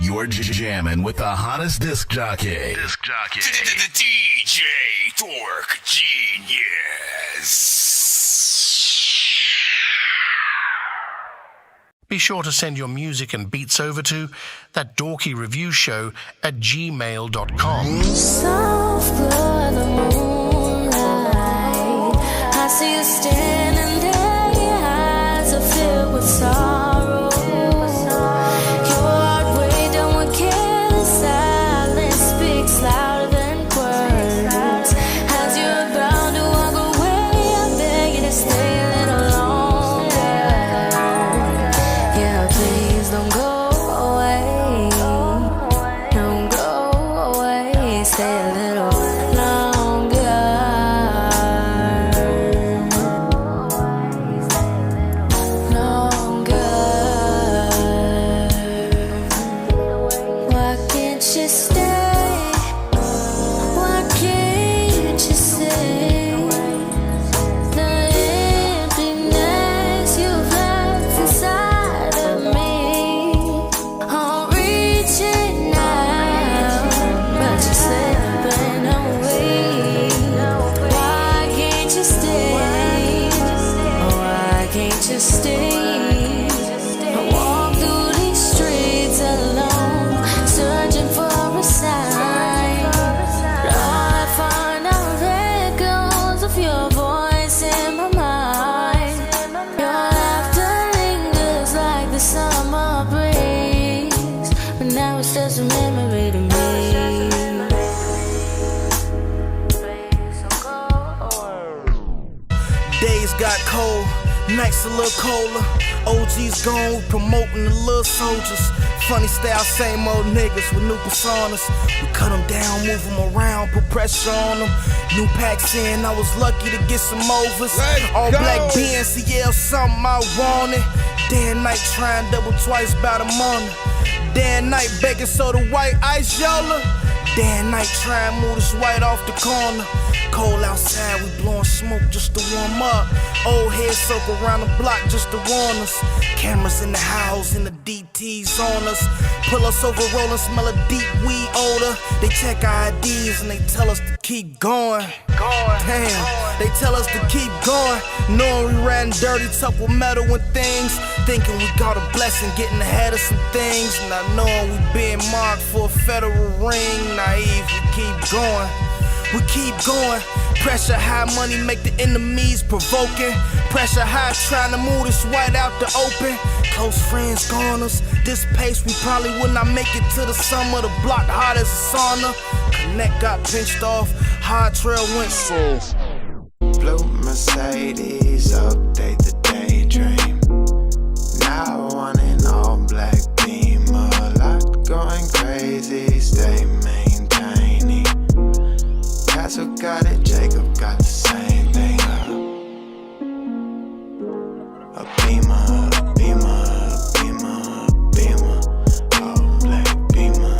You're jamming with the hottest disc jockey. DJ Dork Genius. Be sure to send your music and beats over to ThatDorkyReviewShow at gmail.com. Soft glow of the moonlight, I see you standing there, your eyes are filled with sorrow. Your heart weighed down with careless silence, speaks louder than words. As you're about to walk away, I beg you to stay a little longer. Yeah, please don't go away. Don't go away. Stay a little longer. Longer. Why can't you stay? Why can't you stay? The emptiness you've left inside of me, I'm reaching out, but you're slipping away. Why can't you stay? Why can't you stay? I walk through these streets alone, searching for a sign. All I find are echoes of your voice in my mind. Your laughter lingers like the summer breeze, but now it's just a memory to me. Days got cold, nights a little colder. OG's gone, we promoting the little soldiers. Funny style, same old niggas with new personas. We cut them down, move them around, put pressure on them. New packs in, I was lucky to get some overs. All black Benz, CL, something I wanted. Day and night trying double twice about a month. Day and night baking soda, white ice, y'all. Day and night trying to move this white off the corner. Cold outside, we blowing smoke just to warm up. Old heads circle around the block just to warn us. Cameras in the house and the DTs on us. Pull us over, rolling, smell a deep weed odor. They check our IDs and they tell us to keep going. Damn, they tell us to keep going. Knowing we ran dirty, tough with metal and things. Thinking we got a blessing, getting ahead of some things. Not knowing we being marked for a federal ring. Naive, we keep going. We keep going. Pressure high, money make the enemies provoking. Pressure high, trying to move this white out the open. Close friends gone us. This pace, we probably would not make it to the summer. The block hot as a sauna. Connect got pinched off. Hard trail went south. Blue Mercedes, update the daydream. Now one in all black Beamer. Lot going crazy, stay maintaining. Castle got it, Jacob got the same thing. A Beamer, a Beamer, a Beamer, a Beamer, all black Beamer.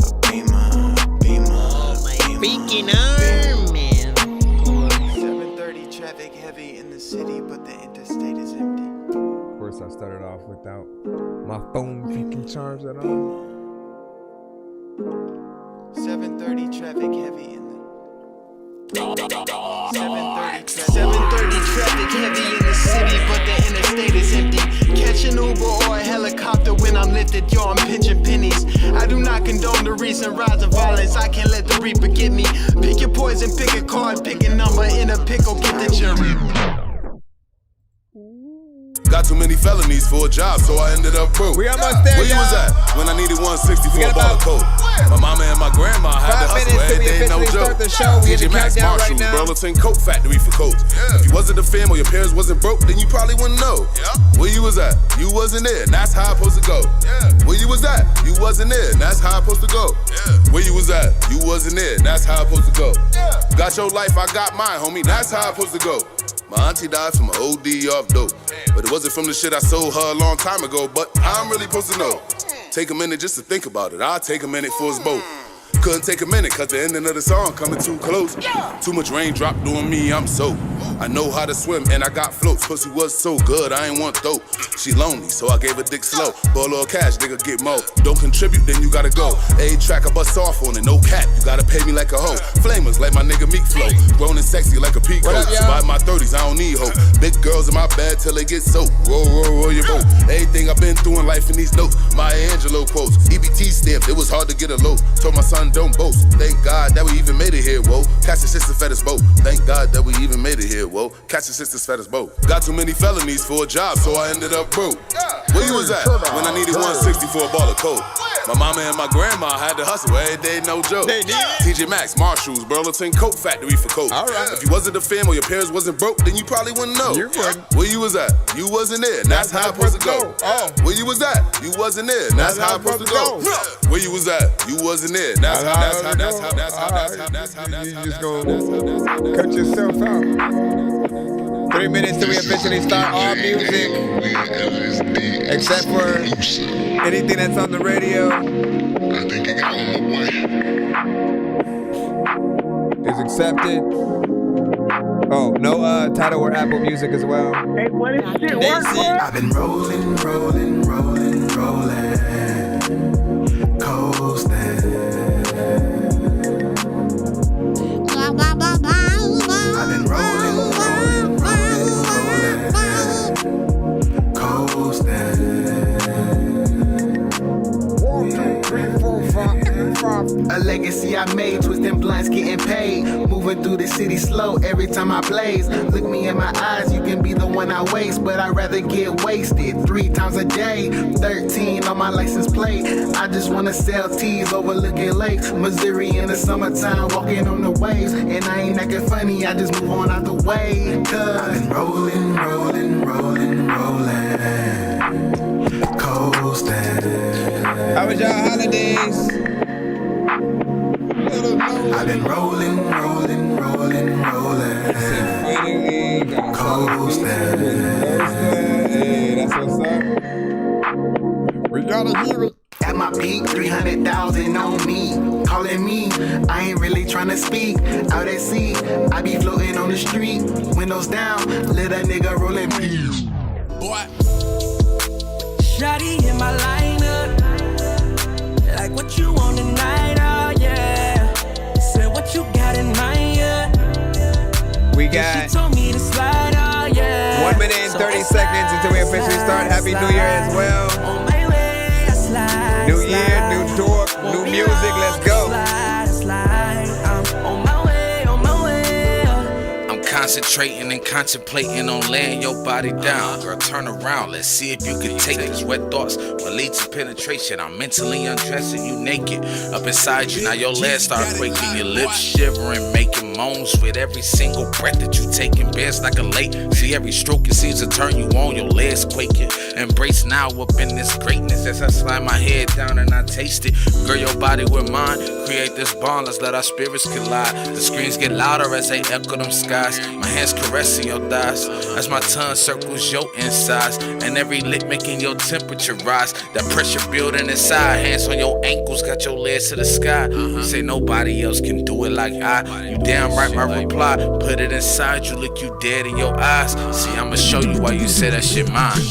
A Beamer, a Beamer, a Beamer. Freaking arm, man. 7:30 traffic heavy in the city, but the interstate is empty. Of course, I started off without my phone being charged at all. 7:30 traffic heavy in the 7:30 traffic heavy in the city, but the interstate is empty. Catch an Uber or a helicopter when I'm lifted, yo, I'm pinching pennies. I do not condone the recent rise of violence. I can't let the reaper get me. Pick your poison, pick a card, pick a number in a pickle, get the jury. Got Got too many felonies for a job, so I ended up broke. We almost there, Where you was at when I needed 160 for a ball of coke? My mama and my grandma had to hustle every day, no joke. TJ Maxx, Marshalls, Burlington, Coke Factory for coats. If you wasn't a fam or your parents wasn't broke, then you probably wouldn't know. Where you was at? You wasn't there, and that's how I'm supposed to go. Where you was at? You wasn't there, and that's how I'm supposed to go. Where you was at? You wasn't there, and that's how I'm supposed to go. Got your life, I got mine, homie, that's how I'm supposed to go. My auntie died from an OD off dope, but it wasn't from the shit I sold her a long time ago, but I'm really supposed to know. Take a minute just to think about it, I'll take a minute for us both. Couldn't take a minute cause the ending of the song coming too close. Too much raindrop doing me, I'm soaked. I know how to swim and I got floats. Pussy was so good, I ain't want dope. She lonely, so I gave her dick slow. Bolow cash, nigga get mo. Don't contribute, then you gotta go. A track I bust off on it, no cap. You gotta pay me like a hoe. Flamers like my nigga Meek Flow. Grown and sexy like a peacoat. Survive my 30s, I don't need hope. Big girls in my bed till they get soaked. Roll your boat. Everything I've been through in life in these notes. Maya Angelou quotes. EBT stamped, it was hard to get a load. Told my son don't boast. Thank God that we even made it here, whoa. Catch the sister fed us both. Thank God that we even made it here, whoa. Catch the sisters fed us both. Got too many felonies for a job, so I ended up broke. Where you was at when I needed 160 for a ball of coke? My mama and my grandma had to hustle every day, no joke. TJ Maxx, Marshalls, Burlington, Coke Factory for coke. If you wasn't a fam or your parents wasn't broke, then you probably wouldn't know. Where you was at? You wasn't there, and that's how I'm supposed to go. Where you was at? You wasn't there, and that's how I'm supposed to go. Where you was at? You wasn't there, and that's how. You just gonna cut yourself out. 3 minutes till we officially start all music, except for anything that's on the radio. Is accepted. Oh, no Tidal or Apple Music as well. Hey, what is shit work for? I've been rolling, coasting. I've been rolling, coasting. 1, 2, 3, 4, 5. A legacy I made, twisting blinds, getting paid. Moving through the city slow every time I blaze. Look me in my eyes, you can be the one I waste, but I'd rather get wasted 3 times a day. 13 on my license plate. I just wanna sell teas overlooking lakes. Missouri in the summertime, walking on the waves. And I ain't acting funny, I just move on out the way. Cause I've been rolling, coasting. How was y'all holidays? I've been rolling, coasting. Hey, that's what's up. We gotta hear it. at my peak, 300,000 on me. Calling me, I ain't really trying to speak. Out at sea, I be floating on the street. Windows down, let a nigga roll in peace. Boy. Shawty in my lineup. Like what you want tonight, oh yeah. Said what you got in mind, yeah. We got she told me to slide, oh yeah. 1 minute and 30 seconds until we officially start. Happy New Year as well. On my way, I slide. New year, new dork, new music, let's go. I'm on my way, on my way. I'm concentrating and contemplating on laying your body down. Girl, turn around, let's see if you can take these wet thoughts will lead to penetration. I'm mentally undressing you naked. Up inside you, now your legs start quaking. Your lips shivering, making moans with every single breath that you take in beds like a lake. See every stroke, it seems to turn you on, your legs quaking. Embrace now up in this greatness as I slide my head down and I taste it. Girl, your body with mine, create this bond, let's let our spirits collide. The screams get louder as they echo them skies. My hands caressing your thighs as my tongue circles your insides, and every lick making your temperature rise. That pressure building inside, hands on your ankles, got your legs to the sky. You say nobody else can do it like I. You damn right, my reply. Put it inside you, look you dead in your eyes. See, I'ma show you why you say that shit mine.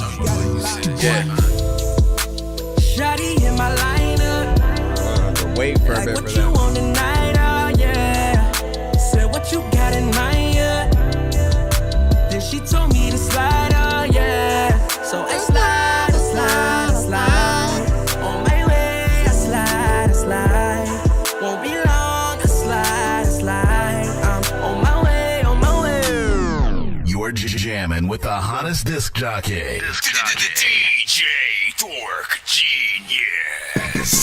Yeah. Shawty in my lineup. Wait for a bit for that. Want tonight, oh yeah. Said what you got in mind, yeah. Then she told me to slide, oh yeah. So I slide, I slide, I slide. On my way, I slide, I slide. Won't be long, I slide, I slide. I'm on my way, on my way. You're jamming with the hottest disc jockey. DJ Dork Genius.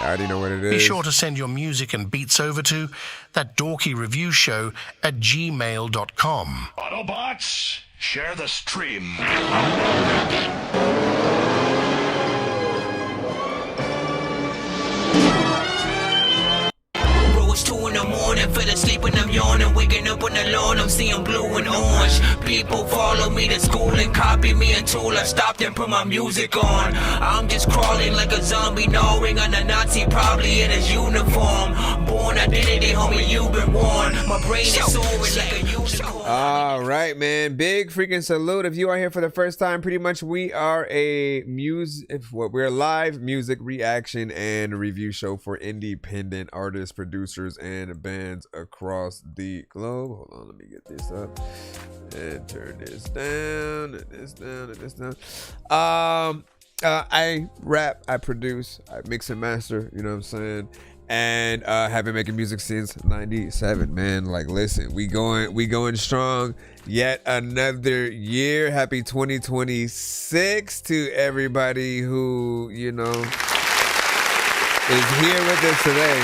I already know what it is. Be sure to send your music and beats over to ThatDorkyReviewShow at gmail.com. Autobots, share the stream. It's 2 in the morning, fell asleep and I'm yawning. Waking up on the lawn, I'm seeing blue and orange. People follow me to school and copy me until I stopped and put my music on. I'm just crawling like a zombie, gnawing on a Nazi, probably in his uniform. Born identity, homie, you've been warned. My brain is soaring like a unicorn. All right, man. Big freaking salute. If you are here for the first time, pretty much we are a we're a live music reaction and review show for independent artists, producers, and bands across the globe. Hold on, let me get this up and turn this down and this down and this down. I rap, I produce, I mix and master, you know what I'm saying? And have been making music since '97, man. Like, listen, we going strong. Yet another year. Happy 2026 to everybody who, you know, is here with us today.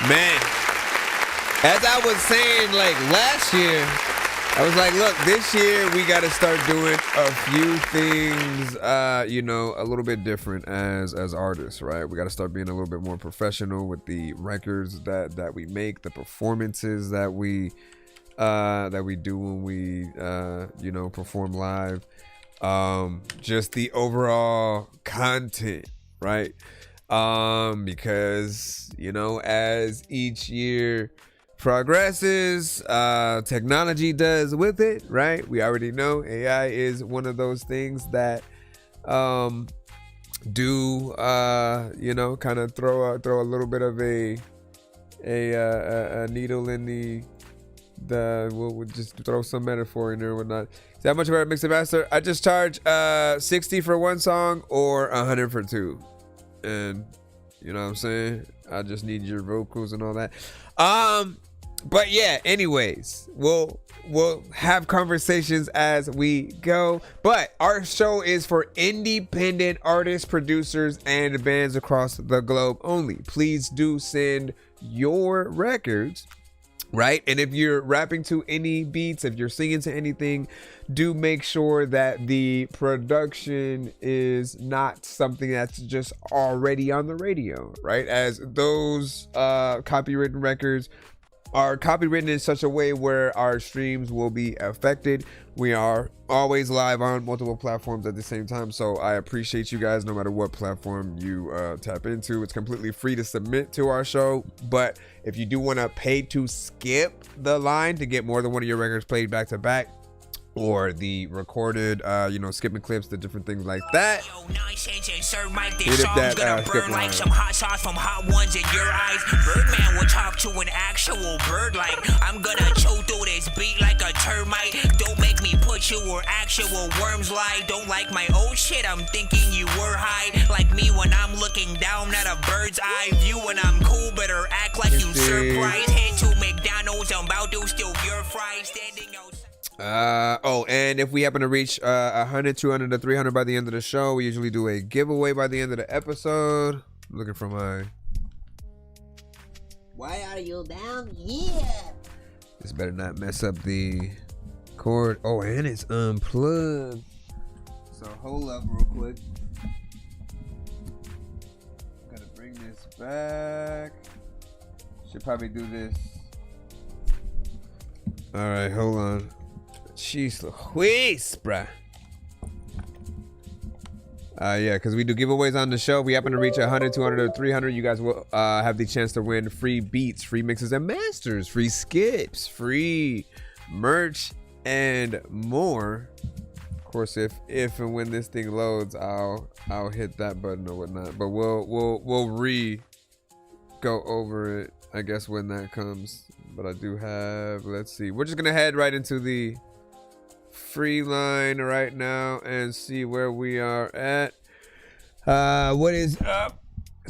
Man, as I was saying, like, last year, I was like, look, this year we got to start doing a few things, you know, a little bit different as artists, right? We got to start being a little bit more professional with the records that we make, the performances that we do when we, you know, perform live, just the overall content, right? Because, you know, as each year progresses, technology does with it, right? We already know AI is one of those things that do you know, kind of throw a little bit of a needle in the we'll just throw some metaphor in there or whatnot. So how much of a mix and master? I just charge 60 for one song or 100 for two, and you know what I'm saying, I just need your vocals and all that. But yeah, anyways, we'll have conversations as we go. But our show is for independent artists, producers, and bands across the globe only. Please do send your records, right? And if you're rapping to any beats, if you're singing to anything, do make sure that the production is not something that's just already on the radio, right? As those copywritten records are copywritten in such a way where our streams will be affected. We are always live on multiple platforms at the same time, so I appreciate you guys no matter what platform you tap into. It's completely free to submit to our show, but if you do want to pay to skip the line to get more than one of your records played back to back, or the recorded, you know, skipping clips, the different things like that. Hit up that skip line. Like some hot sauce from hot ones in your eyes. Birdman will talk to an actual bird like I'm gonna chew through this beat like a termite. Don't make me put you where actual worms lie. Don't like my old shit, I'm thinking you were high. Like me when I'm looking down at a bird's eye view. When I'm cool, better act like you surprised. Head to McDonald's, I'm about to steal your fries. Standing outside. And if we happen to reach 100, 200 to 300 by the end of the show, we usually do a giveaway by the end of the episode. I'm looking for my... Why are you down here? This better not mess up the cord. Oh, and it's unplugged. So hold up real quick. Gotta bring this back. Should probably do this. All right, hold on. Jeez Louise, bruh. Yeah, because we do giveaways on the show. If we happen to reach 100, 200, or 300, you guys will have the chance to win free beats, free mixes and masters, free skips, free merch, and more. Of course, if and when this thing loads, I'll hit that button or whatnot. But we'll go over it, I guess, when that comes. But I do have, let's see. We're just gonna head right into the free line right now and see where we are at. What is up?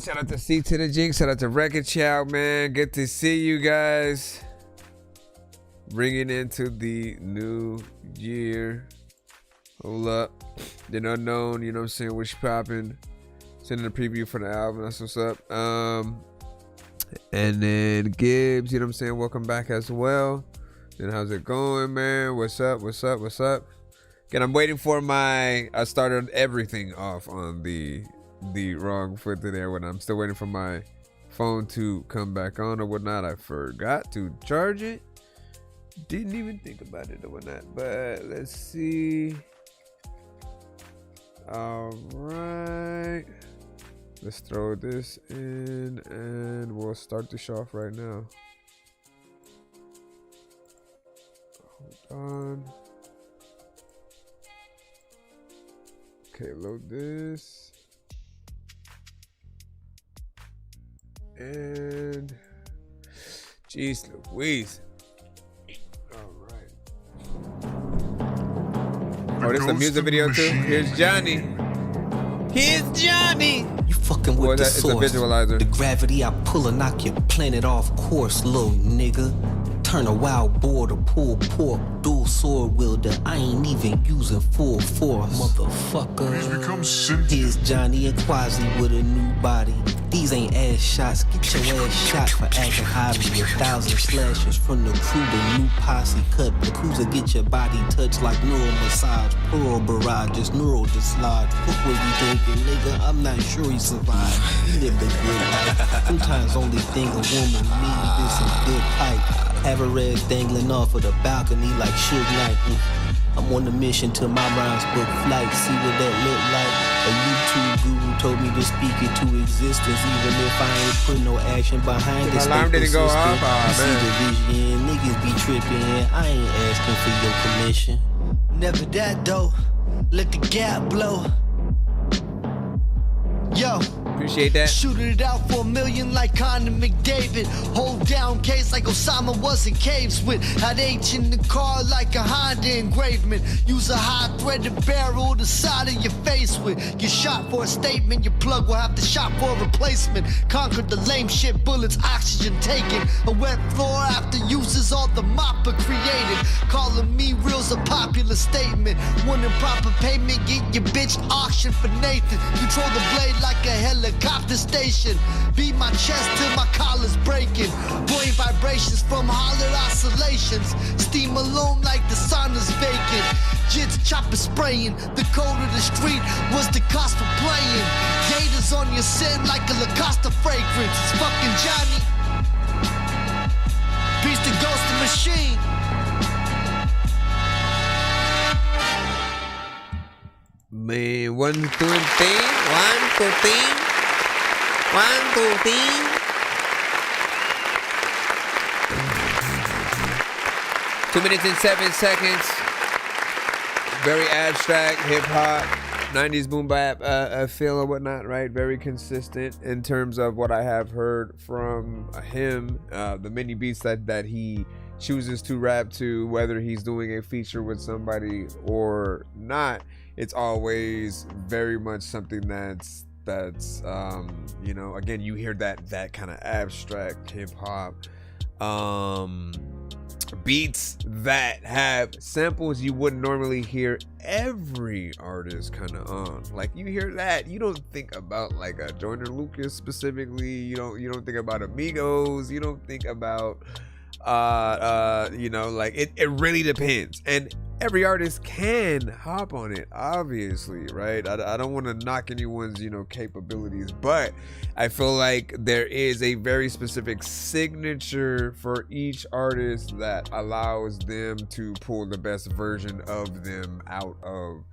Shout out to C to the Jinx. Shout out to Record Chow, man. Good to see you guys. Bringing into the new year. Hold up. The unknown, you know what I'm saying? Wish popping. Sending a preview for the album. That's what's up. And then Gibbs, you know what I'm saying? Welcome back as well. Then how's it going, man? What's up? What's up? What's up? Again, I'm waiting for I started everything off on the wrong foot today when I'm still waiting for my phone to come back on or whatnot. I forgot to charge it. Didn't even think about it or whatnot. But let's see. All right. Let's throw this in and we'll start the show off right now. Hold on. Okay, load this. And jeez Louise. All right. Oh, this is a music video too. Here's Johnny. Here's Johnny. You fucking with the source. It's a visualizer. The gravity I pull and knock your planet off course, little nigga. Turn a wild boar to pull pork. Dual sword wielder. I ain't even using full force, motherfucker. Here's Johnny and Quasi with a new body. These ain't ass shots. Get your ass shot for acting highly. 1,000 slashes from the crew. The new posse cut. The cruiser get your body touched like neural massage. Pearl barrage, just neural dislodge. What was he thinking, nigga? I'm not sure he survived. He lived a good life. Sometimes only thing a woman needs is a good pipe. Have her ass dangling off of the balcony like Suge Knight. I'm on a mission to my rhymes book flight. See what that look like? A YouTube guru told me to speak it to existence, even if I ain't put no action behind it. My alarm didn't go off. Oh, see the vision, niggas be tripping. I ain't asking for your permission. Never that though. Let the gap blow. Yo. Appreciate that. Shooting it out for $1 million like Conor McDavid. Hold down case like Osama was in caves with. Had H in the car like a Honda engravement. Use a high threaded barrel the side of your face with. Get shot for a statement, your plug will have to shop for a replacement. Conquered the lame shit, bullets, oxygen taken. A wet floor after uses all the mopper created. Calling me real's a popular statement. One improper payment, get your bitch auction for Nathan. Control the blade like a helicopter station. Beat my chest till my collar's breaking. Brain vibrations from hollered oscillations. Steam alone like the sauna's vacant. Jits chopper spraying. The code of the street was the cost for playing. Gators on your scent like a Lacosta fragrance. It's fucking Johnny. Beast the ghost of machine. Man, 1, 2, 3. 1, 2, 3. 1, 2, 3. Two minutes and 7 seconds. Very abstract hip hop, 90s boom bap feel or whatnot, right? Very consistent in terms of what I have heard from him. The many beats that he chooses to rap to, whether he's doing a feature with somebody or not. It's always very much something that's you know, again, you hear that kind of abstract hip hop beats that have samples you wouldn't normally hear every artist kind of on. Like, you hear that, you don't think about like a Joyner Lucas specifically, you don't think about Amigos, you don't think about you know, like it really depends. And every artist can hop on it, obviously, right? I don't want to knock anyone's, you know, capabilities, but I feel like there is a very specific signature for each artist that allows them to pull the best version of them out of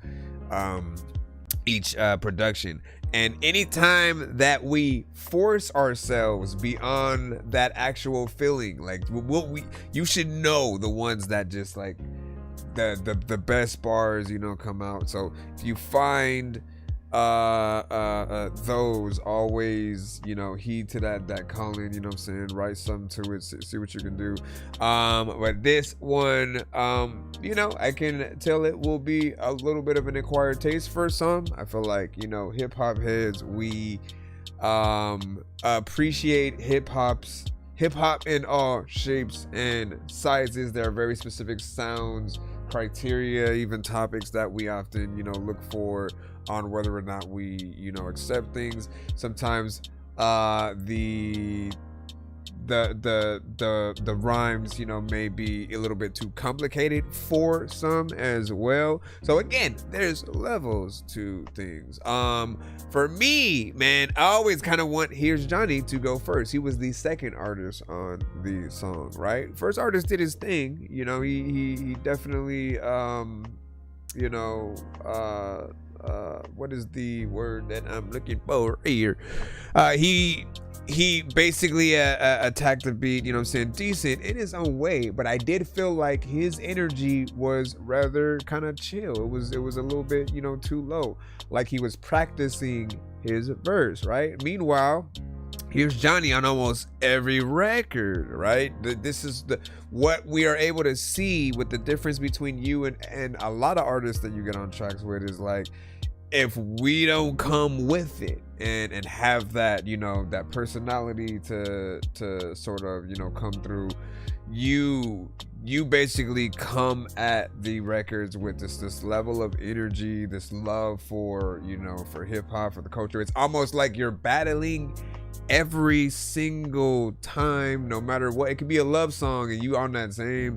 each production. And anytime that we force ourselves beyond that actual feeling, like you should know the ones that just like the best bars, you know, come out. So if you find those, always, you know, heed to that calling, you know what I'm saying, write something to it, see what you can do. But this one, you know, I can tell it will be a little bit of an acquired taste for some. I feel like, you know, hip hop heads, we appreciate hip hop in all shapes and sizes. There are very specific sounds, criteria, even topics that we often, look for on whether or not we, accept things. Sometimes the rhymes, may be a little bit too complicated for some as well. So again, there's levels to things. For me, man, I always kind of want Here's Johnny to go first. He was the second artist on the song, right? First artist did his thing. He definitely, what is the word that I'm looking for here? He basically attacked the beat, decent in his own way, but I did feel like his energy was rather kind of chill. It was a little bit, too low, like he was practicing his verse, right? Meanwhile, Here's Johnny on almost every record, right? This is what we are able to see with the difference between you and a lot of artists that you get on tracks with is like, if we don't come with it and have that, that personality to sort of, come through, you basically come at the records with this level of energy, this love for, for hip hop, for the culture. It's almost like you're battling every single time, no matter what. It could be a love song and you on that same,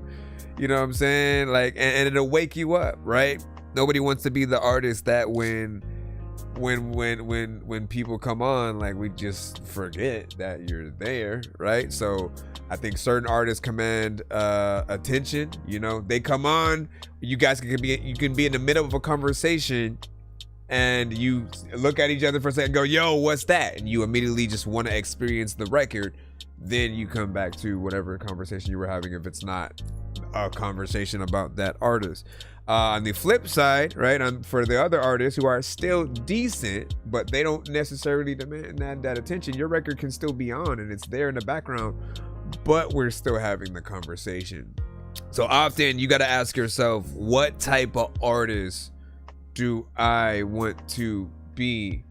you know what I'm saying? Like, and it'll wake you up, right? Nobody wants to be the artist that when people come on, like, we just forget that you're there, right? So I think certain artists command attention. They come on, you can be in the middle of a conversation and you look at each other for a second and go, yo, what's that? And you immediately just want to experience the record. Then you come back to whatever conversation you were having, if it's not a conversation about that artist. On the flip side, right, for the other artists who are still decent, but they don't necessarily demand that attention, your record can still be on and it's there in the background, but we're still having the conversation. So often you got to ask yourself, what type of artist do I want to be?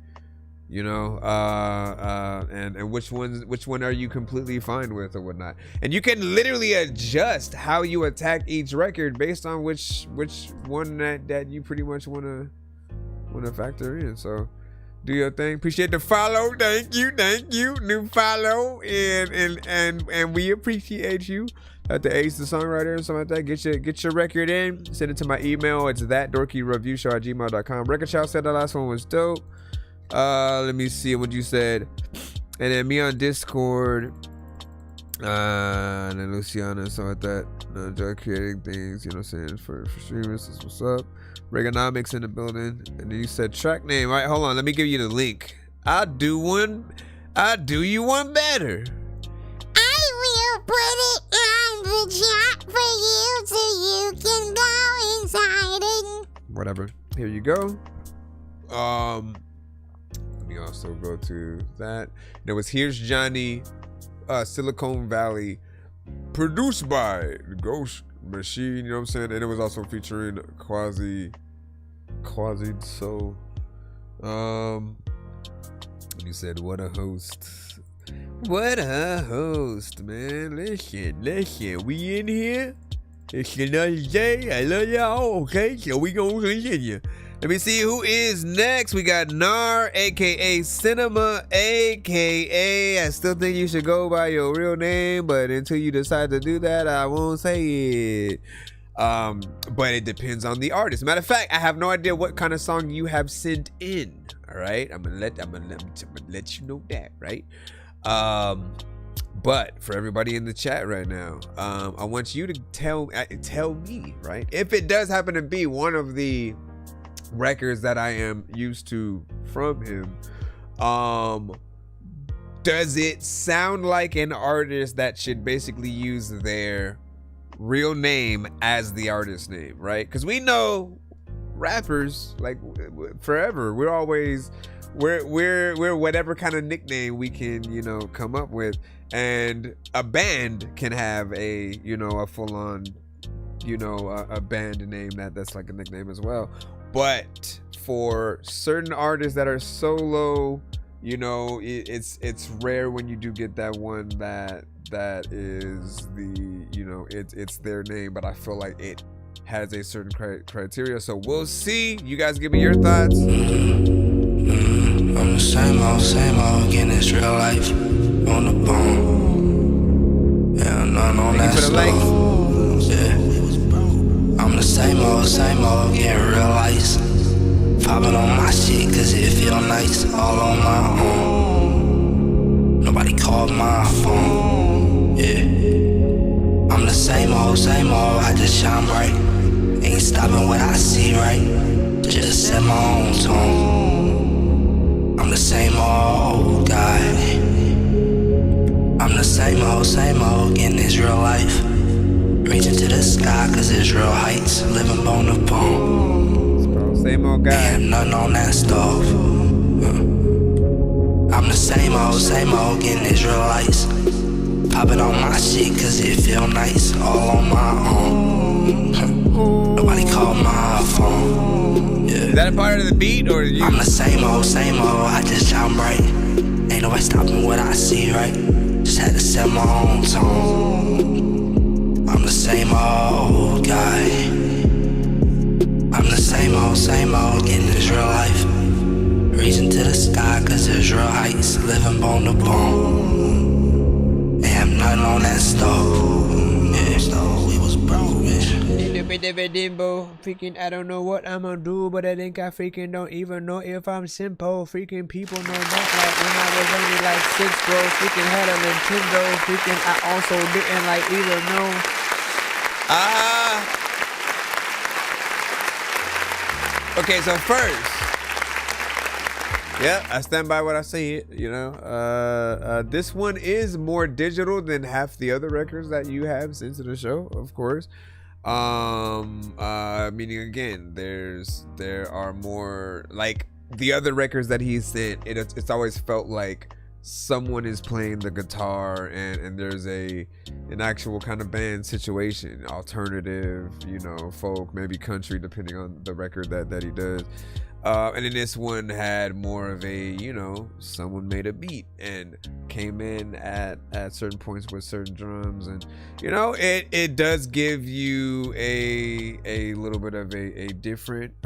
And which one are you completely fine with or whatnot? And you can literally adjust how you attack each record based on which one that you pretty much want to factor in. So do your thing. Appreciate the follow. Thank you, new follow, and we appreciate you. At the Ace the songwriter and something like that. Get your record in. Send it to my email. It's ThatDorkyReviewShow@gmail.com. Record Child said the last one was dope. Let me see what you said. And then me on Discord. And then Luciana and something like that. Enjoy creating things, for streamers. That's what's up. Reaganomics in the building. And then you said track name. All right, hold on. Let me give you the link. I'll do you one better. I will put it on the chat for you so you can go inside it. Whatever. Here you go. Let me also go to that. There was Here's Johnny, Silicon Valley, produced by Ghost Machine, you know what I'm saying? And it was also featuring Quasi Soul. You said, what a host. What a host, man. Listen, we in here. It's another day. I love y'all. Okay, so we gonna continue. Let me see who is next. We got Nar, aka Cinema, aka I still think you should go by your real name, but until you decide to do that, I won't say it. But it depends on the artist. Matter of fact, I have no idea what kind of song you have sent in. All right, I'm gonna let you know that, right? But for everybody in the chat right now, I want you to tell me, right, if it does happen to be one of the records that I am used to from him, does it sound like an artist that should basically use their real name as the artist name, right? Because we know rappers, like, forever, we're whatever kind of nickname we can, come up with, and a band can have a full-on, a band name that's like a nickname as well. But for certain artists that are solo you know, it's rare when you do get that one that is the, you know, it's their name, but I feel like it has a certain criteria. So we'll see. You guys give me your thoughts. I'm the same old, getting this real life on the bone. Yeah, none on that stuff. Yeah. I'm the same old, getting real ice. Popping on my shit cause it feel nice, all on my own. Nobody called my phone, yeah. I'm the same old, I just shine bright. Ain't stopping what I see, right? Just set my own tone. I'm the same old guy. I'm the same old, getting this real life. Reaching to the sky cause it's real heights, living bone to bone. Same old guy. Ain't nothing on that stove. I'm the same old, getting this real ice. Popping on my shit cause it feel nice, all on my own. Nobody called my phone. Yeah. Is that a part of the beat or you? I'm the same old, I just shine bright. Ain't nobody stopping what I see, right? Just had to set my own tone. I'm the same old guy. I'm the same old, getting this real life. Reaching to the sky cause there's real heights, living bone to bone. Ain't have nothing on that stove. Yeah, stove, we was broke, freaking, I don't know what I'm gonna do, but I think I freaking don't even know if I'm simple. Freaking people know that, like when I was only like 6, bro. Freaking had a Nintendo. Freaking, I also didn't like even know. Okay, so first, yeah, I stand by what I say. You know, this one is more digital than half the other records that you have since the show, of course. Meaning again, there are more like the other records that he's sent. It's always felt like someone is playing the guitar and there's an actual kind of band situation, alternative, you know, folk, maybe country, depending on the record that he does. And then this one had more of a, you know, someone made a beat and came in at certain points with certain drums, and you know, it does give you a little bit of a different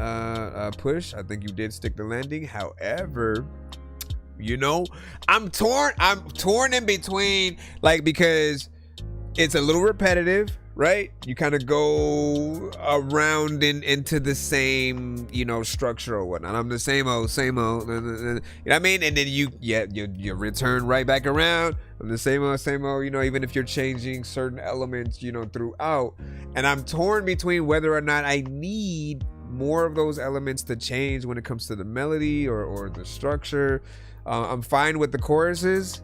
push. I think you did stick the landing. However, you know, I'm torn in between, like, because it's a little repetitive, right? You kind of go around into the same, you know, structure or whatnot. I'm the same old, you know what I mean? And then you return right back around. I'm the same old, you know, even if you're changing certain elements, you know, throughout. And I'm torn between whether or not I need more of those elements to change when it comes to the melody or the structure. I'm fine with the choruses,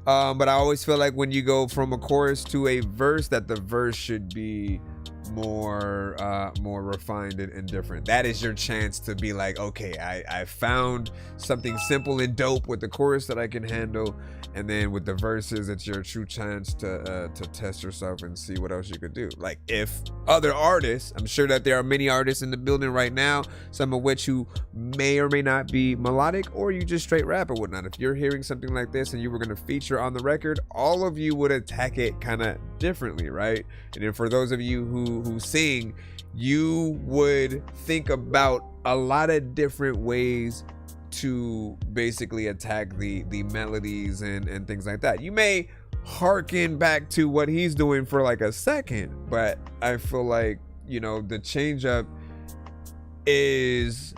but I always feel like when you go from a chorus to a verse, that the verse should be more refined and different. That is your chance to be like, okay, I found something simple and dope with the chorus that I can handle, and then with the verses, it's your true chance to test yourself and see what else you could do. Like, if other artists, I'm sure that there are many artists in the building right now, some of which who may or may not be melodic, or you just straight rap or whatnot. If you're hearing something like this and you were going to feature on the record, all of you would attack it kind of differently, right? And then for those of you who sing, you would think about a lot of different ways to basically attack the melodies and things like that. You may harken back to what he's doing for like a second, but I feel like, you know, the change up is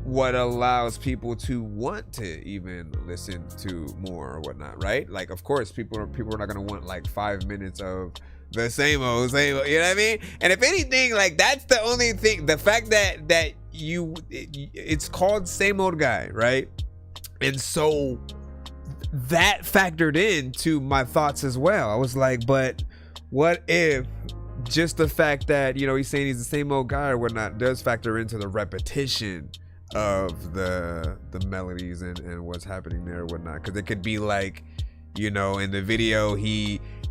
what allows people to want to even listen to more or whatnot, right? Like, of course, people are not gonna want like 5 minutes of the same old, you know what I mean? And if anything, like, that's the only thing, the fact that it's called Same Old Guy, right? And so that factored into my thoughts as well. I was like, but what if just the fact that, you know, he's saying he's the same old guy or whatnot does factor into the repetition of the melodies and what's happening there or whatnot? Because it could be like, you know, in the video,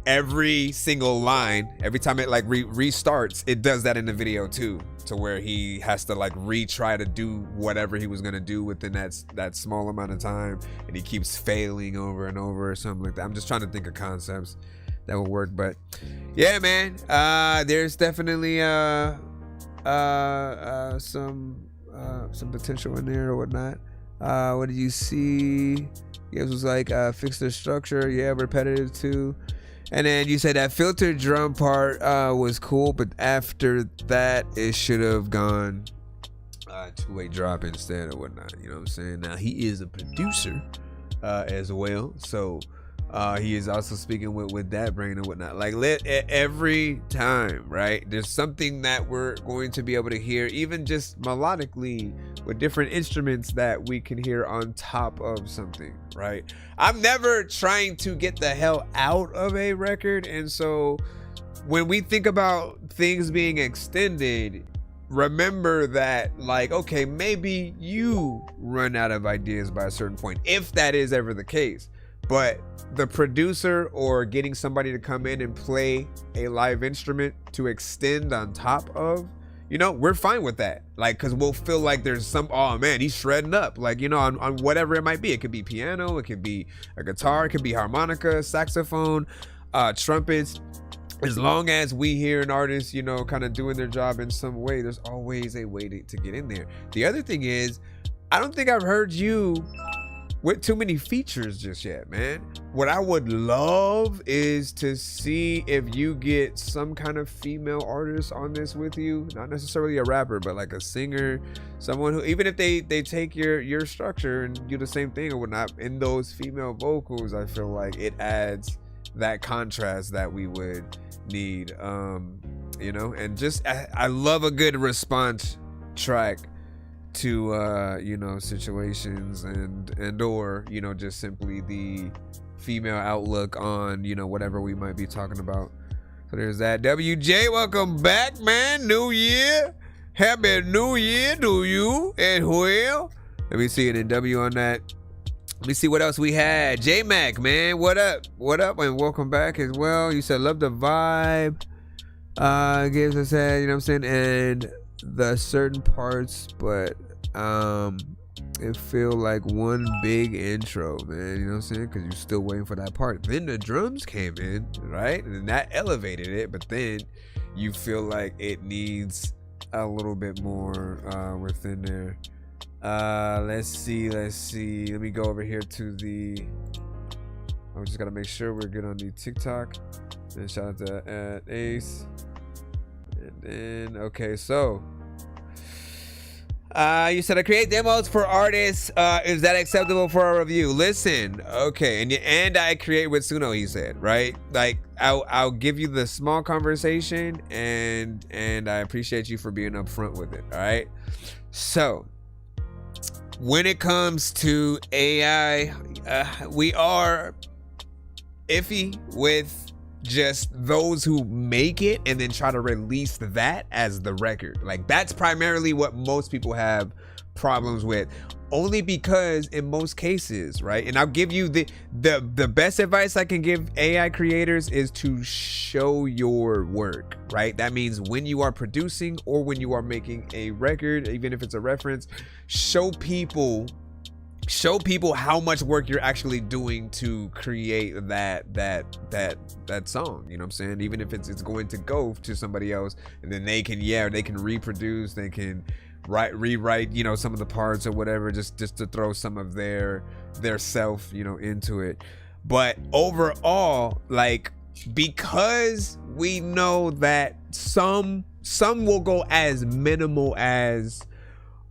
every single line, every time it like restarts, it does that in the video too. to where he has to like retry to do whatever he was gonna do within that small amount of time, and he keeps failing over and over or something like that. I'm just trying to think of concepts that would work, but yeah, man, there's definitely some potential in there or whatnot. What did you see? It was like fix their structure, yeah, repetitive too. And then you said that filtered drum part was cool, but after that it should have gone two-way drop instead or whatnot. You know what I'm saying? Now he is a producer as well, so he is also speaking with that brain and whatnot. Like every time, right? There's something that we're going to be able to hear, even just melodically, with different instruments that we can hear on top of something, right? I'm never trying to get the hell out of a record, and so when we think about things being extended, remember that, like, okay, maybe you run out of ideas by a certain point, if that is ever the case. But the producer or getting somebody to come in and play a live instrument to extend on top of, you know, we're fine with that. Like, cause we'll feel like there's some, oh man, he's shredding up. Like, you know, on whatever it might be. It could be piano, it could be a guitar, it could be harmonica, saxophone, trumpets. As long as we hear an artist, you know, kind of doing their job in some way, there's always a way to get in there. The other thing is, I don't think I've heard you with too many features just yet, man. What I would love is to see if you get some kind of female artist on this with you, not necessarily a rapper, but like a singer, someone who, even if they take your structure and do the same thing or whatnot, in those female vocals, I feel like it adds that contrast that we would need, you know. And just I love a good response track to you know, situations and or, you know, just simply the female outlook on, you know, whatever we might be talking about. So there's that. WJ, welcome back, man. New year, happy new year to you as well. Let me see it in W on that. Let me see what else we had. J-Mac, man, what up, and welcome back as well. You said love the vibe, gives us that, you know what I'm saying, and the certain parts, but it feel like one big intro, man, you know what I'm saying, because you're still waiting for that part. Then the drums came in, right, and that elevated it, but then you feel like it needs a little bit more within there. Let's see, let me go over here to the, I just gotta make sure we're good on the TikTok, and shout out to Ace, and then okay, so you said I create demos for artists. Is that acceptable for a review? Listen, okay, and I create with Suno, he said, right? Like I'll give you the small conversation, and I appreciate you for being upfront with it. All right. So when it comes to AI, we are iffy with just those who make it and then try to release that as the record. Like, that's primarily what most people have problems with, only because in most cases, right, and I'll give you the best advice I can give AI creators is to show your work, right? That means when you are producing or when you are making a record, even if it's a reference, show people how much work you're actually doing to create that song, you know what I'm saying? Even if it's going to go to somebody else, and then they can reproduce, they can rewrite, you know, some of the parts or whatever, just to throw some of their self, you know, into it. But overall, like, because we know that some will go as minimal as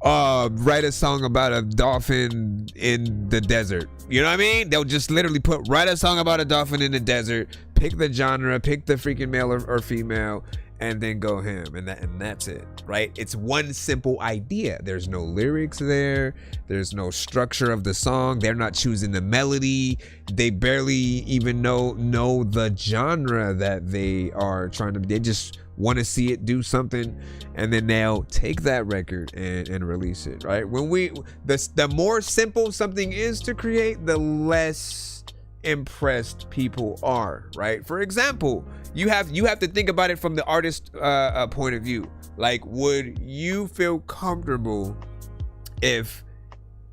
write a song about a dolphin in the desert. You know what I mean? They'll just literally write a song about a dolphin in the desert, pick the genre, pick the freaking male or female, and then go ham, and that's it, right? It's one simple idea. There's no lyrics there. There's no structure of the song. They're not choosing the melody. They barely even know the genre that they are trying to. They just want to see it do something, and then they'll take that record and release it, right? When the more simple something is to create, the less impressed people are, right? For example, you have to think about it from the artist point of view. Like, would you feel comfortable if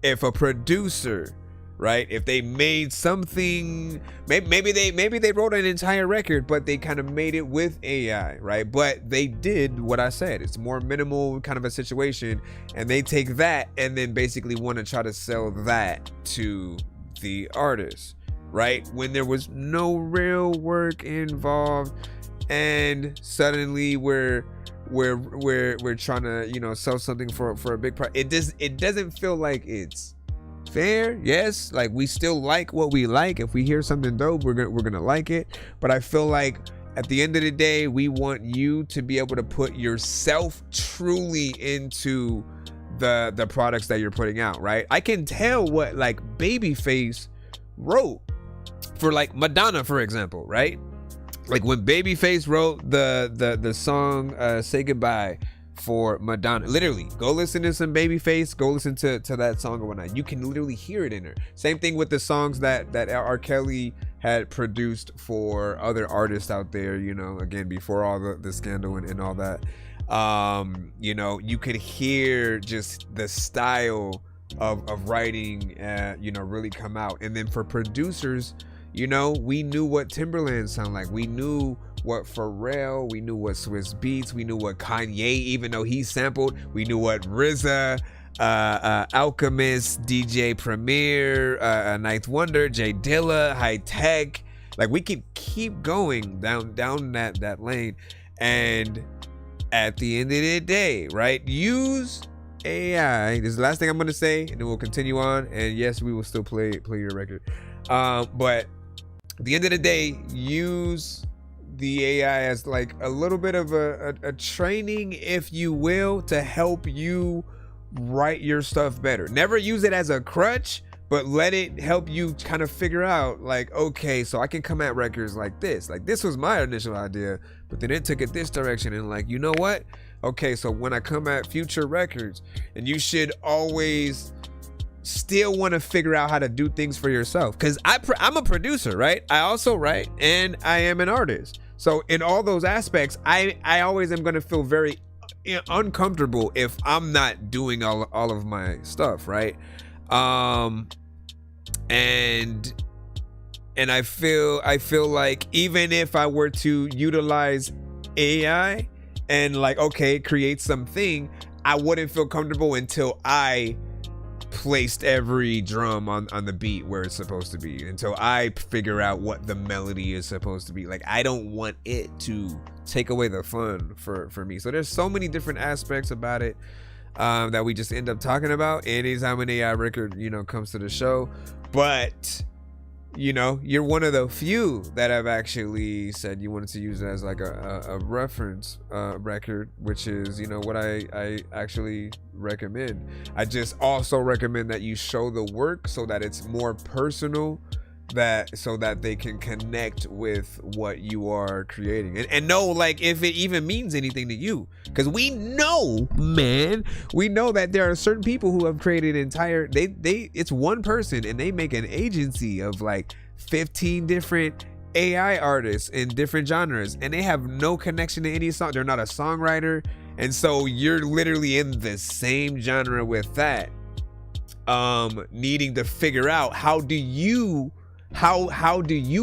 a producer, right, if they made something, maybe they wrote an entire record, but they kind of made it with AI, right? But they did what I said. It's more minimal kind of a situation, and they take that and then basically want to try to sell that to the artist, right? When there was no real work involved, and suddenly we're trying to, you know, sell something for a big price. It doesn't feel like it's fair. Yes, like, we still like what we like. If we hear something dope, we're gonna like it. But I feel like at the end of the day, we want you to be able to put yourself truly into the products that you're putting out, right? I can tell what, like, Babyface wrote for, like, Madonna, for example, right? Like, when Babyface wrote the song Say Goodbye for Madonna, literally go listen to some Babyface, go listen to that song or whatnot. You can literally hear it in there. Same thing with the songs that R. Kelly had produced for other artists out there, you know, again, before all the scandal and all that. You know, you could hear just the style of writing, you know, really come out. And then for producers, you know, we knew what Timberland sounded like. We knew what Pharrell, we knew what Swiss Beats, we knew what Kanye, even though he sampled, we knew what RZA, Alchemist, DJ Premier, Ninth Wonder, J Dilla, High Tech. Like, we could keep going down that lane. And at the end of the day, right, use AI. This is the last thing I'm gonna say, and then we'll continue on. And yes, we will still play your record. But at the end of the day, use the AI as like a little bit of a training, if you will, to help you write your stuff better. Never use it as a crutch, but let it help you kind of figure out, like, okay, so I can come at records like this. Like, this was my initial idea, but then it took it this direction, and like, you know what? Okay, so when I come at future records, and you should always still want to figure out how to do things for yourself, because I'm a producer, right? I also write, and I am an artist. So in all those aspects, I always am going to feel very uncomfortable if I'm not doing all of my stuff, right? And I feel like even if I were to utilize AI and, like, okay, create something, I wouldn't feel comfortable until I placed every drum on the beat where it's supposed to be, until I figure out what the melody is supposed to be. Like, I don't want it to take away the fun for me. So there's so many different aspects about it that we just end up talking about anytime an AI record, you know, comes to the show. But, you know, you're one of the few that have actually said you wanted to use it as like a reference record, which is, you know, what I actually recommend. I just also recommend that you show the work so that it's more personal, so that they can connect with what you are creating and know, like, if it even means anything to you. Because we know that there are certain people who have created it's one person, and they make an agency of like 15 different AI artists in different genres, and they have no connection to any song. They're not a songwriter, and so you're literally in the same genre with that, needing to figure out how do you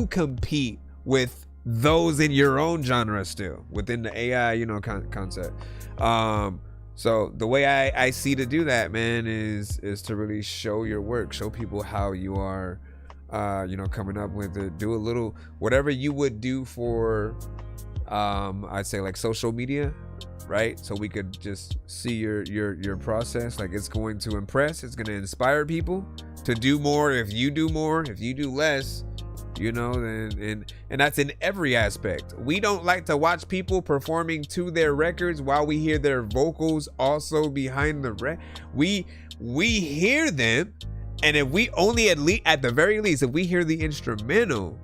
compete with those in your own genre still within the AI, you know, concept. So the way I see to do that, man, is to really show your work, show people how you are, you know, coming up with it. Do a little whatever you would do for, I'd say, like, social media, right? So we could just see your process. Like, it's going to impress, it's going to inspire people to do more. If you do more, if you do less, you know, and that's in every aspect. We don't like to watch people performing to their records while we hear their vocals also behind the we hear them, and if we only at the very least, if we hear the instrumental,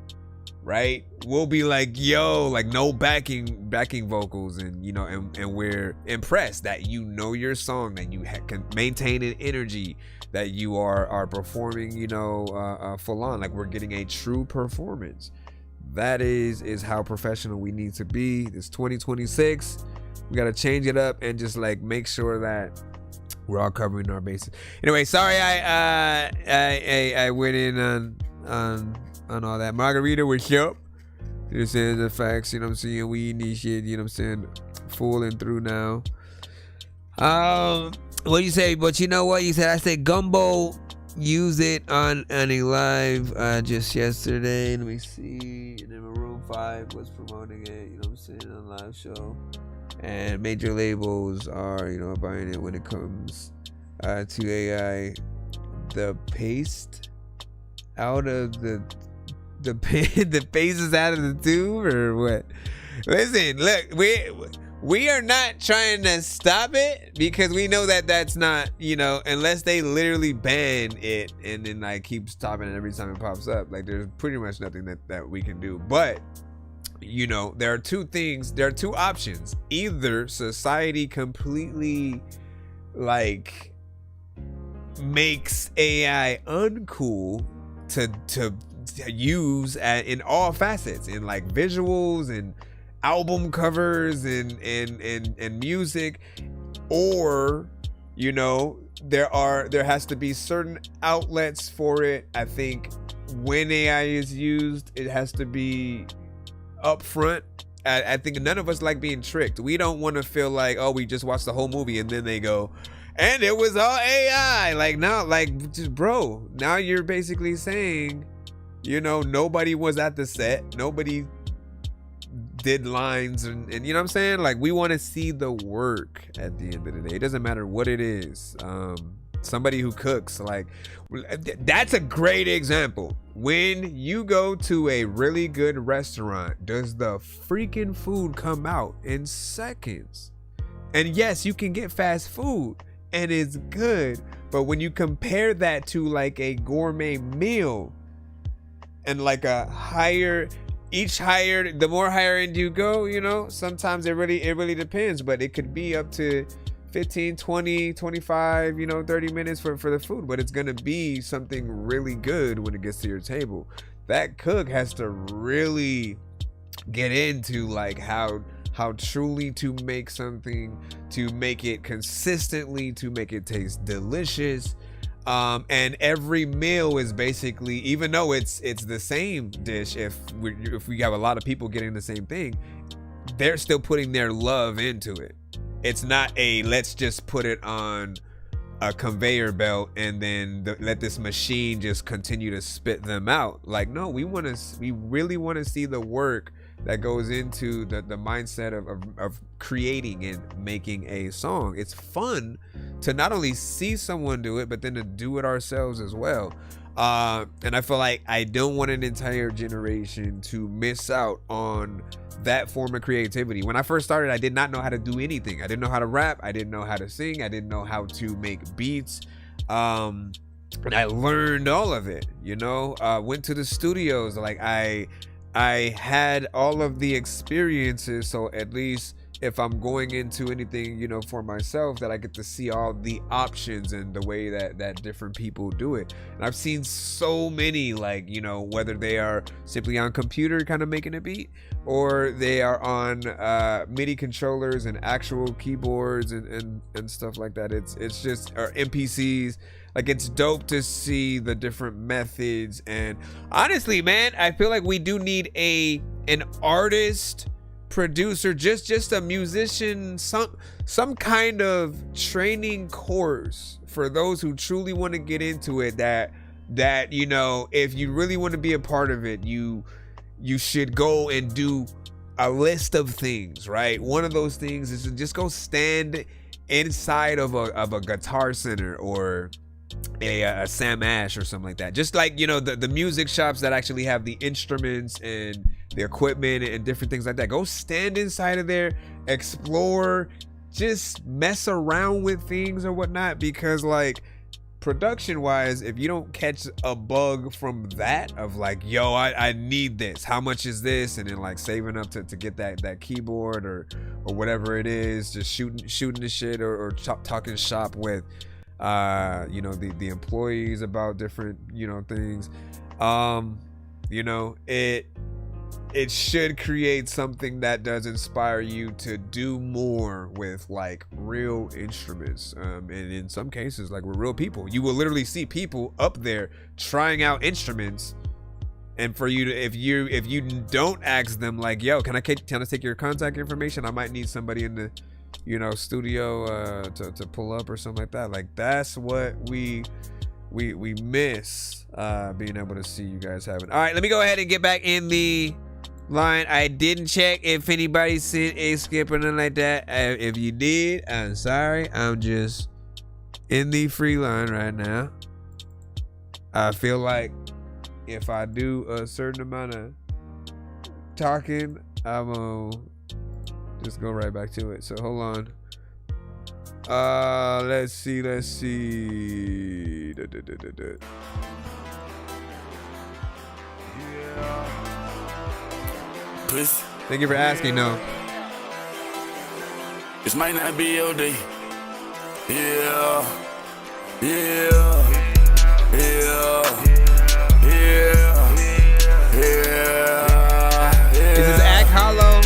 right, we'll be like, yo, like, no backing vocals, and, you know, and we're impressed that you know your song, that you can maintain an energy, that you are performing, you know, full on, like we're getting a true performance. That is how professional we need to be. It's 2026. We gotta change it up and just like make sure that we're all covering our bases. Anyway, sorry I went in on all that. Margarita, what's up? You're saying the facts, you know what I'm saying? We eating these shit, you know what I'm saying? Full and through now. What do you say? But you know what? You said, I said Gumbo use it on a live just yesterday. Let me see. And then Maroon 5 was promoting it, you know what I'm saying, on a live show. And major labels are, you know, buying it when it comes to AI. The paste out of the paste is out of the tube or what? Listen, look, we are not trying to stop it because we know that that's not, you know, unless they literally ban it and then like keep stopping it every time it pops up. Like there's pretty much nothing that we can do. But you know, there are two options. Either society completely like makes AI uncool to use in all facets, in like visuals and album covers and music, or you know, there has to be certain outlets for it. I think when AI is used, it has to be upfront. I think none of us like being tricked. We don't want to feel like, oh, we just watched the whole movie and then they go, and it was all AI. Like, now, like, just bro, now you're basically saying, you know, nobody was at the set, nobody did lines, and you know what I'm saying? Like, we want to see the work at the end of the day. It doesn't matter what it is. Somebody who cooks, like, that's a great example. When you go to a really good restaurant, does the freaking food come out in seconds? And yes, you can get fast food and it's good, but when you compare that to like a gourmet meal and like a the more higher end you go, you know, sometimes it really depends, but it could be up to 15, 20, 25, you know, 30 minutes for the food, but it's gonna be something really good when it gets to your table. That cook has to really get into like how truly to make something, to make it consistently, to make it taste delicious. And every meal is basically, even though it's the same dish, if we have a lot of people getting the same thing, they're still putting their love into it. It's not a let's just put it on a conveyor belt and then let this machine just continue to spit them out. Like, no, we really want to see the work that goes into the mindset of creating and making a song. It's fun to not only see someone do it, but then to do it ourselves as well. And I feel like I don't want an entire generation to miss out on that form of creativity. When I first started, I did not know how to do anything. I didn't know how to rap. I didn't know how to sing. I didn't know how to make beats. And I learned all of it, you know. Went to the studios. Like I had all of the experiences, so at least if I'm going into anything, you know, for myself, that I get to see all the options and the way that different people do it. And I've seen so many, like, you know, whether they are simply on computer kind of making a beat, or they are on MIDI controllers and actual keyboards and stuff like that. It's just, or MPCs. Like, it's dope to see the different methods. And honestly, man, I feel like we do need an artist, producer, just a musician, some kind of training course for those who truly want to get into it, that you know, if you really want to be a part of it, you should go and do a list of things, right? One of those things is to just go stand inside of a Guitar Center or a Sam Ash or something like that. Just like, you know, the music shops that actually have the instruments and the equipment and different things like that. Go stand inside of there, explore, just mess around with things or whatnot, because like, production wise, if you don't catch a bug from that of like, yo, I need this, how much is this, and then like saving up to get that keyboard or whatever it is, just shooting the shit or talking shop with you know, the employees about different, you know, things, you know, it should create something that does inspire you to do more with like real instruments, and in some cases like with real people. You will literally see people up there trying out instruments, and for you to, if you don't ask them like, yo, can I take your contact information, I might need somebody in the studio to pull up or something like that. Like that's what we miss, being able to see you guys having. All right, let me go ahead and get back in the line. I didn't check if anybody sent a skip or nothing like that. If you did, I'm sorry. I'm just in the free line right now. I feel like if I do a certain amount of talking, I'm gonna just go right back to it. So hold on. Let's see. Thank you for asking. No. This might not be your day. Yeah. Is this act hollow?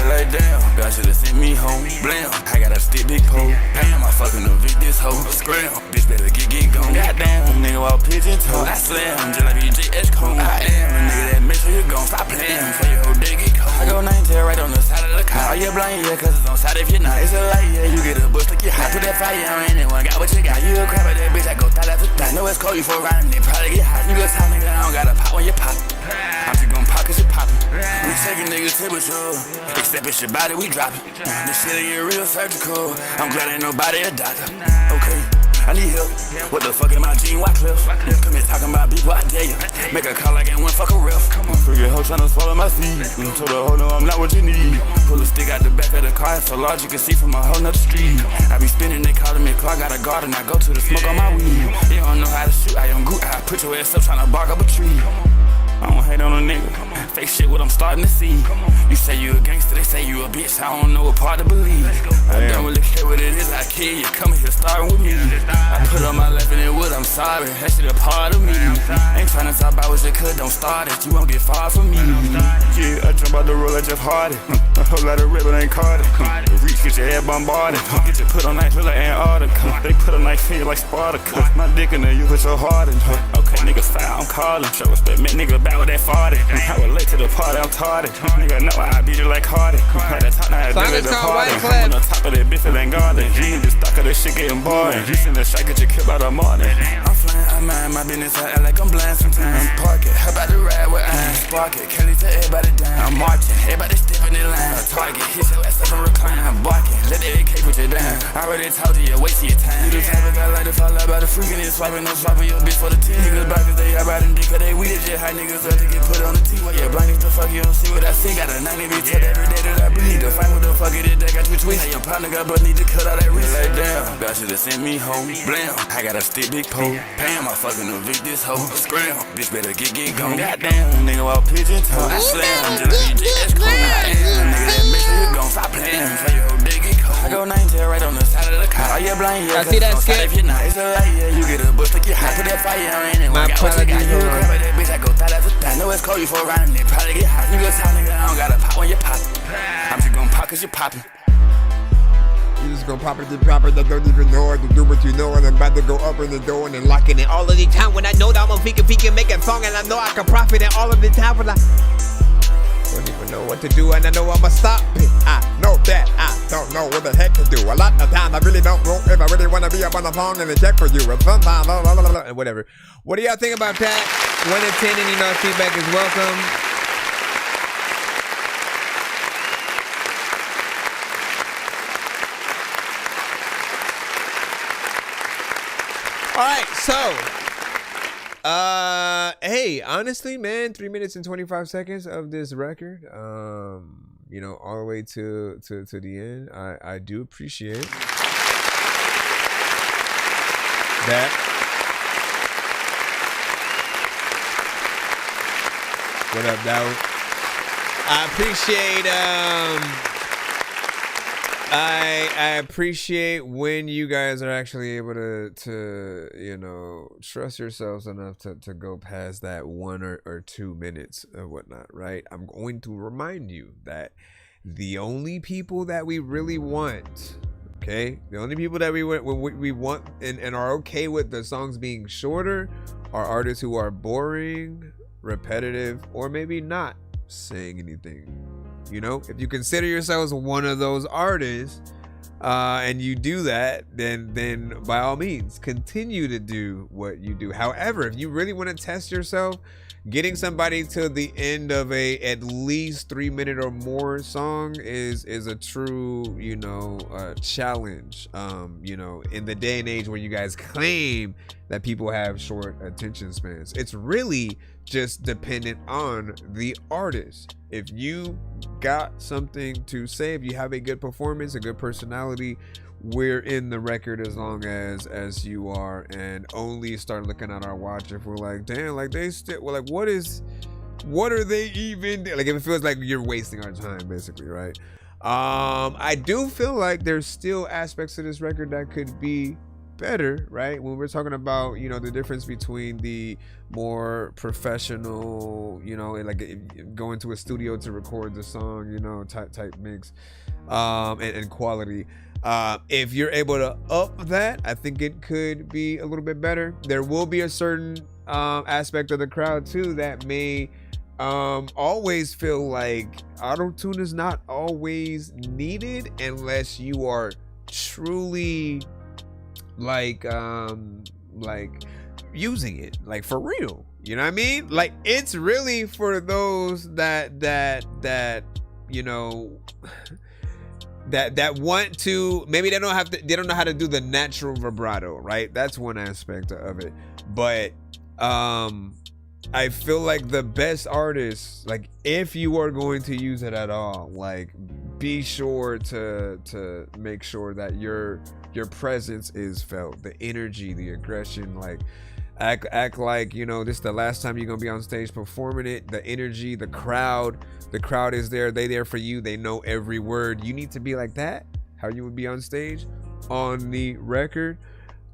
Like damn, God should've sent me home. Blam, I got a stick big pole. Damn, I fucking evict this hoe. Scram, bitch better get gone. Goddamn, nigga walk pigeon toe. I slam, just like BJS Cone. I am a nigga that make sure you gon' stop playing for your whole day get cold. I go 9-tail right on the side of the car. Are you blind? Yeah, cause it's on side if you're not. It's a light, yeah, you get a bust like you hot. Put that fire on anyone, got what you got. You a crap at that bitch, I go thought that's a thought. Know it's cold, you for a ride and they probably get hot. You go tell nigga, I don't got a pop when you pop. I'm just gon' pop cause you poppin'. We taking niggas temperature, except it's your body, we drop it. This shit'll get real surgical. I'm glad ain't nobody a doctor. Okay, I need help. What the fuck am I, Gene Wycliffe? Come here talking about people, I dare you. Make a call like I ain't one fuck a ref. Forget hoe tryna swallow my seed. Told her, hold on, I'm not what you need. Pull a stick out the back of the car, it's so large you can see from a whole nother street. I be spinning, they calling me Clark, got a garden, I go to the smoke on my weed. You don't know how to shoot, I am good. I put your ass up tryna bark up a tree. I don't hate on a nigga. Fake shit what I'm starting to see. You say you a gangster, they say you a bitch. I don't know what part to believe. I don't really care what it is, I care. You coming here starting with me. I put on my left and it wood, I'm sorry. That shit a part of me. Ain't tryna talk about what you could, don't start it. You won't get far from me. Yeah, I jump out the road like Jeff Hardy. A whole lot of red, but ain't carded. Reach, get your head bombarded. Get your put on knife, look like Antarctica. They put a knife in you like Spartacus. My dick in there, you put your heart in. Okay, nigga, foul, I'm calling. Show respect, man, nigga, back with that 40. I was late to the party, I'm tardy. Nigga know I beat it like Hardy. At the top, now I do it the party. I'm on the top of that bitch, it ain't guarded. You in the stock of that shit getting boring. You seen the shot, get your killed by the morning. I'm flying, I mind my business, I act like I'm blind sometimes. Park it, how about the ride with iron? Spark it, can't leave to everybody down. I'm marching, everybody stiff in the line. Target, hit your ass up and recline. I'm barking, let the AK put you down. I already told you, you're wasting your time. You the type of guy like to fall out by the freaking and swiping, no swiping your bitch for the team. Niggas back cause they out by them dick, cause they weeded just high niggas up to get put on the T. While you're blind, the fuck you don't see what I see. Got a 90 bitch every day that I breathe. To find what the fuck it is that got you tweet. How your partner got but need to cut all that wrist. Like damn, God should've sent me home. Blam, I got a stick big pole. Bam, I fucking evict this hoe. Scram, bitch better get gone. Goddamn, nigga walk pigeon toe. I slam, just like BJS Cone. I am, nigga that make sure you gon' stop playing for your whole day get cold. I go 9-tail right on the side of the car. Are you blind? Yeah, I see that skip. If you're not, it's a light, yeah, you get a bust like you hot. Put that fire on anyone. Got what you got, you a crap at that bitch. I go thought that's a thing. Know it's cold, you for a ride and they probably get hot. You go tell nigga I don't gotta pop when you pop. I'm just gon' pop cause you poppin'. You just gonna pop it, that don't even know it, to do what you know, and I'm about to go up in the door and then locking it all of the time. When I know that I'm a peek and make a song, and I know I can profit it all of the time, but I don't even know what to do, and I know I'ma stop it. I know that I don't know what the heck to do. A lot of time I really don't know if I really wanna be up on the phone and check for you. And sometimes, and whatever. What do y'all think about that? 1 to 10, and you know feedback is welcome. All right, so, hey, honestly, man, 3 minutes and 25 seconds of this record, you know, all the way to the end. I do appreciate that. What up, Dow? I appreciate, I appreciate when you guys are actually able to you know, trust yourselves enough to go past that 1 or 2 minutes or whatnot, right? I'm going to remind you that the only people that we really want, okay, the only people that we want and are okay with the songs being shorter are artists who are boring, repetitive, or maybe not saying anything. You know, if you consider yourselves one of those artists, and you do that, then by all means continue to do what you do. However, if you really want to test yourself, getting somebody to the end of a at least 3-minute or more song is a true, you know, challenge. You know, in the day and age where you guys claim that people have short attention spans, it's really just dependent on the artist. If you got something to say, if you have a good performance, a good personality, we're in the record as long as you are, and only start looking at our watch if we're like, damn, like they still, we're like, what are they even, like, if it feels like you're wasting our time, basically, right? I do feel like there's still aspects of this record that could be better, right? When we're talking about, you know, the difference between the more professional, you know, like going to a studio to record the song, you know, type mix, and quality. If you're able to up that, I think it could be a little bit better. There will be a certain aspect of the crowd too that may always feel like auto-tune is not always needed unless you are truly like using it like for real, you know what I mean? Like, it's really for those that you know, that want to, maybe they don't know how to do the natural vibrato, right? That's one aspect of it. But I feel like the best artists, like, if you are going to use it at all, like, be sure to make sure that your presence is felt, the energy, the aggression, like act like, you know, this is the last time you're gonna be on stage performing it. The energy, the crowd is there, they there for you, they know every word. You need to be like that, how you would be on stage on the record.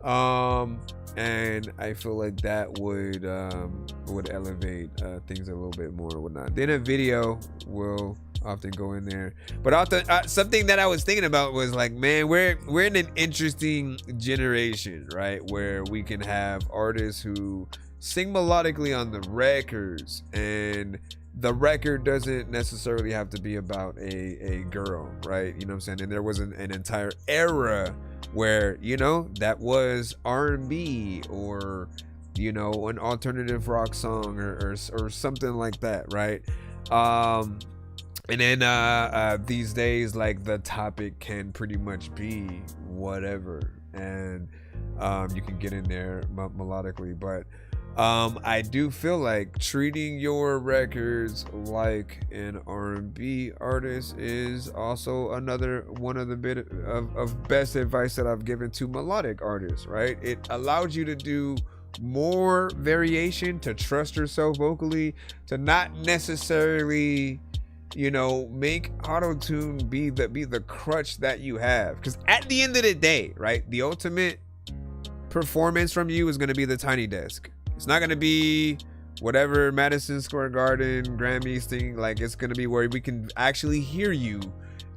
And I feel like that would elevate things a little bit more or whatnot. Then a video will often go in there, but often something that I was thinking about was like, man, we're in an interesting generation, right, where we can have artists who sing melodically on the records, and the record doesn't necessarily have to be about a girl, right? You know what I'm saying? And there was an entire era where, you know, that was R&B or, you know, an alternative rock song or something like that, right? And then these days, like, the topic can pretty much be whatever, and you can get in there melodically. But I do feel like treating your records like an R&B artist is also another one of the bit of best advice that I've given to melodic artists, right? It allows you to do more variation, to trust yourself vocally, to not necessarily, you know, make auto-tune be the crutch that you have. Because at the end of the day, right, the ultimate performance from you is going to be the tiny desk. It's not going to be whatever Madison Square Garden Grammys thing. Like, it's going to be where we can actually hear you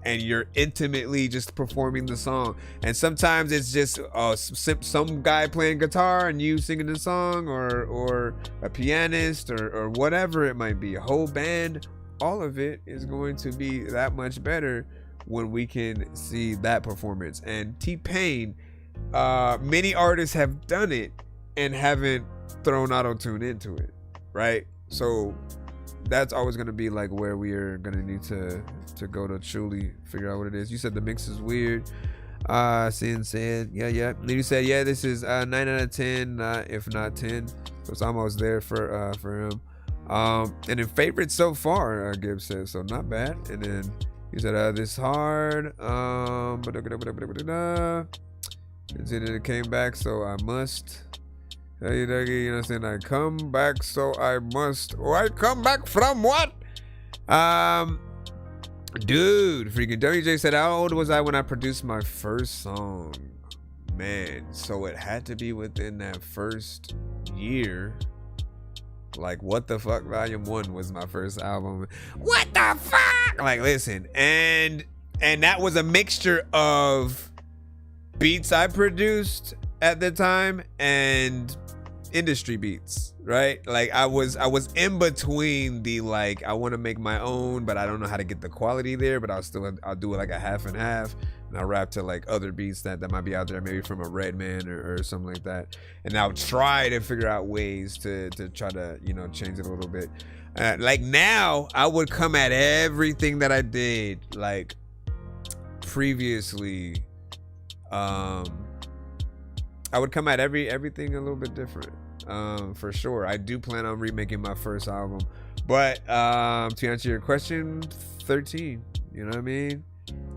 and you're intimately just performing the song. And sometimes it's just some guy playing guitar and you singing the song, or a pianist or whatever it might be, a whole band. All of it is going to be that much better when we can see that performance. And T-Pain, many artists have done it and haven't thrown auto-tune into it, right? So that's always going to be like where we are going to need to go to truly figure out what it is. You said the mix is weird. Sin said, yeah. Then you said, yeah, this is 9 out of 10, if not 10. So it's almost there for him. And in favorites so far, Gibbs says, so not bad. And then he said, this hard. It came back, so I must. You know what I'm saying? I come back, so I must. Oh, I come back from what? Dude, freaking WJ said, how old was I when I produced my first song? Man, so it had to be within that first year. Like, What the Fuck Volume 1 was my first album. What the fuck? Like, listen, and that was a mixture of beats I produced at the time and industry beats, right? Like I was in between the like I want to make my own, but I don't know how to get the quality there, but I'll do it like a half and half, and I'll rap to like other beats that might be out there, maybe from a Redman or something like that, and I'll try to figure out ways to try to, you know, change it a little bit. Like now I would come at everything that I did like previously, I would come at everything a little bit different, for sure. I do plan on remaking my first album, but to answer your question, 13. You know what I mean?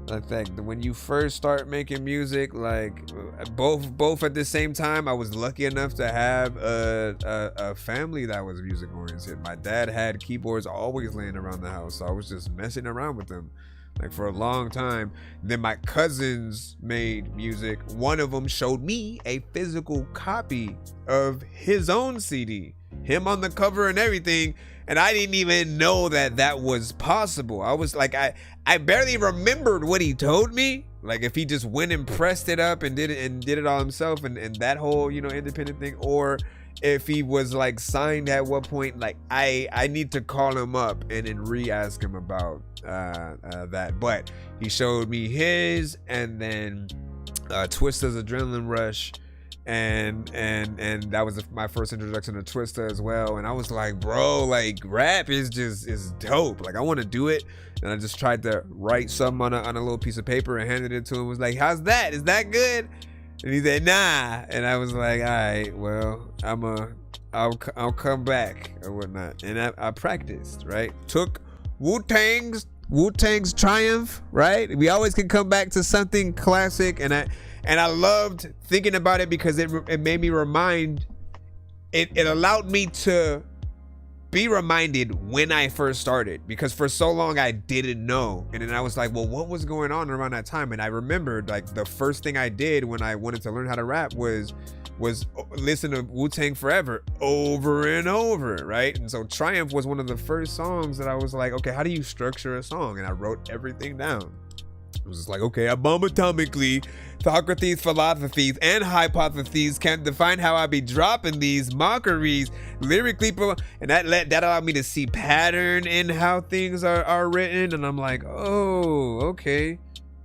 Like when you first start making music, like both at the same time, I was lucky enough to have a family that was music oriented. My dad had keyboards always laying around the house, so I was just messing around with them like for a long time. Then my cousins made music. One of them showed me a physical copy of his own CD, him on the cover and everything, and I didn't even know that was possible. I was like, I barely remembered what he told me, like if he just went and pressed it up and did it all himself, and that whole, you know, independent thing, or if he was like signed at what point. Like I need to call him up and then re-ask him about that. But he showed me his, and then Twista's Adrenaline Rush, and that was my first introduction to Twista as well. And I was like, bro, like rap is dope. Like I want to do it. And I just tried to write something on a little piece of paper and handed it to him. Was like, how's that? Is that good? And he said, nah. And I was like, all right, well, I'll come back or whatnot. And I practiced, right? Took Wu-Tang's Triumph, right? We always can come back to something classic. And I loved thinking about it because it made me it allowed me to be reminded when I first started, because for so long I didn't know. And then I was like, well, what was going on around that time? And I remembered like the first thing I did when I wanted to learn how to rap was listen to Wu-Tang Forever over and over, right? And so Triumph was one of the first songs that I was like, okay, how do you structure a song? And I wrote everything down. It was just like, okay, I bomb atomically, Socrates, philosophies, and hypotheses can't define how I be dropping these mockeries lyrically, and that allowed me to see pattern in how things are written. And I'm like, oh, okay.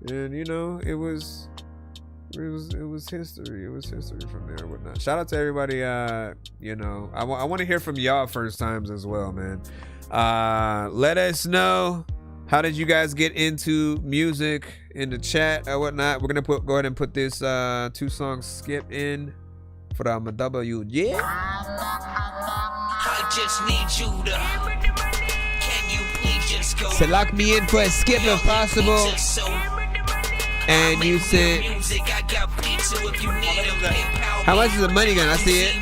And you know, it was history. It was history from there and whatnot. Shout out to everybody. You know, I want to hear from y'all first times as well, man. Let us know, how did you guys get into music in the chat or whatnot? We're gonna go ahead and put this 2-song skip in for the W. Yeah. I just need you to. Can you please just go? So lock me in for a skip if possible. And you said, how much is the money gun? I see it.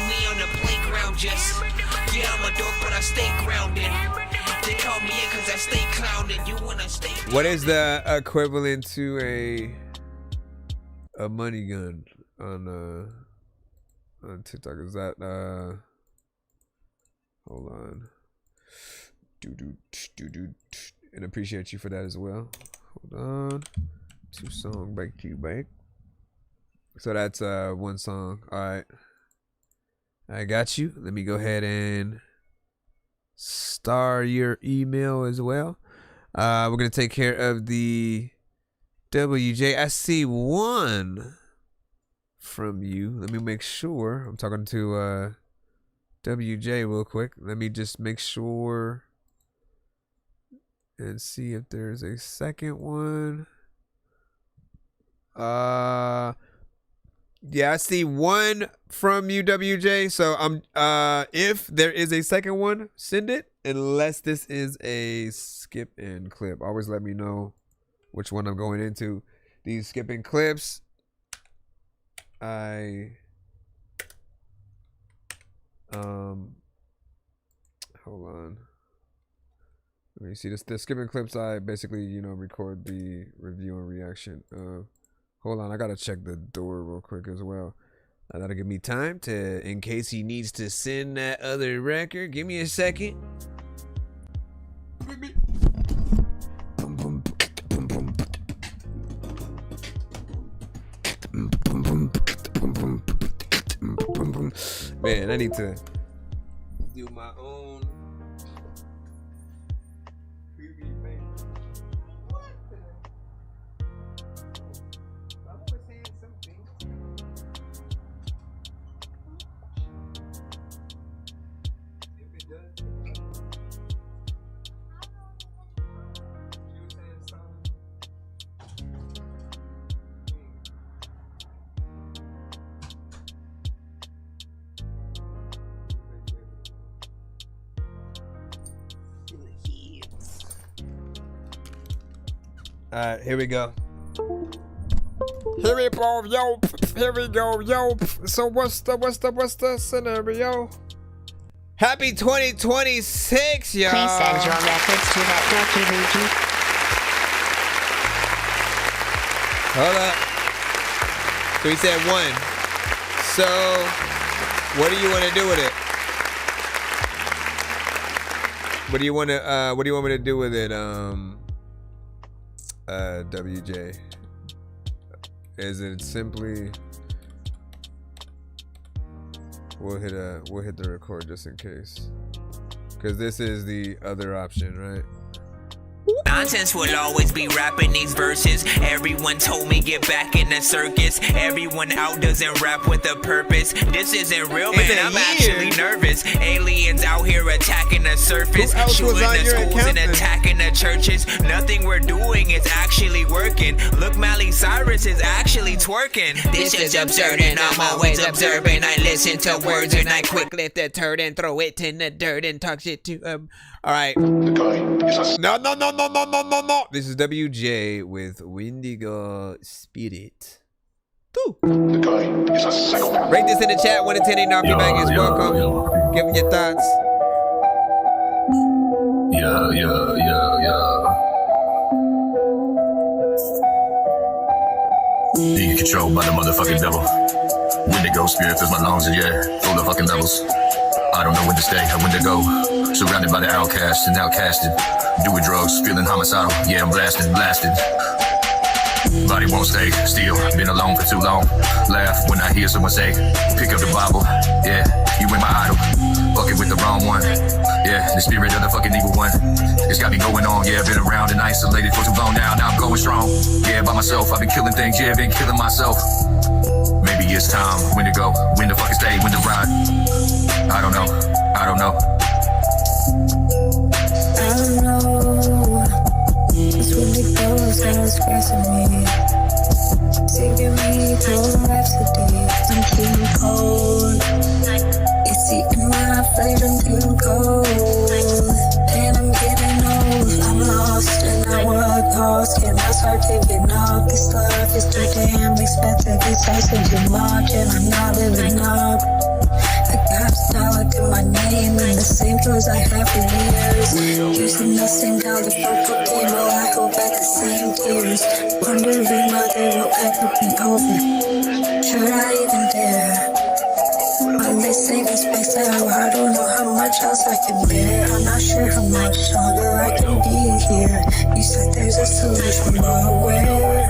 What is the equivalent to a money gun on TikTok? Is that hold on. And appreciate you for that as well. Hold on. 2-song back to you back. So that's 1 song. All right, I got you. Let me go ahead and star your email as well. We're gonna take care of the WJ. I see 1 from you. Let me make sure. I'm talking to WJ real quick. Let me just make sure and see if there's a second one. Yeah, I see 1 from you, WJ. So if there is a second one, send it. Unless this is a skip in clip. Always let me know which one I'm going into. These skipping clips, hold on. Let me see this. The skipping clips. I basically, you know, record the review and reaction. Hold on, I gotta check the door real quick as well. That'll give me time to, in case he needs to send that other record. Give me a second. Man, I need to do my own. Alright, here we go. Here we go, yo. Here we go, yo. So what's the scenario? Happy 2026, y'all. Please send your records to ThatDorkyReviewShow. Hold up. So he said 1. So what do you want to do with it? What do you want me to do with it? WJ, is it simply we'll hit the record just in case, because this is the other option, right? Nonsense will always be rapping these verses. Everyone told me get back in the circus. Everyone out doesn't rap with a purpose. This isn't real, man. I'm actually nervous. Aliens out here attacking the surface, shooting the schools and attacking the churches. Nothing we're doing is actually working. Look, Miley Cyrus is actually twerking. This is absurd and I'm always observing. I listen to words and I quick lift the turd and throw it in the dirt and talk shit to all right. No. This is WJ with Windigo Spirit. Rate this in the chat. 1 to 10 ain't Narky Bang is welcome. Give me your thoughts. Yeah. Being controlled by the motherfucking devil. Windigo spirit fills my lungs and yeah, full of fucking levels. I don't know when to stay or when to go. Surrounded by the outcasts and outcasted. Doing drugs, feeling homicidal. Yeah, I'm blasted. Body won't stay still. Been alone for too long. Laugh when I hear someone say, pick up the Bible. Yeah, you ain't my idol. Fucking with the wrong one. Yeah, the spirit of the fucking evil one. It's got me going on. Yeah, been around and isolated for too long now. Now I'm going strong. Yeah, by myself. I've been killing things. Yeah, been killing myself. Maybe it's time. When to go. When to fucking stay. When to ride. I don't know. I don't know. It's really close, I was stressing me. Taking me to a rhapsody. I'm feeling cold. It's eating my fate, I'm feeling cold. And I'm getting old. I'm lost in that world lost. Can I start taking off? This life is too damn expensive. It's asking too much and I'm not living up. I got solid in my name and the same clothes I have for years. Using the same dollar for cocaine while I hold back the same tears. Wondering whether will ever be over. Should I even dare? When they say this space out, I don't know how much else I can bear. I'm not sure how much longer I can be here. You said there's a solution, but where?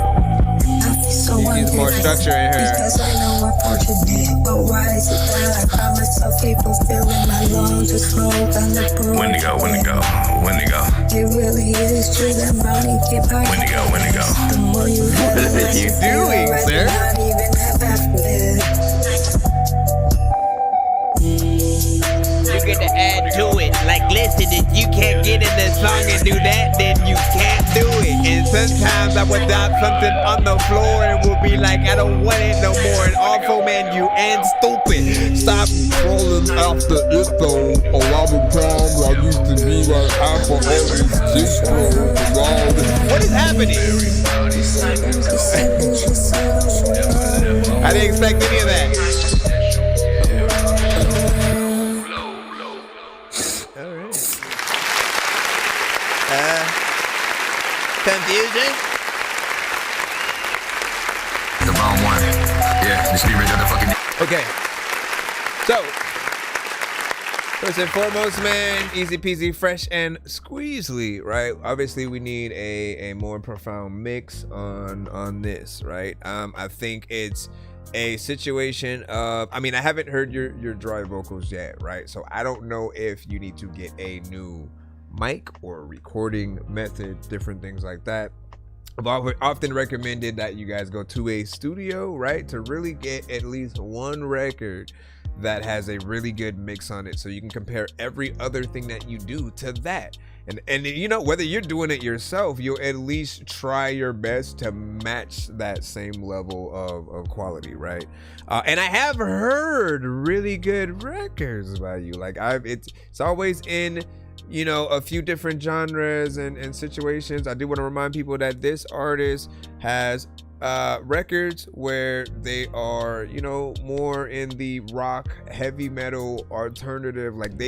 So needs more structure in her. Because I know I'm fortunate, but why is it that I find myself people filling my lungs with smoke on the broom? When to go. It really is true that money can buy you. When to go. The more you have, what are you doing, sir? Not even have half of it. You're gonna add to it. Like, listen, if you can't get in the song and do that, then you can't do it. And sometimes I would drop something on the floor and will be like, I don't want it no more. And awful, man, you and stupid. Stop rolling after it though. A lot of times I used to be like half of all these What is happening? I didn't expect any of that. Confusion. The wrong one. Yeah, the spirit of the fucking. Okay. So, first and foremost, man, easy peasy, fresh and squeezely, right? Obviously, we need a more profound mix on this, right? I think it's a situation of, I mean, I haven't heard your dry vocals yet, right? So I don't know if you need to get a new mic or recording method, different things like that. I've often recommended that you guys go to a studio, right, to really get at least one record that has a really good mix on it, so you can compare every other thing that you do to that. And you know, whether you're doing it yourself, you'll at least try your best to match that same level of quality, right? And I have heard really good records by you. Like it's always in, you know, a few different genres and situations. I do want to remind people that this artist has records where they are, you know, more in the rock, heavy metal, alternative. Like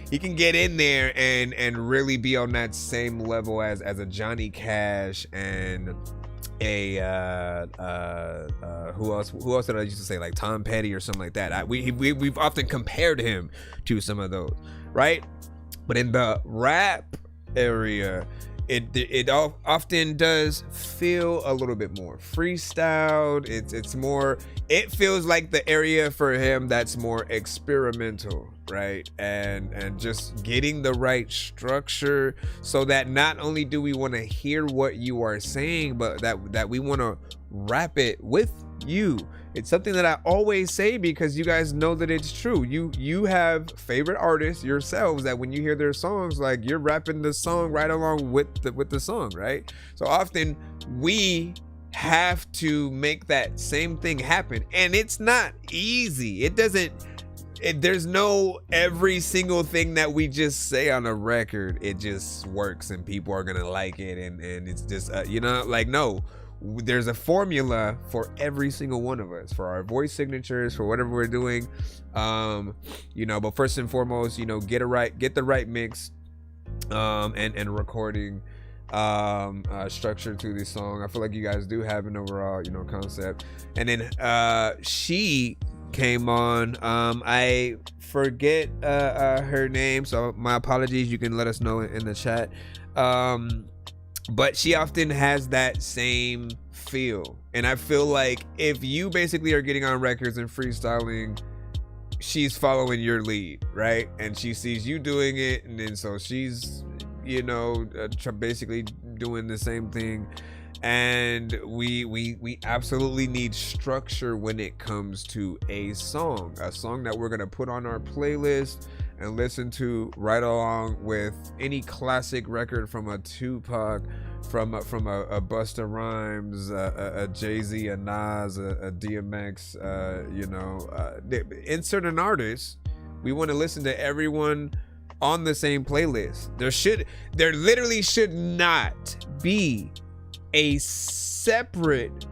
he can get in there and really be on that same level as a Johnny Cash and a who else did I used to say, like Tom Petty or something like that. We've often compared him to some of those, right? But in the rap area, it often does feel a little bit more freestyled. It's more, it feels like the area for him that's more experimental, right? And just getting the right structure so that not only do we want to hear what you are saying, but that we want to rap it with you. It's something that I always say because you guys know that it's true. You have favorite artists yourselves that when you hear their songs, like you're rapping the song right along with the song, right? So often we have to make that same thing happen, and it's not easy. There's no every single thing that we just say on a record, it just works and people are gonna like it, and it's just you know, like, no. There's a formula for every single one of us, for our voice signatures, for whatever we're doing, you know. But first and foremost, you know, get the right mix and recording structure to this song. I feel like you guys do have an overall, you know, concept. And then she came on, I forget her name, so my apologies. You can let us know in the chat. But she often has that same feel. And I feel like if you basically are getting on records and freestyling, she's following your lead, right? And she sees you doing it, and then so she's, you know, basically doing the same thing. And we absolutely need structure when it comes to a song that we're gonna put on our playlist and listen to right along with any classic record, from a Tupac, from a Busta Rhymes, a Jay-Z, a Nas, a DMX, you know, insert an artist. We want to listen to everyone on the same playlist. There literally should not be a separate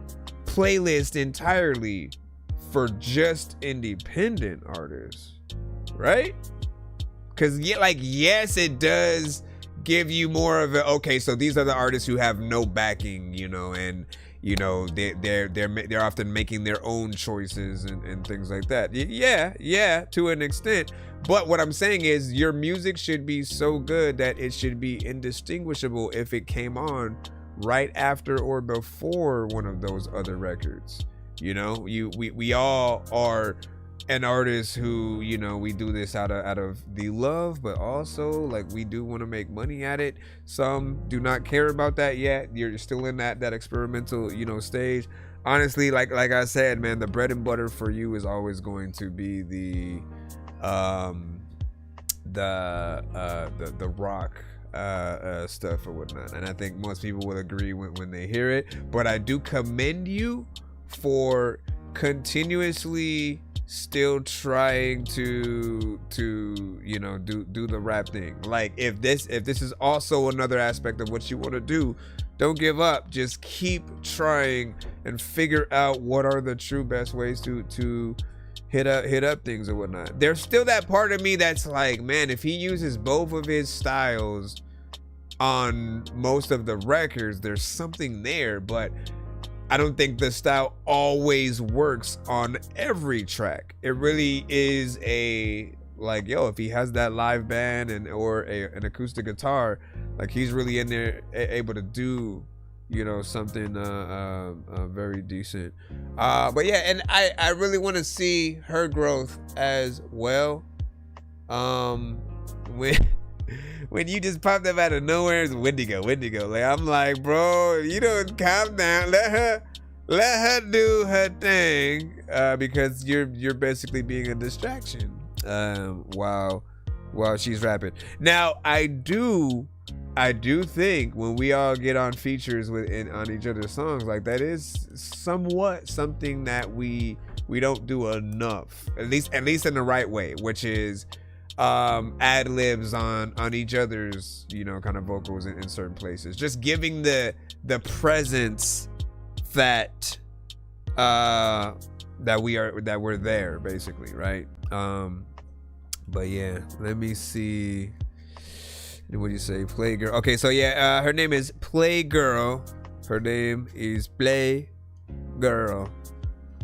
playlist entirely for just independent artists, right? Because yes, it does give you more of a, okay, so these are the artists who have no backing, you know, and you know they're often making their own choices and things like that. Yeah, to an extent. But what I'm saying is your music should be so good that it should be indistinguishable if it came on right after or before one of those other records. You know, we all are an artist who, you know, we do this out of the love, but also like we do want to make money at it. Some do not care about that yet. You're still in that experimental, you know, stage. Honestly, like I said, man, the bread and butter for you is always going to be the rock stuff or whatnot, and I think most people will agree when they hear it. But I do commend you for continuously still trying to you know do the rap thing. Like if this is also another aspect of what you want to do, don't give up. Just keep trying and figure out what are the true best ways to hit up things or whatnot. There's still that part of me that's like, man, if he uses both of his styles, on most of the records. There's something there, but I don't think the style always works on every track. It really is like, yo, if he has that live band or an acoustic guitar, like he's really in there able to do, you know, something very decent. But yeah, and I really want to see her growth as well. When you just popped up out of nowhere, it's Wendigo. Like, I'm like, bro, you don't calm down. Let her do her thing, because you're basically being a distraction while she's rapping. Now, I do think when we all get on features on each other's songs, like that is somewhat something that we don't do enough, at least in the right way, which is ad libs on each other's, you know, kind of vocals in certain places, just giving the presence that we're there, basically, right? But yeah, let me see. What do you say? Playgirl. Okay, so yeah, her name is Playgirl.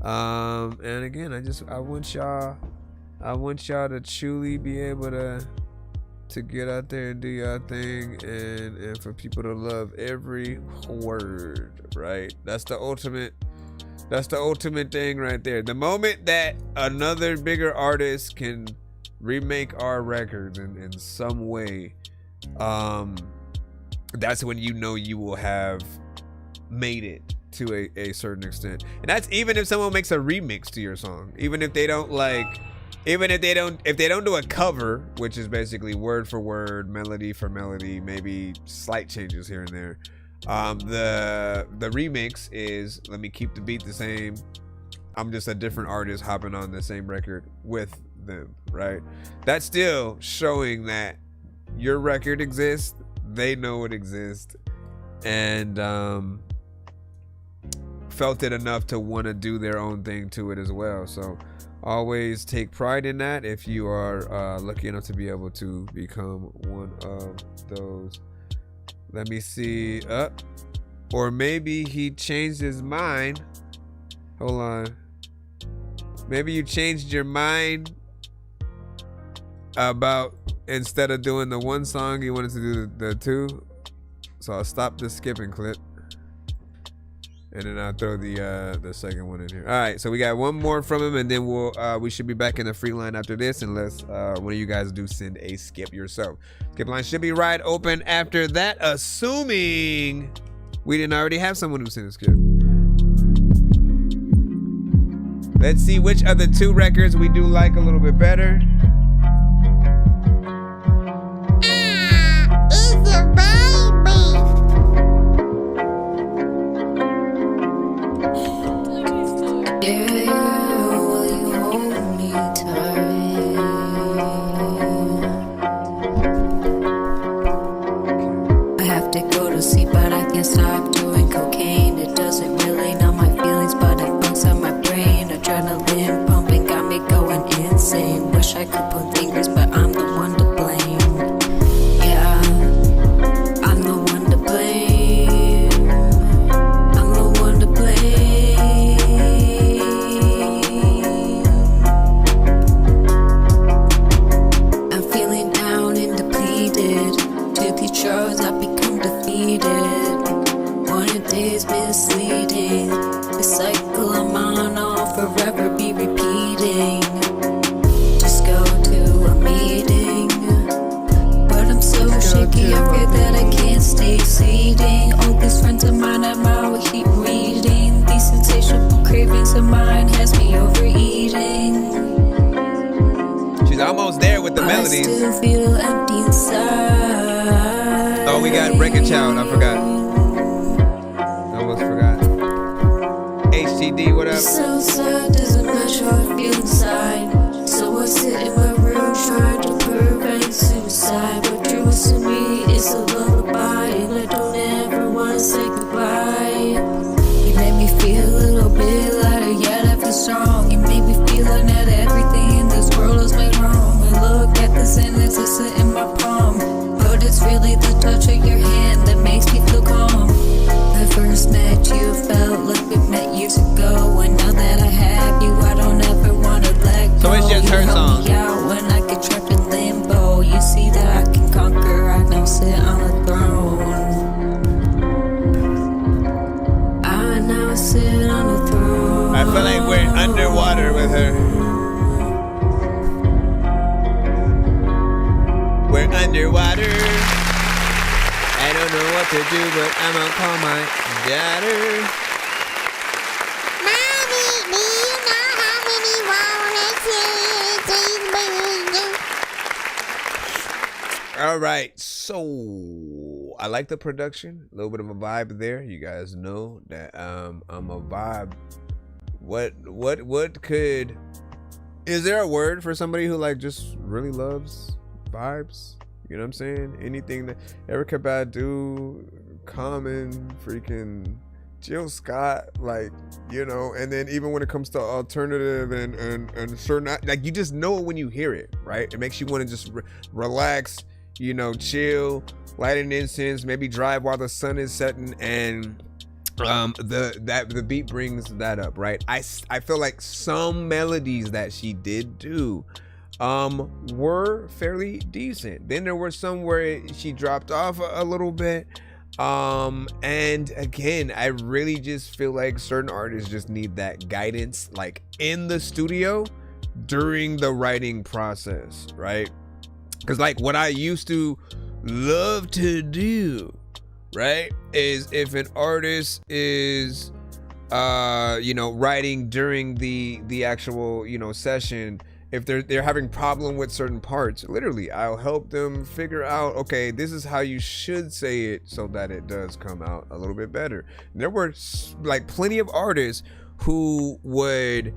And again, I want y'all to truly be able to get out there and do your thing, and for people to love every word, right? That's the ultimate thing right there. The moment that another bigger artist can remake our records in some way, that's when you know you will have made it to a certain extent. And that's even if someone makes a remix to your song, even if they don't do a cover, which is basically word for word, melody for melody, maybe slight changes here and there. The remix is, let me keep the beat the same. I'm just a different artist hopping on the same record with them, right? That's still showing that your record exists, they know it exists, and felt it enough to want to do their own thing to it as well. So always take pride in that if you are lucky enough to be able to become one of those. Let me see. Or maybe he changed his mind. Hold on. Maybe you changed your mind about, instead of doing the one song, you wanted to do the two. So I'll stop the skipping clip, and then I'll throw the second one in here. All right, so we got one more from him, and then we should be back in the free line after this, unless one of you guys do send a skip yourself. Skip line should be right open after that, assuming we didn't already have someone who sent a skip. Let's see which of the two records we do like a little bit better. It's a baby. Yeah, will you hold me tight? I have to go to sleep, but I can't stop doing cocaine. It doesn't really numb my feelings, but it bunks on my brain. Adrenaline pumping got me going insane. Wish I could put fingers, but I'm the one to blame. Yeah, I'm the one to blame. I'm the one to blame. I'm feeling down and depleted. To these drugs I've become defeated. One of days misleading. The cycle I'm on, I'll forever be repeating. Just go to a meeting, but I'm so shaky, I fear that I can't stay seating. All these friends of mine I'm out keep reading. These insatiable cravings of mine has me overeating. She's almost there with the melodies. I still feel empty inside. Oh, we got Break a Child. I forgot. Almost forgot. HTD, what up? It's so sad, doesn't match how I feel inside. So I sit in my room trying to prevent suicide. What dreams to me is a lullaby, and I don't ever wanna say goodbye. You made me feel a little bit lighter, yet I feel strong. You made me feeling that everything in this world is made wrong. And look at the sentence that's in my palm, but it's really the touch of holding your hand that makes me feel calm. I first met you, felt like we met years ago. And now that I have you, I don't ever wanna let go. So it's just her song. Yeah, when I get trapped in limbo, you see that I can conquer. I now sit on a throne. I now sit on a throne. I feel like we're underwater with her. We're underwater. I don't know what to do, but I'm gonna call my daughter. Mommy, do you know how many walnuts All right, so I like the production, a little bit of a vibe there. You guys know that I'm a vibe. What could, is there a word for somebody who like just really loves vibes? You know what I'm saying? Anything that Erykah Badu, Common, freaking Jill Scott, like, you know, and then even when it comes to alternative and certain, like, you just know it when you hear it, right? It makes you want to just relax, you know, chill, light an incense, maybe drive while the sun is setting, and the beat brings that up, right? I feel like some melodies that she did do were fairly decent. Then there were some where she dropped off a little bit. And again, I really just feel like certain artists just need that guidance, like in the studio during the writing process, right? Because like what I used to love to do, right, is if an artist is you know, writing during the actual, you know, session, if they're having problem with certain parts, literally I'll help them figure out, okay, this is how you should say it so that it does come out a little bit better. And there were like plenty of artists who would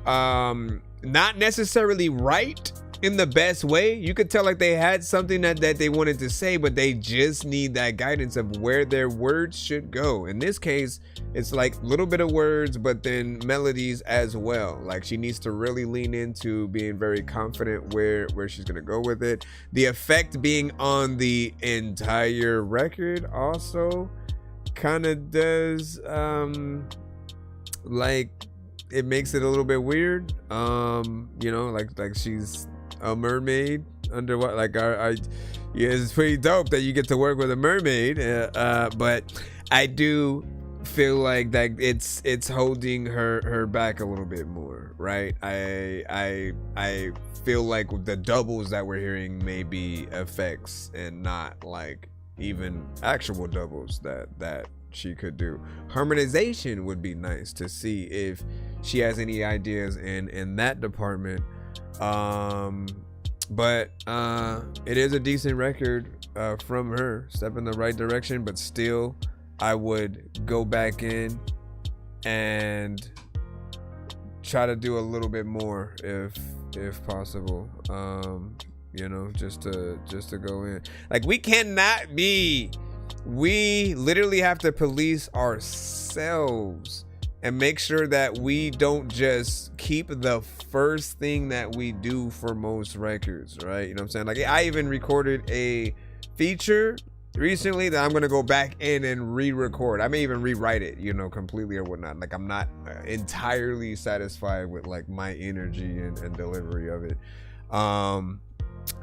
not necessarily write in the best way. You could tell like they had something that they wanted to say, but they just need that guidance of where their words should go. In this case, it's like a little bit of words, but then melodies as well. Like she needs to really lean into being very confident where she's gonna go with it. The effect being on the entire record also kind of does like it makes it a little bit weird. You know, like she's a mermaid underwater. Like yeah, it's pretty dope that you get to work with a mermaid, but I do feel like that it's holding her back a little bit more, right? I feel like the doubles that we're hearing may be effects and not like even actual doubles that she could do. Harmonization would be nice to see if she has any ideas in that department. But it is a decent record from her, step in the right direction, but still I would go back in and try to do a little bit more if possible. You know, just to go in. Like we literally have to police ourselves and make sure that we don't just keep the first thing that we do for most records, right? You know what I'm saying? Like I even recorded a feature recently that I'm gonna go back in and re-record. I may even rewrite it, you know, completely or whatnot. Like I'm not entirely satisfied with like my energy and delivery of it.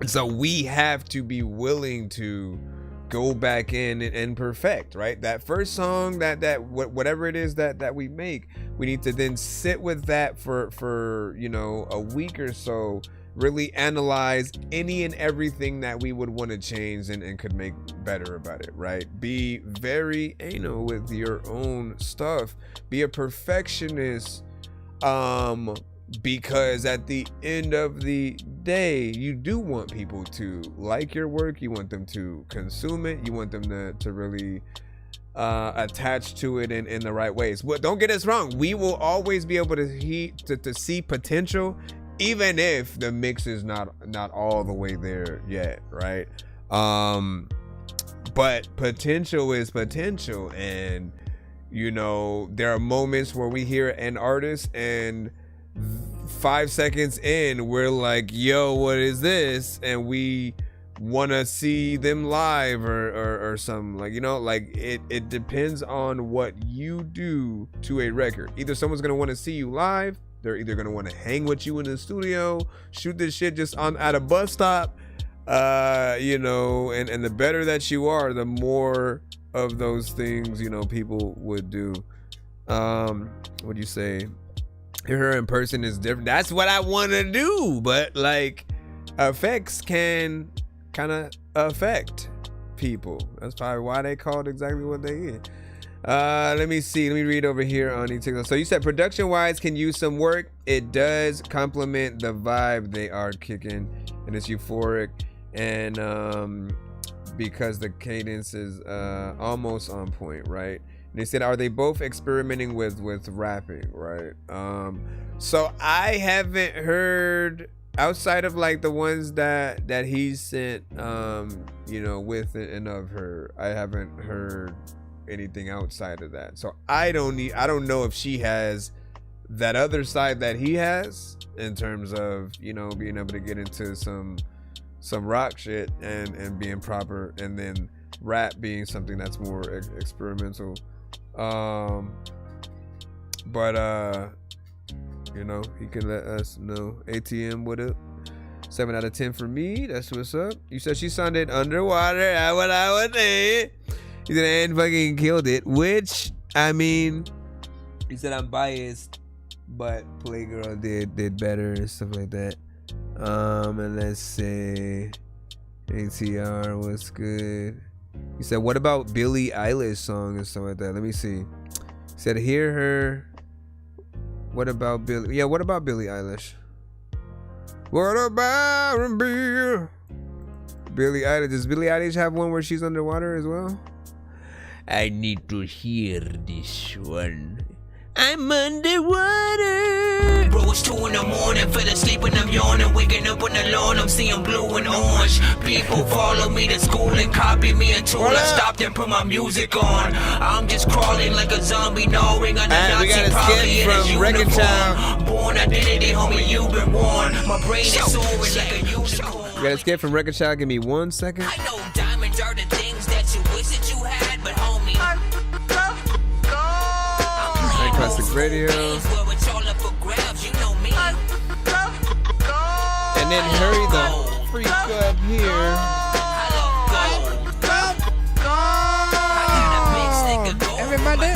So we have to be willing to go back in and perfect, right? That first song, that whatever it is that we make, we need to then sit with that for you know, a week or so, really analyze any and everything that we would want to change and could make better about it, right? Be very anal with your own stuff. Be a perfectionist, because at the end of the day, you do want people to like your work. You want them to consume it. You want them to really attach to it in the right ways. But don't get us wrong, we will always be able to see potential, even if the mix is not all the way there yet, right? But potential is potential, and you know, there are moments where we hear an artist and 5 seconds in we're like, yo, what is this? And we want to see them live or something, like, you know, like it depends on what you do to a record. Either someone's gonna want to see you live, they're either gonna want to hang with you in the studio, shoot this shit just at a bus stop, you know, and the better that you are, the more of those things, you know, people would do. What'd you say? Hear her in person is different. That's what I want to do, but like effects can kind of affect people. That's probably why they called exactly what they did. Let me see. Let me read over here on TikTok. So you said production wise can use some work. It does complement the vibe they are kicking, and it's euphoric, and because the cadence is almost on point, right? And they said, are they both experimenting with rapping, right? So I haven't heard, outside of like the ones that he sent, you know, with and of her, I haven't heard anything outside of that. So I don't know if she has that other side that he has in terms of, you know, being able to get into some rock shit and being proper, and then rap being something that's more experimental. But you know, he can let us know. ATM, what up? 7 out of 10 for me. That's what's up. You said she sounded underwater. That's what I would say. He said, and fucking killed it. Which, I mean, he said I'm biased, but Playgirl did better and stuff like that. And let's say ATR was good. He said, what about Billie Eilish song and stuff like that? Let me see. He said, hear her. What about Billie? Yeah, what about Billie Eilish? What about Billie Eilish? Does Billie Eilish have one where she's underwater as well? I need to hear this one. I'm underwater. Bro, it's 2 in the morning, fell asleep and I'm yawning. Waking up on the lawn, I'm seeing blue and orange. People follow me to school and copy me until I stopped and put my music on. I'm just crawling like a zombie, gnawing on the Nazi probably in his uniform. Born identity, homie, you've been warned. My brain is soaring like a unicorn. You gotta skip from Record Child. Give me 1 second. I know diamonds are the things that you wish that you had, but homie, Classic Radio. And then hurry the freak up here. Everybody.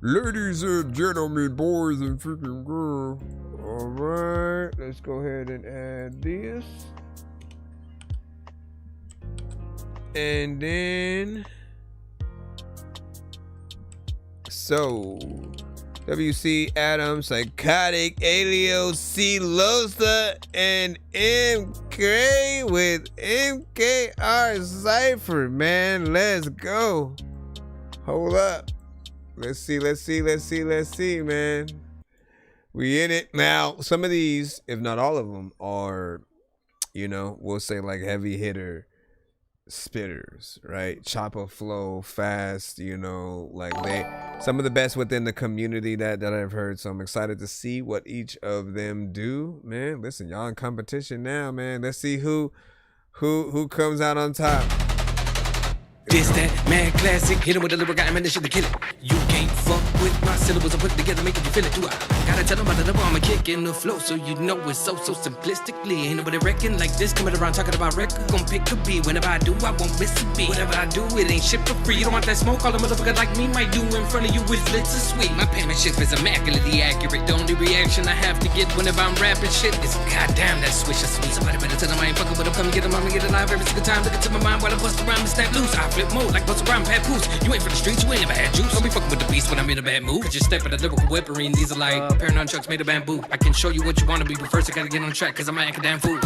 Ladies and gentlemen, boys and freaking girls. Alright, let's go ahead and add this. And then so WC Adams, Psychotic, Alio, C Losa, and MK with MKR Cypher, man. Let's go. Hold up. Let's see, man. We in it. Now, some of these, if not all of them, are, you know, we'll say like heavy hitter spitters, right? Chopper flow, fast, you know, like some of the best within the community that I've heard. So I'm excited to see what each of them do, man. Listen, y'all in competition now, man. Let's see who comes out on top. This that mad classic, hit him with a lyrical ammunition to kill it. You can't fuck with my syllables, I put it together, making you feel it. Do I gotta tell them about the bomb, I'm kicking the flow, so you know it's so simplistically. Ain't nobody reckon like this, coming around talking about record. Gon' pick a beat, whenever I do, I won't miss a beat. Whatever I do, it ain't shit for free. You don't want that smoke, all a motherfucker like me might do in front of you is lit to sweet. My penmanship is immaculately accurate. The only reaction I have to get whenever I'm rapping shit is goddamn that swish is sweet. Somebody better tell them I ain't fucking with them, come and get them, I'ma get alive every single time. Look into my mind while I bust around and snap loose. I flip mode like bust around papoose. You ain't for the streets, you ain't never had juice. Don't be fucking with the beast when I'm in a bad mood. Just step at a lyrical weaponry and these are like pair of nunchucks made of bamboo. I can show you what you wanna be, but first I gotta get on track cause I'm an academic fool.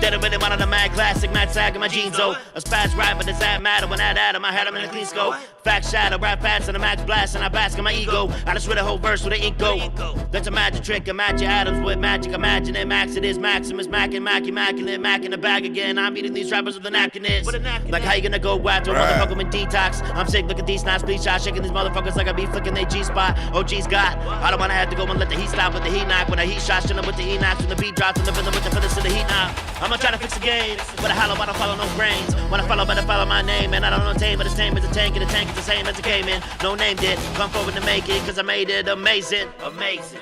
Dead already, one of the mad classic, mad sag in my jeans, oh. A spaz ride, but does that matter when I add him? I had him in a clean scope. Fact shadow, rap fast, and a max blast, and I bask in my ego. I just read a whole verse with an ink go. That's a magic trick, a magic Adams with magic. Imagine it, Max it is, Maximus, Mackin, Mackie, Mackin, Mac in the bag again. I'm eating these rappers with the napkin is. Like, how you gonna go after a motherfucker in detox? I'm sick, look at these nice bleach shots, shaking these motherfuckers like I be flicking they G-spot. OG's got. I don't wanna have to go and let the heat stop with the heat knock. When the heat shot, chillin' with the heat knocks. When the beat drops, and the rhythm with the feathers to the heat knock. I'ma try to fix the game, but I hollow, I don't follow no brains. When I follow, better follow my name, and I don't know tame, but it's tame as a tank, and the tank is the same as a came in. No name did, come forward to make it, cause I made it amazing. Amazing.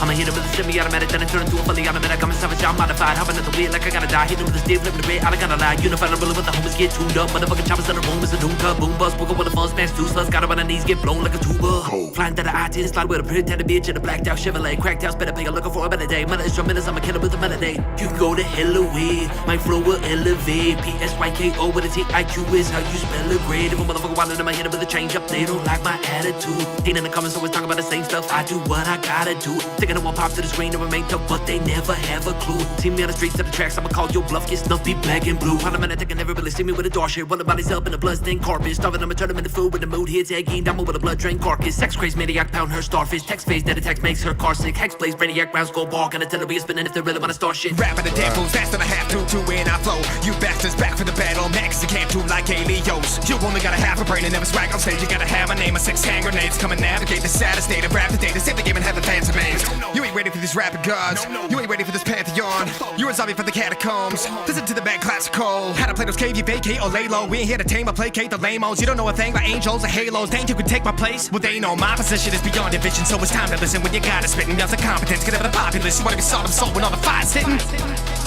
I'ma hit him with a semi-automatic, then I turn into a fully automatic. I'm a savage, I'm modified, hopping at the wheel like I gotta die. Hit him with a steel, flip the red, I gotta lie. Unified, I'm really with the homies get tuned up. Motherfucking choppers in the room, it's a doom cut. Boom bust, woke up with a fuzz, smash two sluts. Got up on the knees, get blown like a tuba. Flying down the I-10, slide with a pretended bitch in a blacked out Chevrolet. Cracked out, better pay, looking for a better day. Mother instrumentals, I'm a killer with a melody. You can go to hell away, my flow will elevate. P-S-Y-K-O with a T-I-Q is how you spell a grade. If a motherfucker wildin' in my head with a change up, they don't like my attitude. Ain't in the comments, always talk about the same stuff. I do what I gotta do. Taking one pop to the screen and remain tough, but they never have a clue. See me on the streets of the tracks, I'ma call your bluff, get snuffy, black and blue. Parliament, they can never really see me with a door shit. One of the bodies up in the bloodstained carpet. Starving, I'ma turn them into food when the mood hits. Egging down with a blood drained carcass. Sex craze maniac, pound her starfish. Text phase that attacks makes her car sick. Hex plays, brainiac rounds go bark. And I tell her we spinning if they really wanna start shit. Rapping the damn fools fast than I have to when I flow. You bastards back for the battle, max you can't do like Alios. You only gotta have a brain and never swag on stage. You gotta have a name of 6 hand grenades. Come and navigate the saddest state of rap today. The same the game and have the fans amazed. You ain't ready for these rapping gods. You ain't ready for this pantheon. You're a zombie for the catacombs. Listen to the bad classical. How to play those cave, you vacate or lay low. We ain't here to tame or placate the lame-os. You don't know a thing about angels or halos. Think you could take my place? Well, they know my position is beyond division. So it's time to listen when you gotta spit. And there's a competence, get over the populace. You wanna be salt of soul when all the fire's hitting?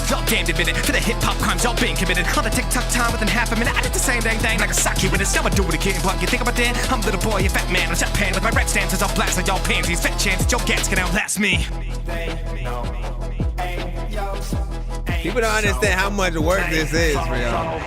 Y'all damned admitted. For the hip-hop crimes y'all been committed. On the Tik-Tok time within half a minute. I did the same dang thing like a socky with it. Still I do it again. What you think about that? I'm a little boy, a fat man. I'm Japan with my rap stances. I'll blast like y'all pansies. Fat chance that your gats can outlast me. People don't understand how much work this is for y'all.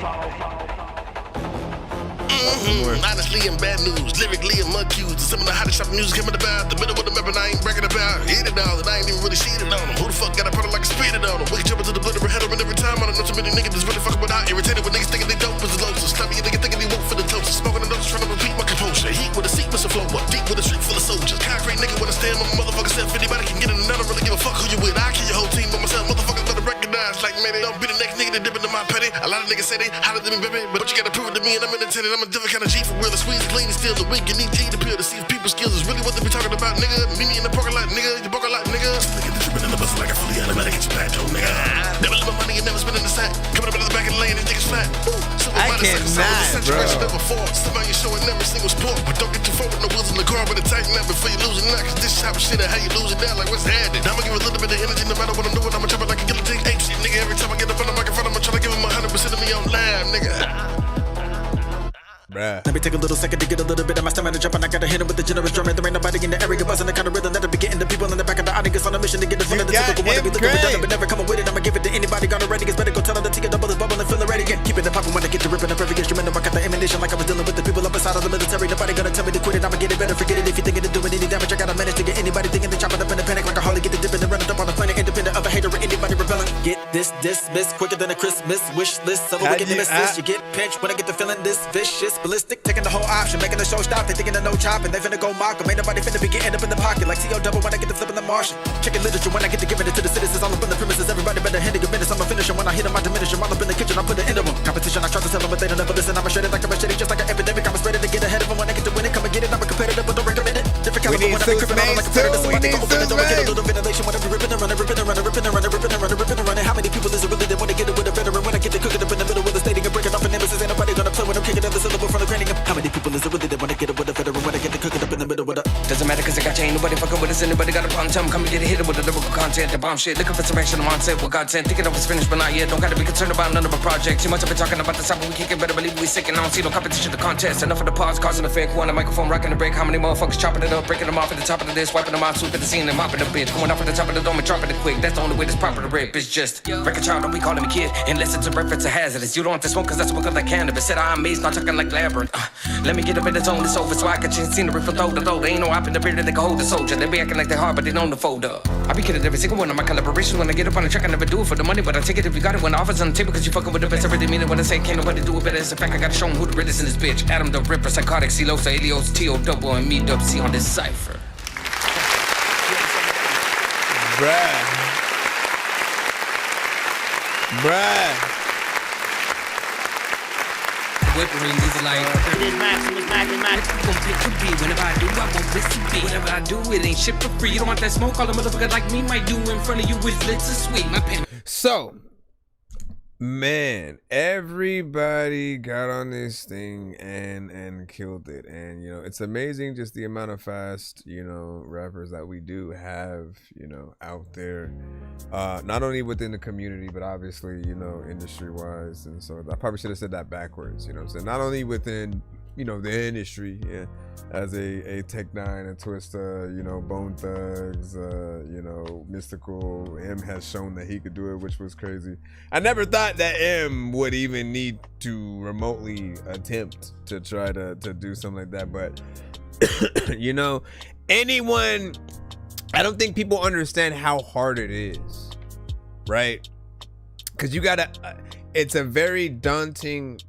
Honestly, and bad news, lyrically, and mud cues. Some of the hottest shop music coming about. The middle of the map, and I ain't bragging about. Hit it all, and I ain't even really seen it on them. Who the fuck got a product like a speed it on them? We can jump into the blitter and head up, and every time I don't know too many niggas that's really fucking without. Irritated with niggas thinking they dope as the lows. Slapping a nigga thinking they woke for the toast. Smoking the nose, trying to repeat my composure. Heat with a seat, Mr. Flow up. Deep with a street full of soldiers. Concrete nigga with a stand on my motherfucker self. Anybody can get in and I don't really give a fuck who you with. I kill your whole team by myself. Motherfuckers better recognize. Like, man, they don't be the next nigga that dip into my petty. A lot of niggas say they hotter than me, baby. But you gotta prove it to me, and I'm independent. I'm a different kind of G for real. The squeeze, clean, and steal the wig. You need G to peel to see if people's skills is really what they be talking about, nigga. Meet me in the parking lot, nigga. You parking lot, nigga. Nigga, the dripping in the bus like a fully automatic. Get your plateau, nigga. Never let my money and never spend in the sack. Coming up in the back of the lane and niggas flat. I cannot, bro. Somebody you showing every single sport. But don't get too forward with the wheels in the car. But tighten up before you lose it now. Cause this type of shit, how you lose it now. Like what's happening? I'ma give a little bit of energy no matter what I'm doing. I'ma chop it like a guillotine. Ain't shit, nigga. Every time I get up on the microphone, I'ma try to give him 100% of me on live, nigga. Bruh. Let me take a little second to get a little bit of my stamina jump, and I gotta hit him with the generous drum. There ain't nobody in the area buzzing the kind of rhythm that'll be getting the people in the back of the audience on a mission to get the fun of the typical one to be looking for done, but never coming with it. I'ma give it to anybody got it ready. It's better go tell them the ticket double is bubble and feel it ready. Keep it poppin' when I get to ripping up every instrument. I got the ammunition like I was dealing with the people up inside of the military. Nobody gonna tell me to quit it. I'ma get it better. Forget it if you thinking of doing any damage. I gotta manage to get anybody thinking to chop it up in a panic like a Harley. Get the dipping and run it up on the planet, independent of a hater or anybody rebelling. Get this dismissed quicker than a Christmas wish list. So we get the miss. You get pinched when I get the feeling this vicious, ballistic, taking the whole option, making the show stop. They thinking of no chopping. They finna go mock 'em. Ain't nobody finna be getting up in the pocket like CO double when I get the flip in the Martian. Checking literature when I get to giving it to the citizens. All up in the premises. Everybody better handle your business. I'ma finish 'em when I hit 'em. I diminish 'em. All up in the kitchen. I put it into 'em. Competition. I try to tell 'em, but they don't ever listen. I'ma shred it like a machete, just like an epidemic. I'ma spread it to get ahead of 'em. When I get to win it, come and get it. I'm a competitor, but don't recommend it. Different caliber when I be crippin' on like a predator. Somebody go open it, don't get a little ventilation. When I be ripping and running, ripping and running, ripping and running, ripping and running, ripping and running. How many people is it really that wanna get it with a veteran? When I get to cooking up in the middle with the stating and breaking off an nemesis, ain't nobody gonna play when I'm kicking every syllable from the cranium. How many people is it really that wanna get it with a veteran? When I get to cooking up in the middle with a doesn't matter cause I got you, ain't nobody fucking with us. Anybody got a problem, tell 'em come and get a hit with the lyrical content. The bomb shit, looking for some action, I'm on set with God sent. Thinking of it's finished but not yet. Don't gotta be concerned about none of our projects. Too much of it talking about the side, but we kicking. Better believe we sick and I don't see no competition, the contest. Enough of the pause, causing a fake one. The microphone rocking the break. How many motherfuckers chopping it up, breaking them off at the top of the disc, wiping them out, sweeping the scene and mopping the bitch. Going off at the top of the dome and dropping it quick. That's the only way that's proper to rip. It's just wreck a child, don't be calling me kid. Unless it's a reference to hazardous. You don't want to smoke cause that's what like cannabis. Said I'm amazed, not talking like labyrinth. Let me get up in the zone, it's over so I can change scenery from throw to throw. There ain't no op in the beard that they can hold the soldier. They be acting like they hard, but they know the folder. I be kidding every single one of my collaborations. When I get up on the track, I never do it for the money, but I take it if you got it. When the offer's on the table, cause you fucking with the best. I really mean it when I say can't nobody do it better. It's a fact, I gotta show them who the realest in this bitch. Adam the Ripper, Psychotic, Celosa, Elios, T.O. and me, Dub C on this cipher. Bruh. It is Maximus, Max. Whenever I do, I won't listen to. Whatever I do, it ain't shit for free. You don't want that smoke, all a motherfucker like me might do in front of you is lit to sweet. My pen. So, man, everybody got on this thing and killed it. And, you know, it's amazing just the amount of fast, you know, rappers that we do have, you know, out there. Not only within the community, but obviously, you know, industry-wise. And so I probably should have said that backwards, you know. So not only within, you know, the industry, yeah, as a Tech-9, a Twista, you know, Bone Thugs, you know, Mystical. M has shown that he could do it, which was crazy. I never thought that M would even need to remotely attempt to try to do something like that. But, you know, anyone, I don't think people understand how hard it is, right? Because you gotta, it's a very daunting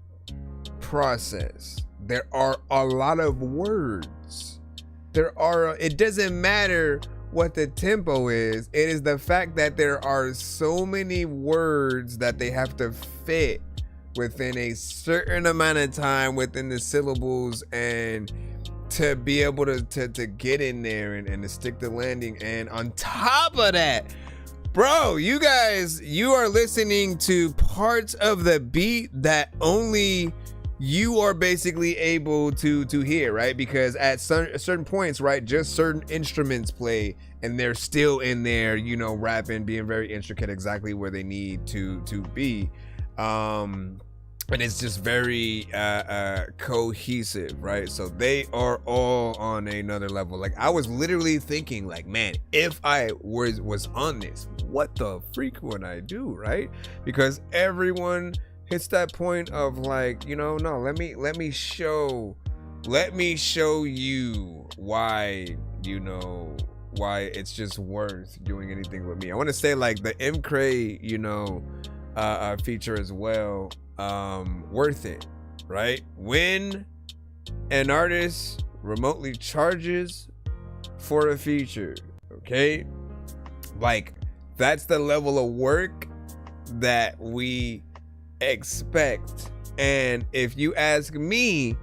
process. There are a lot of words. It doesn't matter what the tempo is. It is the fact that there are so many words that they have to fit within a certain amount of time within the syllables, and to be able to get in there and to stick the landing. And on top of that, bro, you guys, you are listening to parts of the beat that only you are basically able to hear, right? Because at certain points, right, just certain instruments play and they're still in there, you know, rapping, being very intricate, exactly where they need to be. And it's just very cohesive, right? So they are all on another level. Like, I was literally thinking, like, man, if I was on this, what the freak would I do, right? Because everyone hits that point of, like, you know, no, let me show you why, you know, why it's just worth doing anything with me. I want to say, like, the M. Cray, you know, feature as well, worth it, right? When an artist remotely charges for a feature, okay, like, that's the level of work that we expect. And if you ask me,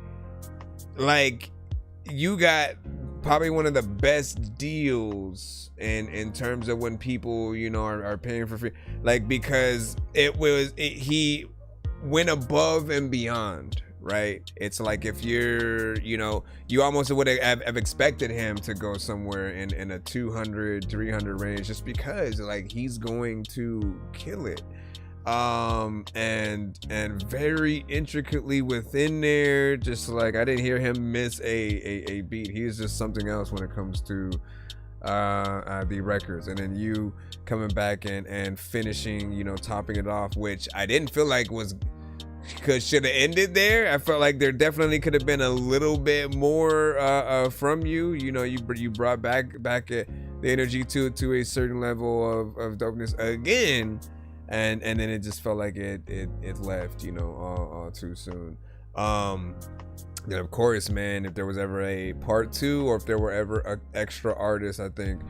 like, you got probably one of the best deals in terms of when people, you know, are paying for free, like, because he went above and beyond, right? It's like, if you're, you know, you almost would have expected him to go somewhere in a 200, 300 range, just because, like, he's going to kill it. And very intricately within there, just like, I didn't hear him miss a beat. He's just something else when it comes to the records. And then you coming back and finishing, you know, topping it off, which I didn't feel like should have ended there. I felt like there definitely could have been a little bit more from you. You know, you brought back the energy to a certain level of dopeness again. And then it just felt like it left, you know, all too soon. Then of course, man, if there was ever a part 2, or if there were ever an extra artist, I think,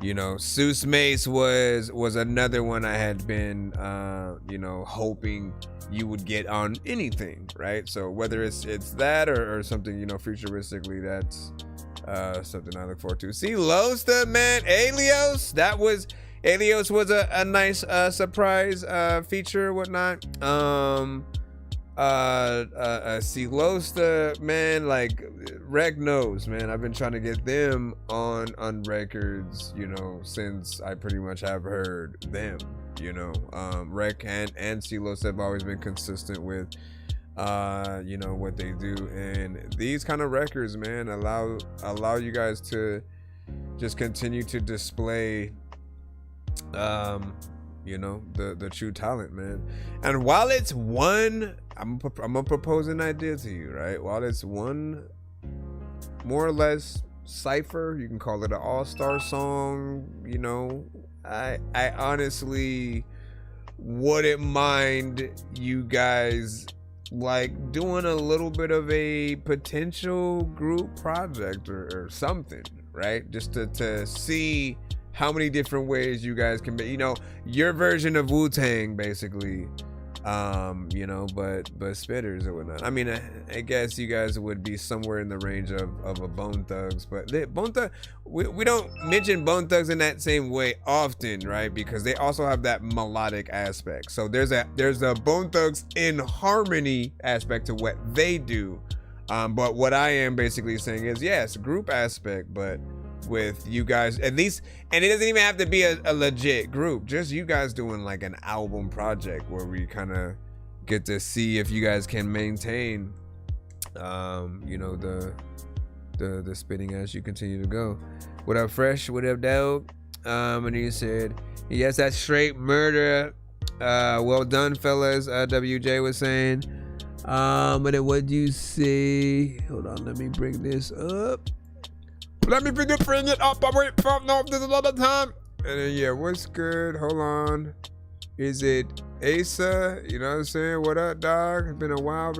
you know, Seuss Mace was another one I had been, you know, hoping you would get on anything, right? So whether it's that or something, you know, futuristically, that's something I look forward to. See, Losta, man, Elios, Elios was a nice surprise feature, whatnot. See, Losta, man, like, Rec knows, man. I've been trying to get them on records, you know, since I pretty much have heard them, you know. Rec and C Losta have always been consistent with you know, what they do. And these kind of records, man, allow you guys to just continue to display you know, the true talent, man. And while it's one, I'm gonna propose an idea to you, right? While it's one more or less cypher. You can call it an all-star song. You know, I honestly wouldn't mind you guys like doing a little bit of a potential group project or something, right? Just to see how many different ways you guys can be, you know, your version of Wu-Tang basically, you know, but spitters or whatnot. I mean, I guess you guys would be somewhere in the range of a Bone Thugs, but Bone Thugs, we don't mention Bone Thugs in that same way often, right? Because they also have that melodic aspect. So there's a Bone Thugs in harmony aspect to what they do. But what I am basically saying is, yes, group aspect, but with you guys at least, and it doesn't even have to be a legit group, just you guys doing like an album project where we kind of get to see if you guys can maintain you know, the spitting as you continue to go. What up, Fresh? What up, dog? And he said, yes, that's straight murder. Well done, fellas. WJ was saying. And then what do you say? Hold on, let me bring this up. Let me bring it up. I wait for no, this another time. And then yeah, what's good? Hold on. Is it Asa? You know what I'm saying? What up, dog? It's been a while.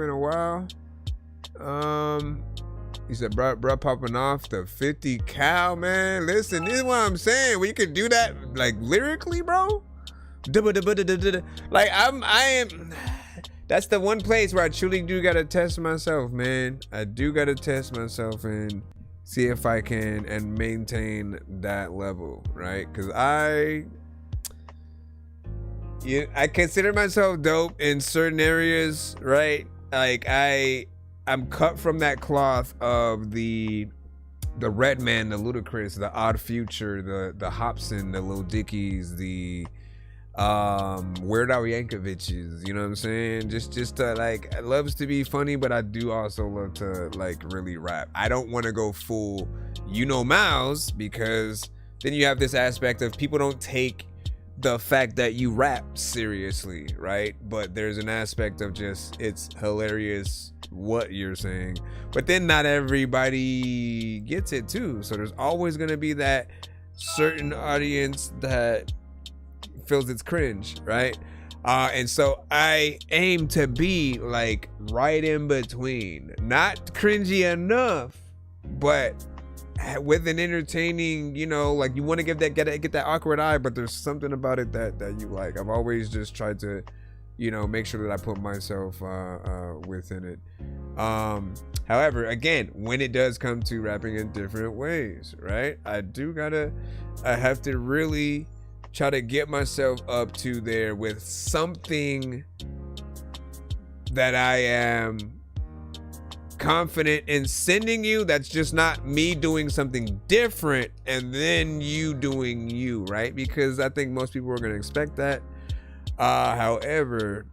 He said, bro, popping off the 50 cal, man. Listen, this is what I'm saying. We could do that like lyrically, bro. Like I am. That's the one place where I truly do gotta test myself, man. I do gotta test myself and see if I can and maintain that level, right? Because I consider myself dope in certain areas, right? Like I'm cut from that cloth of the Redman, the Ludacris, the Odd Future, the Hobson, the Lil Dickies, the Weird Al Yankovic's, you know what I'm saying? Just like, it loves to be funny, but I do also love to like really rap. I don't want to go full, you know, Miles, because then you have this aspect of people don't take the fact that you rap seriously, right? But there's an aspect of just, it's hilarious what you're saying, but then not everybody gets it too. So there's always going to be that certain audience that feels it's cringe, right? And so I aim to be like right in between, not cringy enough, but with an entertaining, you know, like you want to get that awkward eye, but there's something about it that you like. I've always just tried to, you know, make sure that I put myself within it. However, again, when it does come to rapping in different ways, right? I have to really try to get myself up to there with something that I am confident in sending you, that's just not me doing something different and then you doing you, right? Because I think most people are going to expect that. However,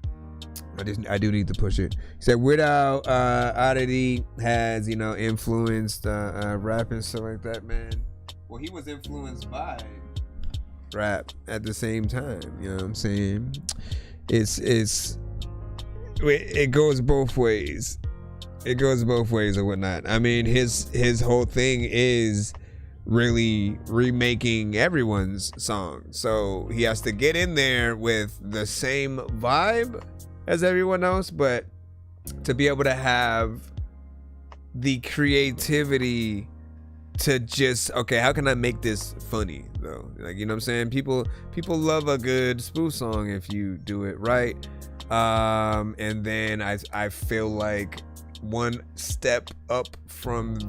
I do need to push it. He said Weird Al Oddity has, you know, influenced rap and stuff like that, man. Well, he was influenced by rap at the same time, you know what I'm saying? It goes both ways. It goes both ways or whatnot. I mean, his whole thing is really remaking everyone's song, so he has to get in there with the same vibe as everyone else, but to be able to have the creativity to just, okay, how can I make this funny though? Like, you know what I'm saying? People love a good spoof song if you do it right. And then I feel like one step up from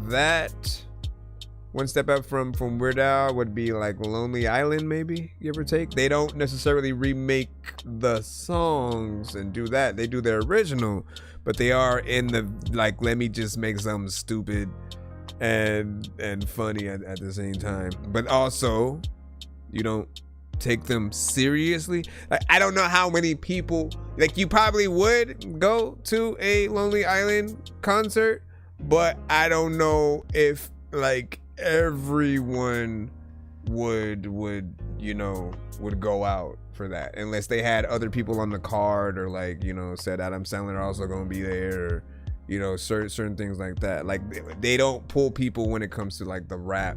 Weird Al would be like Lonely Island, maybe, give or take. They don't necessarily remake the songs and do that. They do their original, but they are in the, like, let me just make something stupid and funny at the same time, but also you don't take them seriously. Like, I don't know how many people, like, you probably would go to a Lonely Island concert, but I don't know if like everyone would you know, would go out for that unless they had other people on the card, or like, you know, said Adam Sandler also gonna be there, or, you know, certain things like that. Like they don't pull people when it comes to like the rap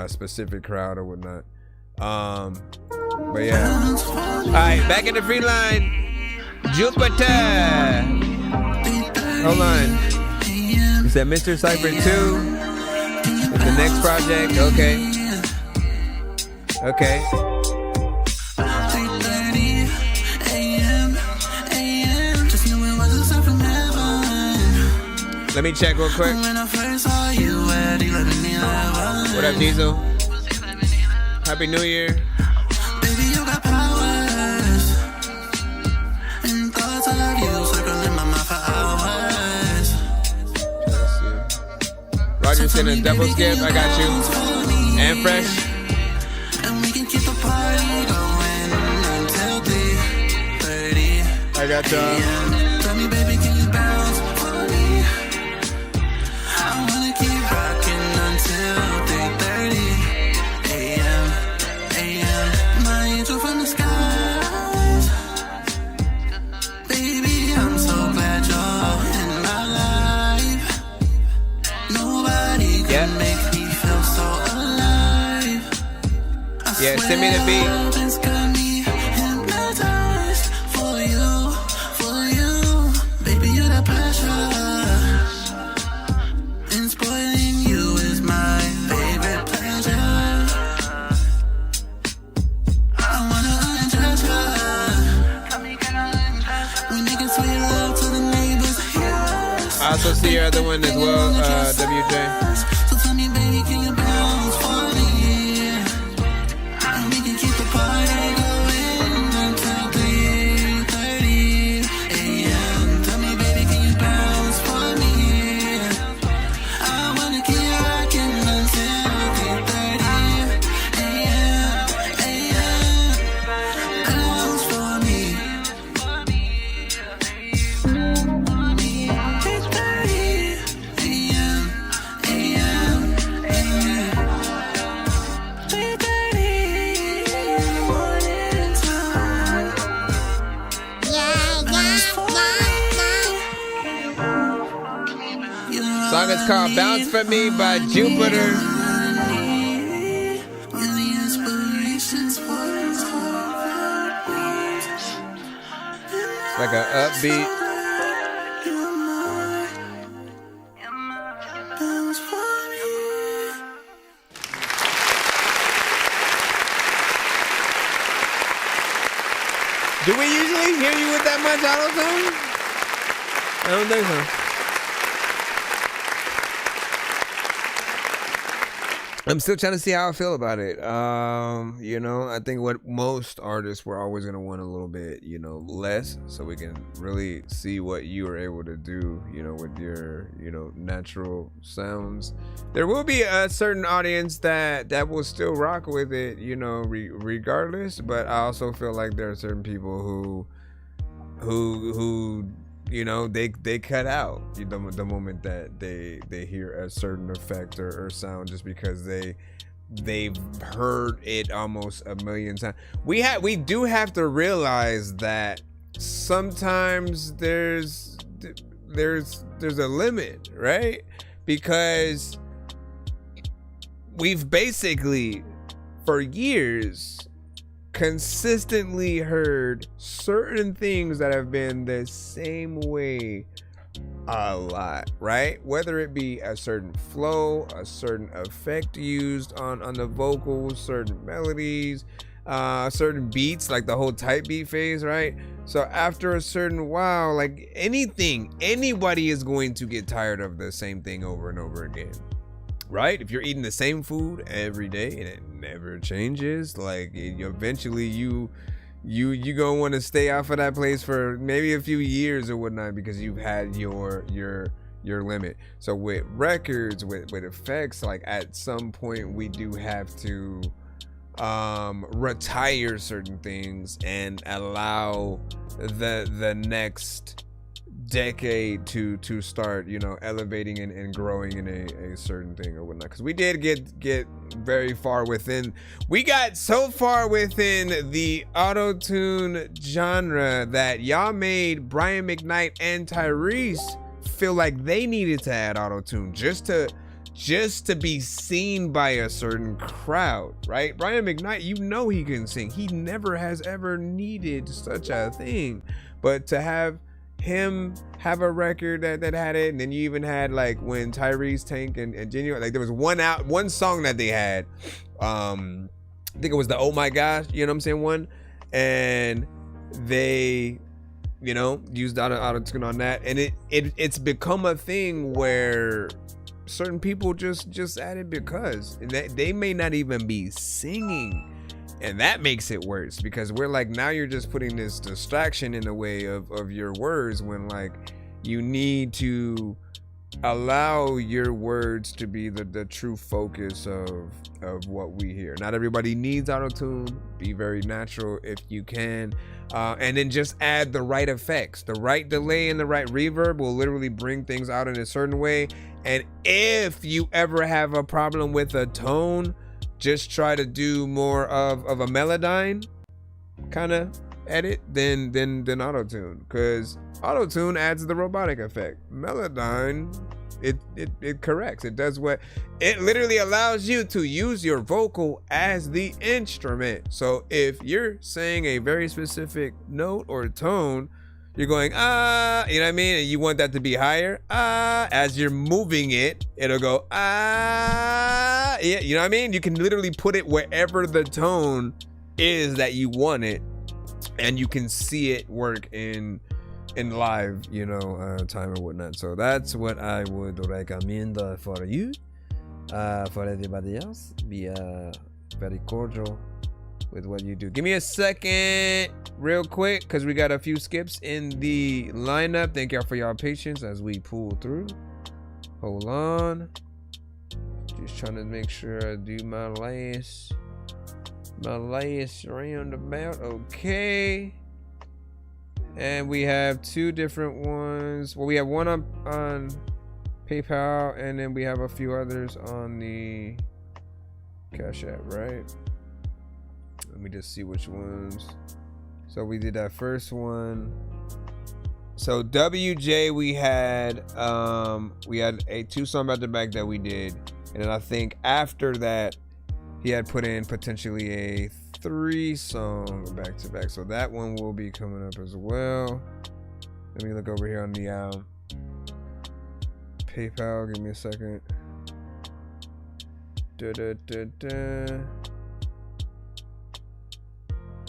specific crowd or whatnot. But yeah. All right, back in the free line. Jupiter. Hold on. You said Mr. Cypher 2 is the next project. Okay. Okay. Let me check real quick. What up, Diesel? Happy New Year. Baby, you got powers. And thoughts of you circling my mind for hours. Roger sent a double skip. I got you. And fresh. And we can keep the party going until 3:30. I got y'all. Tell me, baby, can you bounce for me? I wanna keep rocking until 3:30 a.m. My angel from the skies. Baby, I'm so glad you're in my life. Nobody can make me feel so alive. Yeah, send me the beat. It's got me hypnotized for you. Baby, you're the pleasure. And spoiling you is my favorite pleasure. I wanna undress her. We making sweet love to the neighbors. I also see your other one as well, WJ. So tell me, baby, can you bounce for me? And we can keep the party going until 3:30 a.m. Tell me, baby, can you bounce for me? I wanna keep rocking until 3:30 a.m. Bounce for me. 3:30 a.m. Song is called Bounce For Me by Jupiter. It's like an upbeat. Do we usually hear you with that much auto-tune? I don't think so. I'm still trying to see how I feel about it. You know, I think what most artists were always gonna want a little bit, you know, less, so we can really see what you are able to do, you know, with your, you know, natural sounds. There will be a certain audience that will still rock with it, you know, regardless. But I also feel like there are certain people who you know, they cut out the moment that they hear a certain effect or sound, just because they've heard it almost a million times. We do have to realize that sometimes there's a limit, right? Because we've basically for years consistently heard certain things that have been the same way a lot, right? Whether it be a certain flow, a certain effect used on the vocals, certain melodies, certain beats, like the whole type beat phase, right? So after a certain while, like anybody is going to get tired of the same thing over and over again, right? If you're eating the same food every day and it never changes, like eventually you gonna want to stay off of that place for maybe a few years or whatnot, because you've had your limit. So with records, with effects, like at some point we do have to retire certain things and allow the next decade to start, you know, elevating and growing in a certain thing or whatnot. Because we did get very far within, we got so far within the auto-tune genre that y'all made Brian McKnight and Tyrese feel like they needed to add auto-tune just to be seen by a certain crowd, right? Brian McKnight, you know he can sing. He never has ever needed such a thing. But to have him have a record that had it, and then you even had like when Tyrese, Tank, and Genuine, like there was one song that they had. I think it was the Oh My Gosh, you know what I'm saying, one. And they, you know, used auto-tune on that. And it's become a thing where certain people just add it because they may not even be singing, and that makes it worse because we're like, now you're just putting this distraction in the way of your words when like you need to allow your words to be the true focus of what we hear. Not everybody needs auto-tune. Be very natural if you can, and then just add the right effects. The right delay and the right reverb will literally bring things out in a certain way. And if you ever have a problem with a tone, just try to do more of a melodyne kind of edit than auto-tune, because auto-tune adds the robotic effect. Melodyne, it corrects. It does what it literally allows you to use your vocal as the instrument. So if you're saying a very specific note or tone, you're going, you know what I mean? And you want that to be higher. As you're moving it, it'll go, yeah, you know what I mean? You can literally put it wherever the tone is that you want it, and you can see it work in live, you know, time or whatnot. So that's what I would recommend for you. For everybody else, be very cordial with what you do. Give me a second real quick, because we got a few skips in the lineup. Thank y'all for y'all patience as we pull through. Hold on, just trying to make sure I do my last roundabout. Okay, and we have two different ones. Well, we have one on PayPal, and then we have a few others on the Cash App, right? Let me just see which ones. So we did that first one. So WJ, we had a 2 song back to back that we did, and then I think after that he had put in potentially a 3 song back to back. So that one will be coming up as well. Let me look over here on the PayPal. Give me a second.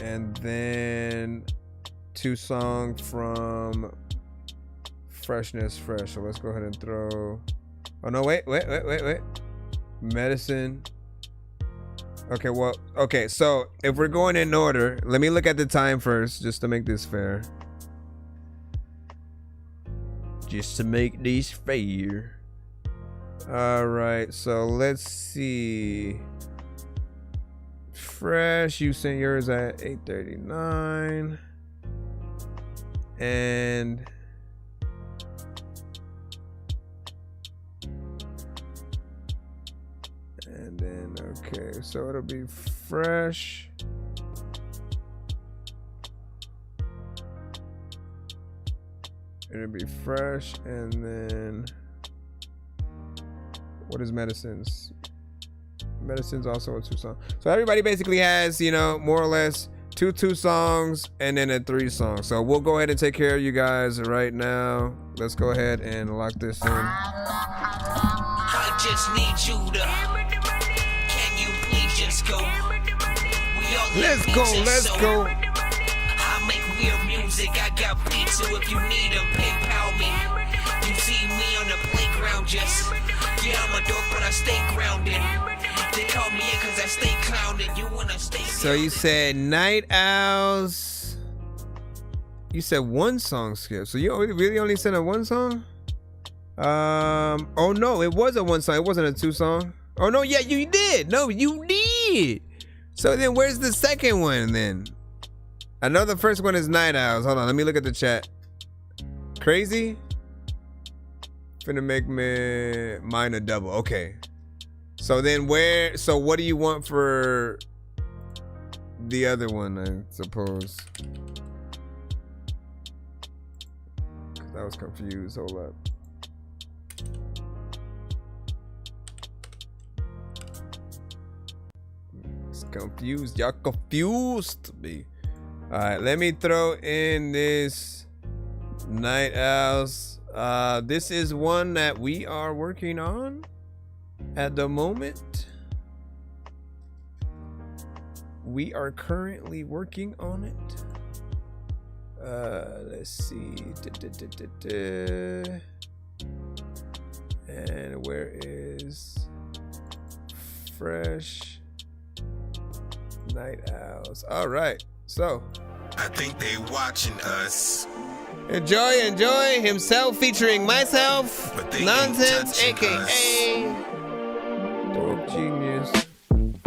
And then 2 songs from Freshness Fresh. So let's go ahead and throw. Oh no, wait. Medicine. Okay, well, okay, so if we're going in order, let me look at the time first, just to make this fair. All right, so let's see. Fresh, you sent yours at 8:39. And then, okay, so it'll be Fresh. It'll be Fresh, and then what is Medicines? Medicine's also a 2 song. So everybody basically has, you know, more or less two songs and then a 3 song. So we'll go ahead and take care of you guys right now. Let's go ahead and lock this in. I just need you to. Can you please just go? Let's go. I make weird music. I got beats, so if you need them, PayPal me. You see me on the playground, just. Yeah, I'm a dork, but I stay grounded. They call me in cause I stay clowning. You wanna stay. So you said Night Owls. You said 1 song skip. So you really only sent a 1 song? Oh no, it was a 1 song. It wasn't a 2 song. Oh no, yeah, you did. No, you did. So then where's the second one then? I know the first one is Night Owls. Hold on, let me look at the chat. Crazy? Finna make mine a double. Okay. So then so what do you want for the other one, I suppose? I was confused. Hold up. confused. Y'all confused me. All right, let me throw in this Night Owls. This is one that we are working on at the moment. We are currently working on it. Let's see. And where is Fresh Night Owls? All right, so I think they watching us. enjoy himself featuring myself, Nonsense, aka Dope Genius.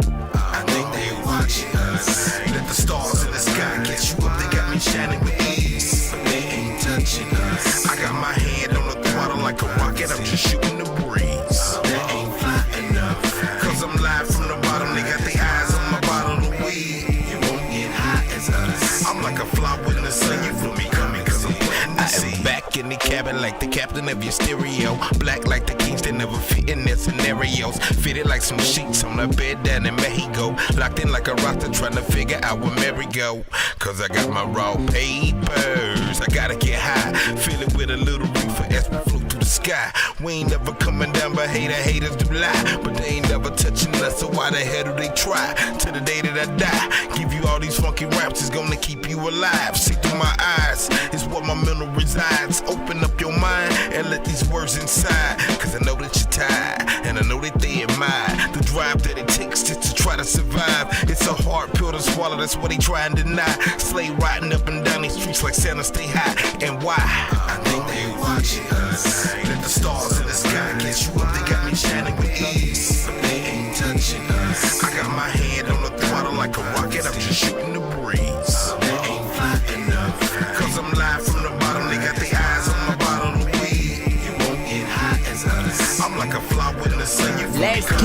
I think they watching us. Let the stars in the sky get you up. They got me shining with ease, but they ain't touching us. I got my hand on the throttle like a rocket. I'm just shooting the breeze. That ain't fly enough. Cause I'm live from the bottom. They got their eyes on my bottle of weed. You won't get high as us. I'm like a fly in the sun. You feel me coming cause I'm planting the seed. Back in the cabin like the captain of your stereo. Black like the keys that never fit in their scenarios. Fitted like some sheets on a bed down in Mexico. Locked in like a roster trying to figure out where Mary go. Cause I got my raw papers. I gotta get high. Fill it with a little reefer as we float through the sky. We ain't never coming down, but haters do lie. But they ain't never touching us, so why the hell do they try? To the day that I die, give you all these funky raps, it's gonna keep you alive. See through my eyes, it's where my mental resides. Open up your mind and let these words inside. Cause I know that you're tired, and I know that they admire the drive that it takes just to try to survive. It's a hard pill to swallow, that's what they try and deny. Slay riding up and down these streets like Santa, stay high. And why? I think they watching us. Let the stars in the sky get you up. They got me shining with ease, but they ain't touching us. I got my hand on the throttle like a rocket. I'm just shooting the breeze. That ain't fly enough. Cause I'm live from the bottom. They got their eyes on my bottle of weed. You won't get high as us. I'm like a fly in the sun. You Let's go.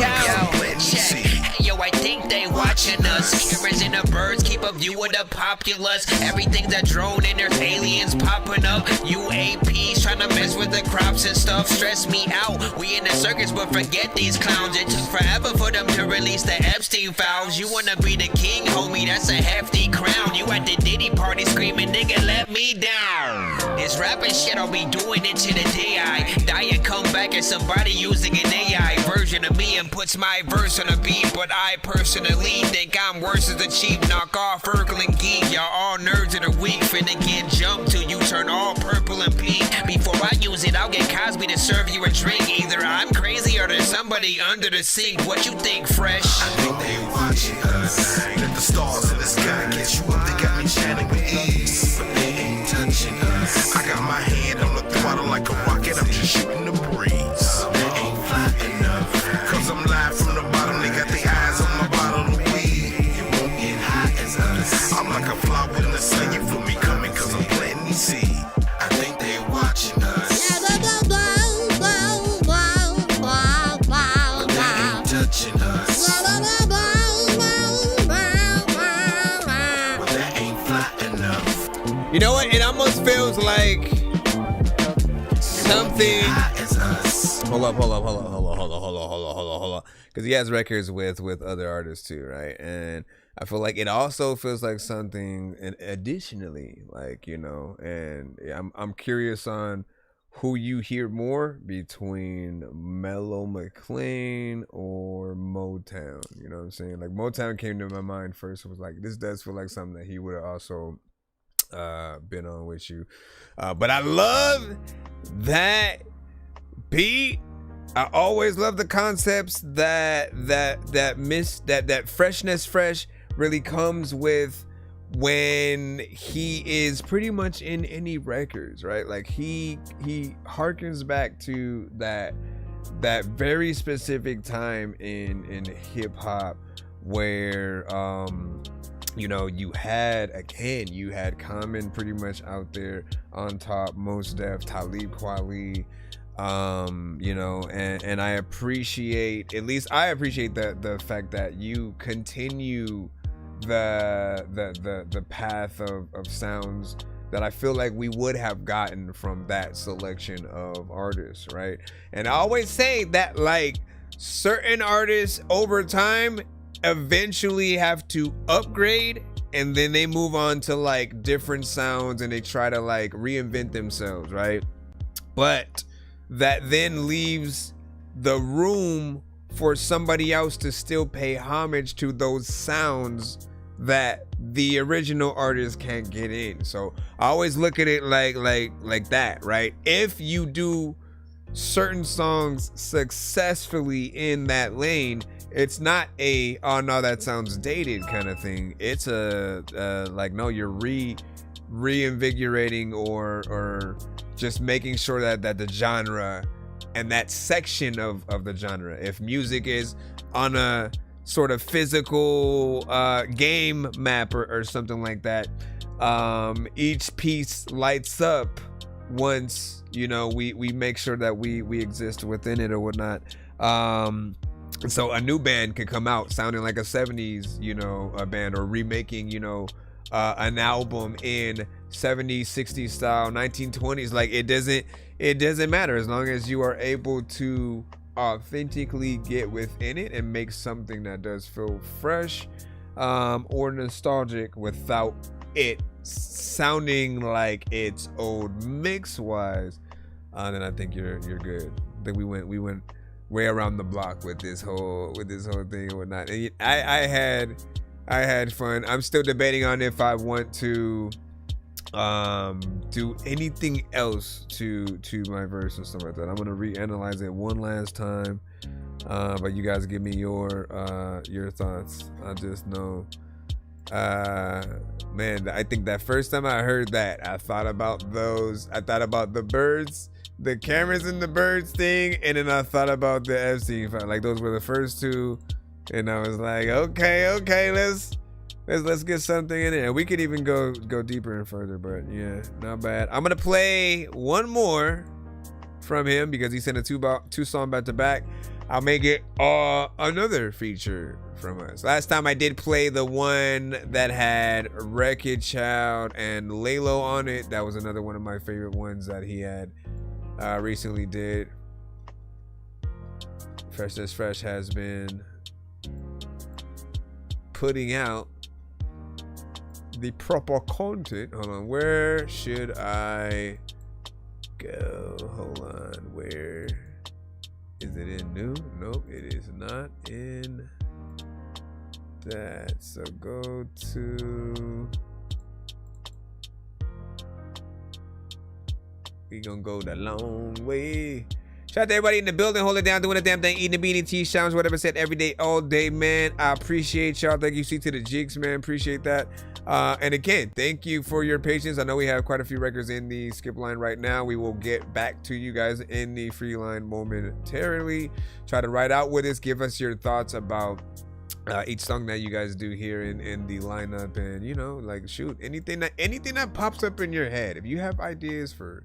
Yo, I think they watching us. Cameras and the birds keep a view of the populace. Everything's a drone and there's aliens popping up. UAPs trying to mess with the crops and stuff. Stress me out. We in the circus, but forget these clowns. It took forever for them to release the Epstein files. You wanna be the king, homie? That's a hefty crown. You at the Diddy party screaming, nigga, let me down. This rapping shit, I'll be doing it to the day I die and come back as somebody using an AI version of me and puts my verse on a beat. But I personally think I'm worse as a cheap knockoff Urkel geek. Y'all all nerds of the week finna get jumped till you turn all purple and pink. Before I use it, I'll get Cosby to serve you a drink. Either I'm crazy or there's somebody under the sink. What you think, Fresh? I think they watching us. Let the stars in the sky get you up. They got me shining with ease, but they ain't touching us. I got my hand on the throttle like a rocket. I'm just shooting the breeze. That ain't fly enough. Cause I'm live from the bottom. They got their eyes on my bottle of weed. You won't get high as us. I'm like a fly in the sun. You feel me coming cause I'm planting these seeds. I think they watching us. But they ain't touching us. But that ain't fly enough. You know what? It almost feels like something. Hold up. Because he has records with other artists too, right? And I feel like it also feels like something additionally, like, you know, and I'm curious on who you hear more between Mellow McLean or Motown. You know what I'm saying? Like Motown came to my mind first. It was like, this does feel like something that he would have also been on with you. But I love that beat. I always love the concepts that fresh really comes with when he is pretty much in any records, right? Like he harkens back to that very specific time in hip hop where you know, you had Common pretty much out there on top, Mos Def, Talib Kweli, you know, and I appreciate the fact that you continue the path of sounds that I feel like we would have gotten from that selection of artists, right? And I always say that, like, certain artists over time eventually have to upgrade, and then they move on to like different sounds and they try to like reinvent themselves, right? But that then leaves the room for somebody else to still pay homage to those sounds that the original artist can't get in. So I always look at it like that, right? If you do certain songs successfully in that lane, it's not a oh no that sounds dated kind of thing. It's a like no, you're reinvigorating or just making sure that the genre and that section of the genre, if music is on a sort of physical game map or something like that, each piece lights up once, you know, we make sure that we exist within it or whatnot. So a new band could come out sounding like a 70s, you know, a band, or remaking, you know, an album in 70s, 60s style, 1920s. Like it doesn't matter as long as you are able to authentically get within it and make something that does feel fresh or nostalgic without it sounding like it's old mix wise. Then I think you're good. I think we went way around the block with this whole thing and whatnot. And I had fun. I'm still debating on if I want to do anything else to my verse and stuff like that. I'm gonna reanalyze it one last time. But you guys give me your thoughts. I just know, man, I think that first time I heard that, I thought about the birds, the cameras and the birds thing, and then I thought about the FC. Like those were the first two, and I was like, okay, let's get something in there. We could even go deeper and further, but yeah, not bad. I'm gonna play one more from him because he sent a two song back to back. I'll make it another feature from us. Last time I did play the one that had Wreckage Child and Lalo on it. That was another one of my favorite ones that he had recently did. Fresh That's Fresh has been putting out the proper content. Hold on, where should I go? Hold on, where is it? In new? Nope, it is not in that. So go to, we gonna go the long way. Shout out to everybody in the building, hold it down, doing the damn thing, eating the beanie, tea, showers, whatever said, every day, all day, man. I appreciate y'all. Thank you, C to the Jigs, man. Appreciate that. And again, thank you for your patience. I know we have quite a few records in the skip line right now. We will get back to you guys in the free line momentarily. Try to write out with us. Give us your thoughts about each song that you guys do here in the lineup, and you know, like, shoot, anything that pops up in your head. If you have ideas for,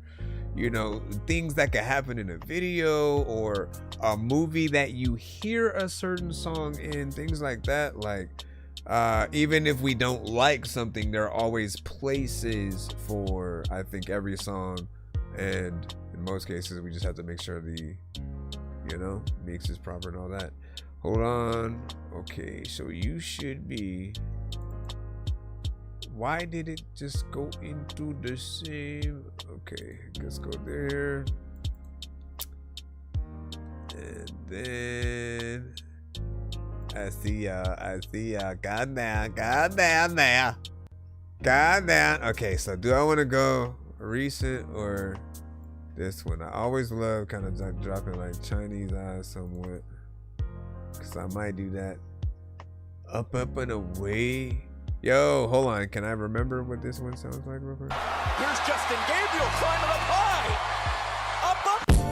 you know, things that could happen in a video or a movie that you hear a certain song in, things like that. Like, even if we don't like something, there are always places for, I think, every song. And in most cases, we just have to make sure the, you know, mix is proper and all that. Hold on. Okay, so you should be. Why did it just go into the same? Okay, let's go there. And then I see y'all. God damn. Okay, so do I want to go recent or this one? I always love kind of like dropping like Chinese eyes somewhat, because I might do that. Up and away. Yo, hold on. Can I remember what this one sounds like real quick? Here's Justin Gabriel climbing up high.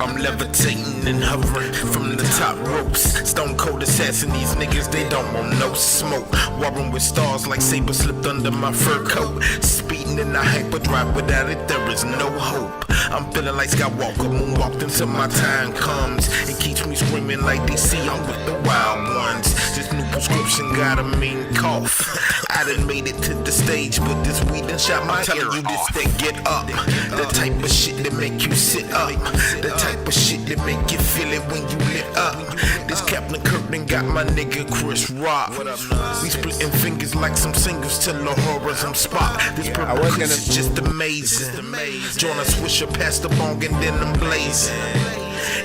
I'm levitating and hovering from the top ropes. Stone cold assassin, these niggas, they don't want no smoke. Warring with stars like saber slipped under my fur coat. Speeding in the hyperdrive, without it there is no hope. I'm feeling like Skywalker, moonwalked until my time comes. It keeps me screaming like DC, I'm with the wild ones. This new prescription got a mean cough. I done made it to the stage, but this weed done shot my ear off. That get up, the type of shit that make you sit up, the type of shit that make you feel it when you lit up. This Captain Kirk done got my nigga Chris Rock. We splitting fingers like some singers till the horrors I'm spot. This purple is just amazing. Join a swisher past the bong and then I'm blazing.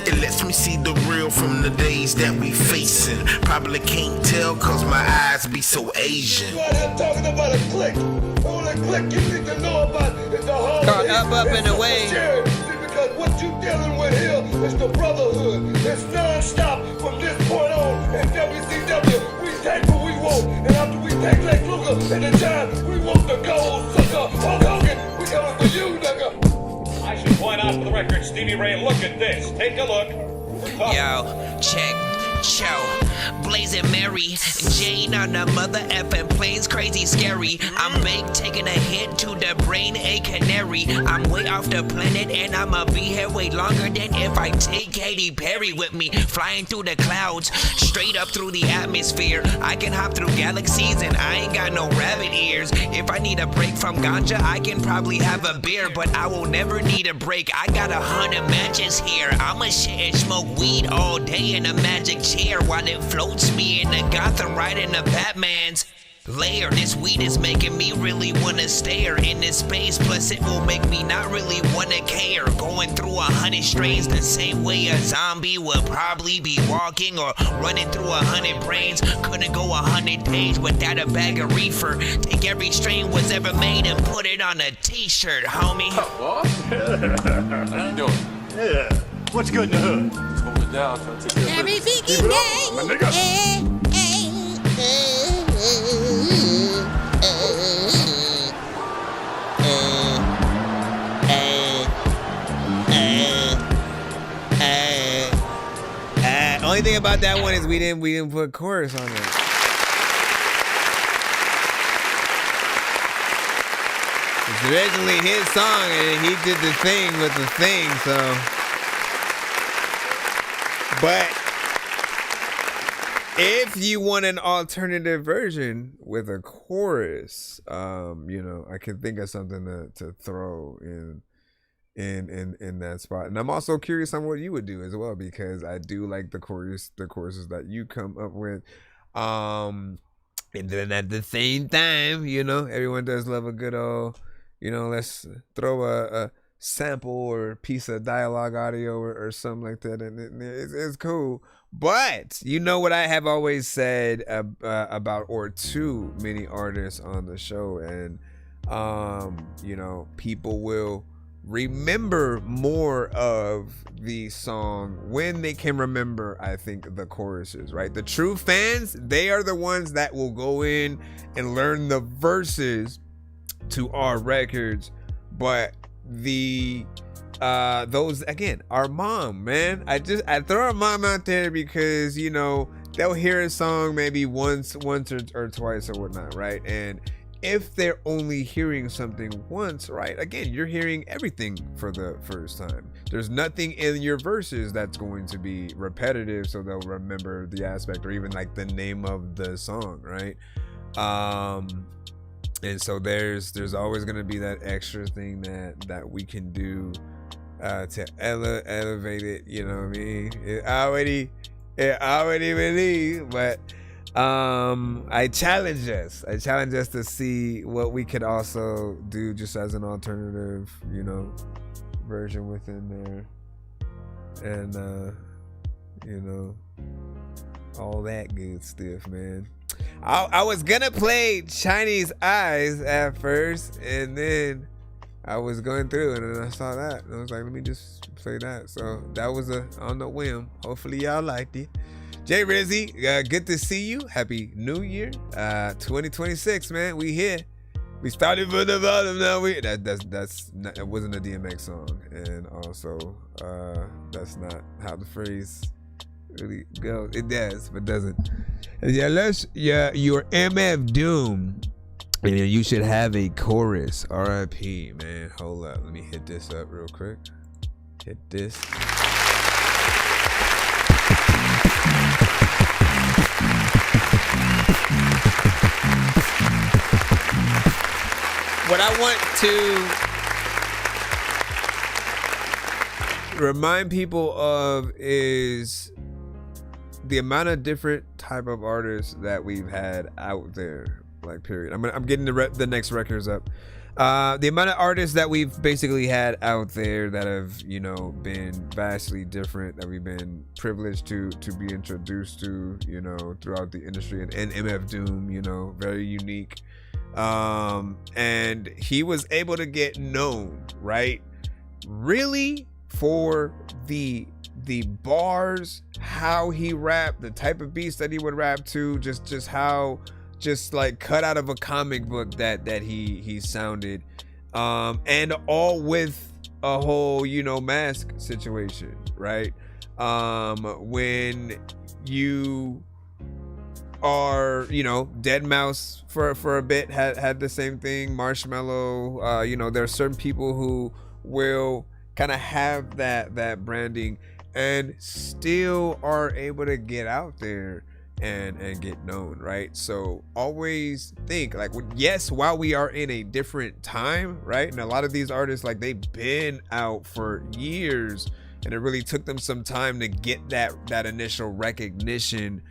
It lets me see the real from the days that we facing. Probably can't tell cause my eyes be so Asian. You out here talking about a clique. Only clique you need to know about is the hard up and away. Because what you dealing with here is the brotherhood. It's non-stop from this point on. In WCW, we take what we want. And after we take Lex Luger at the time, we want the gold sucker. Hulk Hogan, we coming for you, nigga. I should point out for the record, Stevie Ray, look at this. Take a look. Yo, check, show, blazing Mary, Jane on the mother effing planes, crazy scary. I'm baked, taking a hit to the brain, a canary. I'm way off the planet and I'ma be here way longer than if I take Katy Perry with me. Flying through the clouds, straight up through the atmosphere. I can hop through galaxies and I ain't got no rabbit ears. If I need a break from ganja, I can probably have a beer, but I will never need a break. I got 100 matches here. I'ma shit and smoke weed all day in a magic chair while it floats me in the Gotham right in the Batman's lair. This weed is making me really wanna stare in this space, plus it will make me not really wanna care. Going through 100 strains the same way a zombie would probably be walking, or running through 100 brains. Couldn't go 100 days without a bag of reefer. Take every strain was ever made and put it on a t-shirt, homie. How you doing? Yeah. What's good in the hood? Just holding down, trying to take care of Everything business. Keep it up, my nigga. Only thing about that one is we didn't put chorus on it. It's originally his song and he did the thing with the thing, so. But if you want an alternative version with a chorus, you know, I can think of something to throw in that spot. And I'm also curious on what you would do as well, because I do like the choruses that you come up with. And then at the same time, you know, everyone does love a good old, you know, let's throw a sample or piece of dialogue audio or something like that, and it's cool. But you know what I have always said about or too many artists on the show, and you know, people will remember more of the song when they can remember, I think, the choruses, right? The true fans, they are the ones that will go in and learn the verses to our records. But those, again, our mom, man, I throw our mom out there because, you know, they'll hear a song maybe once or twice or whatnot, right? And if they're only hearing something once, right, again, you're hearing everything for the first time. There's nothing in your verses that's going to be repetitive, so they'll remember the aspect or even like the name of the song, right? And so there's always going to be that extra thing that we can do to elevate it, you know what I mean? It already believe, but I challenge us to see what we could also do just as an alternative, you know, version within there, and you know, all that good stuff, man. I was gonna play Chinese Eyes at first, and then I was going through and then I saw that and I was like, let me just play that. So that was on the whim. Hopefully y'all liked it. Jay Rizzy, good to see you. Happy New Year, 2026, man. We here. We started from the bottom. Now that wasn't a DMX song, and also that's not how the phrase really goes. It does, but doesn't. Yeah, your MF Doom, and you should have a chorus. R.I.P. Man. Hold up, let me hit this up real quick. Hit this. What I want to remind people of is the amount of different type of artists that we've had out there. Like, period. I'm getting the next records up. The amount of artists that we've basically had out there that have, you know, been vastly different, that we've been privileged to be introduced to, you know, throughout the industry, and MF Doom, you know, very unique. And he was able to get known, right? Really for the bars, how he rapped, the type of beats that he would rap to, just how, just like cut out of a comic book that he sounded, and all with a whole, you know, mask situation, right? When you are, you know, Deadmau5 for a bit had the same thing, Marshmello, you know, there are certain people who will kind of have that branding and still are able to get out there and get known, right? So always think, like, yes, while we are in a different time, right, and a lot of these artists, like, they've been out for years and it really took them some time to get that initial recognition.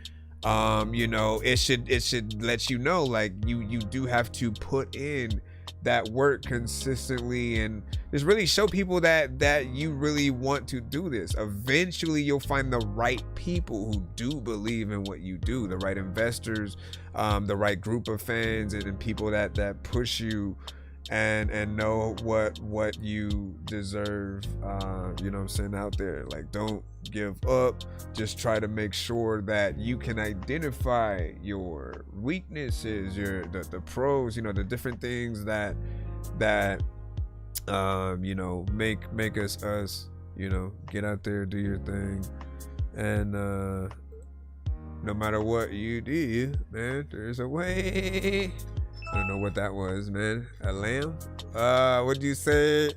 You know, it should let you know, like, you do have to put in that work consistently and just really show people that you really want to do this. Eventually you'll find the right people who do believe in what you do, the right investors, the right group of fans, and people that push you and know what you deserve, you know what I'm saying, out there. Like, don't give up. Just try to make sure that you can identify your weaknesses, the pros, you know, the different things that you know, make us, you know, get out there, do your thing, and no matter what you do, man, there's a way. I don't know what that was, man. A lamb? What do you say?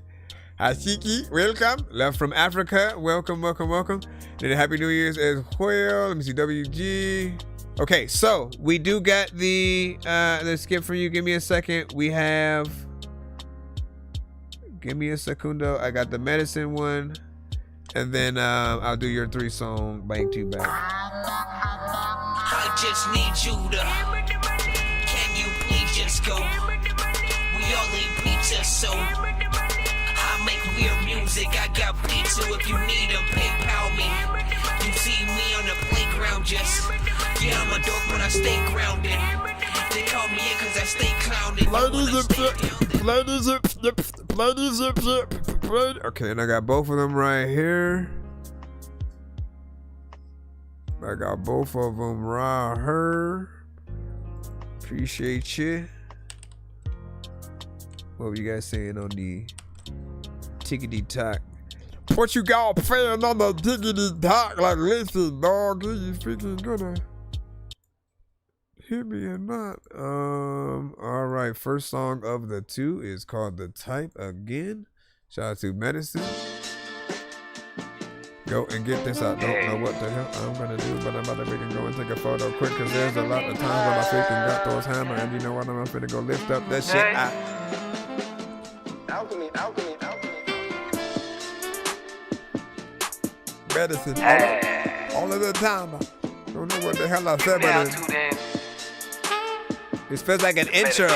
Ashiki, welcome. Love from Africa. Welcome. And Happy New Year's as well. Let me see, WG. Okay, so we do get the skip for you. Give me a second. We have... Give me a secundo. I got the medicine one. And then I'll do your 3-song back to back. I just need you to... Just go. We all eat pizza, so I make weird music. I got beats, so if you need them, PayPal me. You see me on the playground, just yeah, I'm a dork, but I stay grounded. They call me in cause I stay clowned. Ladies. Okay, and I got both of them right here. Appreciate you. What were you guys saying on the Tik-Tok? Portugal fan on the Tik-Tok. Like, listen, dog, are you freaking gonna hit me or not? All right, first song of the 2 is called The Type Again. Shout out to Medicine. Go and get this. I don't know what the hell I'm gonna do, but I'm about to freaking go and take a photo quick, cause there's a lot of times when I freaking got those hammer, and you know what, I'm finna go lift up that shit. Alchemy. Medicine. All of the time. I don't know what the hell I said, but this feels like an intro.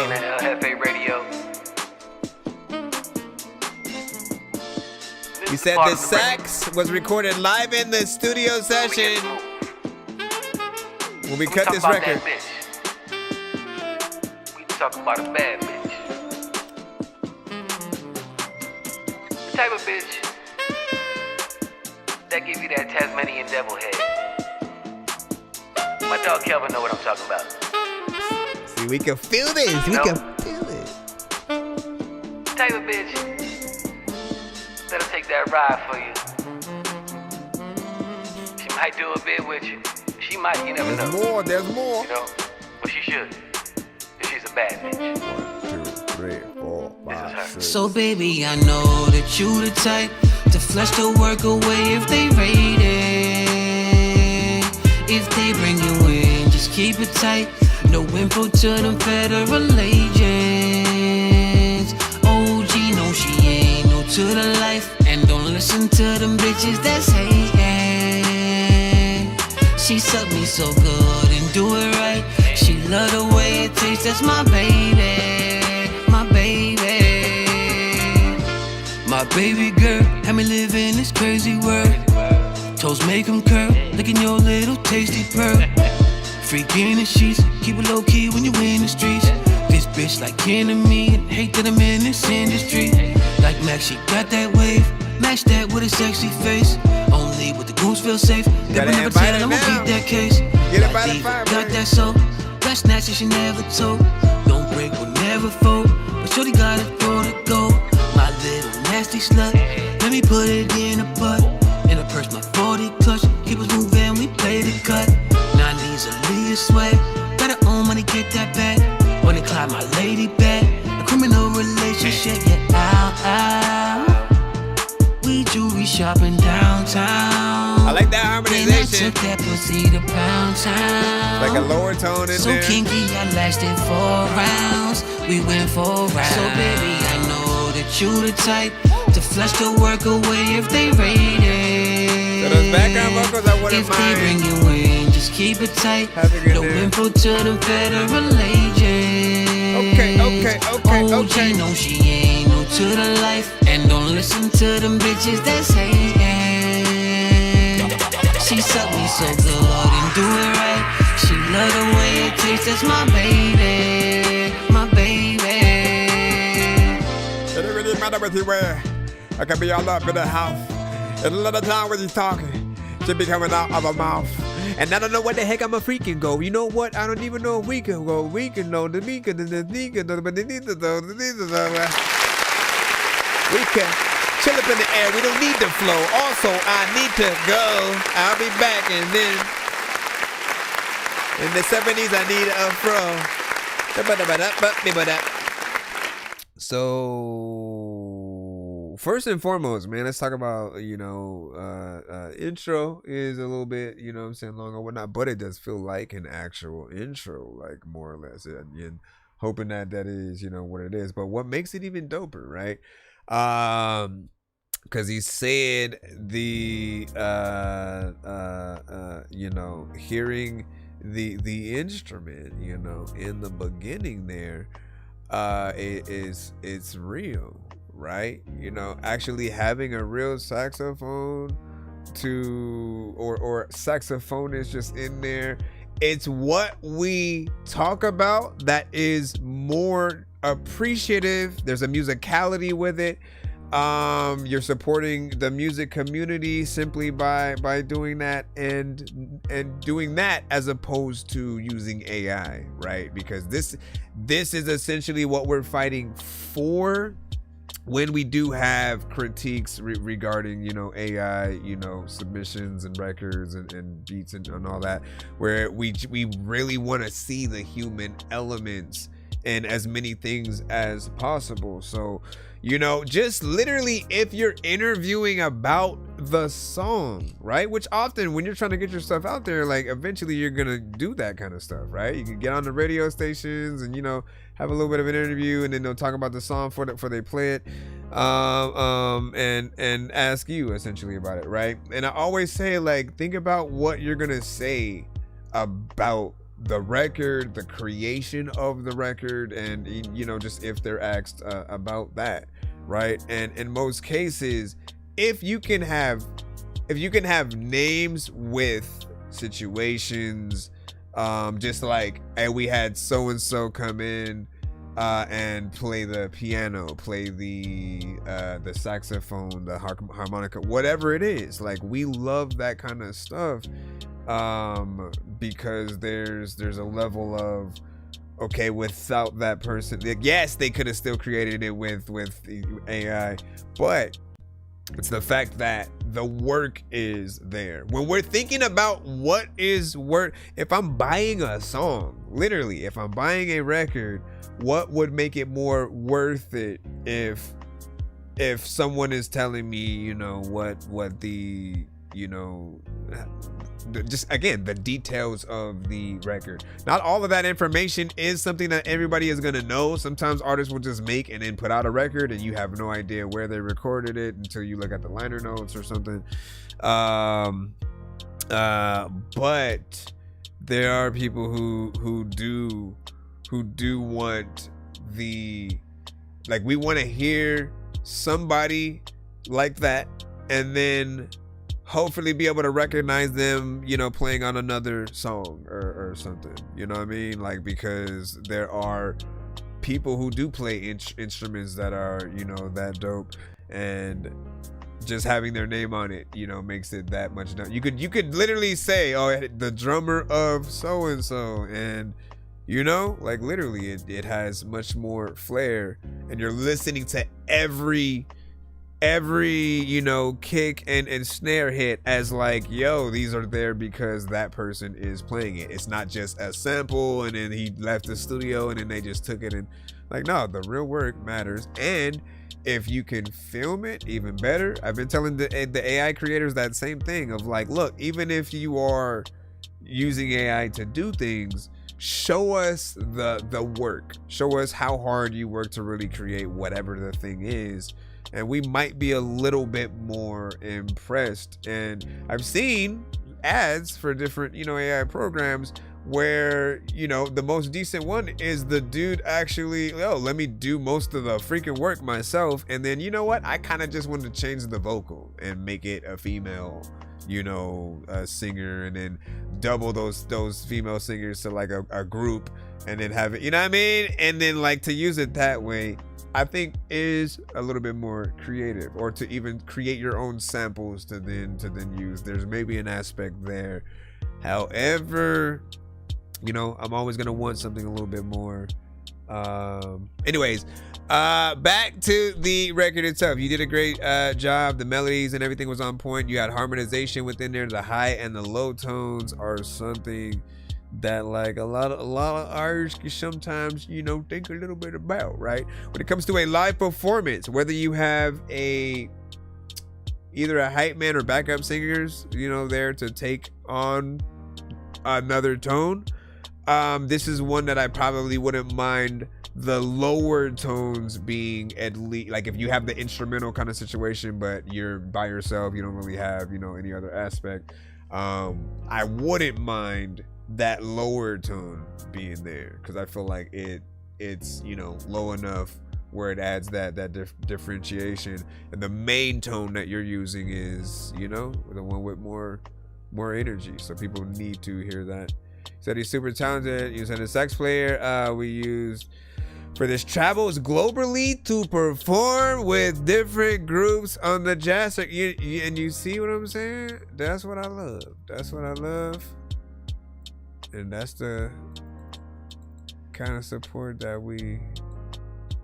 He said the sax was recorded live in the studio session when we cut this record. We talk about a bad bitch. The type of bitch that give you that Tasmanian devil head. My dog Kelvin know what I'm talking about. See, we can feel this. You we know? can feel it. The type of bitch that'll take that ride for you. She might do a bit with you. She might, you never know. There's more. You know, but she should. If she's a bad bitch. 1, 2, 3, 4, 5, 6. So baby, I know that you the type to flush the work away if they rate it. If they bring you in, just keep it tight. No info to them federal agents. to the life and don't listen to them bitches that's hating. She suck me so good and do it right. She love the way it tastes, that's my baby, my baby. My baby girl, had me live in this crazy world. Toes make them curl, licking your little tasty pearl. Freaky in the sheets, keep it low key when you in the streets. This bitch like kin to me, and hate that I'm in this industry. Like Mac, she got that wave, match that with a sexy face. Only with the goons feel safe. Never tell, I'ma beat that case. Like Diva, got that soul, that snatch that she never told. Don't break, will never fold, but shorty got it for the gold. My little nasty slut, let me put it in a butt. In a purse, my 40 clutch, keep us moving, we play the cut. 90s Aaliyah swag, got her own money, get that back. When it climb my lady back, a criminal relationship, yeah, we jewelry shopping downtown. I like that harmonization. Then I took that pussy to Pound Town. Like a lower tone in so there. So kinky, I lasted 4 rounds. We went 4 rounds. So baby, I know that you the type to flush the work away if they rate it. So those background vocals, I wouldn't if mind. They bring you in, just keep it tight. No info to the federal agent. Okay. OG, no, she ain't new to the life. And don't listen to them bitches that's hating. She suck me so good and do it right. She love the way it tastes, that's my baby, my baby. It don't really matter what you wear. I can be all up in the house. And a lot of time when he's talking, she be coming out of her mouth. And I don't know where the heck I'm a freaking go. You know what? I don't even know if we can go. We can know the we can, but we can chill up in the air. We don't need the flow. Also, I need to go. I'll be back, and then in the 70s I need a fro. So first and foremost, man, let's talk about, intro is a little bit, you know what I'm saying, long or whatnot, but it does feel like an actual intro, like more or less, and hoping that is, what it is. But what makes it even doper, right? Because he said hearing the instrument, in the beginning there, it's real, right? Actually having a real saxophone or saxophonist just in there, it's what we talk about that is more appreciative. There's a musicality with it. You're supporting the music community simply by doing that and doing that as opposed to using AI, right? Because this is essentially what we're fighting for when we do have critiques regarding, AI, submissions and records and beats and all that, where we really want to see the human elements in as many things as possible. So, just literally if you're interviewing about the song, right? Which often when you're trying to get your stuff out there, like eventually you're gonna do that kind of stuff, right? You can get on the radio stations and, have a little bit of an interview, and then they'll talk about the song before they play it, and ask you essentially about it, right? And I always say, like, think about what you're gonna say about the record, the creation of the record, and just if they're asked about that, right? And in most cases, if you can have names with situations, just like, hey, we had so and so come in and play the piano, play the saxophone, the harmonica, whatever it is. Like, we love that kind of stuff, because there's a level of, okay, without that person, yes, they could have still created it with AI, but it's the fact that the work is there. When we're thinking about what is worth, if I'm buying a song, literally, if I'm buying a record, what would make it more worth it if someone is telling me, what the you know, just again, the details of the record. Not all of that information is something that everybody is gonna know. Sometimes artists will just make and then put out a record and you have no idea where they recorded it until you look at the liner notes or something. But there are people who do want the, like, we want to hear somebody like that and then hopefully be able to recognize them, you know, playing on another song or something, you know what I mean? Like, because there are people who do play instruments that are, you know, that dope, and just having their name on it, you know, makes it that much dope. You could literally say, oh, the drummer of so and so, and you know, like, literally it has much more flair, and you're listening to every you know, kick and snare hit as like, yo, these are there because that person is playing it. It's not just a sample and then he left the studio and then they just took it, and like, no, the real work matters. And if you can film it, even better. I've been telling the AI creators that same thing of like, look, even if you are using AI to do things, show us the work. Show us how hard you work to really create whatever the thing is, and we might be a little bit more impressed. And I've seen ads for different, you know, AI programs where, you know, the most decent one is the dude actually, oh, let me do most of the freaking work myself, and then, you know what, I kind of just wanted to change the vocal and make it a female, you know, a singer, and then double those female singers to like a group, and then have it, you know what I mean, and then like to use it that way, I think is a little bit more creative. Or to even create your own samples to then use. There's maybe an aspect there. However, you know, I'm always gonna want something a little bit more. Anyways, back to the record itself. You did a great job. The melodies and everything was on point. You had harmonization within there. The high and the low tones are something that like a lot of artists can sometimes, you know, think a little bit about, right? When it comes to a live performance, whether you have either a hype man or backup singers, you know, there to take on another tone, this is one that I probably wouldn't mind the lower tones being, at least, like, if you have the instrumental kind of situation but you're by yourself, you don't really have, you know, any other aspect, I wouldn't mind that lower tone being there, because I feel like it's you know, low enough where it adds that differentiation, and the main tone that you're using is, you know, the one with more energy, so people need to hear that. He said he's super talented. He said a sax player we used for this travels globally to perform with different groups on the jazz. And you see what I'm saying? That's what I love. That's what I love. And that's the kind of support that we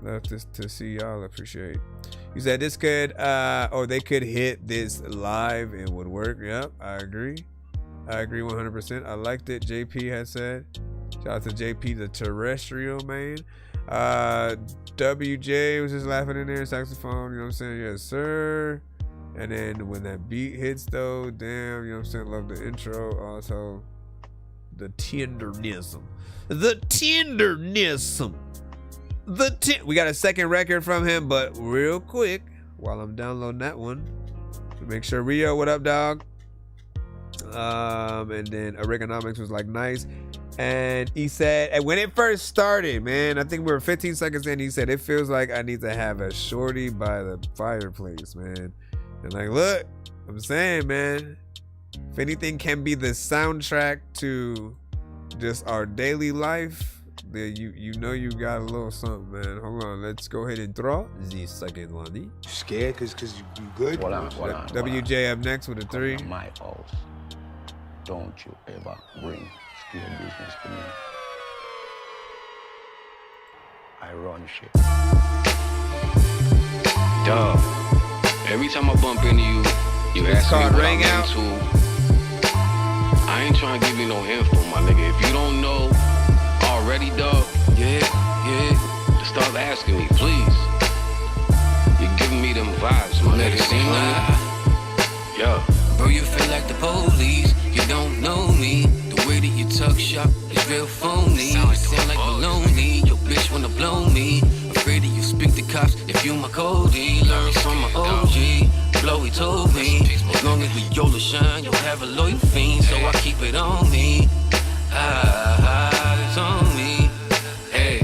love to see y'all appreciate. You said this could, or they could hit this live, it would work. Yep, I agree 100%. I liked it. JP had said. Shout out to JP, the terrestrial man. WJ was just laughing in there, saxophone, you know what I'm saying? Yes, sir. And then when that beat hits though, damn, you know what I'm saying? Love the intro. Also, the tendernism. We got a second record from him, but real quick, while I'm downloading that one, to make sure Rio, what up, dog? And then Oregonomics was like, nice. And he said, and when it first started, man, I think we were 15 seconds in, he said, it feels like I need to have a shorty by the fireplace, man. And like, look, I'm saying, man, if anything can be the soundtrack to just our daily life, then you know you got a little something, man. Hold on, let's go ahead and throw the second one. Scared cause you good? Hold on. WJ up next with a 3. My house. Don't you ever bring scare business to me. I run shit. Dog, every time I bump into you, you ask me what I'm into. I ain't trying to give you no info, my nigga. If you don't know already, dog, yeah, just start asking me, please. You're giving me them vibes, my nigga. Seem like, yeah. bro, you feel like the police. You don't know me. The way that you talk shop is real phony. You sound like baloney. Your bitch wanna blow me. Afraid that you speak to cops if you my Cody. Learn from my OG. Blowy told me, as long as we YOLO shine, you'll have a loyal fiend. So I keep it on me. It's on me. Hey,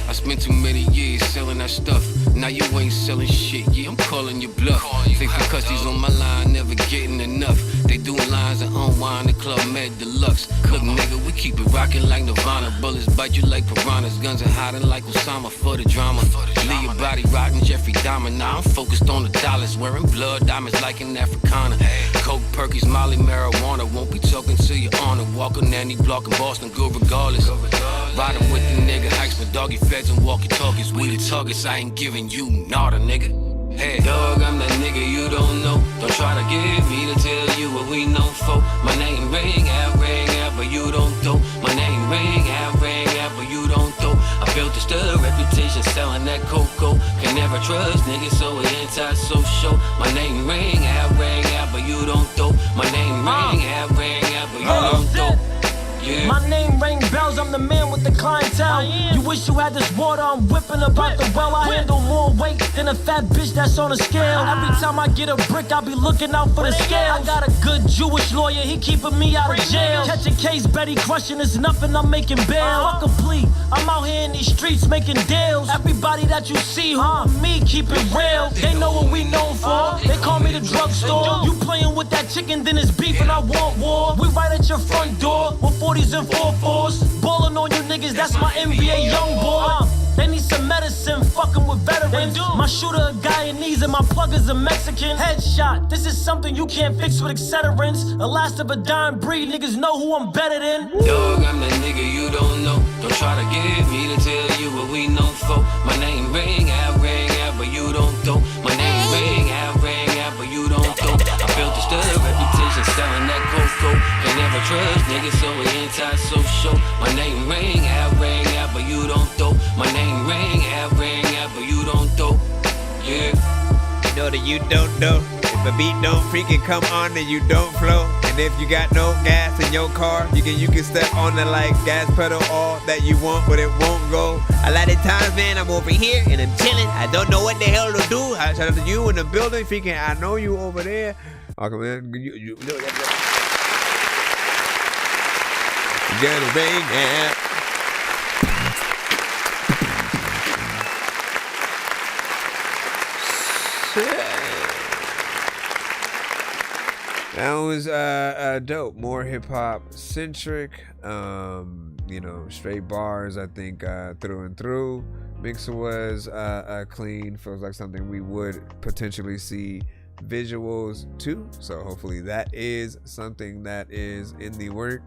I spent too many years selling that stuff. Now you ain't selling shit, yeah, I'm calling you bluff. Think because these on my line, never getting enough. They doing lines and unwind the Club Med Deluxe. Look, nigga, we keep it rocking like Nirvana. Bullets bite you like piranhas. Guns are hiding like Osama for the drama. Leave your body rotting, Jeffrey Dahmer. Now I'm focused on the dollars. Wearing blood diamonds like an Africana. Coke, Perkies, Molly, marijuana. Won't be talking to your honor. Walker, nanny, block in Boston, good regardless. Riding with the nigga, hikes for doggy feds and walkie-talkies. We the targets, I ain't giving you nada, nigga. Hey, dog, I'm that nigga you don't know. Don't try to get me to tell you what we know for. My name ring out, but you don't know. My name ring out, but you don't know. I built a stud reputation selling that cocoa. Can never trust niggas, so we anti-social. My name ring out, but you don't know. My name ring out, but you don't know. Yeah. My name ring bells, I'm the man with the clientele. You wish you had this water, I'm whipping about the well. I handle more weight than a fat bitch that's on a scale. Every time I get a brick, I be looking out for the scale. I got a good Jewish lawyer, he keeping me out of jail. Catch a case, Betty crushing, it's nothing, I'm making bail. Fuck a plea, I'm out here in these streets making deals. Everybody that you see who with me, keep it real. They know what we known for, they call me the drugstore. You playing with that chicken, then it's beef and I want war. We right at your front door, with 40s and 4-4s. Ballin' on you niggas, that's my NBA young boy. They need some medicine, fucking with veterans. My shooter a Guyanese and my plug is a Mexican. Headshot, this is something you can't fix with accelerants. A last of a dying breed, niggas know who I'm better than. Dog, I'm that nigga you don't know. Don't try to get me to tell you what we know for. My name ring out, but you don't know. My name ring out, but you don't know. I built a stud reputation selling that cocoa. Can never trust niggas, so we anti-social. My name ring out, but you don't know. My name ring out, but you don't know. Yeah. You know that you don't know. If a beat don't freaking come on, then you don't flow. And if you got no gas in your car, you can step on the like gas pedal all that you want, but it won't go. A lot of times, man, I'm over here and I'm chilling. I don't know what the hell to do. I shout out to you in the building, freaking. I know you over there. Okay, man. You know that. Gonna ring out. That was dope. More hip hop centric. You know, straight bars. I think through and through. Mixer was clean. Feels like something we would potentially see visuals too. So hopefully that is something that is in the work.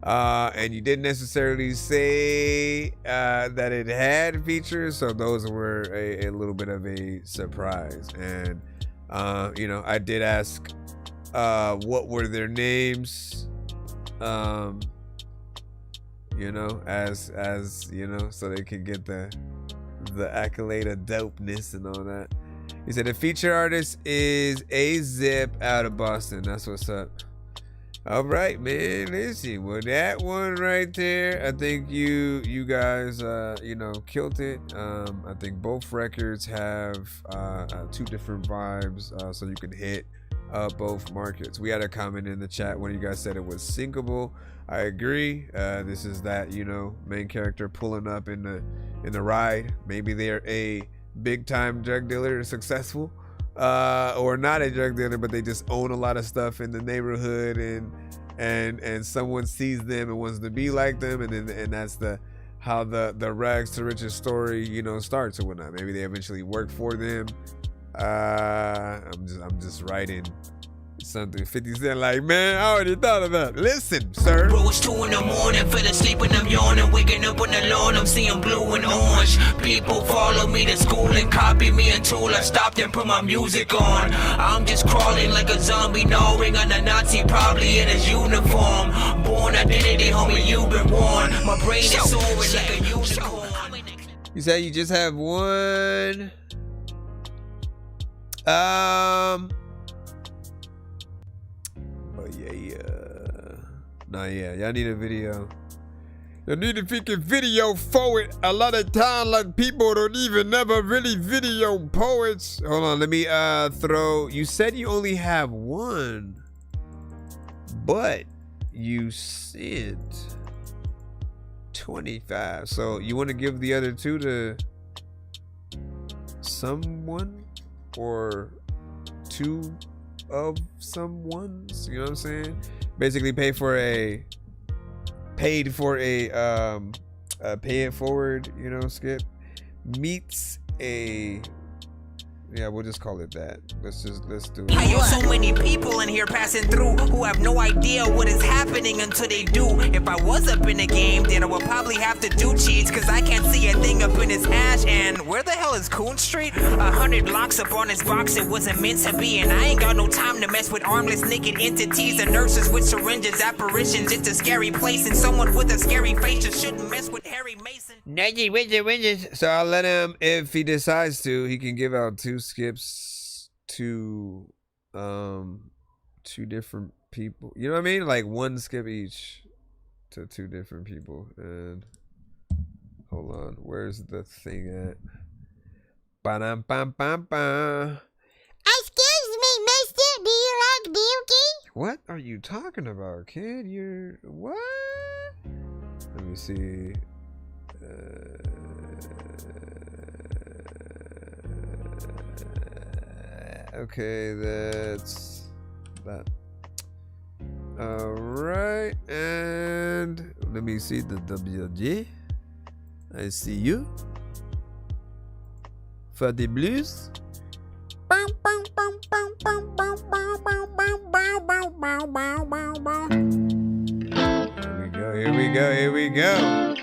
And you didn't necessarily say that it had features, so those were a little bit of a surprise. And you know, I did ask what were their names, you know, as you know, so they could get the accolade of dopeness and all that. He said the feature artist is A-Zip out of Boston. That's what's up. All right, man. Listen, well, that one right there, I think you guys, you know, killed it. I think both records have two different vibes, so you can hit both markets. We had a comment in the chat. One of you guys said it was syncable. I agree. This is that, you know, main character pulling up in the ride. Maybe they're a big time drug dealer, successful. Or not a drug dealer, but they just own a lot of stuff in the neighborhood, and someone sees them and wants to be like them, and that's how the rags to riches story, you know, starts or whatnot. Maybe they eventually work for them. I'm just writing something 50 Cent like, man, I already thought of that. Listen, sir. Bro, it's 2 in the morning, fell asleep and I'm yawning. Waking up on the lawn, I'm seeing blue and orange. People follow me to school and copy me until I stopped and put my music on. I'm just crawling like a zombie, gnawing on a Nazi, probably in his uniform. Born identity, homie, you've been warned. My brain is soaring like a unicorn. You said you just have one. Oh yeah. Nah, yeah. Y'all need a video. You need to freaking video for it. A lot of time, like people don't even never really video poets. Hold on, let me throw. You said you only have one, but you said 25. So you want to give the other 2 to someone or 2 of someone's? You know what I'm saying? Basically, paid for a pay it forward, you know, skip meets a, yeah, we'll just call it that. Let's do it. I know so many people in here passing through who have no idea what is happening until they do. If I was up in the game, then I would probably have to do cheats, cause I can't see a thing up in his hash. And where the hell is Coon Street? 100 locks up on his box, it wasn't meant to be. And I ain't got no time to mess with armless naked entities and nurses with syringes, apparitions. It's a scary place, and someone with a scary face just shouldn't mess with Harry Mason. So I'll let him, if he decides to, he can give out 2 skips to 2 different people. You know what I mean? Like 1 skip each to 2 different people. And hold on, where's the thing at? Ba-dum-bum-bum-bum. Excuse me, mister. Do you like Dorky? What are you talking about, kid? You're what? Let me see. Okay, that's that. All right, and let me see the WG. I see you for the blues. Here we go.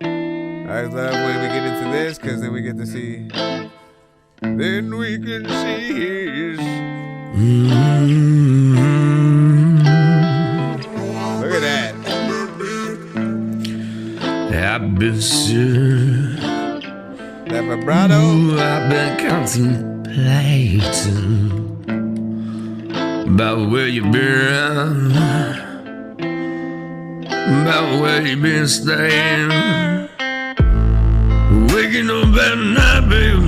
I love when we get into this, because then we get to see. Then we can see his. Look at that. I've been sure. That vibrato. Ooh, I've been contemplating about where you've been, about where you've been staying. Waking up at night, baby,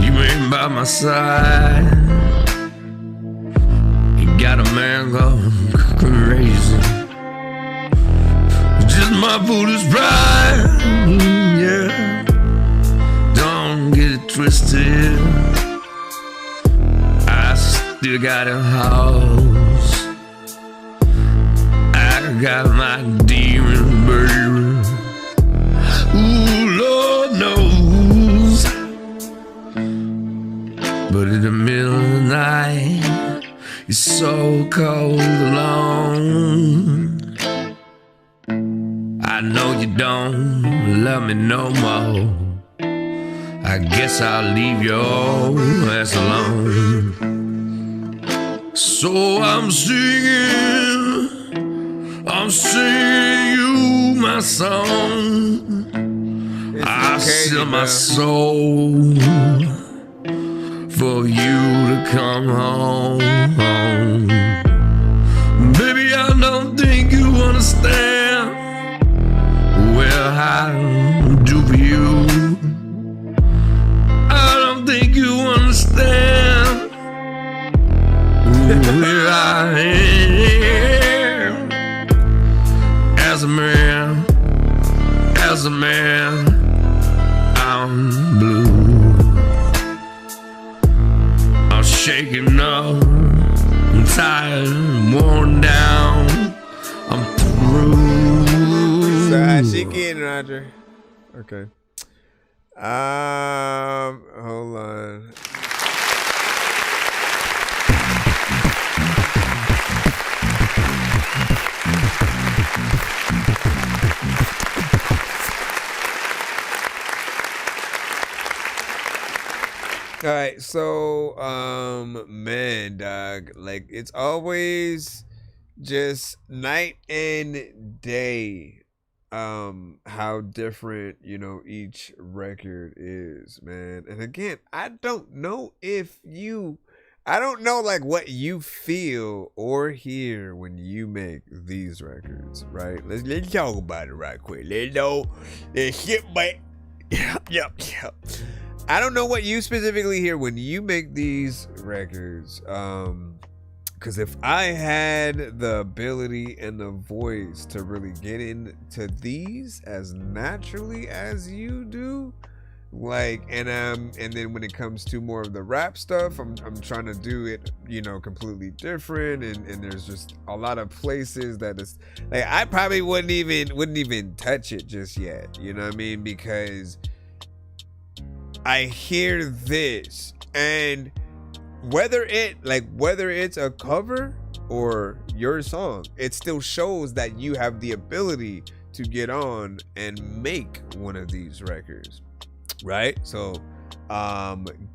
you ain't by my side. You got a man going crazy. Just my foolish pride, yeah. Don't get it twisted. I still got a house. I got my demon, baby. Ooh, Lord knows. But in the middle of the night, you're so cold alone. I know you don't love me no more. I guess I'll leave your ass alone. So I'm singing you my song. I sell my soul for you to come home. Baby, I don't think you understand well I do for you. I don't think you understand where I am. As a man, I'm blue. I'm shaking up, I'm tired, worn down, I'm through. So how's she getting, Roger? Okay. Hold on. All right, so man, dog, like it's always just night and day how different, you know, each record is, man. And again, I don't know if you I don't know like what you feel or hear when you make these records, right? Let's talk about it right quick. Let's know the shit, but yep. I don't know what you specifically hear when you make these records. Because if I had the ability and the voice to really get into these as naturally as you do, like, and then when it comes to more of the rap stuff, I'm trying to do it, you know, completely different, and there's just a lot of places that it's like I probably wouldn't even touch it just yet, you know what I mean? Because I hear this, and whether it's a cover or your song, it still shows that you have the ability to get on and make one of these records. Right? So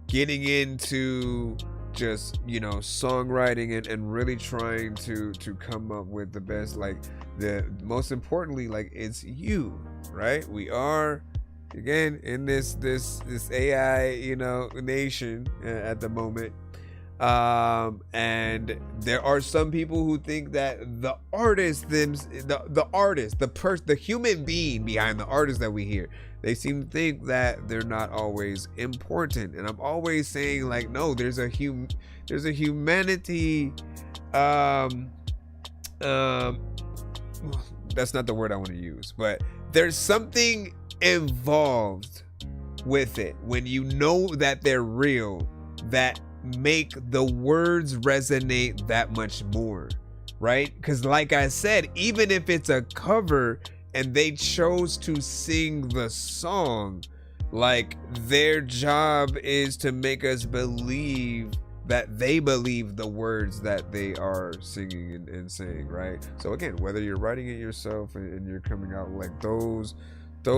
getting into just, you know, songwriting and really trying to come up with the best, like the most importantly, like it's you, right? We are again in this AI, you know, nation at the moment. And there are some people who think that the artist, the human being behind the artist that we hear, they seem to think that they're not always important. And I'm always saying, like, no, there's a humanity. That's not the word I want to use, but there's something involved with it when you know that they're real, that make the words resonate that much more, right? Because like I said, even if it's a cover and they chose to sing the song, like their job is to make us believe that they believe the words that they are singing and saying, right? So again, whether you're writing it yourself and you're coming out like those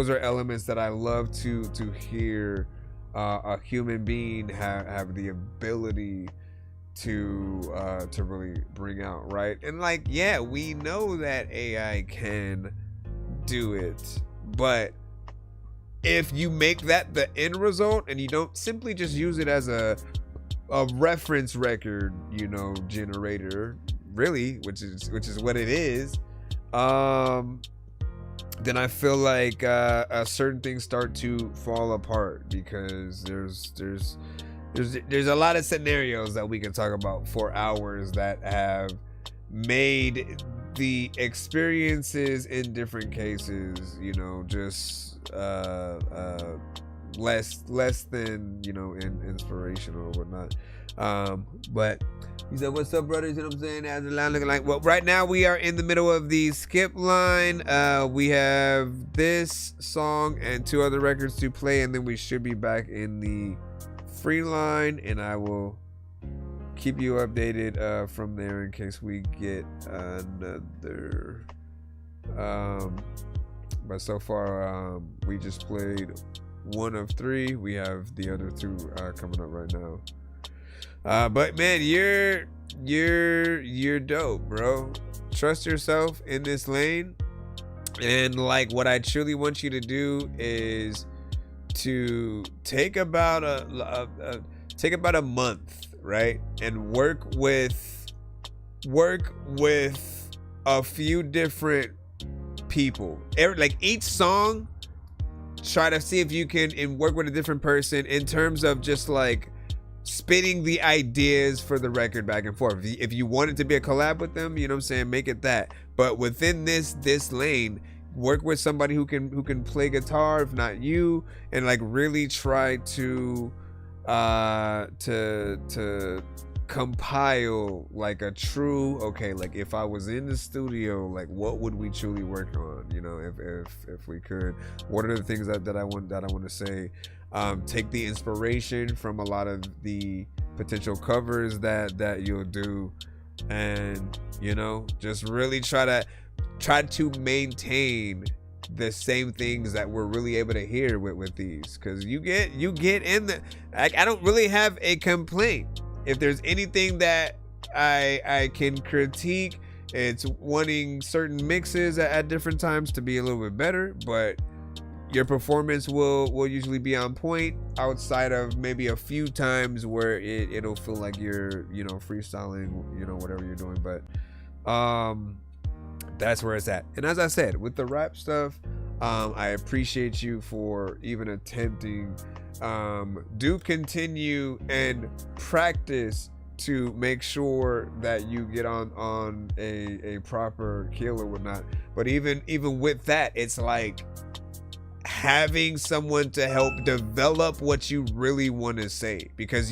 are elements that I love to hear a human being have the ability to really bring out, right? And like, yeah, we know that AI can do it, but if you make that the end result and you don't simply just use it as a reference record, you know, generator, really, which is what it is, then I feel like certain things start to fall apart, because there's a lot of scenarios that we can talk about for hours that have made the experiences in different cases, you know, just less than, you know, inspirational or whatnot. But he said, "What's up, brothers?" You know what I'm saying? As the line looking like, well, right now we are in the middle of the skip line. We have this song and 2 other records to play, and then we should be back in the free line, and I will keep you updated from there in case we get another. But so far, we just played 1 of 3. We have the other 2 coming up right now. But man, you're dope, bro. Trust yourself in this lane, and like what I truly want you to do is to take about a month, right, and work with a few different people. Like each song, try to see if you can work with a different person in terms of just like spitting the ideas for the record back and forth. If you want it to be a collab with them, you know what I'm saying, make it that. But within this lane, work with somebody who can play guitar, if not you, and like really try to compile like a true, okay, like if I was in the studio, like what would we truly work on, you know, if we could, what are the things that I want to say. Take the inspiration from a lot of the potential covers that you'll do, and you know, just really try to maintain the same things that we're really able to hear with these, because you get in the, I don't really have a complaint. If there's anything that I can critique, it's wanting certain mixes at different times to be a little bit better, but your performance will usually be on point, outside of maybe a few times where it'll feel like you're, you know, freestyling, you know, whatever you're doing. But that's where it's at. And as I said, with the rap stuff, I appreciate you for even attempting. Do continue and practice to make sure that you get on a proper kill or whatnot. But even with that, it's like having someone to help develop what you really want to say, because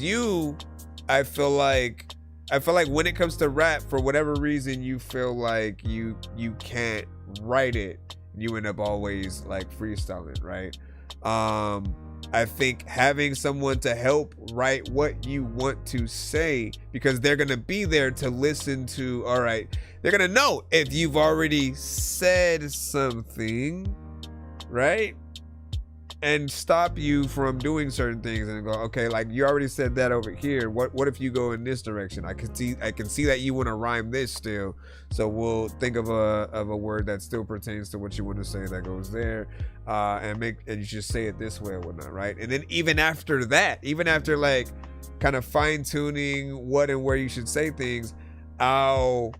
I feel like when it comes to rap, for whatever reason, you feel like you can't write it. You end up always like freestyling, right? I think having someone to help write what you want to say, because they're going to be there to listen to, all right, they're going to know if you've already said something, right? And stop you from doing certain things and go, okay, like you already said that over here. What if you go in this direction? I can see that you want to rhyme this still. So we'll think of a word that still pertains to what you want to say that goes there. And you should say it this way or whatnot, right? And then even after that, even after like kind of fine tuning what and where you should say things, I'll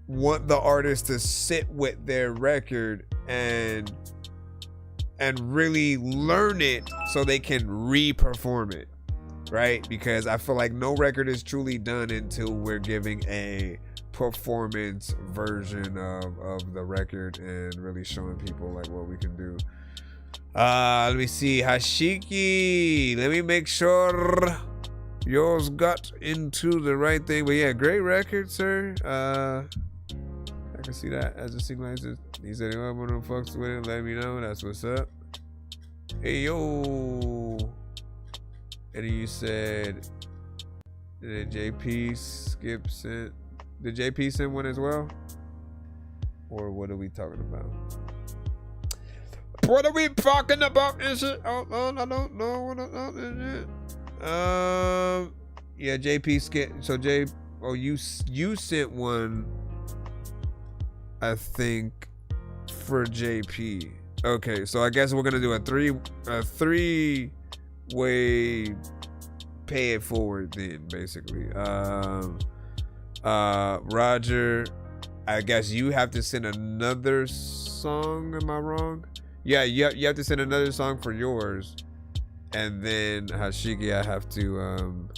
want the artist to sit with their record and really learn it so they can re-perform it, right? Because I feel like no record is truly done until we're giving a performance version of the record and really showing people like what we can do. Let me see, Hashiki, let me make sure yours got into the right thing. But yeah, great record, sir. I can see that. As a synchronized, he said, "If one of them fucks with it, let me know." That's what's up. Hey yo. And then you said, did JP skip sent? Did JP send one as well? Or what are we talking about? What are we talking about? Is it? Oh, I don't know what is it. Yeah, JP skip. So you sent one, I think, for JP. Okay, so I guess we're gonna do a three-way pay it forward then, basically. Roger, I guess you have to send another song. Am I wrong? Yeah, you have to send another song for yours, and then Hashiki, I have to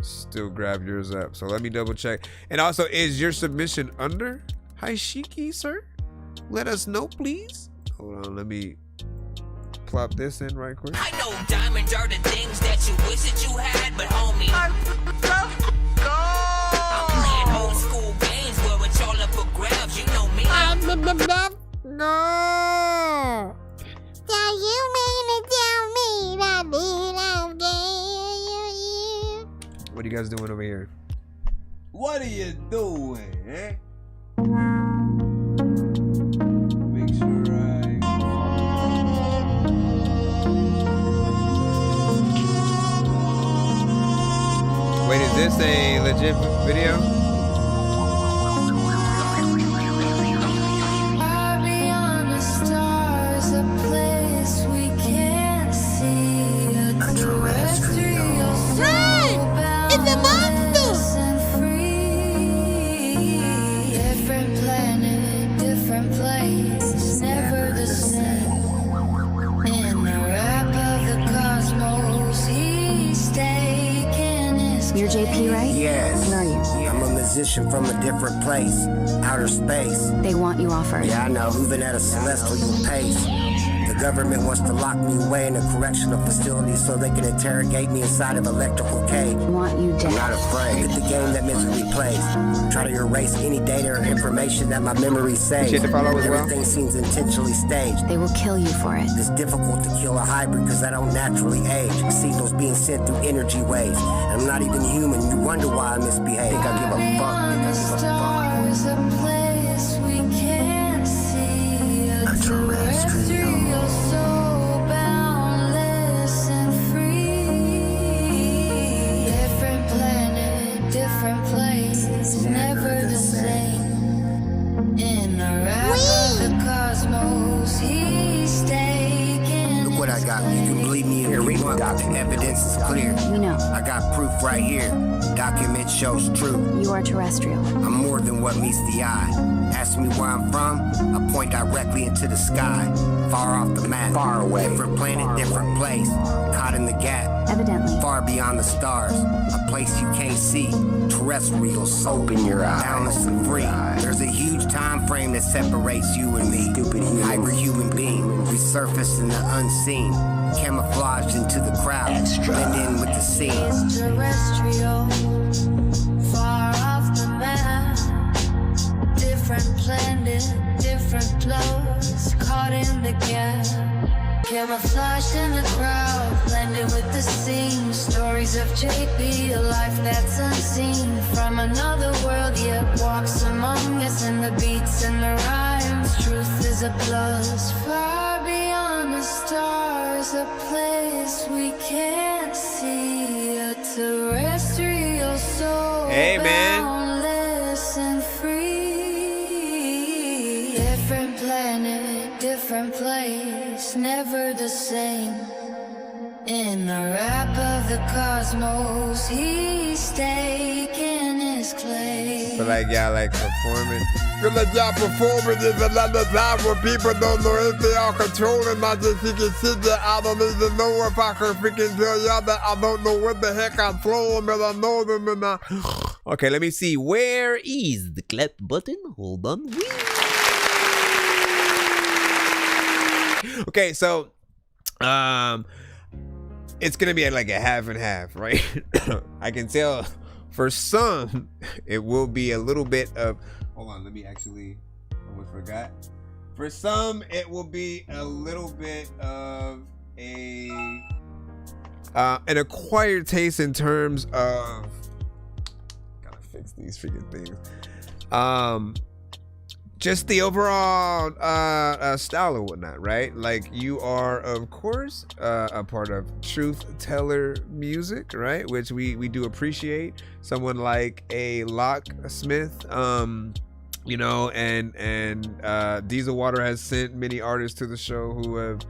still grab yours up. So let me double check. And also, is your submission under Hashiki, sir? Let us know, please. Hold on, let me plop this in right quick. I know diamonds are the things that you wish that you had, but homie, I'm playing old school games where it's all up for grabs. You know me. No. So you mean to tell me that we love you? What are you guys doing over here? What are you doing, eh? Make sure Wait, is this a legit video? Far beyond the stars, a place we can't see, a terrestrial soul boundless and free. Different planet, different place, never the same. In the wrap of the cosmos, he's taken his You're JP, right? Yes. Where are you? I'm a musician from a different place, outer space. They want you off Earth. Yeah, I know, moving at a celestial pace. The government wants to lock me away in a correctional facility so they can interrogate me inside of electrical cage. Want you dead. I'm not afraid. Look at the game that misery plays. Try to erase any data or information that my memory saves. Shit to follow as well. Everything seems intentionally staged. They will kill you for it. It's difficult to kill a hybrid because I don't naturally age. Signals being sent through energy waves. And I'm not even human. You wonder why I misbehave. Think I give a fuck. beyond the stars, a place we can't see, a terrestrial soul boundless and free. Different planet, different place, never the same. In the wrap of the cosmos, he stays. The evidence is clear. We know. I got proof right here. Document shows true. You are terrestrial. I'm more than what meets the eye. Ask me where I'm from, I point directly into the sky. Far off the map. Far away. Different planet, different place. Caught in the gap. Evidently. Far beyond the stars. A place you can't see. Terrestrial. Open your eyes. Boundless and free. There's a huge time frame that separates you and me. Stupid hybrid human being. Resurfaced in the unseen. Camouflaged into the crowd. Blend in with the scene. It's terrestrial, far off the map. Different planet, different clothes, caught in the gap. Camouflaged in the crowd, blended with the scene. Stories of JP, a life that's unseen. From another world, yet walks among us in the beats and the rhymes. Truth is a plus, far beyond the stars, a place we can't see. A terrestrial soul, hey, man. boundless and free. Different planet, different place, never the same. In the rap of the cosmos, he's staking his claim. Feel like y'all like performing. Feel like y'all performing is another time where people don't know if they are controlling. I just freaking sit there. I don't even know if I can freaking tell y'all that I don't know what the heck I'm flowing, but I know them and I. Okay, let me see. Where is the clap button? Hold on. Okay, so it's gonna be like a half and half, right? I can tell for some it will be a little bit of, hold on, let me actually, almost forgot. For some it will be a little bit of an acquired taste in terms of, gotta fix these freaking things. Just the overall style or whatnot, right? Like, you are, of course, a part of Truth Teller Music, right? Which we do appreciate. Someone like a Locksmith, you know, and Diesel Water has sent many artists to the show who have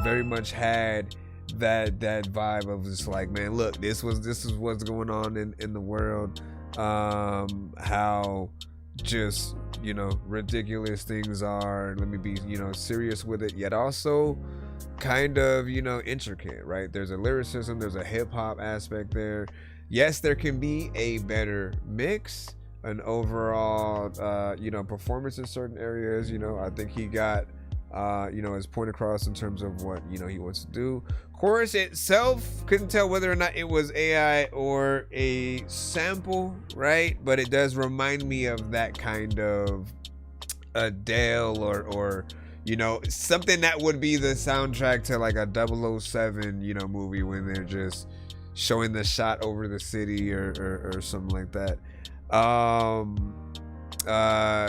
very much had that vibe of just like, man, look, this is what's going on in the world. How just, you know, ridiculous things are. Let me be, you know, serious with it, yet also kind of, you know, intricate, right? There's a lyricism, there's a hip-hop aspect there. Yes, there can be a better mix, an overall you know, performance in certain areas. You know, I think he got you know, his point across in terms of what, you know, he wants to do. Chorus itself, couldn't tell whether or not it was AI or a sample, right? But it does remind me of that kind of Adele or you know, something that would be the soundtrack to like a 007, you know, movie when they're just showing the shot over the city or something like that.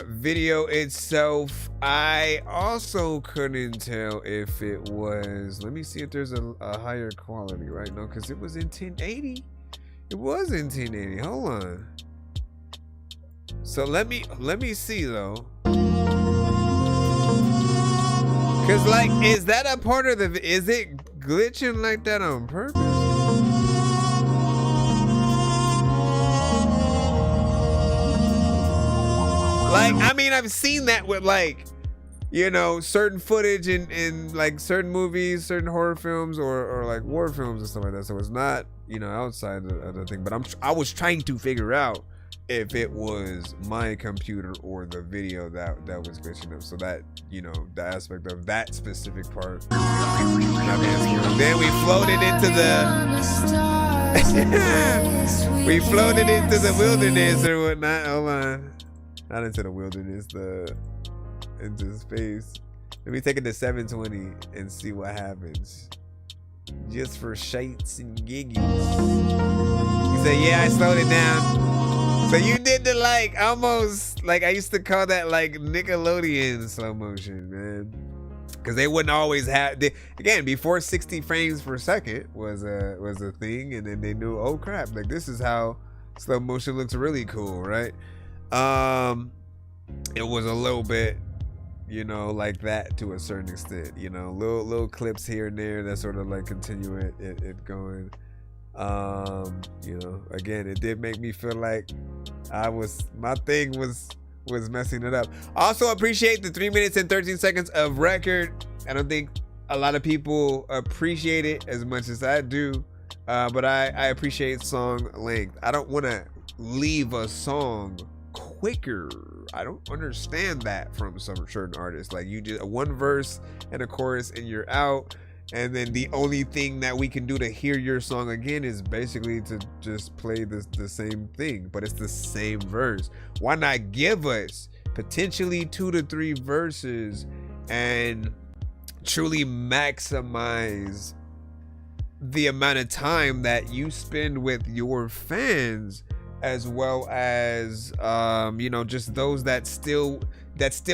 Video itself, I also couldn't tell if it was, let me see if there's a higher quality, right? No, because it was in 1080. It was in 1080. Hold on. So let me see though. Cause like, is that a part of the, is it glitching like that on purpose? Like, I mean, I've seen that with like, you know, certain footage in like certain movies, certain horror films, or like war films and stuff like that. So it's not, you know, outside of the thing. But I was trying to figure out if it was my computer or the video that was glitching up. So that, you know, the aspect of that specific part. Then we floated into the we floated into the wilderness or whatnot. Hold on. Not into the wilderness, into space. Let me take it to 720 and see what happens. Just for shites and giggies. He said, yeah, I slowed it down. So you did the like, almost, like I used to call that like Nickelodeon slow motion, man. Because they wouldn't always have, again, before 60 frames per second was a thing. And then they knew, oh crap, like this is how slow motion looks really cool, right? It was a little bit, you know, like that to a certain extent, you know, little clips here and there that sort of like continue it going. You know, again, it did make me feel like my thing was messing it up. Also appreciate the 3 minutes and 13 seconds of record. I don't think a lot of people appreciate it as much as I do, but I appreciate song length. I don't want to leave a song quicker. I don't understand that from some certain artists. Like, you just one verse and a chorus and you're out, and then the only thing that we can do to hear your song again is basically to just play the same thing, but it's the same verse. Why not give us potentially 2 to 3 verses and truly maximize the amount of time that you spend with your fans, as well as you know, just those that still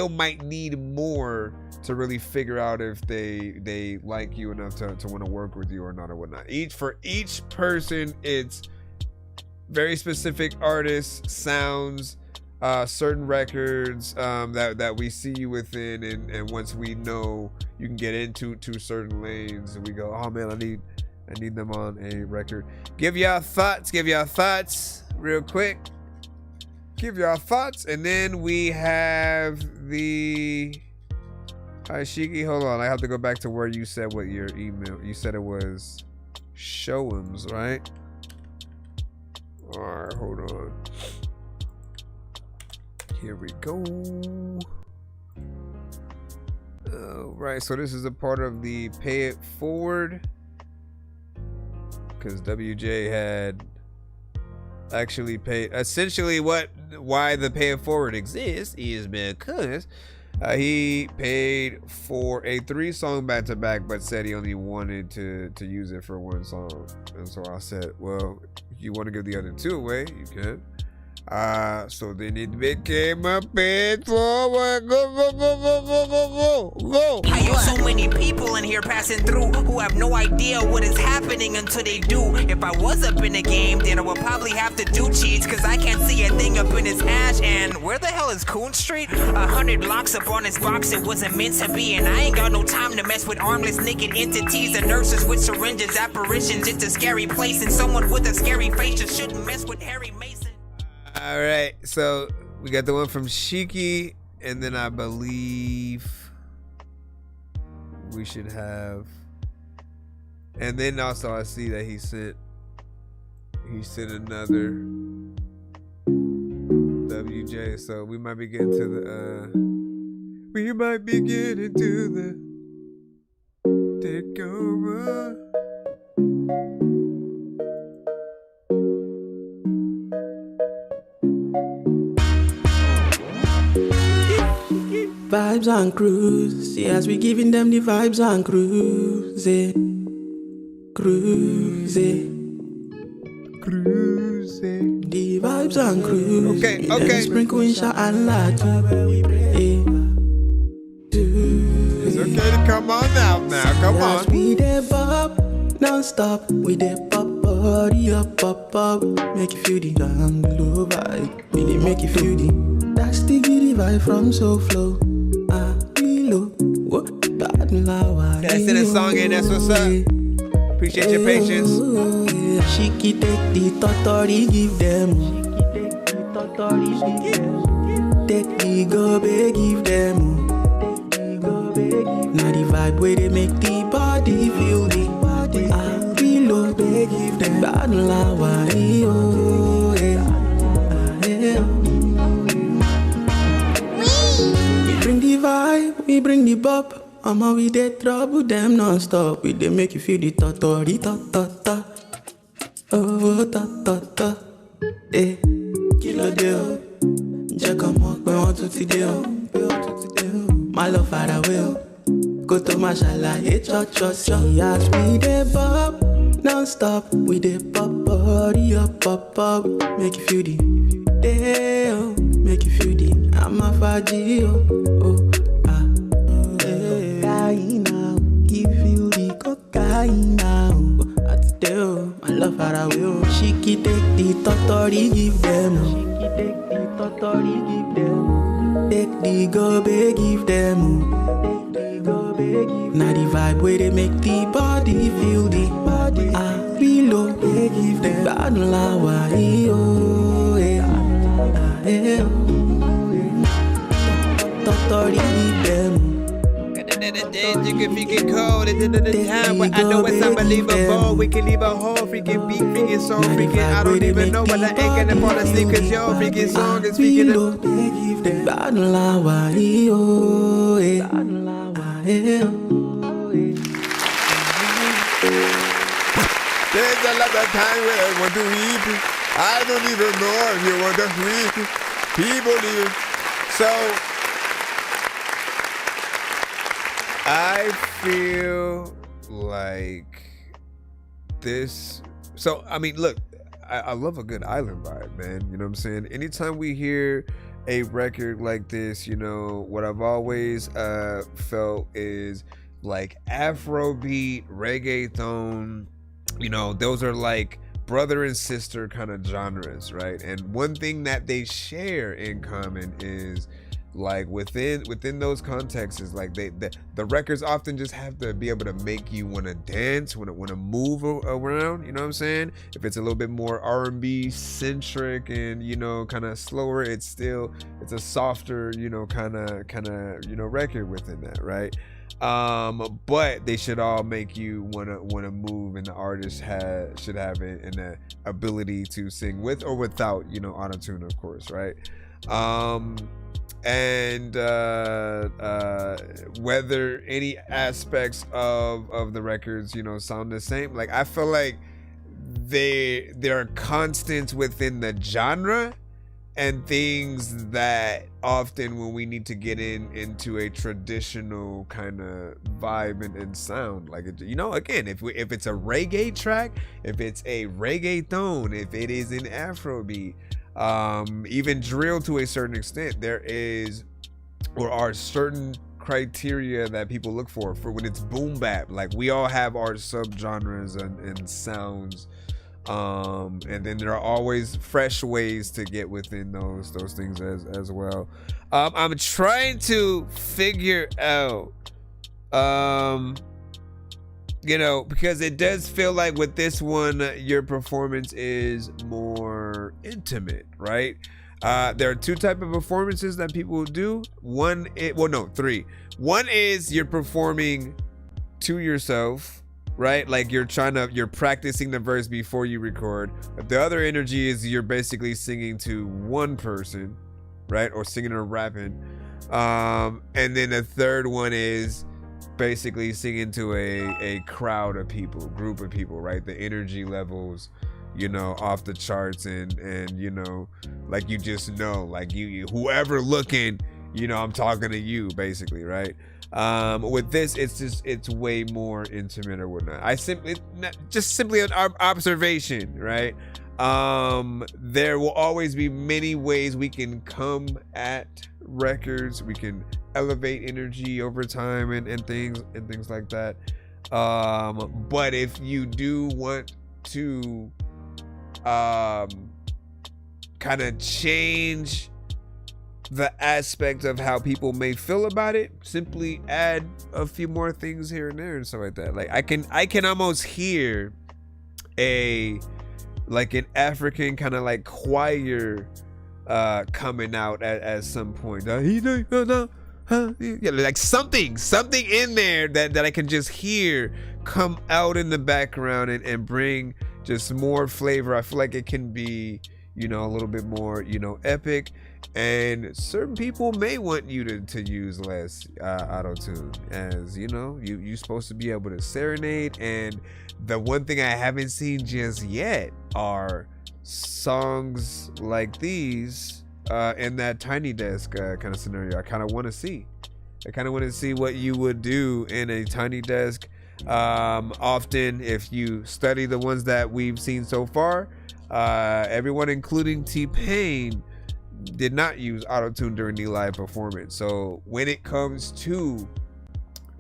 might need more to really figure out if they like you enough to want to work with you or not, or whatnot. For each person, it's very specific artists, sounds, certain records that we see you within, and once we know you can get into certain lanes, and we go, oh man, I need them on a record. Give y'all thoughts real quick. Give y'all thoughts, and then we have the Shiki. Hold on, I have to go back to where you said what your email. You said it was Show'ems, right? All right, hold on. Here we go. All right, so this is a part of the Pay It Forward, because WJ had actually paid. Essentially, why the Pay It Forward exists is because he paid for a 3-song back-to-back, but said he only wanted to use it for 1 song. And so I said, well, if you want to give the other 2 away, you can. So then it became a Pay It Forward. Go. I got so many people in here passing through who have no idea what is happening until they do. If I was up in the game, then I would probably have to do cheats, cause I can't see a thing up in his hash. And where the hell is Coon Street? 100 blocks up on his box, it wasn't meant to be. And I ain't got no time to mess with armless naked entities and nurses with syringes, apparitions. It's a scary place, and someone with a scary face just shouldn't mess with Harry Mason. All right, so we got the one from Shiki, and then I believe we should have, and then also I see that he sent another WJ, so we might be getting to the takeover. Vibes on cruise, see as we giving them the vibes on cruising. The vibes on cruise. Okay. Sprinkle in shot and light. It's okay to come on out now. Come on. We dey bop, non-stop. We dey pop, body up, pop. Make you feel the Anglo vibe. We dey make you feel the. That's the giddy vibe from So Flow. That's in the song, and that's what's up. Appreciate your patience. Shiki take the totori, give them. Take the gobe, give them. Now the vibe where they make the body feel the body. I feel low, they give them. Bad lawa, we bring the vibe, we bring the bop. Mama, we dey trouble them non-stop. We dey make you feel the totori, ta-ta-ta. Oh, ta-ta-ta. Kilo deal. Check on more, but want to deal. My love far away. Go to my shala, cho. See as we dey bop, non-stop. We dey pop, body up, pop. Make you feel the day, make you feel the I'm a faji, give you the cocaine now. My love far away. Shiki take the totori, give them. Take the go big, give them. Now the vibe where they make the body feel the body. Below, they give them. Bad lawa, ThatDorky give them. You can be get cold at the end of the time, but I know it's unbelievable. We can leave a whole freaking beat, freaking song, freaking. I don't even know what I ain't gonna fall asleep, cause your freaking song is freaking. Bad lawa, There's a lot of time where I want to weep. I don't even know if you want to weep. People even. So I feel like this. So I mean, look, I love a good island vibe, man. You know what I'm saying? Anytime we hear a record like this, you know, what I've always felt is like Afrobeat, reggaeton, you know, those are like brother and sister kind of genres, right? And one thing that they share in common is like within those contexts is like the records often just have to be able to make you want to dance, want to move around, you know what I'm saying? If it's a little bit more R&B centric and, you know, kind of slower, it's a softer, you know, kind of you know, record within that, right? But they should all make you want to move, and the artist should have an ability to sing with or without, you know, auto-tune, of course, right? And whether any aspects of the records, you know, sound the same, like I feel like there are constants within the genre and things that often when we need to get into a traditional kind of vibe and sound, like, you know, again, if it's a reggae track, if it's a reggaeton, if it is an Afrobeat, even drill to a certain extent, there is or are certain criteria that people look for when it's boom bap. Like, we all have our subgenres and sounds, and then there are always fresh ways to get within those things as well. I'm trying to figure out, you know, because it does feel like with this one, your performance is more intimate, right? There are two types of performances that people do. Three. One is you're performing to yourself, right? Like you're practicing the verse before you record. But the other energy is you're basically singing to one person, right? Or singing or rapping. And then the third one is basically singing to a crowd of people, group of people, right? The energy levels, you know, off the charts, and you know, like, you just know, like, you whoever looking, you know, I'm talking to you, basically, right? With this, it's way more intimate or whatnot. Simply an observation, right? There will always be many ways we can come at records. We can elevate energy over time and things like that. But if you do want to kind of change the aspect of how people may feel about it, simply add a few more things here and there and stuff like that. Like, I can almost hear an African kind of like choir coming out at some point. Yeah, like something in there that I can just hear come out in the background and bring just more flavor. I feel like it can be, you know, a little bit more, you know, epic, and certain people may want you to use less auto-tune, as, you know, you're supposed to be able to serenade. And the one thing I haven't seen just yet are songs like these in that Tiny Desk kind of scenario. I kind of want to see what you would do in a Tiny Desk. Often, if you study the ones that we've seen so far, everyone, including T-Pain, did not use auto-tune during the live performance. So when it comes to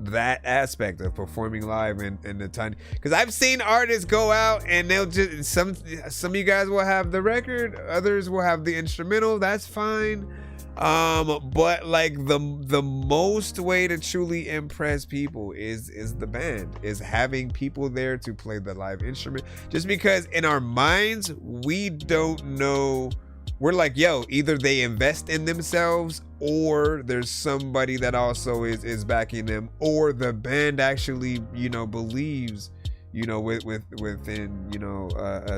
that aspect of performing live in the tiny, because I've seen artists go out and they'll just, some of you guys will have the record, others will have the instrumental. That's fine. But like the most way to truly impress people is the band, is having people there to play the live instrument. Just because in our minds we don't know, we're like, yo, either they invest in themselves or there's somebody that also is backing them, or the band actually, you know, believes, you know, within, you know,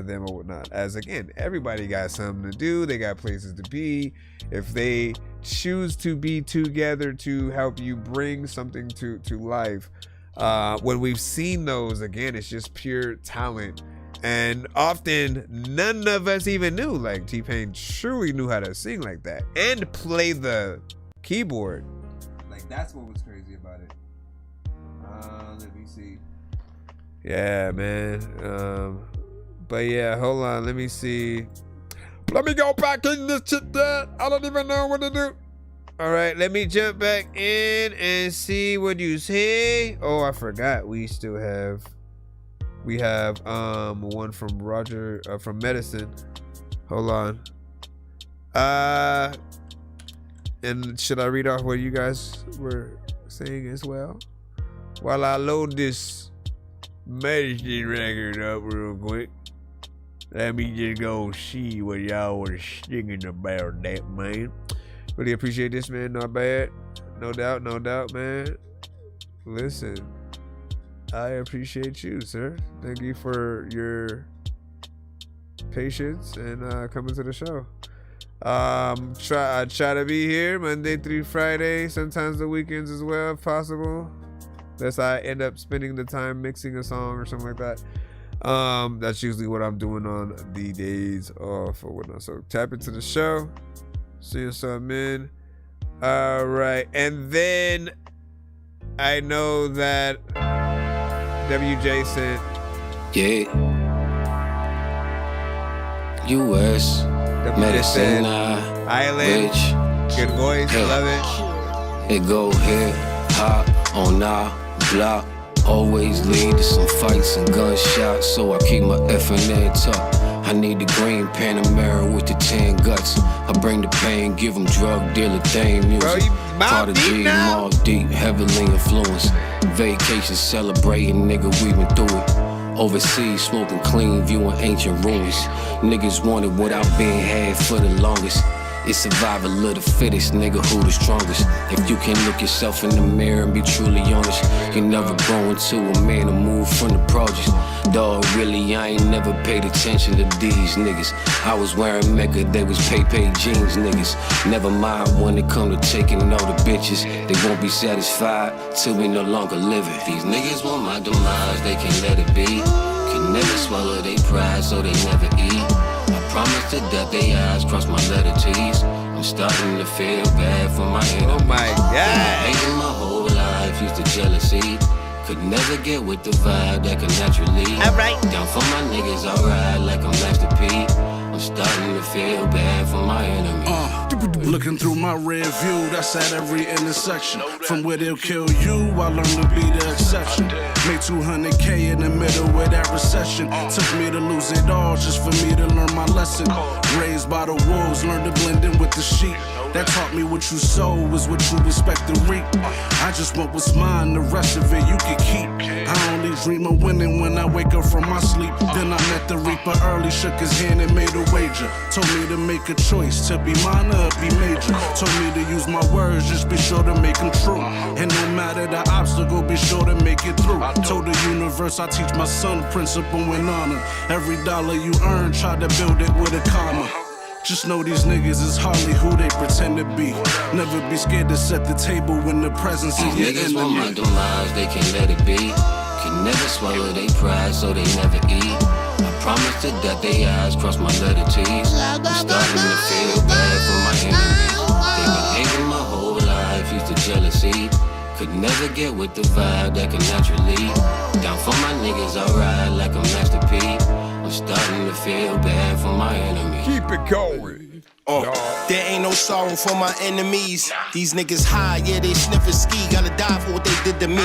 them or whatnot. As again, everybody got something to do, they got places to be. If they choose to be together to help you bring something to life, when we've seen those, again, it's just pure talent. And often none of us even knew, like T-Pain truly knew how to sing like that and play the keyboard. Like, that's what was crazy about it. Let me see. Yeah, man. But yeah, hold on. Let me see. Let me go back in this shit, Dad. I don't even know what to do. All right, let me jump back in and see what you say. Oh, I forgot. We have one from Roger from Medicine. Hold on. And should I read off what you guys were saying as well while I load this Medicine record up real quick? Let me just go see what y'all were singing about, that man. Really appreciate this, man. Not bad. No doubt, man. Listen, I appreciate you, sir. Thank you for your patience and coming to the show. I try to be here Monday through Friday, sometimes the weekends as well, if possible. Unless I end up spending the time mixing a song or something like that. That's usually what I'm doing on the days off or whatnot. So tap into the show, see something in. All right, and then I know that WJ sent. Yeah. US. Medicine Island. Rich. Good voice. Yeah. Love it. It go hip hop on our block. Always lead to some fights and gunshots, so I keep my F&N tucked. I need the green Panamera with the 10 guts. I bring the pain, give them drug dealer theme music. Prodigy, Mall Deep, heavily influenced. Vacation celebrating, nigga, we been through it. Overseas, smoking clean, viewing ancient ruins. Niggas wanted what I've been had for the longest. It's survival of the fittest, nigga, who the strongest. If you can look yourself in the mirror and be truly honest, you never grow into a man to move from the projects. Dog, really, I ain't never paid attention to these niggas. I was wearing Mecca, they was pay jeans, niggas. Never mind when it come to taking all the bitches. They won't be satisfied till we no longer living. These niggas want my demise, they can't let it be. Can never swallow their pride, so they never eat. I promise to death they eyes cross my letter T's. I'm starting to feel bad for my enemies. Oh my God. Hating my whole life, used to jealousy. Could never get with the vibe that could naturally. Alright. Down for my niggas, I ride like I'm Master P. I'm starting to feel bad for my enemies. Looking through my rear view, that's at every intersection. From where they'll kill you, I learned to be the exception. Made 200K in the middle of that recession. Took me to lose it all just for me to learn my lesson. Raised by the wolves, learned to blend in with the sheep. That taught me what you sow is what you expect to reap. I just want what's mine, the rest of it you can keep. I only dream of winning when I wake up from my sleep. Then I met the Reaper early, shook his hand and made a wager. Told me to make a choice, to be minor or be major. Told me to use my words, just be sure to make them true. And no matter the obstacle, be sure to make it through. Told the universe I teach my son principle and honor. Every dollar you earn, try to build it with a comma. Just know these niggas is hardly who they pretend to be. Never be scared to set the table when the presence of your Niggas want my enemy. demise, they can't let it be. Can never swallow their pride, so they never eat. I promise to death they eyes cross my letter T's. I'm starting to feel bad for my enemies. They been hating my whole life, used to jealousy. Could never get with the vibe that can naturally. Down for my niggas, I ride like a Master P. I'm starting to feel bad for my enemies. Keep it going. There ain't no sorrow for my enemies. These niggas high, yeah, they sniff and ski. Gotta die for what they did to me.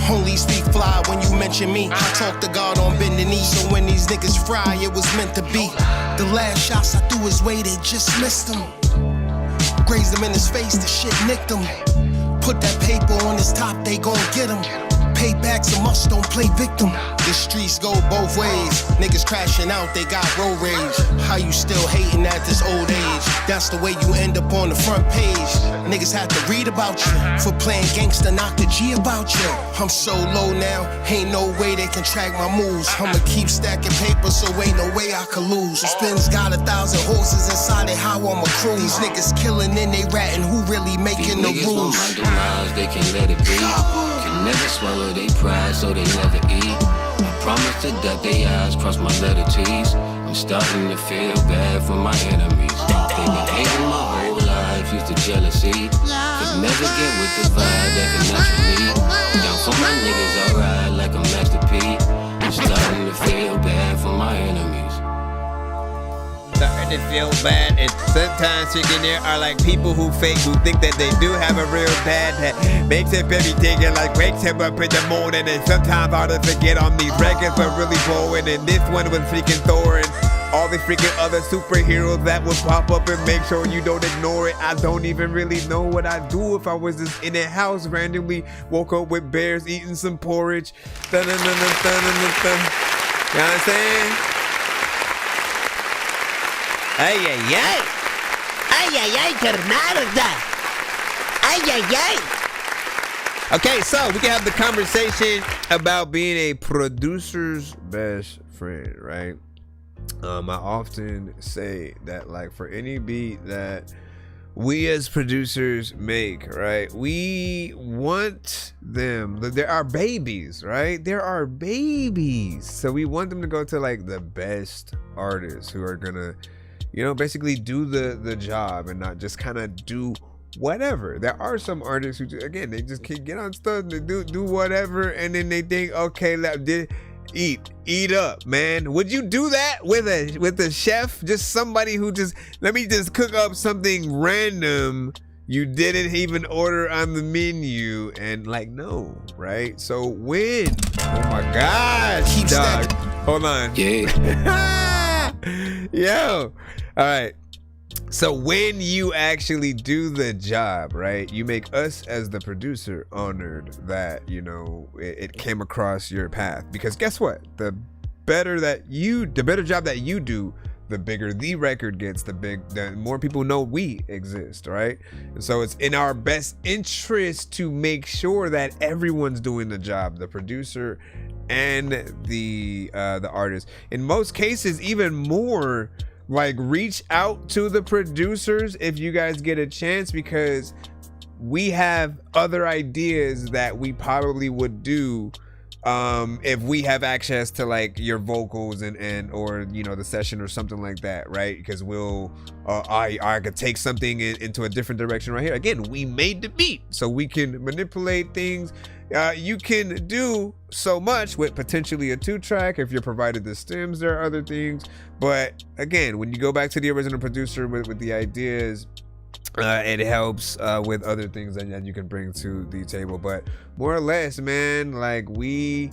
Only speak fly when you mention me. I talk to God on bending knees. So when these niggas fry, it was meant to be. The last shots I threw his way, they just missed him. grazed him in his face, the shit nicked him. Put that paper on his top, they gon' get him. Payback's a must, don't play victim. The streets go both ways. Niggas crashing out, they got road rage. How you still hating at this old age? That's the way you end up on the front page. Niggas have to read about you for playing gangsta, knock the G about you. I'm so low now, ain't no way they can track my moves. I'ma keep stacking paper, so ain't no way I can lose. Spins got 1,000 horses inside it, how I'ma cruise. These niggas killing and they ratting, who really making the rules? Miles, they can let it be. Can never swallow they pride, so they never eat. I promise to dot their eyes, cross my letter T's. I'm starting to feel bad for my enemies. They been hating my whole life, used to jealousy. Could never get with the vibe that can naturally. Down for my niggas, alright, like a Master P. I'm starting to feel bad for my enemies. Starting to feel bad, and sometimes chicken there are like people who fake, who think that they do have a real dad that makes up everything and like wakes him up in the morning. And sometimes all to forget on these records but really boring. And this one was freaking Thor and all the freaking other superheroes that would pop up and make sure you don't ignore it. I don't even really know what I'd do if I was just in a house randomly woke up with bears eating some porridge. You know what I'm saying? Ay, ay, ay. Ay, ay, ay, carnalda. Ay, ay, ay. Okay, so we can have the conversation about being a producer's best friend, right? I often say that, like, for any beat that we as producers make, right, we want them, they're our babies, right? They're our babies. So we want them to go to like the best artists who are gonna, you know, basically do the job and not just kind of do whatever. There are some artists who, again, they just can get on stuff and do whatever, and then they think, okay, eat up, man. Would you do that with a chef? Just somebody who just, let me just cook up something random you didn't even order on the menu, and like, no, right? So when, oh my gosh, dog, hold on. Yeah. Yo, all right. So when you actually do the job, right, you make us as the producer honored that, you know, it came across your path. Because guess what? The better job that you do, the bigger the record gets, the more people know we exist, right? And so it's in our best interest to make sure that everyone's doing the job, the producer and the artist. In most cases, even more, like, reach out to the producers if you guys get a chance, because we have other ideas that we probably would do if we have access to like your vocals and or, you know, the session or something like that, right? Because we'll I could take something into a different direction right here. Again, we made the beat, so we can manipulate things. You can do so much with potentially a 2-track if you're provided the stems. There are other things, but again, when you go back to the original producer with the ideas, it helps with other things that you can bring to the table. But more or less, man, like we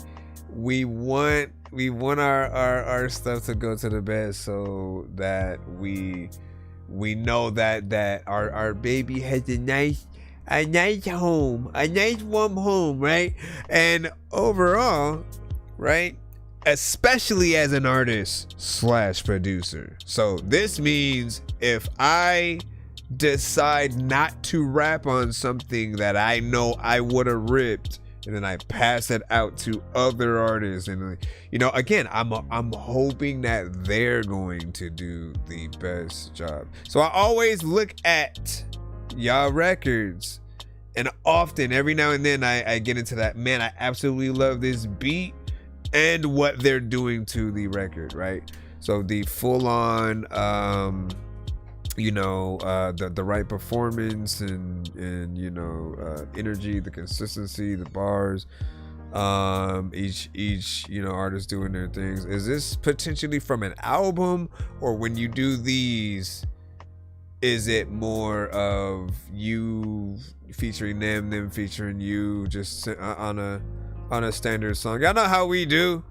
want our stuff to go to the best, so that we know that our baby has a nice home, a nice warm home, right? And overall, right, especially as an artist / producer. So this means if I decide not to rap on something that I know I would have ripped, and then I pass it out to other artists, and, you know, again, I'm hoping that they're going to do the best job. So I always look at y'all records, and often, every now and then, I get into that, man, I absolutely love this beat and what they're doing to the record, right? So the full-on you know, the right performance and you know, energy, the consistency, the bars, each you know, artist doing their things. Is this potentially from an album, or when you do these, is it more of you featuring them featuring you, just on a standard song? Y'all know how we do.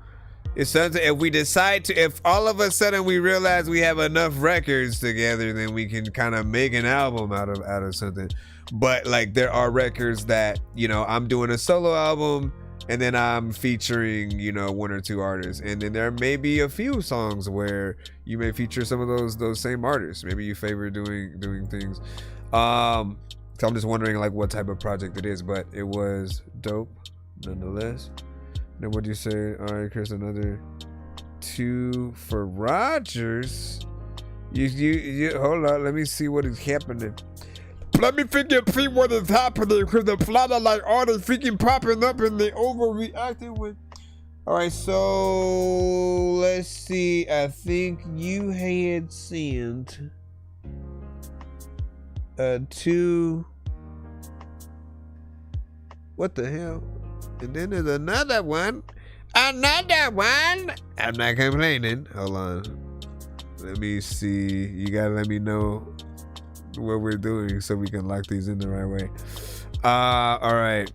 It's something, if we decide to, if all of a sudden we realize we have enough records together, then we can kind of make an album out of something. But like there are records that, you know, I'm doing a solo album and then I'm featuring, you know, one or two artists. And then there may be a few songs where you may feature some of those same artists. Maybe you favor doing things. So I'm just wondering like what type of project it is, but it was dope nonetheless. Then what'd you say? All right, Chris, another 2 for Rogers. You hold on, let me see what is happening. Let me freaking see what is happening, because the flatter like all is freaking popping up and they overreacting with. All right, so let's see. I think you had sent 2. What the hell? And then there's another one. Another one. I'm not complaining. Hold on. Let me see. You gotta let me know what we're doing so we can lock these in the right way. All right.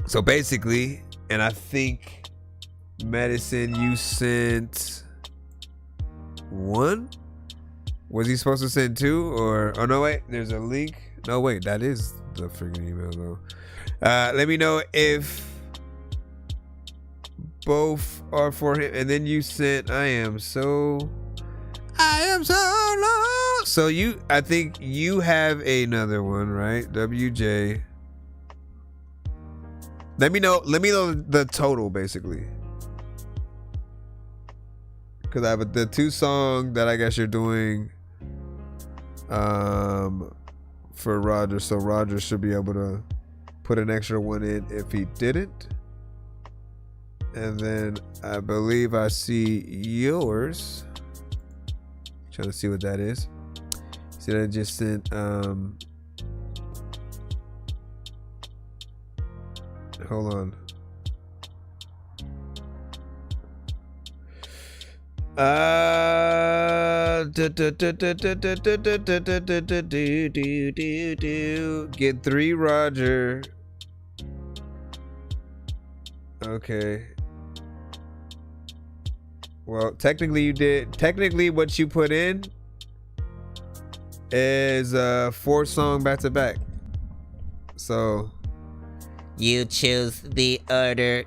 So basically, and I think Medicine, you sent 1. Was he supposed to send 2 or? Oh no, wait. There's a link. No, wait. That is the freaking email though. Let me know if both are for him. And then you sent I am so lost. So I think you have another one, right? WJ. Let me know the total basically. Cause I have the 2 song that I guess you're doing for Roger. So Roger should be able to put an extra 1 in if he didn't. And then I believe I see yours. Trying to see what that is. See that I just sent hold on. Get 3 Roger. Okay. Well, technically you did. Technically what you put in is 4 song back to back. So you choose the order.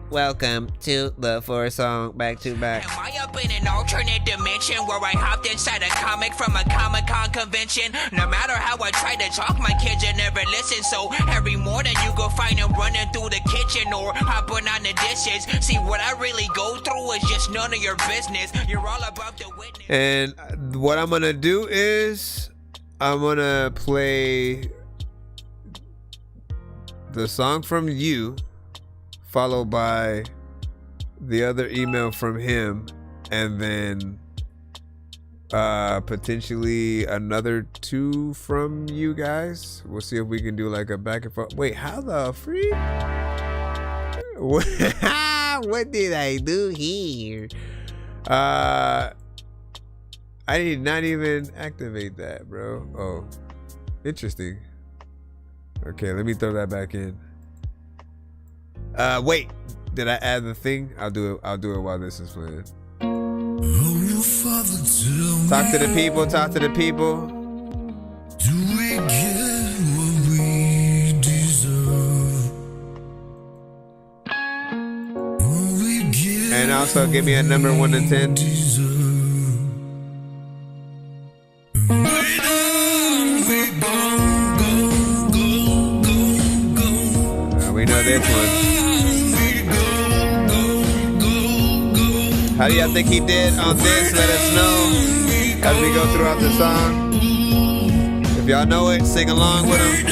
Welcome to the 4 song back to back. Am I up in an alternate dimension where I hopped inside a comic from a Comic-Con convention? No matter how I try to talk, my kids will never listen. So every morning you go find them running through the kitchen or hopping on the dishes. See, what I really go through is just none of your business. You're all about the witness. And what I'm gonna do is I'm gonna play the song from you, followed by the other email from him, and then potentially another 2 from you guys. We'll see if we can do like a back and forth. Wait, how the freak? What did I do here? I did not even activate that, bro. Oh, interesting. Okay, let me throw that back in. Wait, did I add the thing? I'll do it while this is playing. Talk to the people, talk to the people. Do we get what we deserve? And also give me a number 1 to 10. We know this one. How do y'all think he did on this? Let us know as we go throughout the song. If y'all know it, sing along with him.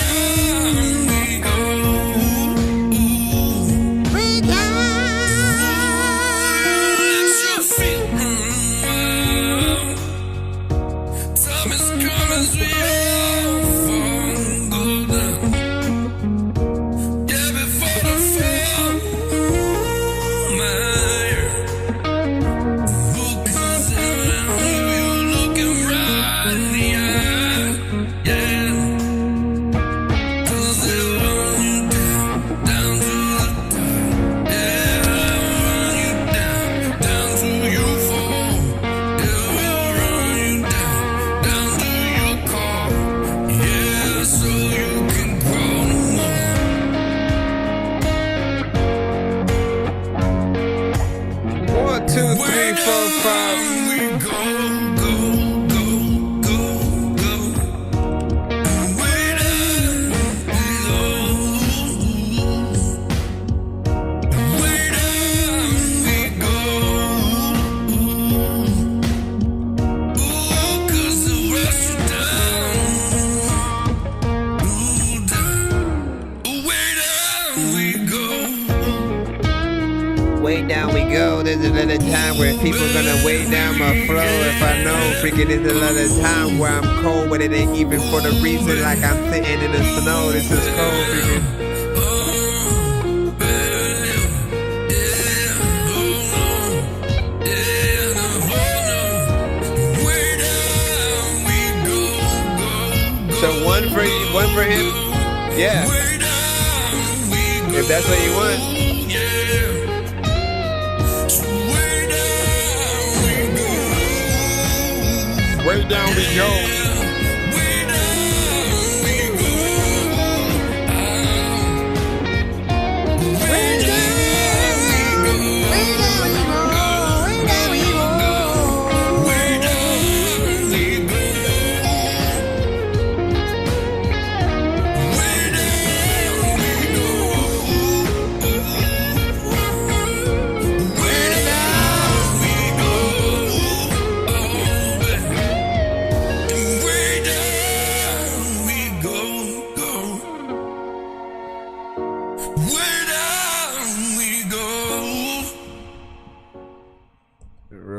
there's another time where people gonna weigh down my flow. If I know, freaking there's another time where I'm cold, but it ain't even for the reason like I'm sitting in the snow. This is cold, freaking. So one for him, yeah. If that's what you want. Way down we go.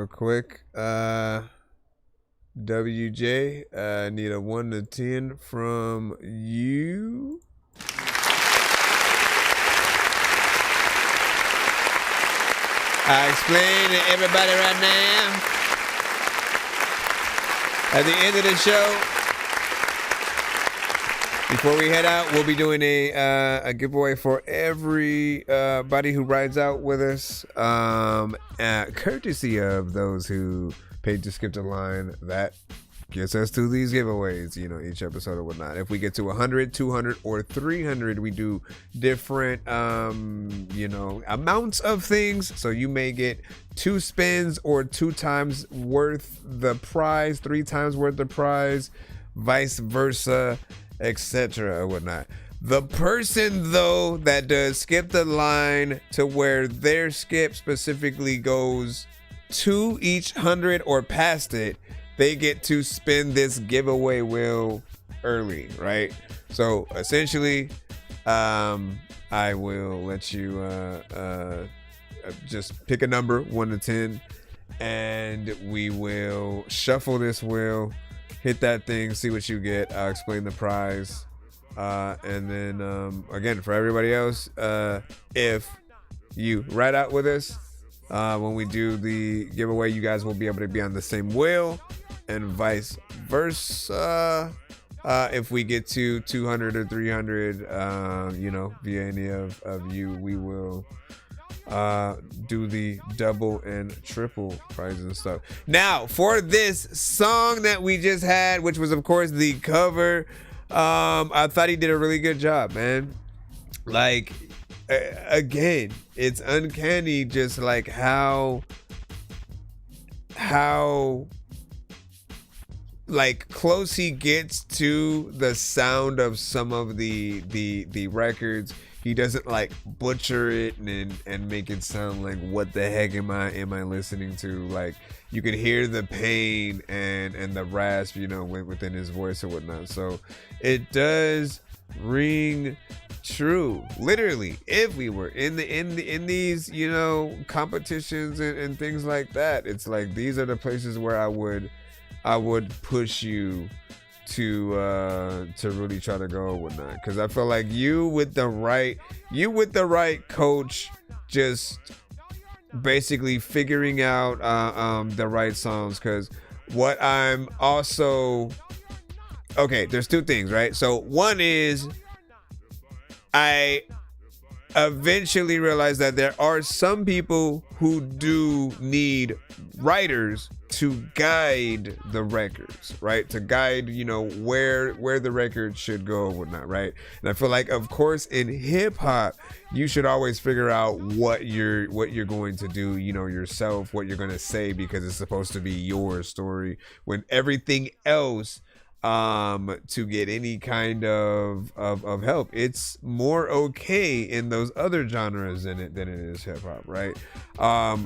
Quick, WJ, I need a 1 to 10 from you. I explain to everybody right now. At the end of the show, before we head out, we'll be doing a giveaway for everybody who rides out with us, courtesy of those who paid to skip the line. That gets us to these giveaways, you know, each episode or whatnot. If we get to 100, 200, or 300, we do different, you know, amounts of things. So you may get 2 spins or 2 times worth the prize, 3 times worth the prize, vice versa, etc. or whatnot. The person though that does skip the line to where their skip specifically goes to each 100 or past it, they get to spin this giveaway wheel early, right? So essentially, I will let you just pick a number 1 to 10, and we will shuffle this wheel. Hit that thing, see what you get. I'll explain the prize. And then, again, for everybody else, if you ride out with us, when we do the giveaway, you guys will be able to be on the same wheel, and vice versa. If we get to 200 or 300, you know, via any of you, we will do the double and triple prizes and stuff. Now, for this song that we just had, which was of course the cover, I thought he did a really good job, man. Like, again, it's uncanny just like how like close he gets to the sound of some of the records. He doesn't like butcher it and make it sound like, what the heck am I listening to? Like, you can hear the pain and the rasp, you know, within his voice or whatnot. So it does ring true. Literally, if we were in these, you know, competitions and things like that, it's like these are the places where I would push you to really try to go or whatnot, because I feel like you with the right coach, just basically figuring out the right songs. Because what I'm also, okay, there's 2 things, right? So one is, I eventually realized that there are some people who do need writers to guide the records, right? To guide, you know, where the record should go or whatnot, right? And I feel like, of course, in hip hop, you should always figure out what you're going to do, you know, yourself, what you're going to say, because it's supposed to be your story. When everything else, to get any kind of help, it's more okay in those other genres than it is hip hop, right?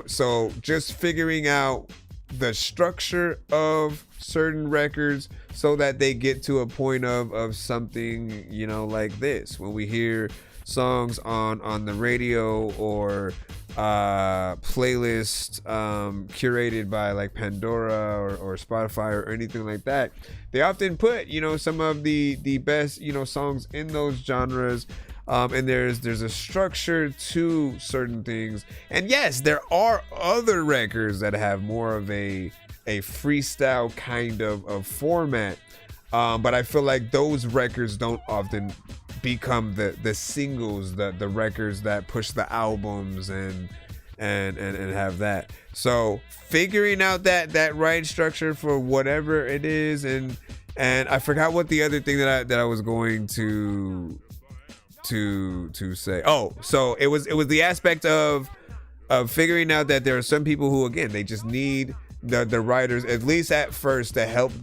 So just figuring out the structure of certain records so that they get to a point of something, you know, like this. When we hear songs on the radio or playlist curated by like Pandora or Spotify or anything like that, they often put, you know, some of the best, you know, songs in those genres. And there's a structure to certain things. And yes, there are other records that have more of a freestyle kind of format. But I feel like those records don't often become the singles, the records that push the albums and have that. So figuring out that right structure for whatever it is, and I forgot what the other thing that I was going to say. Oh, so it was the aspect of figuring out that there are some people who, again, they just need the writers, at least at first, to help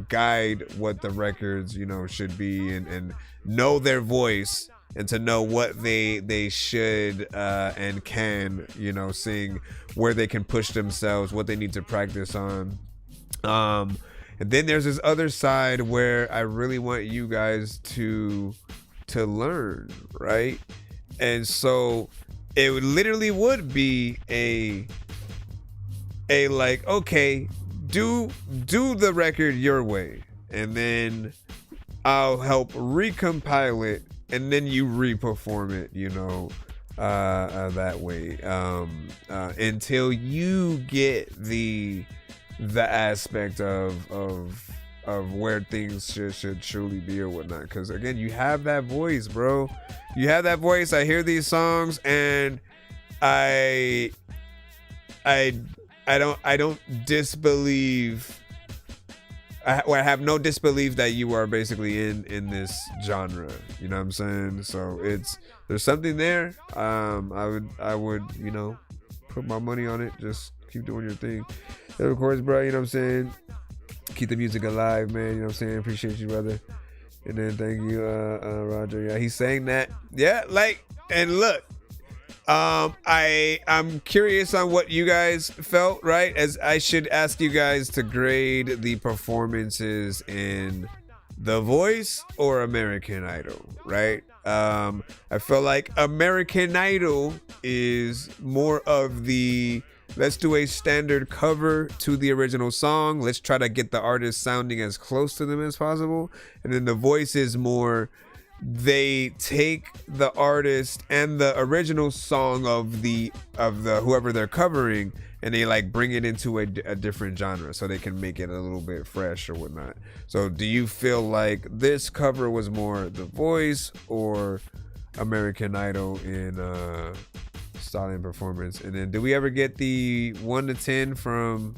guide what the records, you know, should be, and know their voice, and to know what they should and can, you know, sing, where they can push themselves, what they need to practice on. And then there's this other side where I really want you guys to learn, right? And so it literally would be a like, okay, do the record your way, and then I'll help recompile it, and then you re-perform it, you know, that way, until you get the aspect of where things should truly be or whatnot. Because again, you have that voice, bro. You have that voice. I hear these songs, and I don't disbelieve. I have no disbelief that you are basically in this genre. You know what I'm saying? So there's something there. I would, you know, put my money on it. Just keep doing your thing. And of course, bro, you know what I'm saying? Keep the music alive, man. You know what I'm saying? Appreciate you, brother. And then thank you, Roger. Yeah, he's saying that. Yeah, like, and look, I'm curious on what you guys felt, right? As I should ask you guys to grade the performances in The Voice or American Idol, right? I feel like American Idol is more of the, let's do a standard cover to the original song. Let's try to get the artist sounding as close to them as possible. And then The Voice is more, they take the artist and the original song of the whoever they're covering, and they like bring it into a different genre so they can make it a little bit fresh or whatnot. So do you feel like this cover was more The Voice or American Idol in style and performance? And then do we ever get the 1 to 10 from,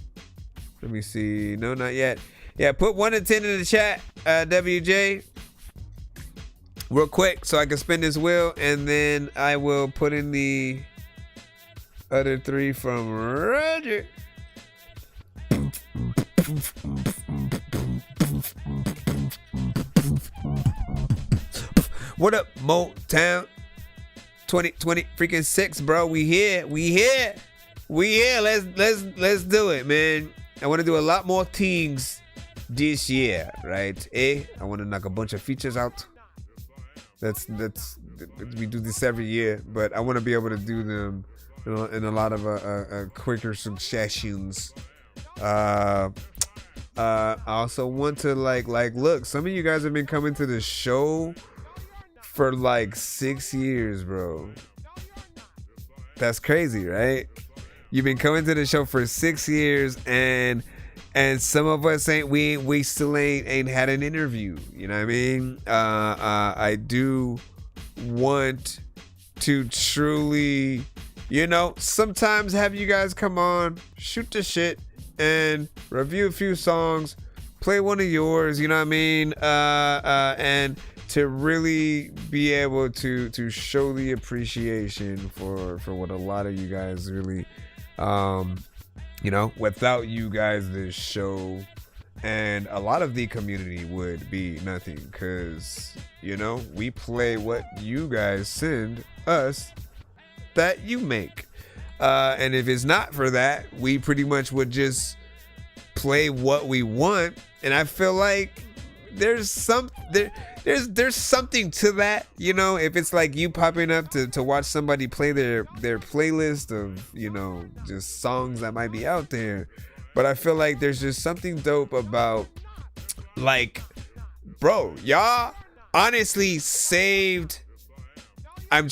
let me see, no, not yet. Yeah, put 1 to 10 in the chat, WJ, real quick, so I can spin this wheel, and then I will put in the other 3 from Roger. What up, Motown? 2020 freaking 6, bro. We here. Let's do it, man. I want to do a lot more things this year, right? I want to knock a bunch of features out. That's we do this every year, but I want to be able to do them, you know, in a lot of quicker successions. I also want to like look, some of you guys have been coming to the show for like 6 years, bro. That's crazy, right? You've been coming to the show for 6 years, and some of us we still ain't had an interview. You know what I mean? I do want to truly, you know, sometimes have you guys come on, shoot the shit, and review a few songs, play one of yours. You know what I mean? And to really be able to show the appreciation for what a lot of you guys really, you know, without you guys, this show and a lot of the community would be nothing, because, you know, we play what you guys send us that you make. And if it's not for that, we pretty much would just play what we want. And I feel like there's something to that, you know, if it's like you popping up to watch somebody play their playlist of, you know, just songs that might be out there. But I feel like there's just something dope about, like, bro, y'all honestly saved. I'm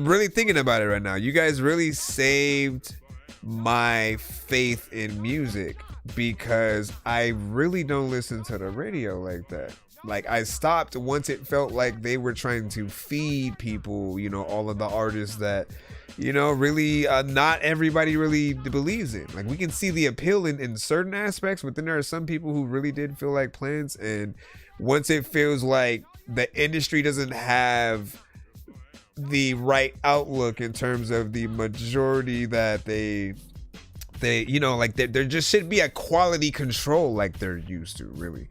really thinking about it right now. You guys really saved my faith in music, because I really don't listen to the radio like that. Like, I stopped once it felt like they were trying to feed people, you know, all of the artists that, you know, really not everybody really believes in. Like, we can see the appeal in certain aspects, but then there are some people who really did feel like plants. And once it feels like the industry doesn't have the right outlook in terms of the majority that they you know, like there just should be a quality control like they're used to, really.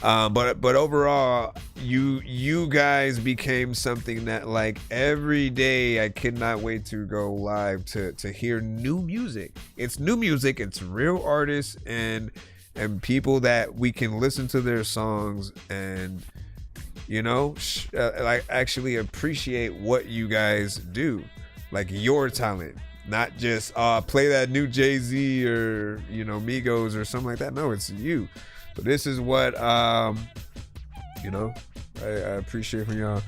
But overall, you guys became something that, like, every day I could not wait to go live to hear new music. It's new music, it's real artists and people that we can listen to their songs and, you know, like, actually appreciate what you guys do, like your talent, not just play that new Jay-Z or, you know, Migos or something like that. No, it's you. But this is what you know, I appreciate from y'all.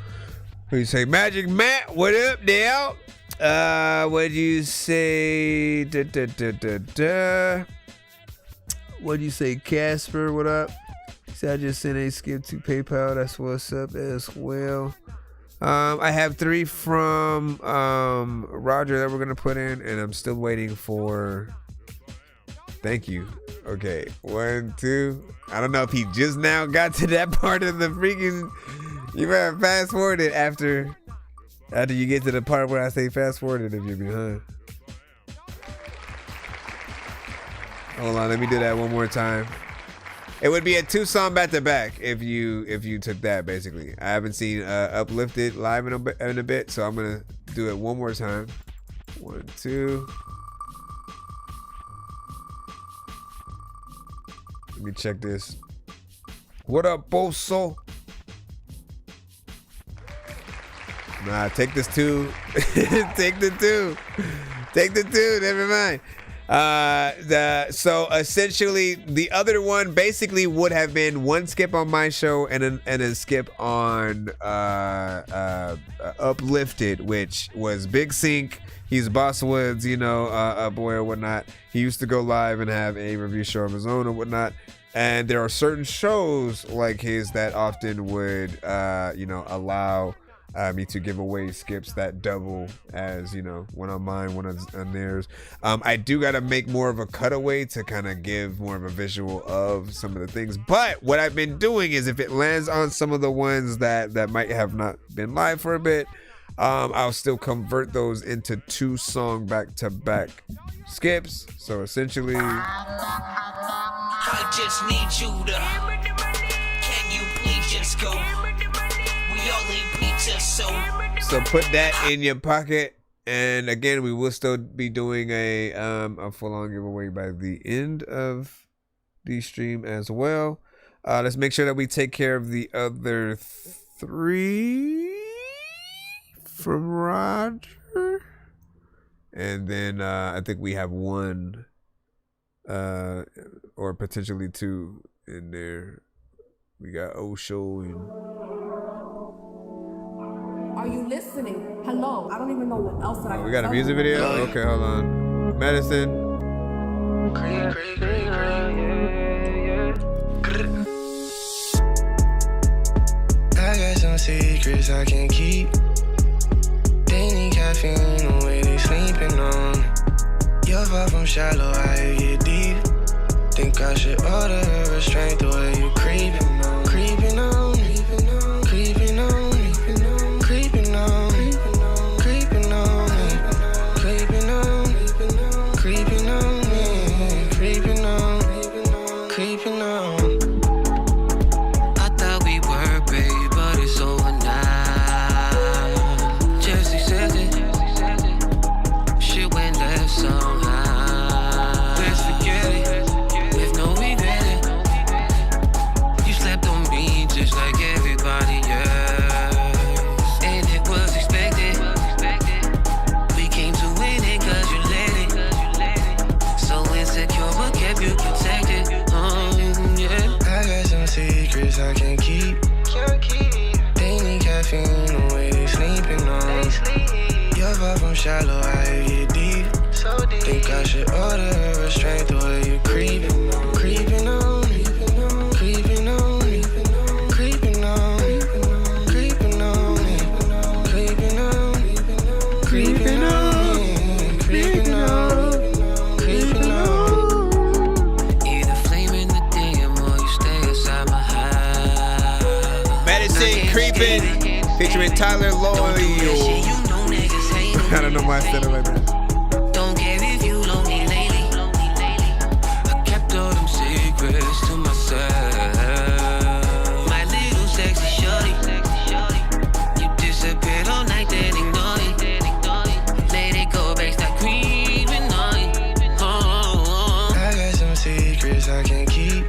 What you say, Magic Matt? What up, Dale? What do you say? What do you say, Casper? What up? So I just sent a skip to PayPal. That's what's up as well. I have 3 from Roger that we're gonna put in, and I'm still waiting for. Thank you. Okay, 1, 2. I don't know if he just now got to that part of the freaking. You better fast forward it after you get to the part where I say fast forward it if you're behind. Hold on, let me do that one more time. It would be a 2-song back to back if you took that, basically. I haven't seen Uplifted live in a bit, so I'm gonna do it one more time. 1, 2. Let me check this. What up, Boso? Nah, take this 2. Take the 2. Take the 2. Never mind. So essentially the other one basically would have been 1 skip on my show and a skip on Uplifted, which was Big Sync. He's Bosswood's, you know, a boy or whatnot. He used to go live and have a review show of his own or whatnot. And there are certain shows like his that often would, you know, allow me to give away skips that double as, you know, one on mine, one on theirs. I do got to make more of a cutaway to kind of give more of a visual of some of the things. But what I've been doing is, if it lands on some of the ones that might have not been live for a bit, I'll still convert those into 2-song back-to-back skips. So essentially, I just need you to. Can you please just go? We all need pizza, so put that in your pocket. And again, we will still be doing a full-on giveaway by the end of the stream as well. Let's make sure that we take care of the other 3 from Roger, and then I think we have 1 or potentially 2 in there. We got Osho and. Are you listening? Hello. I don't even know what else that I. We got a music video. Okay, hold on. Medicine. I got some secrets I can't keep. They need caffeine the way they sleeping on. You're far from shallow, I get deep. Think I should order a restraint the way you creeping on. Creeping on, creeping on, creeping on, creeping on, creeping on, creeping on, creeping on, creeping on, creeping on. I thought we were, babe, but it's over now. Jesse says it. Shit went left somehow. Let's forget it. With no regret. You slept shallow, I get deep. So deep. Think I should order a restraint the way you creeping on me. Creeping on me. Creeping on me. Creeping on me. Creeping on me. Creeping on me. Creeping on me. Creeping on me. Creeping on me. Either flame in the DM or you stay inside my house. Medicine Creeping featuring Tyler Loyal. I don't know why I said it like that. Don't care if you know me lately. I kept all them secrets to myself. My little sexy shorty. You disappeared all night, then ignore it. Let it go, babe, stop creeping on it. I got some secrets I can't keep.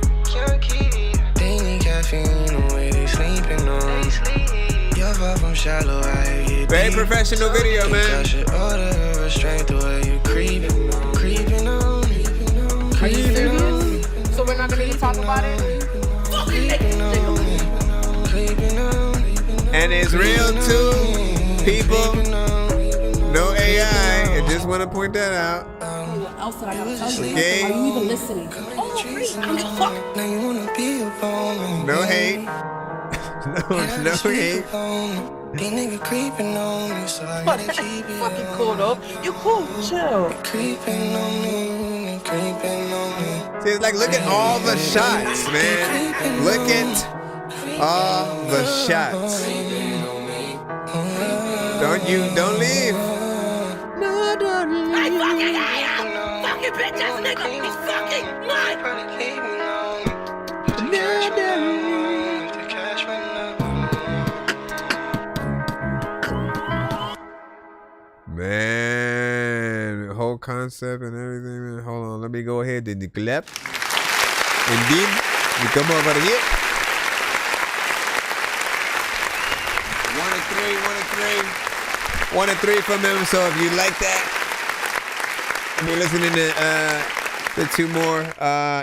They need caffeine the way they sleeping on. You're far from shallow, I get very professional video, man. I should order a restraint the way you creeping on me. Are you serious? So we're not gonna even talk about it? And it's real too, people. No AI. I just want to point that out. What else did I gotta tell you? Okay. Are you even listening? Oh, great. I don't give a fuck. No hate. no hate. These niggas creeping on me, so I gotta keep it Fucking cool though. You cool, chill. Creeping on me, creeping on me. See, it's like, look at all the shots, man. Look at all the shots. Don't leave. No, don't leave. I fucking hate him. Fucking bitch ass nigga. He's fucking mine. Man, the whole concept and everything, man. Hold on, let me go ahead and clap. And then we come over here. 1 and 3, 1 and 3. 1 and 3 from him, so if you like that, we're listening to 2 more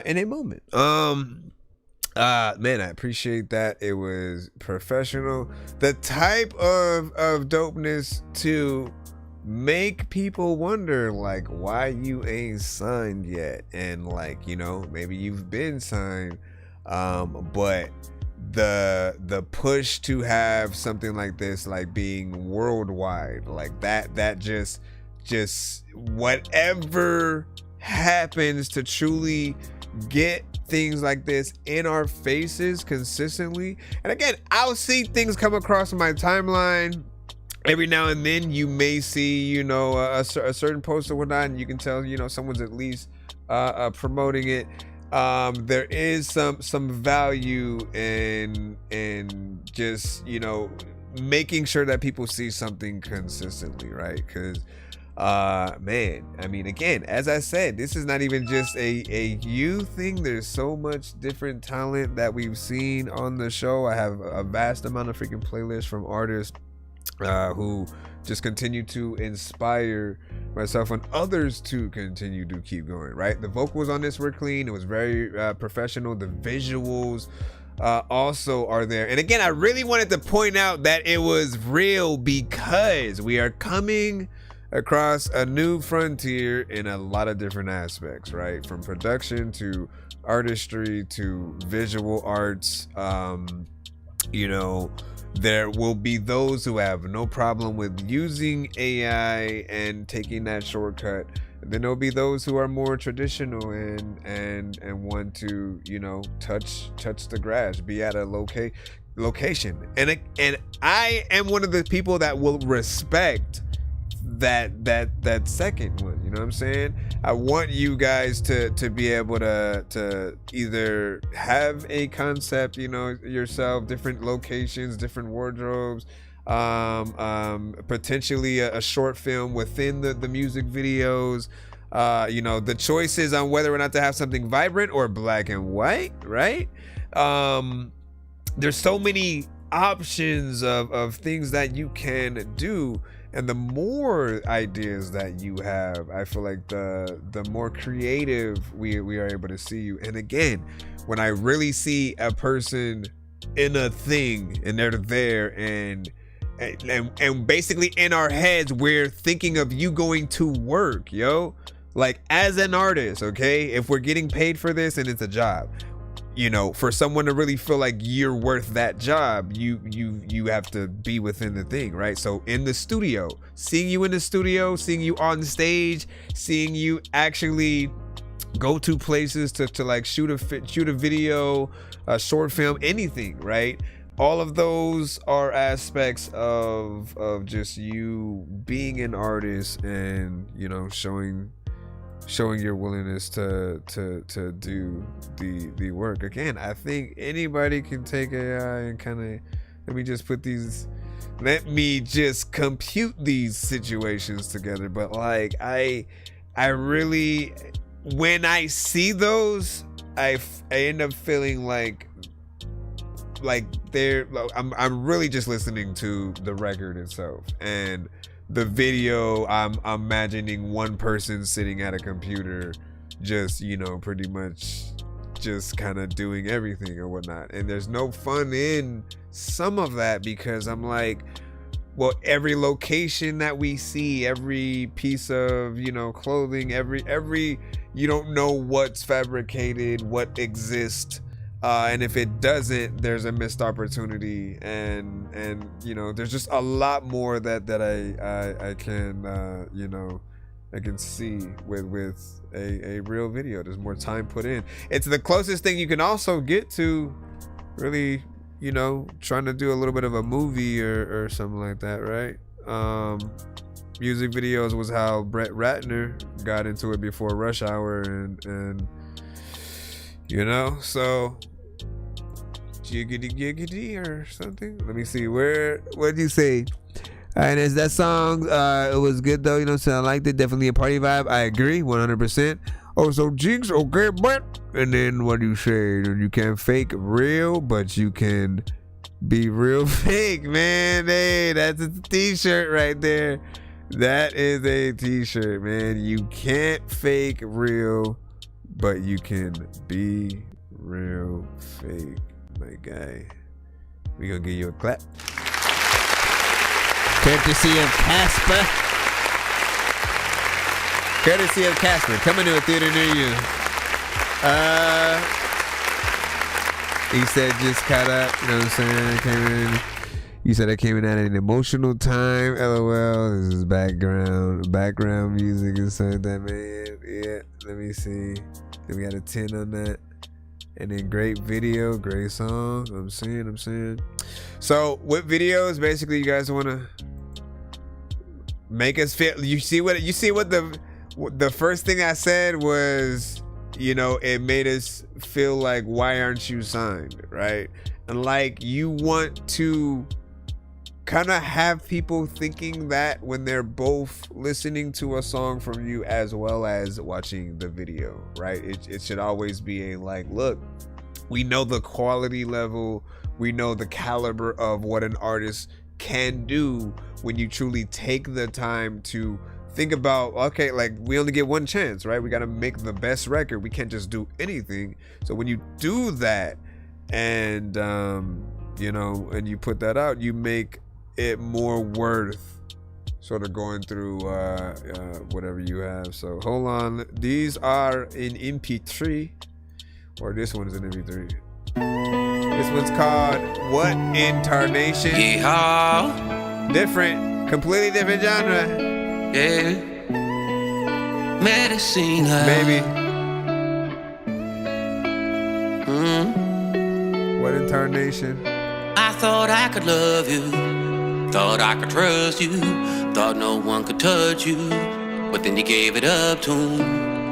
in a moment. Man, I appreciate that. It was professional. The type of dopeness to make people wonder, like, why you ain't signed yet, and like, you know, maybe you've been signed, but the push to have something like this, like being worldwide, like that just whatever happens to truly get things like this in our faces consistently. And again, I'll see things come across my timeline every now and then. You may see, you know, a certain post or whatnot, and you can tell, you know, someone's at least promoting it. There is some value in just, you know, making sure that people see something consistently, right? Because man, I mean, again, as I said, this is not even just a you thing. There's so much different talent that we've seen on the show. I have a vast amount of freaking playlists from artists who just continue to inspire myself and others to continue to keep going, right? The vocals on this were clean. It was very professional. The visuals also are there. And again, I really wanted to point out that it was real, because we are coming across a new frontier in a lot of different aspects, right? From production to artistry to visual arts. You know, there will be those who have no problem with using AI and taking that shortcut. Then there'll be those who are more traditional and want to, you know, touch the grass, be at a location. And I am one of the people that will respect that second one. You know what I'm saying? I want you guys to be able to either have a concept, you know, yourself, different locations, different wardrobes, potentially a short film within the music videos, you know, the choices on whether or not to have something vibrant or black and white, right? There's so many options of things that you can do, and the more ideas that you have, I feel like the more creative we are able to see you. And again, when I really see a person in a thing and they're there and and basically in our heads, we're thinking of you going to work, yo. Like as an artist, okay? If we're getting paid for this and it's a job, you know, for someone to really feel like you're worth that job, you have to be within the thing, right? So in the studio, seeing you in the studio, seeing you on stage, seeing you actually go to places to like shoot a video, a short film, anything, right? All of those are aspects of just you being an artist and, you know, showing your willingness to do the work. Again, I think anybody can take AI and kind of let me just compute these situations together. But like I really, when I see those, I end up feeling like I'm really just listening to the record itself, and the video, I'm imagining one person sitting at a computer just, you know, pretty much just kind of doing everything or whatnot. And there's no fun in some of that because I'm like, well, every location that we see, every piece of, you know, clothing, every you don't know what's fabricated, what exists. And if it doesn't, there's a missed opportunity, and you know, there's just a lot more that I can you know, I can see with a real video. There's more time put in. It's the closest thing you can also get to really, you know, trying to do a little bit of a movie or something like that, right? Music videos was how Brett Ratner got into it before Rush Hour, and you know, so jiggity or something. Let me see, what'd you say? And as that song, it was good though, you know, so I liked it. Definitely a party vibe. I agree 100%. Oh, so Jinx, okay, but and then what do you say? You can't fake real, but you can be real fake, man. Hey, that's a t-shirt right there. That is a t-shirt, man. You can't fake real, but you can be real fake, my guy. We gonna give you a clap. Courtesy of Casper. Courtesy of Casper, coming to a theater near you. He said just caught up, you know what I'm saying? You said I came in at an emotional time. LOL. This is background music and something like that, man. Yeah, let me see. Then we got a 10 on that. And then great video, great song. I'm saying. So with videos, basically you guys want to make us feel, you see what the first thing I said was, you know, it made us feel like, why aren't you signed, right? And like, you want to kind of have people thinking that when they're both listening to a song from you as well as watching the video, right? It should always be a like, look, we know the quality level, we know the caliber of what an artist can do when you truly take the time to think about, okay, like we only get one chance, right? We got to make the best record. We can't just do anything. So when you do that and, you know, and you put that out, you make it more worth sort of going through whatever you have. So hold on, these are in MP3, or this one is in MP3. This one's called What in Tarnation? Yeah. Different, completely different genre. Yeah. Medicina. Baby. What in Tarnation? I thought I could love you, thought I could trust you, thought no one could touch you, but then you gave it up to me.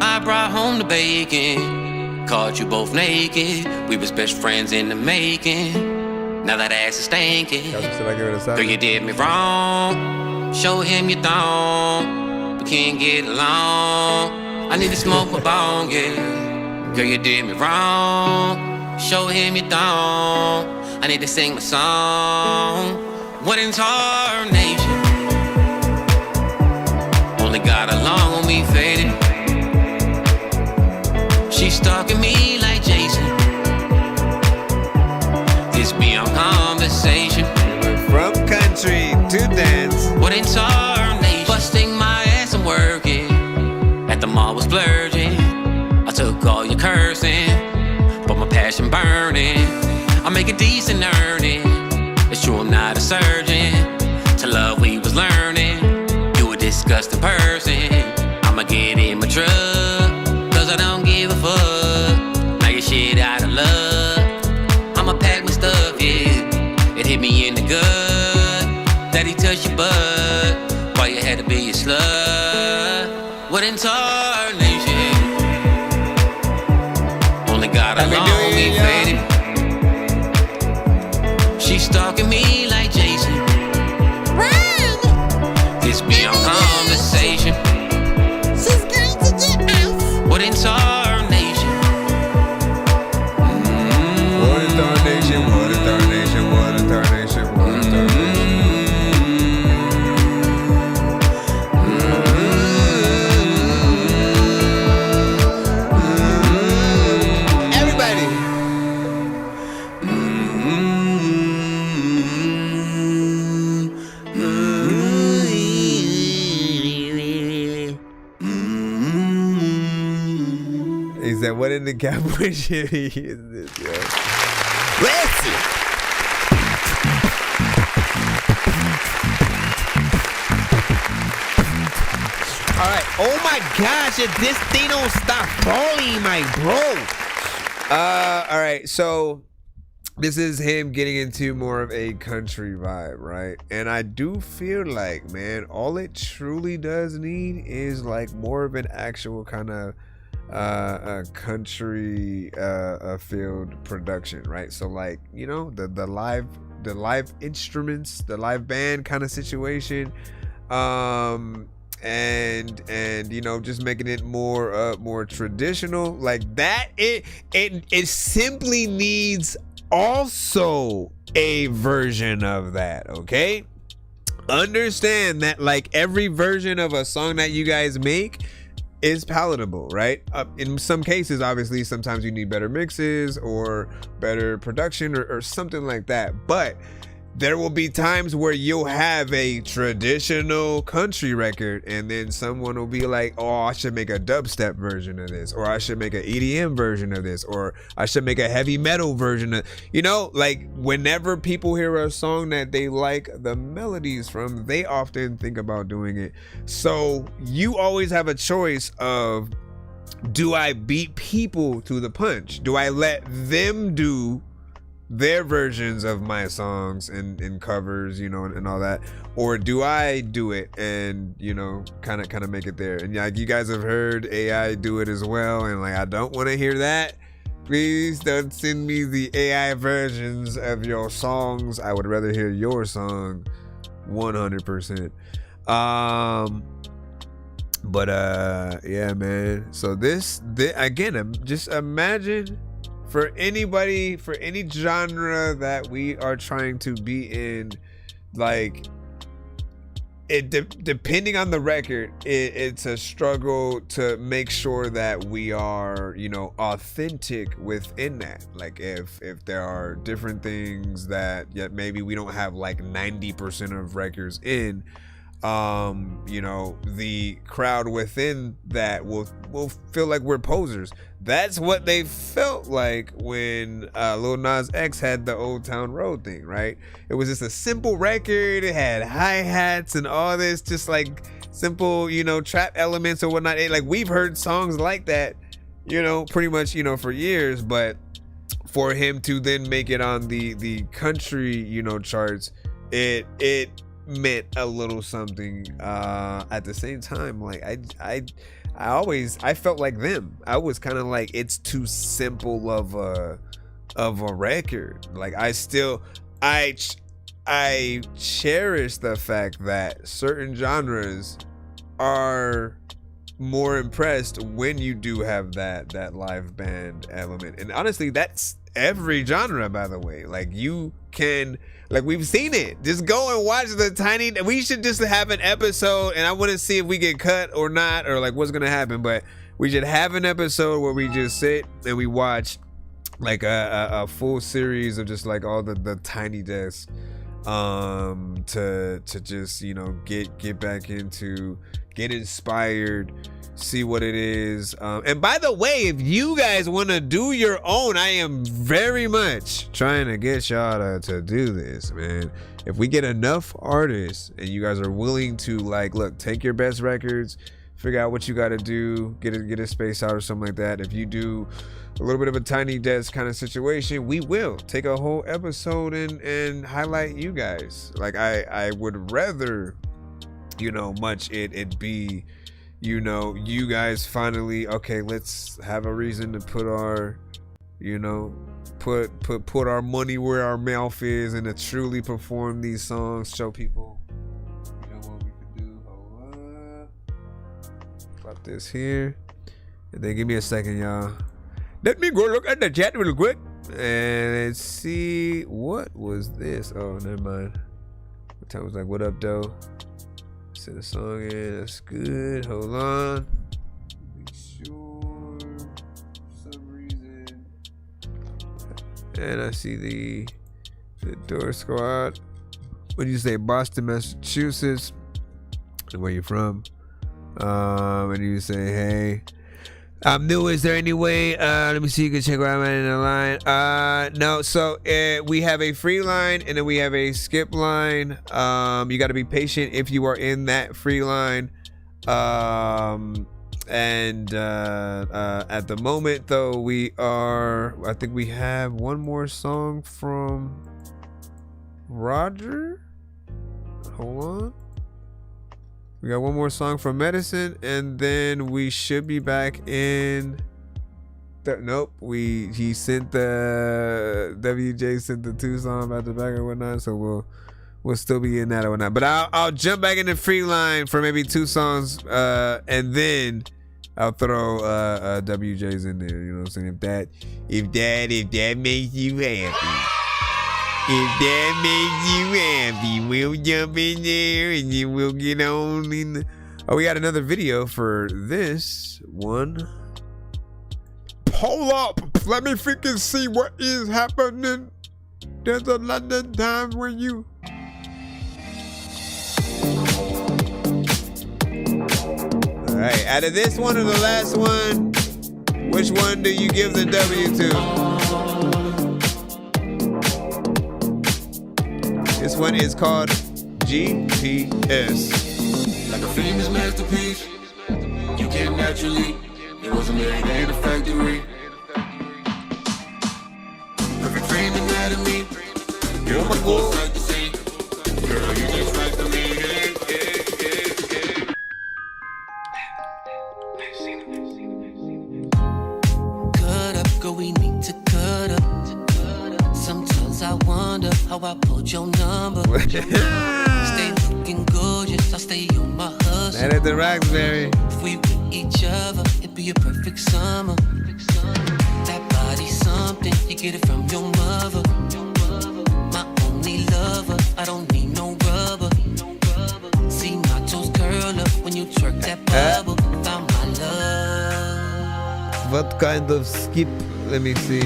I brought home the bacon, caught you both naked, we was best friends in the making. Now that ass is stinking. Girl, you did me wrong. Show him you don't. We can't get along. I need to smoke a bong, yeah. Girl, you did me wrong. Show him you don't. I need to sing my song. What in tarnation? Only got along when we faded. She stalking me like Jason. This beyond conversation. From country burning. I make a decent earning. It's true I'm not a surgeon. To love we was learning. You a disgusting person. I'ma get in my truck, cause I don't give a fuck. Now your shit out of luck. I'ma pack my stuff, yeah. It hit me in the gut. Daddy touched your butt. Why you had to be a slut? What in tarnation? Only got along, we faded. She's stalking me like Jason. This beyond conversation. She's going to get us. What in tarnation? What in tarnation? What in tarnation? What in tarnation? What in tarnation? He said, what in the cowboy shit is this, yo? Listen! Alright, oh my gosh, if this thing don't stop falling, my bro. Alright, so this is him getting into more of a country vibe, right? And I do feel like, man, all it truly does need is like more of an actual kind of a country field production, right? So like, you know, the live instruments, the live band kind of situation, and you know, just making it more traditional like that. It simply needs also a version of that, okay? Understand that like every version of a song that you guys make is palatable, right? In some cases, obviously, sometimes you need better mixes or better production or something like that. But there will be times where you'll have a traditional country record and then someone will be like, oh, I should make a dubstep version of this, or I should make an EDM version of this, or I should make a heavy metal version of, you know, like whenever people hear a song that they like the melodies from, they often think about doing it. So you always have a choice of, do I beat people to the punch? Do I let them do their versions of my songs and covers, you know, and all that, or do I do it and, you know, kind of make it there? And like you guys have heard AI do it as well, and like I don't want to hear that. Please don't send me the AI versions of your songs. I would rather hear your song 100%. But yeah, man, so this again, just imagine for anybody, for any genre that we are trying to be in, like it depending on the record, it's a struggle to make sure that we are, you know, authentic within that. Like if there are different things that yet maybe we don't have like 90% of records in, you know, the crowd within that will feel like we're posers. That's what they felt like when Lil Nas X had the Old Town Road thing, right? It was just a simple record. It had hi-hats and all this, just like simple, you know, trap elements or whatnot. Like we've heard songs like that, you know, pretty much, you know, for years. But for him to then make it on the country, you know, charts, it meant a little something. At the same time, like I felt like them. I was kind of like, it's too simple of a record. Like I cherish the fact that certain genres are more impressed when you do have that live band element. And honestly, that's every genre, by the way. Like you can, like we've seen it. Just go and watch the tiny. We should just have an episode, and I want to see if we get cut or not, or like what's gonna happen. But we should have an episode where we just sit and we watch like a full series of just like all the Tiny Desk to just, you know, get back into, get inspired, see what it is. And by the way, if you guys want to do your own, I am very much trying to get y'all to do this, man. If we get enough artists and you guys are willing to, like, look, take your best records, figure out what you got to do, get a space out or something like that. If you do a little bit of a tiny desk kind of situation, we will take a whole episode and highlight you guys. Like, I would rather, you know, much it be, you know, you guys finally, okay, let's have a reason to put our, you know, put our money where our mouth is and to truly perform these songs, show people, you know, what we could do. Hold up. Pop this here. And then give me a second, y'all. Let me go look at the chat real quick and let's see, what was this? Oh, never mind. The time was like, what up, though? Send a song in. That's good. Hold on. Be sure. For some reason. And I see the Door Squad. What do you say? Boston, Massachusetts. Where you from? And you say, hey, I'm new. Is there any way? Let me see. You can check where I'm at in the line. No. So we have a free line and then we have a skip line. You got to be patient if you are in that free line. And at the moment, though, we are. I think we have one more song from Roger. Hold on. We got one more song from Medicine, and then we should be back in. Nope, he sent the WJ sent the 2 songs back to back or whatnot, so we'll still be in that or whatnot. But I'll jump back in the free line for maybe 2 songs, and then I'll throw WJ's in there. You know what I'm saying? If that makes you happy. If that makes you happy, we'll jump in there and then we'll get on in the... Oh, we got another video for this one. Hold up. Let me freaking see what is happening. There's a lot of times when you... Alright, out of this one or the last one, which one do you give the W to? This one is called GPS. Like a famous masterpiece, you came naturally. It wasn't made in a factory. Perfect frame anatomy. You're my goal, like to see. Girl, you just right for me. Cut up, girl, we need to cut up. Sometimes I wonder how I pulled your number. Stay looking gorgeous, I stay on my hustle. Man at the Roxbury. If we with each other, it'd be a perfect summer. That body's something, you get it from your mother. My only lover, I don't need no rubber. See my toes curl up when you twerk that bubble. Found my love. What kind of skip? Let me see.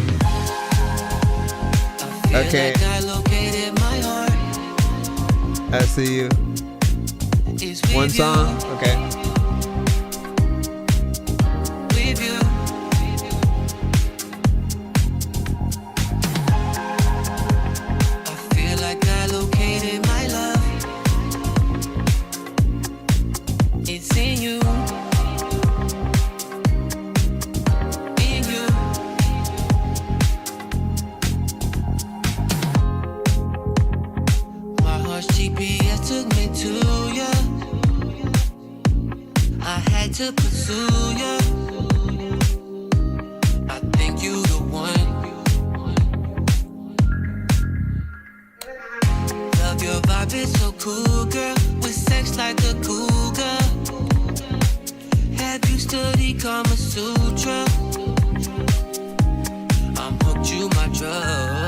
Okay. Like I located my heart. I see you. One song? Okay. With you. I feel like I located my love. It's in you. In you. My heart's GPS took me to you. I had to pursue you. I think you the one. Love your vibe, it's so cool, girl. With sex like a cougar. Have you studied Kama Sutra? I'm hooked, you my drug.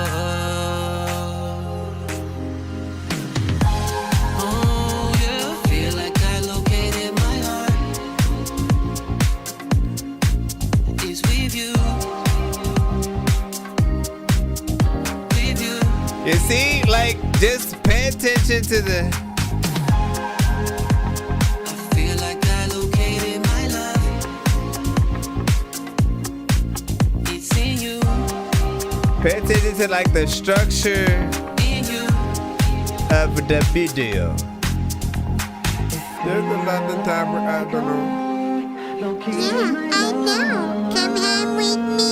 You see, like, just pay Pay attention to the. I feel like I located my love. It's in you. Pay attention to like the structure of the video. There's a lot of time where I don't know. Yeah, I know. Come home with me.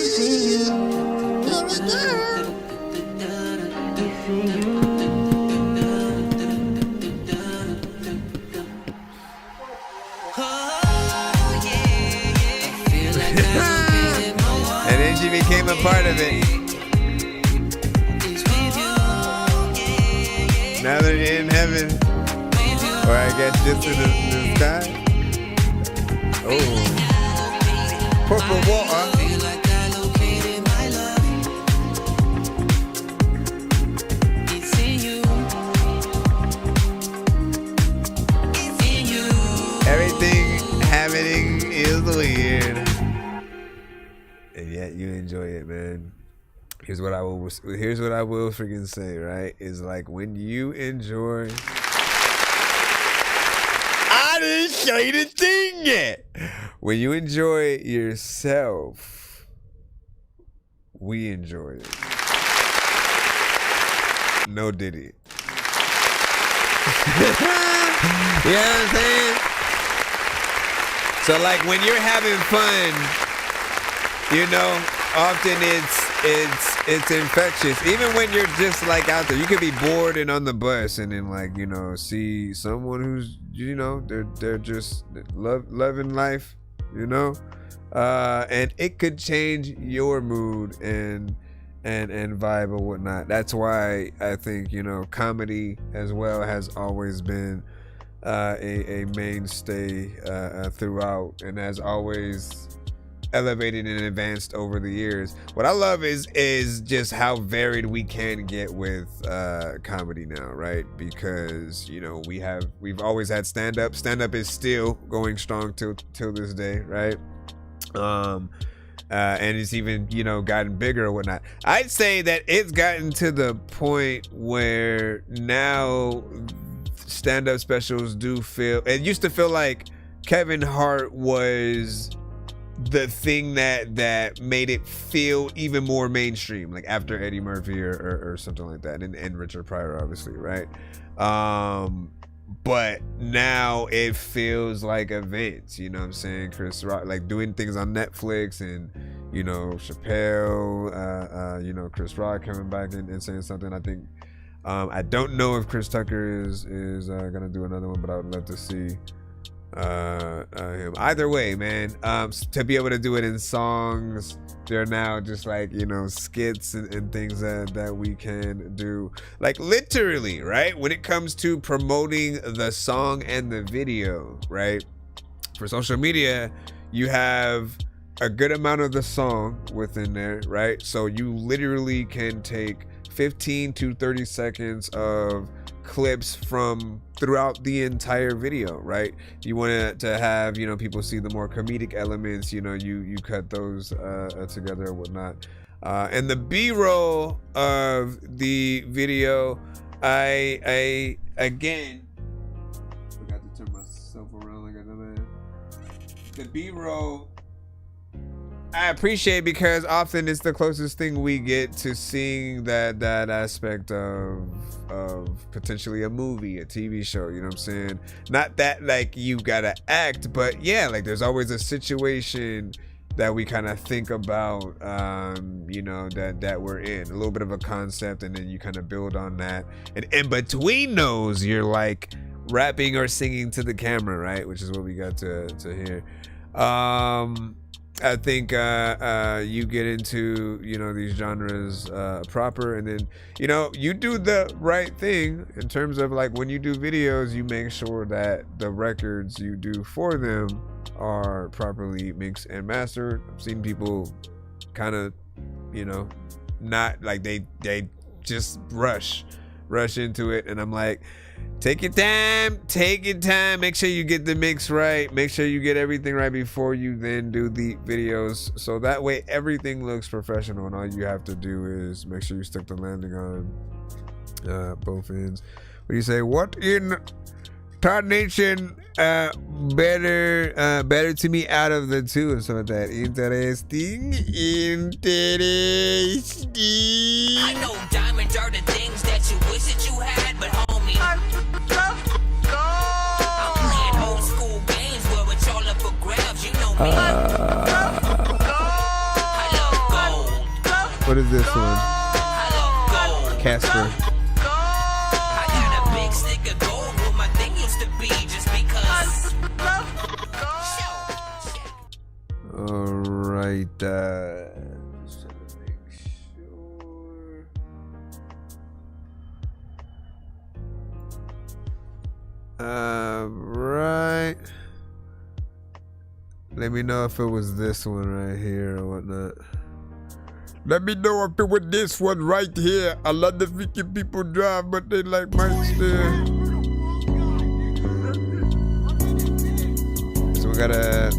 Here we go. And then she became a part of it. Now they're in heaven. Or I guess just in the sky. Oh. Purple water. Everything happening is weird. And yet you enjoy it, man. Here's what I will freaking say, right? Is like when you enjoy. I didn't say the thing yet. When you enjoy yourself, we enjoy it. No Diddy. You know what I'm saying? So like when you're having fun, you know, often it's infectious. Even when you're just like out there, you could be bored and on the bus and then like, you know, see someone who's, you know, they're just loving life, you know, and it could change your mood and vibe or whatnot. That's why I think, you know, comedy as well has always been a mainstay throughout and has always elevated and advanced over the years. What I love is just how varied we can get with comedy now, right? Because, you know, we've always had stand-up. Stand-up is still going strong till this day, right? And it's even, you know, gotten bigger or whatnot. I'd say that it's gotten to the point where now stand-up specials do feel, it used to feel like Kevin Hart was the thing that made it feel even more mainstream, like after Eddie Murphy or something like that, and Richard Pryor, obviously, right? But now it feels like events, you know what I'm saying? Chris Rock, like doing things on Netflix, and, you know, Chappelle, you know, Chris Rock coming back and saying something. I think, I don't know if Chris Tucker is gonna do another one, but I would love to see him. Either way, man, to be able to do it in songs, they're now just like, you know, skits and things that we can do, like literally, right? When it comes to promoting the song and the video, right? For social media, you have a good amount of the song within there, right? So you literally can take 15 to 30 seconds of clips from throughout the entire video, right? You want to have, you know, people see the more comedic elements, you know, you cut those together or whatnot. And the B-roll of the video, I again forgot to turn myself around like I know, man. The B-roll I appreciate, because often it's the closest thing we get to seeing that aspect of potentially a movie, a TV show, you know what I'm saying? Not that like you gotta act, but yeah, like there's always a situation that we kind of think about, you know, that we're in, a little bit of a concept, and then you kind of build on that, and in between those you're like rapping or singing to the camera, right? Which is what we got to hear. I think you get into, you know, these genres proper, and then, you know, you do the right thing in terms of like when you do videos, you make sure that the records you do for them are properly mixed and mastered. I've seen people kind of, you know, not like they just rush into it, and I'm like, take your time, make sure you get the mix right, make sure you get everything right before you then do the videos, so that way everything looks professional, and all you have to do is make sure you stick the landing on both ends. What do you say? What in tarnation better to me out of the two and some of that? Interesting. I know diamonds are the things that you wish that you had, but homie, I'm playing old school games where it's all up for grabs. You know me. I love gold. What is this one? Casper. I got a big stick of gold where my thing used to be just because. All right. Just trying to make sure. Right. Let me know if it was this one right here or whatnot. Let me know if it was this one right here. A lot of freaking people drive, but they like my stare. So we got a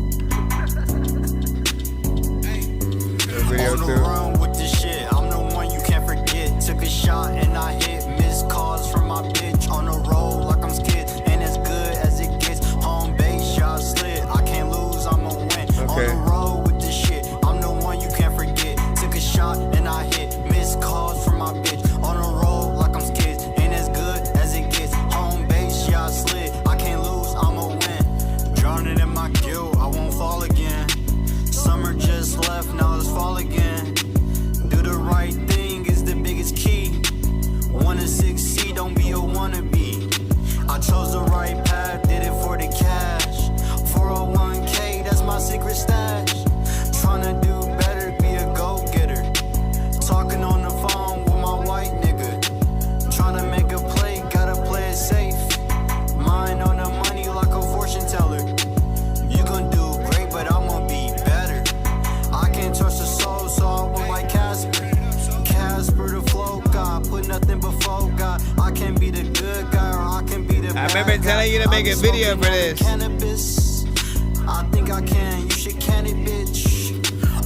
video on the run with this shit. I'm the one you can't forget. Took a shot and I hit. Missed calls from my bitch. On the road like I'm skid. Ain't as good as it gets. Home base shot slid. I can't lose, I'ma win. Okay. On the road with this shit. I'm the one you can't forget. Took a shot and I hit. Missed calls from my bitch. On the road like I'm skid. Ain't as good as it gets. Home base shot slid. I can't lose, I'ma win. Drowning in my guilt, I won't fall again. Summer just left, now it's fall again. Do the right thing is the biggest key. Wanna succeed, don't be a wannabe. I chose the right path, did it for the cash. 401k, that's my secret stash. Tryna do better, be a go-getter. Talking on the phone with my white nigga. Tryna make a play, gotta play it safe. Mind on the money like a fortune teller. You gon' do great, but I'ma be better. I can't trust the soul, so I went like Casper. Casper the flow god, put nothing before God. I can be the good guy or I can be the bad guy. I remember telling you to make a video for this. Cannabis. I think I can, you should can it, bitch.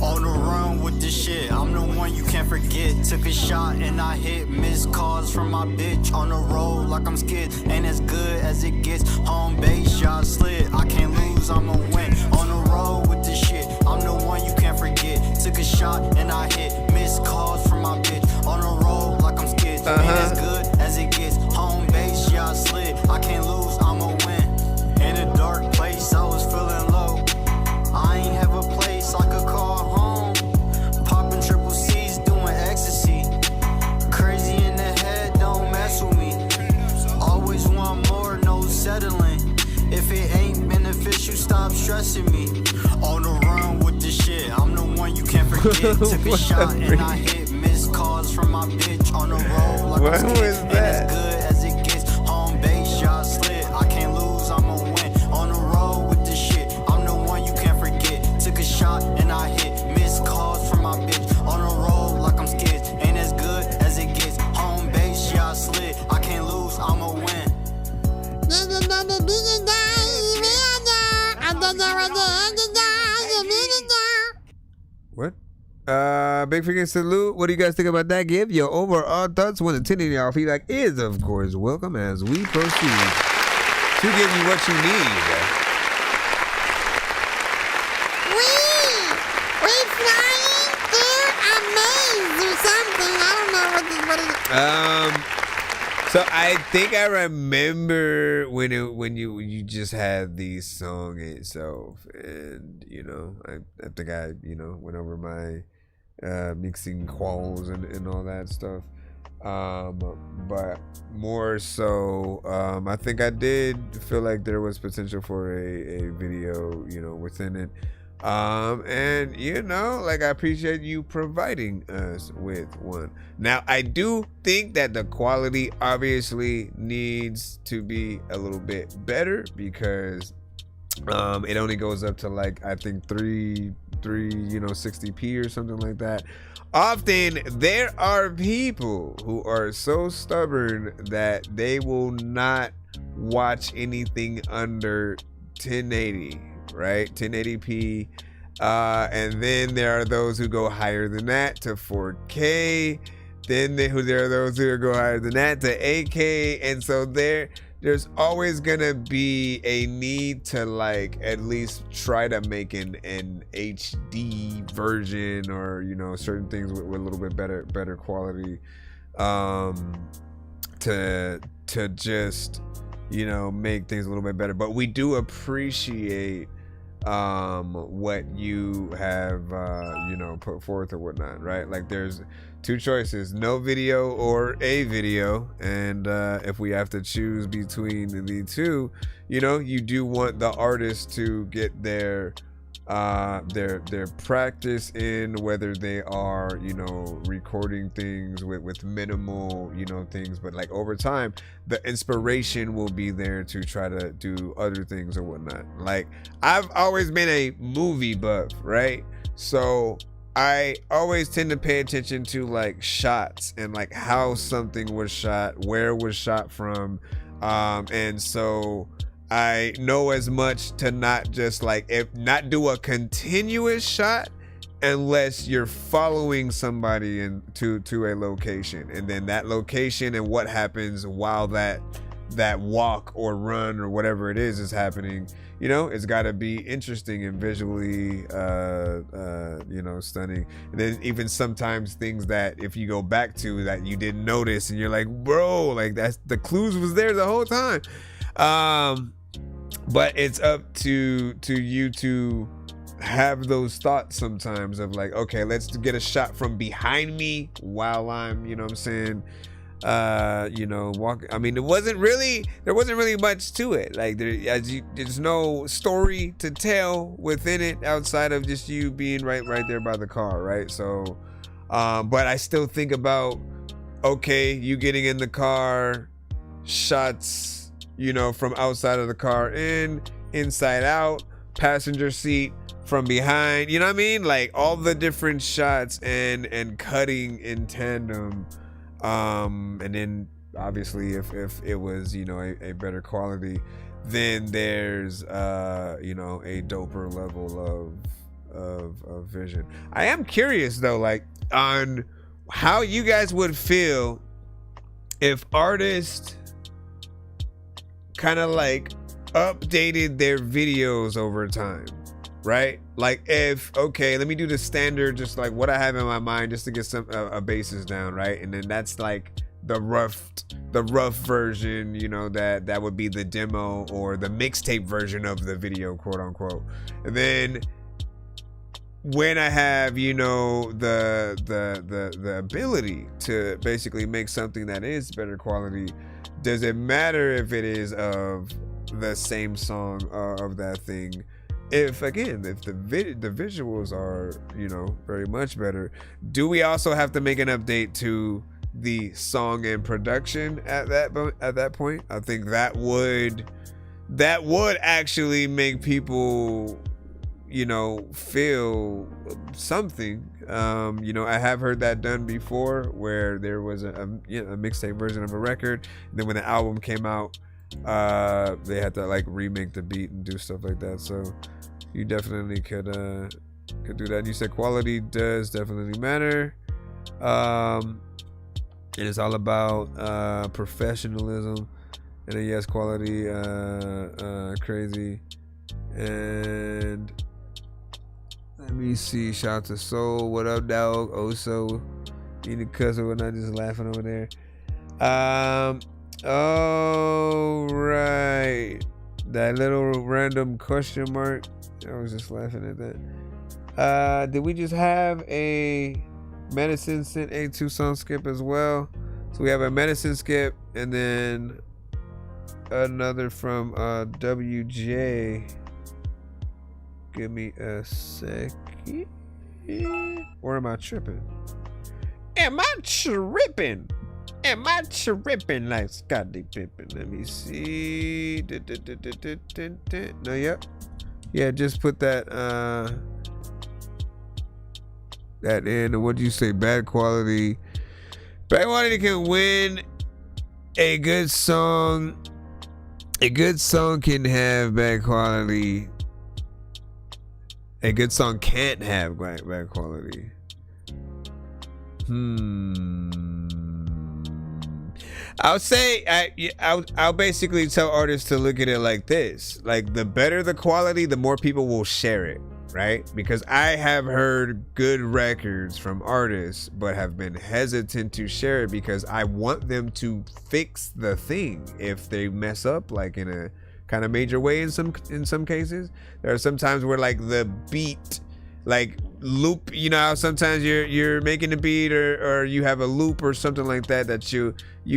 On the run with this shit, I'm the one you can't forget. Took a shot and I hit. Missed calls from my bitch. On the road like I'm skid. Ain't as good as it gets. Home base shot slid. I can't lose, I'ma win. On the road with this shit, I'm the one you can't forget. Took a shot and I hit. Missed calls from my bitch. On the road like I'm skid. Ain't as good as it gets. Home base shot slid. I can't lose, I'ma win. In a dark place, I was feeling low. I ain't have a place I could call home. Popping triple C's, doing ecstasy. Crazy in the head, don't mess with me. Always want more, no settling. If it ain't beneficial, stop stressing me. On the run with this shit, I'm the one you can't forget. Took a shot and I hit. Missed calls from my bitch. On the road like What I'm skid. was Ain't that? as good as it gets. Home base shot slid. I can't lose, I'ma win. On the road with this shit, I'm the one you can't forget. Took a shot and I hit. Missed calls from my bitch. On the road like I'm skid. Ain't as good as it gets. Home base shot slid. I can't lose, I'ma win. What? Big freaking salute. What do you guys think about that? Give your overall thoughts. 1 to 10 in y'all feedback is, of course, welcome as we proceed to give you what you need. We flying through a maze or something. I don't know what it is. So I think I remember when you just had the song itself, and you know I think I went over my mixing quals and all that stuff, but more so I think I did feel like there was potential for a video within it. And like I appreciate you providing us with one. Now I do think that the quality obviously needs to be a little bit better because it only goes up to like I think 60p or something like that. Often there are people who are so stubborn that they will not watch anything under 1080. Right, 1080p, and then there are those who go higher than that to 4K. Then there are those who go higher than that to 8K, and so there's always gonna be a need to like at least try to make an HD version, or certain things with a little bit better quality, to just make things a little bit better. But we do appreciate what you have put forth or whatnot, right? Like there's two choices: no video or a video, and if we have to choose between the two, you do want the artist to get their practice in, whether they are recording things with minimal things, but like over time the inspiration will be there to try to do other things or whatnot. Like I've always been a movie buff, right? So I always tend to pay attention to like shots and like how something was shot, where it was shot from, and so I know as much to not just not do a continuous shot unless you're following somebody to a location, and then that location and what happens while that walk or run or whatever it is happening, it's got to be interesting and visually stunning. And then even sometimes things that if you go back to that you didn't notice and you're like, bro, like that's the clues was there the whole time. But it's up to you to have those thoughts sometimes of like, okay, let's get a shot from behind me while I'm, walking. I mean, there wasn't really much to it. Like there's no story to tell within it outside of just you being right there by the car, right? So, but I still think about, okay, you getting in the car, shots, from outside of the car inside out, passenger seat, from behind, you know what I mean? Like all the different shots and cutting in tandem. And then obviously if it was, a better quality, then there's, a doper level of vision. I am curious though, like on how you guys would feel if artists kind of like updated their videos over time, right? Like if, okay, let me do the standard, just like what I have in my mind, just to get some a basis down, right? And then that's like the rough version, that would be the demo or the mixtape version of the video, quote unquote. And then when I have, the ability to basically make something that is better quality, does it matter if it is of the same song of that thing? If the visuals are, very much better, do we also have to make an update to the song and production at that point? I think that would actually make people, feel something. I have heard that done before, where there was a mixtape version of a record, and then when the album came out, they had to like remake the beat and do stuff like that. So you definitely could do that. And you said quality does definitely matter, and it's all about professionalism. And then yes, quality crazy. And let me see, shout out to Soul, what up dog? Also you need to cuss or whatnot, just laughing over there. Oh right, that little random question mark, I was just laughing at that. Did we just have a Medicine sent a 2-song skip as well? So we have a Medicine skip, and then another from WJ. Give me a second. Or am I tripping? Am I tripping? Like Scottie Pippen? Let me see. No, yep. Yeah, just put that in. What do you say? Bad quality. Bad quality can win. A good song can have bad quality. A good song can't have bad quality. I'll say I'll basically tell artists to look at it like this. Like, the better the quality, the more people will share it, right? Because I have heard good records from artists but have been hesitant to share it because I want them to fix the thing if they mess up, like in a kind of major way. In some cases, there are some times where like the beat like loop, you know how sometimes you're making a beat or you have a loop or something like that you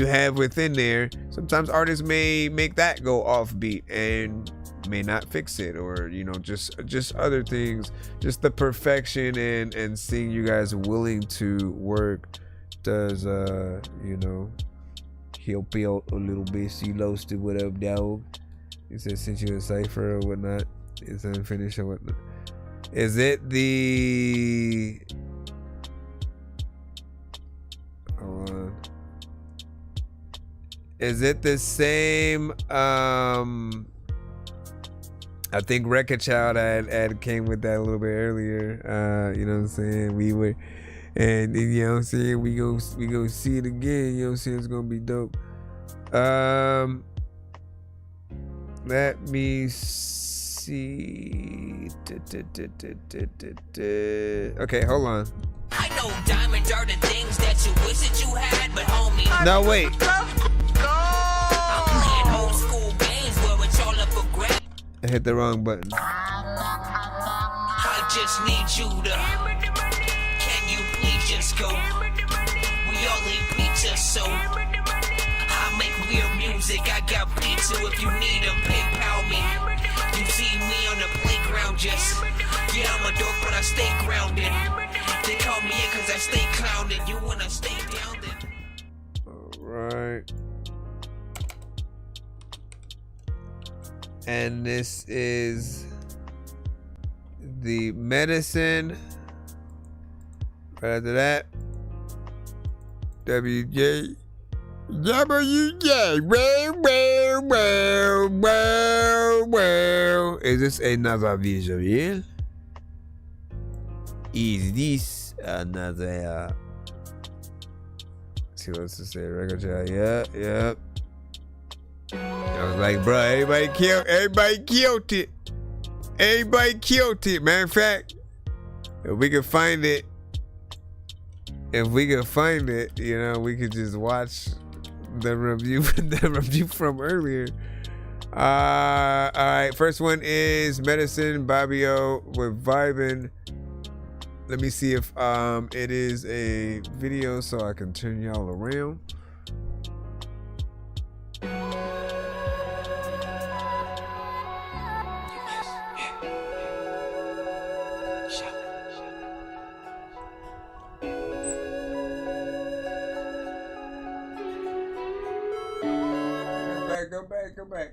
have within there. Sometimes artists may make that go off beat and may not fix it, or you know, just other things. Just the perfection and seeing you guys willing to work does you know, help you out a little bit. See Loasted, what up, dog? He said sent you a cipher or whatnot. It's unfinished or whatnot. Is it the... Hold on. Is it the same... I think Wreck-A Child ad came with that a little bit earlier. You know what I'm saying? We were... And you know what I'm saying? We go see it again. You know what I'm saying? It's gonna be dope. Let me see. Okay, hold on. I know diamonds are the things that you wish that you had, but homie. No, wait. I'm playing old school games where it's all up for grabs. I hit the wrong button. I just need you to. Can you please just go? We all need pizza, so I make weird music. I got beats, so if you need them, PayPal me. You see me on the playground, just yeah, I'm a dork, but I stay grounded. They call me in cause I stay clowned, you wanna stay down then. Alright. And this is the Medicine. Right after that, WJ. Well. Is this another visual? Is this another? See what's to say, record child. Yeah. I was like, bro, everybody killed it. Everybody killed it. Matter of fact, if we could find it, you know, we could just watch the review from earlier. All right, first one is Medicine Babio with Vibin. Let me see if it is a video so I can turn y'all around. Go back.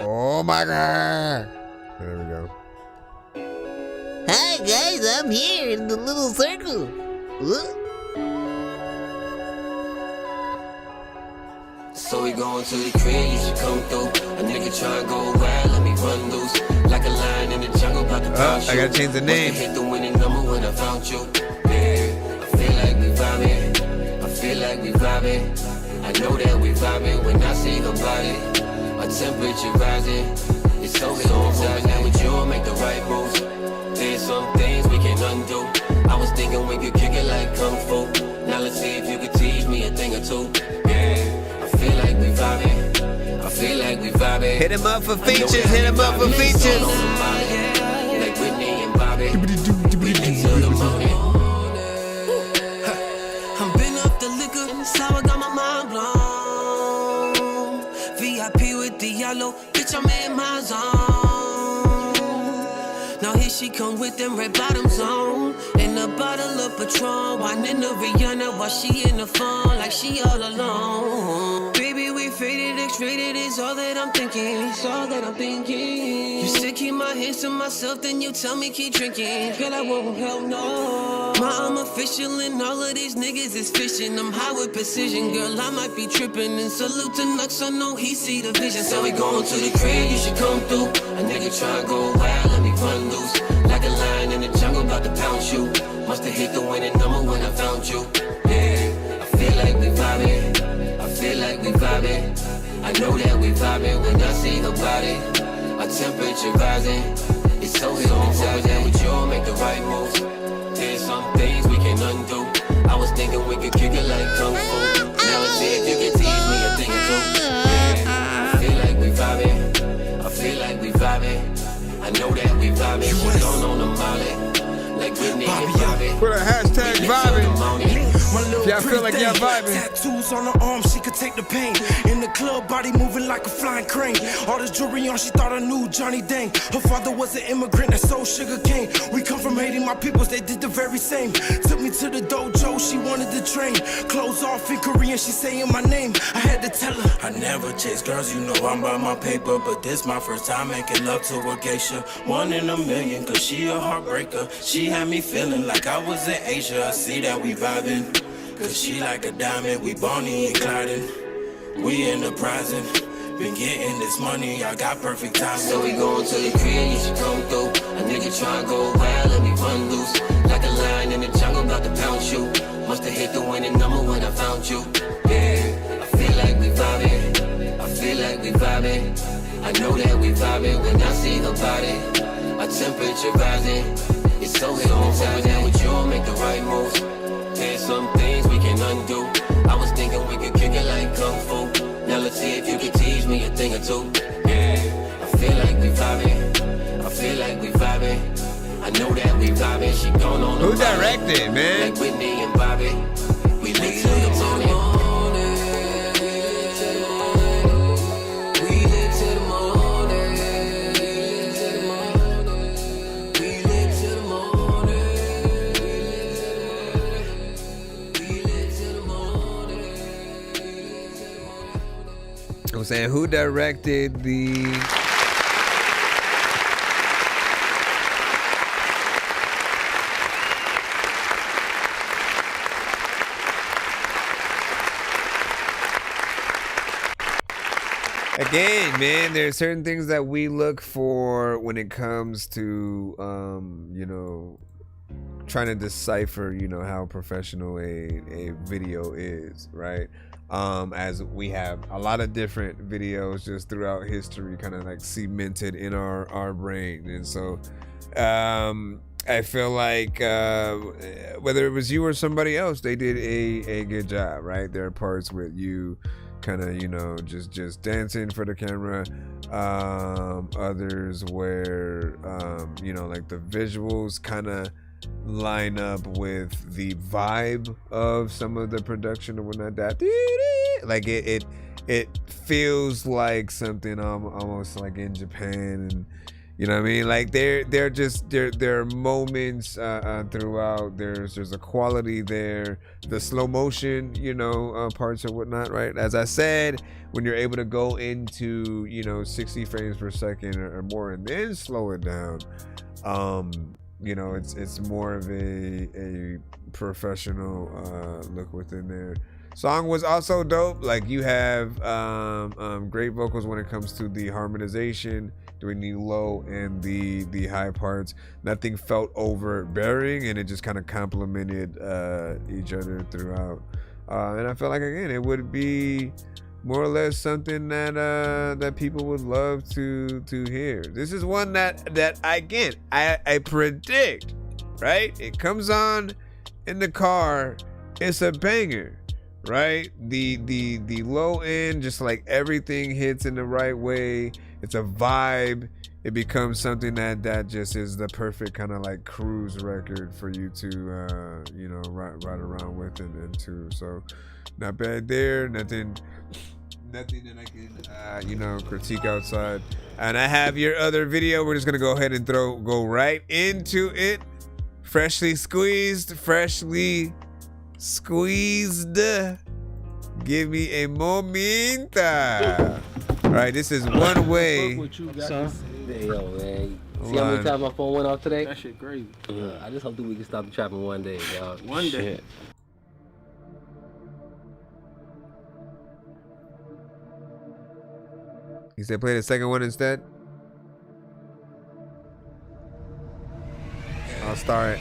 Oh my god. There we go. Hi guys, I'm here in the little circle. So we going to the crib, you should come through. A nigga try to go wild, let me run loose. Like a lion in the jungle, about to pounce you. I gotta change the name. Hit the winning number when I found you. Yeah, I feel like we vibing. I know that we vibing when I see her body. My temperature rising. It's so exciting. Now with you, make the right moves. There's some things we can undo. I was thinking we could kick it like Kung Fu. Now let's see if you could teach me a thing or two. Yeah. I feel like we vibing. Hit him up for features. Like Whitney and Bobby. Until the morning. I'm been up the liquor, so I got my mind blown. VIP with the yellow, bitch, I'm in my zone. Now here she come with them red bottoms on. And a bottle of Patron, whining the Rihanna while she in the phone like she all alone. Baby, we get faded, X-rated is all that I'm thinking. It's all that I'm thinking. You said keep my hands to myself, then you tell me keep drinking. Girl, I won't, hell no. I'm official and all of these niggas is fishing. I'm high with precision, girl, I might be tripping. And salute to Nux, I know he see the vision. So we going to the crib, you should come through. A nigga try to go wild, let me run loose. Like a lion in the jungle, about to pound you. Must've hit the winning number when I found you. Yeah, I feel like we vibing. I feel like we vibing. I know that we vibing when I see her body. Our temperature rising. It's so hypnotizing that with you make the right moves. There's some things we can undo. I was thinking we could kick it like Kung Fu. Now let's see if you can tease me a thing or two. Yeah, I feel like we vibing. I feel like we vibing. I know that we vibing. She going on the molly. Like Whitney and Bobby. Put a hashtag vibing. Y'all feel like y'all vibing. Tattoos on her arm, she could take the pain. In the club, body moving like a flying crane. All this jewelry on, she thought I knew Johnny Dang. Her father was an immigrant that sold sugar cane. We come from Haiti, my peoples, they did the very same. Took me to the dojo, she wanted to train. Clothes off in Korean, she saying my name. I had to tell her I never chase girls, you know I'm by my paper. But this my first time making love to a geisha. 1 in a million, cause she a heartbreaker. She had me feeling like I was in Asia. I see that we vibing, cause she like a diamond. We Bonnie and Clyde, we enterprising. Been getting this money, I got perfect timing. So we going to the crib, you should come through. A nigga try to go wild, let me run loose. Like a lion in the jungle, about to pound you. Must've hit the winning number when I found you. Yeah, I feel like we vibing. I feel like we vibing. I know that we vibing when I see her body. Our temperature rising. It's so hypnotizing that with you make the right moves. There's some things we can undo. I was thinking we could kick it like Kung Fu. Now let's see if you can tease me a thing or two. Yeah, I feel like we vibing. I feel like we vibing. I know that we vibing. She gone on the Who directed, man? Like Whitney and Bobby. We lit to the morning. We lit to the morning. We lit to the morning. We lit to the morning. I'm saying, who directed the... Again, man, there's certain things that we look for when it comes to, you know, trying to decipher, you know, how professional a video is, right? As we have a lot of different videos just throughout history kind of like cemented in our brain. And so I feel like whether it was you or somebody else, they did a good job, right? There are parts with you kind of, you know, just dancing for the camera, others where you know, like the visuals kind of line up with the vibe of some of the production or whatnot. That like it feels like something almost like in Japan, and you know what I mean? Like there are moments throughout. There's a quality there. The slow motion, you know, parts or whatnot, right? As I said, when you're able to go into, you know, 60 frames per second or more, and then slow it down, you know, it's more of a professional look within there. Song was also dope. Like you have great vocals when it comes to the harmonization, doing the low and the high parts. Nothing felt overbearing, and it just kind of complemented each other throughout. And I felt like, again, it would be more or less something that people would love to hear. This is one that I predict, right? It comes on in the car, it's a banger, right? The low end, just like everything hits in the right way. It's a vibe. It becomes something that just is the perfect kind of like cruise record for you to you know, ride around with and to. So not bad there. Nothing that I can you know, critique outside. And I have your other video. We're just gonna go ahead and go right into it. Freshly squeezed. Get Give me a momenta. All right, this is One Way. Hey, yo, man. See how many times my phone went off today? That shit crazy. I just hope that we can stop the trapping one day, y'all. One day. You said play the second one instead? I'll start.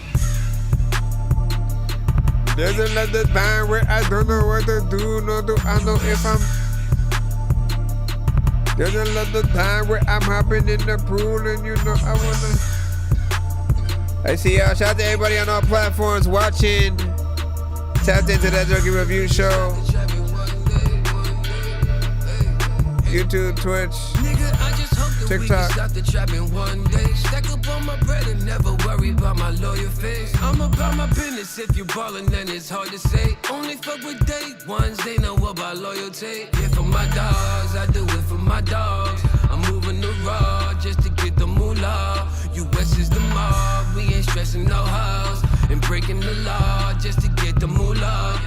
There's another time where I don't know what to do, nor do I know if I'm. There's another time where I'm hopping in the pool and you know I wanna. I see y'all. Shout out to everybody on all platforms watching. Tapped into that Dorky Review Show. YouTube, Twitch, TikTok. Stop the trapping one day. Stack up on my bread and never worry about my lawyer face. I'm about my business. If you ballin', then it's hard to say. Only fuck with day ones. They know about loyalty. Yeah, for my dogs, I do it for my dogs. I'm moving the raw just to get the moolah. US is the mob. We ain't stressing no house and breaking the law just to get the moolah.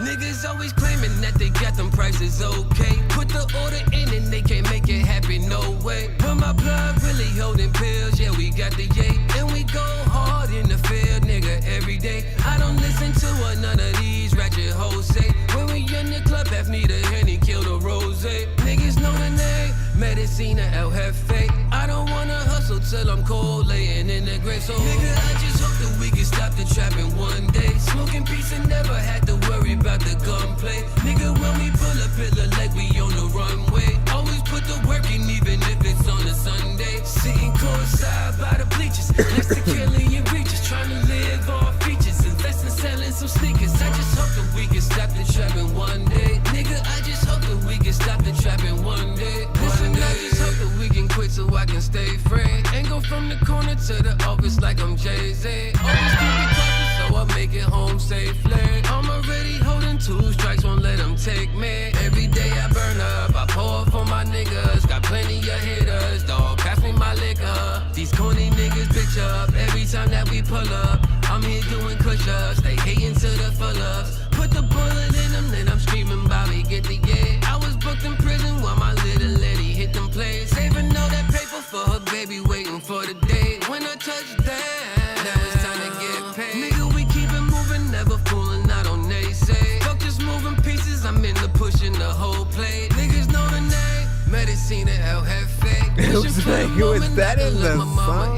Niggas always claiming that they got them prices okay. Put the order in and they can't make it happen, no way. But my blood really holding pills, yeah, we got the yay. And we go hard in the field, nigga, every day. I don't listen to none of these ratchet hoes say. When we in the club, F need a Henny, kill the rose. Niggas know the name, Medicina El Jefe. I don't wanna hustle till I'm cold, laying in the grave. So nigga, I just hope that we can stop the trapping one day. Smoking peace and never had to worry about the gunplay. Nigga, when we pull up, it look like we on the runway. Always put the work in, even if it's on a Sunday. Sitting courtside by the bleachers, next to Killian Reaches, trying to live off features, invest in selling some sneakers. I just hope that we can stop the trapping one day. Nigga, I just hope that we can stop the trapping one day. Listen, I just hope that we can quit so I can stay free. And go from the corner to the office like I'm Jay-Z. Always keep it cautious so I make it home safely. I'm already holding 2 strikes, won't let them take me. Every day I burn up, I pour up for my niggas. Got plenty of hitters, dog, pass me my liquor. These corny niggas bitch up every time that we pull up. I'm here doing push-ups, they hating to the full-ups. Put the bullet in them, then I'm screaming, Bobby, get the yeah. I was booked in prison while my little lady hit them plays. Saving all that paper for her baby, waiting for the day when I touch down. Now it's time to get paid. Nigga, we keep it moving, never fooling, I don't naysay. Fuck just moving pieces, I'm in the pushing the whole plate. Niggas know the name, Medicina El Jefe. It was like, who is that in the song?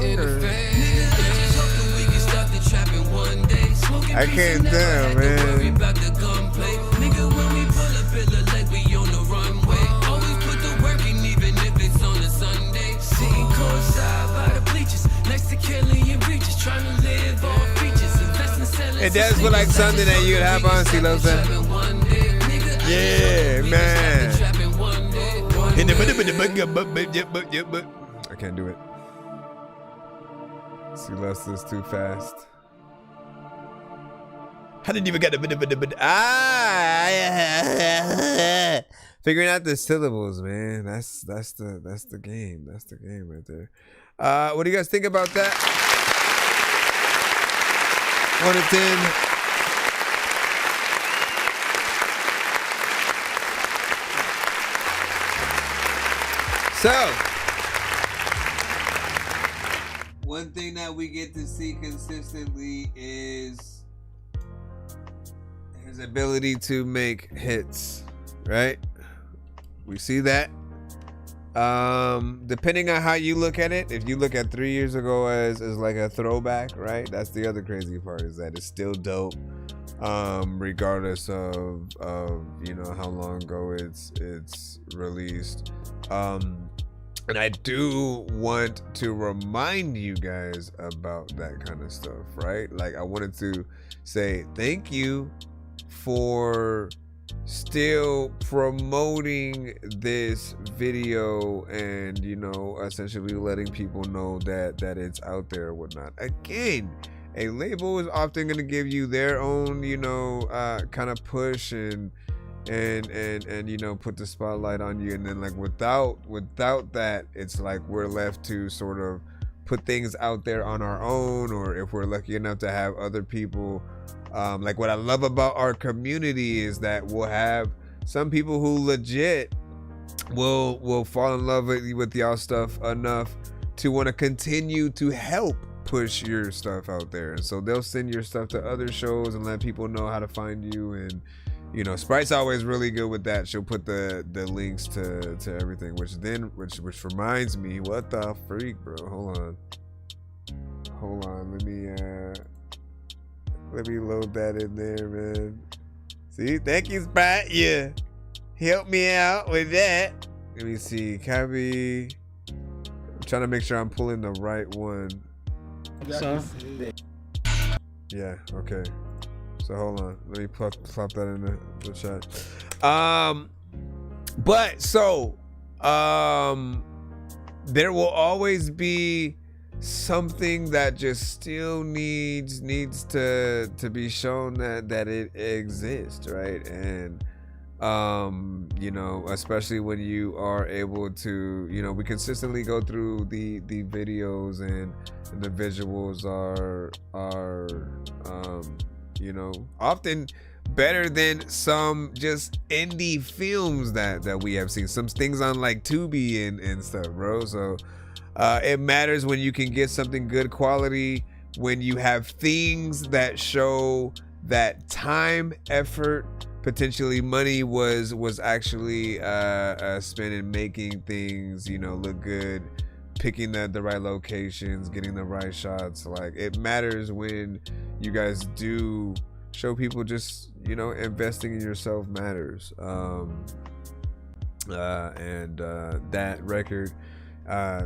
I can't tell, man. Nigga, when we pull up, it look like we on the runway. Always put the work in, even if it's on a Sunday. Sitting courtside by the bleachers, next to Killian Reaches, trying to live off features, invest in selling. It does feel like something that you'd have on, CeeLo. Yeah, man. I can't do it. CeeLo is too fast. I didn't even get the figuring out the syllables, man. That's the game. That's the game right there. What do you guys think about that? 1 to 10. So, one thing that we get to see consistently is his ability to make hits, right? We see that. Depending on how you look at it, if you look at 3 years ago as like a throwback, right? That's the other crazy part, is that it's still dope, regardless of you know how long ago it's released. And I do want to remind you guys about that kind of stuff, right? Like, I wanted to say thank you for still promoting this video and, you know, essentially letting people know that it's out there or whatnot. Again, a label is often going to give you their own, you know, kind of push and you know, put the spotlight on you, and then like without that, it's like we're left to sort of put things out there on our own, or if we're lucky enough to have other people, like what I love about our community is that we'll have some people who legit will fall in love with y'all stuff enough to want to continue to help push your stuff out there. And so they'll send your stuff to other shows and let people know how to find you. And you know, Sprite's always really good with that. She'll put the links to everything, which reminds me, what the freak, bro? Hold on, let me load that in there, man. See, thank you, Sprite. Yeah, help me out with that. Let me see, copy. I'm trying to make sure I'm pulling the right one. Yeah, okay. So hold on, let me plop that in the chat. But so there will always be something that just still needs to be shown that it exists, right? And you know, especially when you are able to, you know, we consistently go through the videos and the visuals are you know, often better than some just indie films that we have seen. Some things on like Tubi and stuff, bro. So it matters when you can get something good quality, when you have things that show that time, effort, potentially money was actually spent in making things, you know, look good, picking the right locations, getting the right shots. Like, it matters when you guys do show people just, you know, investing in yourself matters. And that record,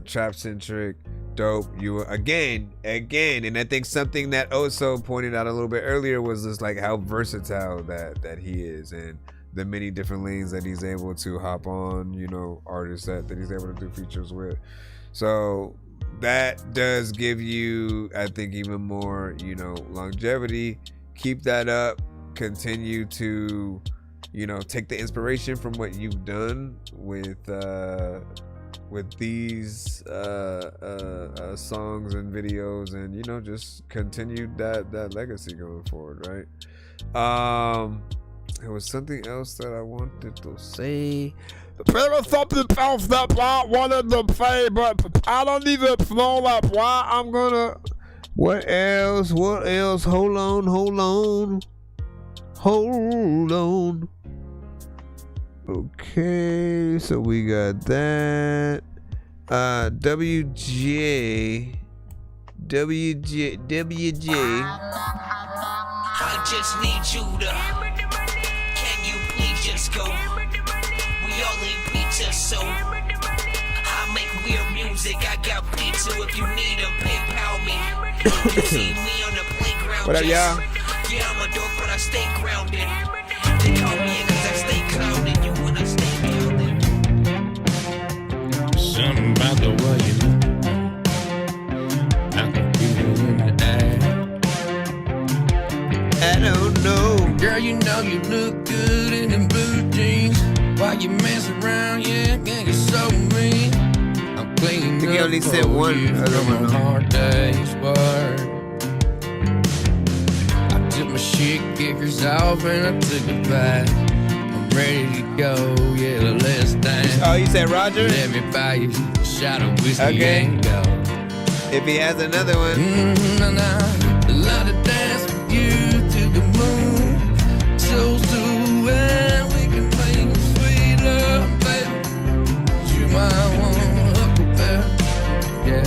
trap centric, dope. You again, and I think something that Oso pointed out a little bit earlier was just like how versatile that he is, and the many different lanes that he's able to hop on, you know, artists that he's able to do features with. So that does give you, I think, even more, you know, longevity. Keep that up. Continue to, you know, take the inspiration from what you've done with these songs and videos, and, you know, just continue that legacy going forward, right? There was something else that I wanted to say. There was something else that I wanted to say, but I don't even know like why I'm gonna. What else? Hold on. Okay, so we got that. WJ. I just need you to. Can you please just go? We all eat pizza, so I make weird music. I got pizza if you need them. PayPal me. You see me on the playground. What up, y'all? Yeah, I'm a dork, but I stay grounded. They call me in 'cause I stay clouded. You when I stay grounded. Something about the way you look. I can feel it in the air. I don't know. Girl, you know you look good in them blue jeans. Why you mess around? Yeah, gang, you're so mean. I'm cleaning I think he only up said for one. you I don't from a know. hard day's work. I took my shit kickers off and I took it back. I'm ready to go, yeah, let's dance. Oh, you said Roger? Let me buy you a shot of whiskey Okay. and go. If he has another one. I love to dance with you to the moon. So well, we can make sweet love, baby. You might want to hook up there. Yeah.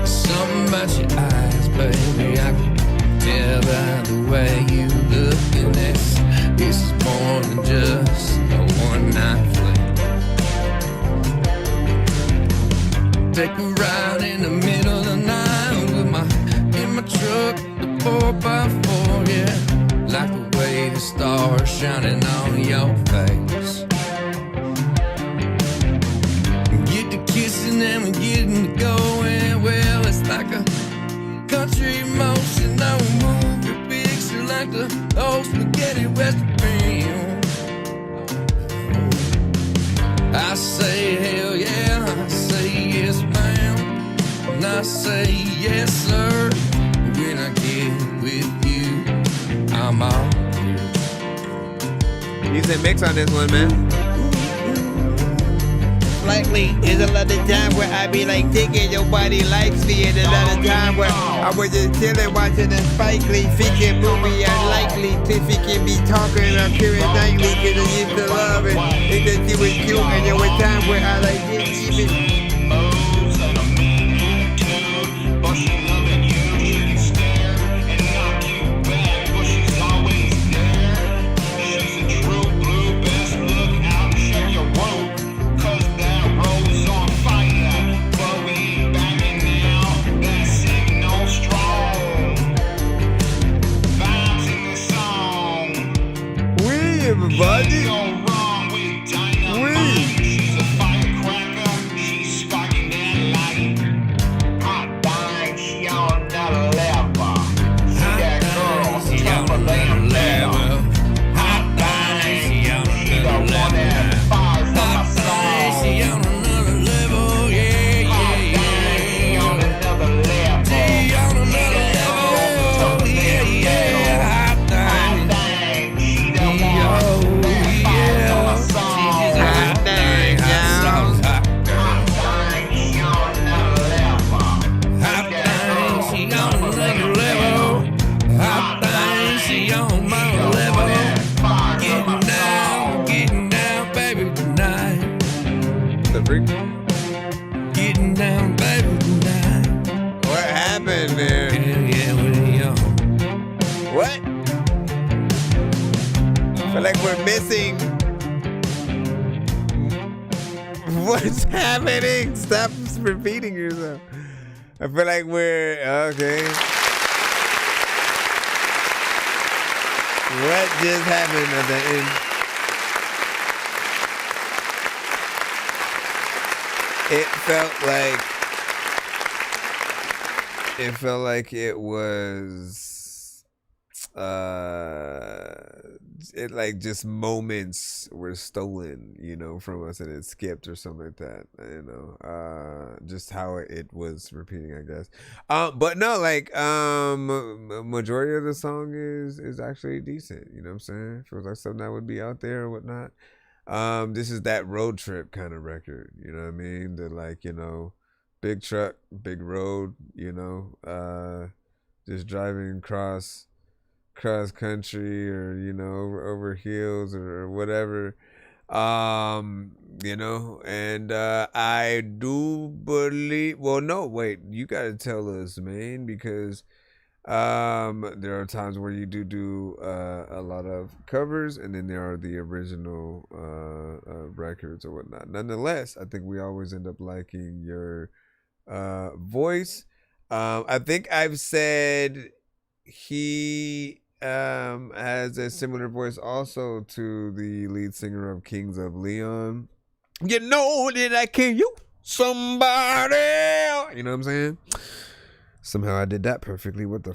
Something about your eyes, baby. I can tell by the way you look, and this is more than just a one-night fling. Take a ride in the middle of the night with in my truck, the 4x4, yeah. Like the way the stars shining on your face. Get to kissing and we getting to going. Well, it's like a country motion. I will move your picture like the old spaghetti western. I say hell yeah, I say yes ma'am, and I say yes sir. When I get with you, I'm all here. He's in mix on this one, man. Slightly, there's a lot of time where I be like thinking nobody likes me, and a lot of time where I was just chilling watching a Spike Lee freaking movie. Unlikely to freaking be talking or hearing nightly, cause I used to love it. And that she was cute, and there were times where I like didn't even. Everybody, She's a firecracker, she's sparking that light. Hot dang, she on another level. See that girl, tougher than leather. Hot dang, she the one that fires on my soul. She on another level, yeah, yeah, yeah. She on another level. She on another level, yeah, yeah. Hot dang, she the one. Getting down, baby, tonight. What happened there? What? I feel like we're missing. What's happening? Stop repeating yourself. I feel like we're okay. What just happened at the end? It felt like it was it like just moments were stolen, you know, from us, and it skipped or something like that, you know, just how it was repeating, I guess. But no, like majority of the song is actually decent, you know what I'm saying? Feels like something that would be out there or whatnot. This is that road trip kind of record, you know what I mean? The, like, you know, big truck, big road, you know, just driving cross country, or, you know, over hills or whatever, you know. And I do believe, well, no, wait, you gotta tell us, man, because there are times where you do a lot of covers, and then there are the original records or whatnot. Nonetheless, I think we always end up liking your voice. I think I've said he has a similar voice also to the lead singer of Kings of Leon. You know that I can you somebody, you know what I'm saying? Somehow I did that perfectly. What the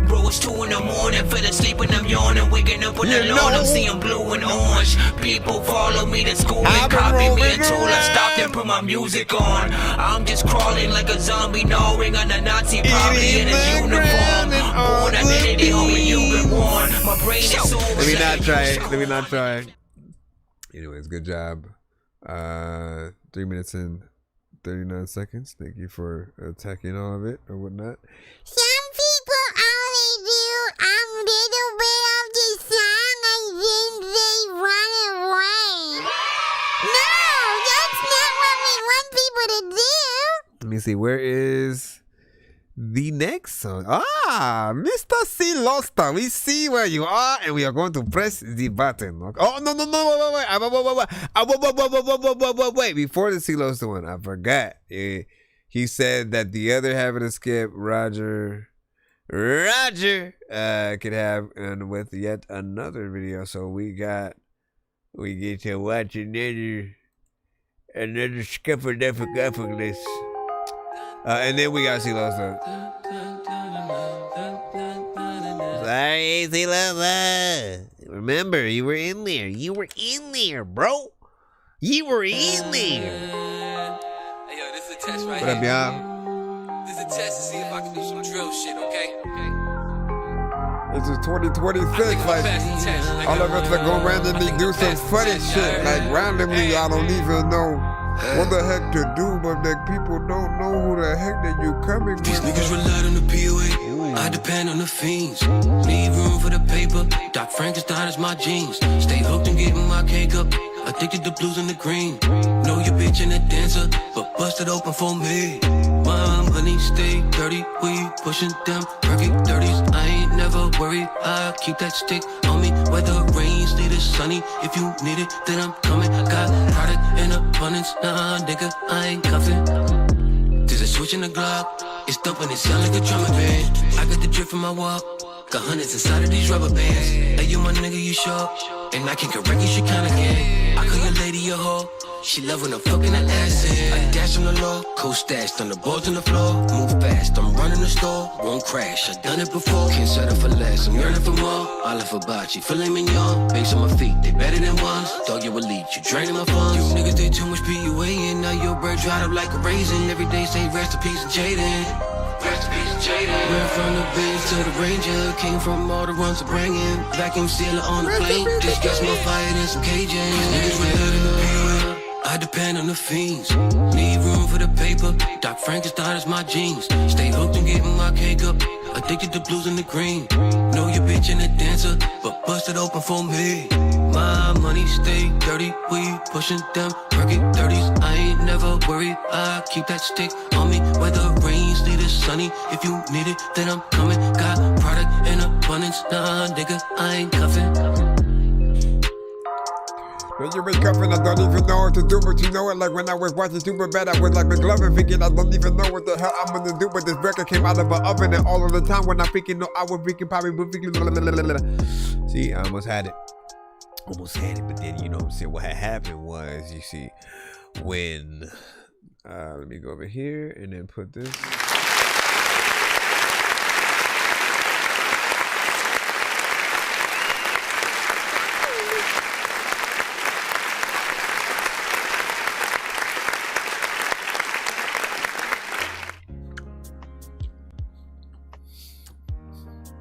Bro, it's 2 in the morning, fell asleep and I'm yawning, waking up on the lawn, I'm seeing blue and orange. People follow me to school and copy me until I stopped and put my music on. I'm just crawling like a zombie, gnawing on a Nazi, probably in his uniform. Born identity, homie, you've been warned. My brain is so Let me not try. Anyways, good job. 3 minutes and 39 seconds. Thank you for attacking all of it or whatnot. Some people only do a little bit of the song and then they run away. No, that's not what we want people to do. Let me see. Where is the next song? Mr. Silosta, we see where you are, and we are going to press the button. Oh, no, wait. Before the Silosta one, I forgot. He said that the other half of the skip, Roger could have with yet another video. So we get to watch another skipper-difficult. And then we got Silosta. Sorry, Silosta. Remember, you were in there. You were in there, bro. You were in there. Hey, yo, this is a test right What up, here. y'all? This is a test to see if I can do some drill shit, okay? This is 2026. Like, all of us are gonna randomly do some funny shit. Like, randomly, I don't even know what the heck to do, but like, people don't know who the heck that you coming with. These niggas relied on the POA. I depend on the fiends. Need room for the paper. Doc Frankenstein is my jeans. Stay hooked and getting my cake up. Addicted to blues and the green. Know your bitch and a dancer, but busted open for me. My money stay dirty, we pushing them perky 30s. I ain't never worried, I keep that stick on me. Whether it rains, lead it sunny. If you need it, then I'm coming. Got product in abundance, nah nigga, I ain't cuffing. There's a switch in the Glock, it's thumping, it sound like a drummer band. I got the drip from my walk, got hundreds inside of these rubber bands. Hey, you my nigga, you sure? And I can correct you, she kinda can. I call your lady a hoe. She love when I'm fucking her ass in. I dash on the low, co-stashed on the boards on the floor. Move fast, I'm running the store, won't crash. I done it before, can't settle for less. I'm yearning for more. Olive hibachi, filet mignon. Babes on my feet, they better than ones. Dog, you elite, you draining my funds. You niggas did too much PUA and now your bread dried up like a raisin. Every day say rest in peace and Jaden. Rest in peace and Jaden. Went from the Benz to the Ranger. Came from all the runs to bring in. Vacuum sealer on the plane. This gets more fire than some Cajun. Niggas red in the PUA. I depend on the fiends. Need room for the paper. Doc Frankenstein is my jeans. Stay hooked and getting my cake up. Addicted to blues and the green. Know your bitch and a dancer, but busted open for me. My money stay dirty, we pushing them perky 30s. I ain't never worried, I keep that stick on me. Whether it rains, lead it sunny. If you need it, then I'm coming. Got product in abundance, nah nigga, I ain't cuffing. When you wake up and I don't even know what to do, but you know it. Like when I was watching Superbad, I was like McLovin, thinking I don't even know what the hell I'm gonna do. But this record came out of an oven, and all of the time when I freaking know I was freaking probably see, I almost had it. But then you know what I'm saying. What had happened was, you see, when let me go over here and then put this.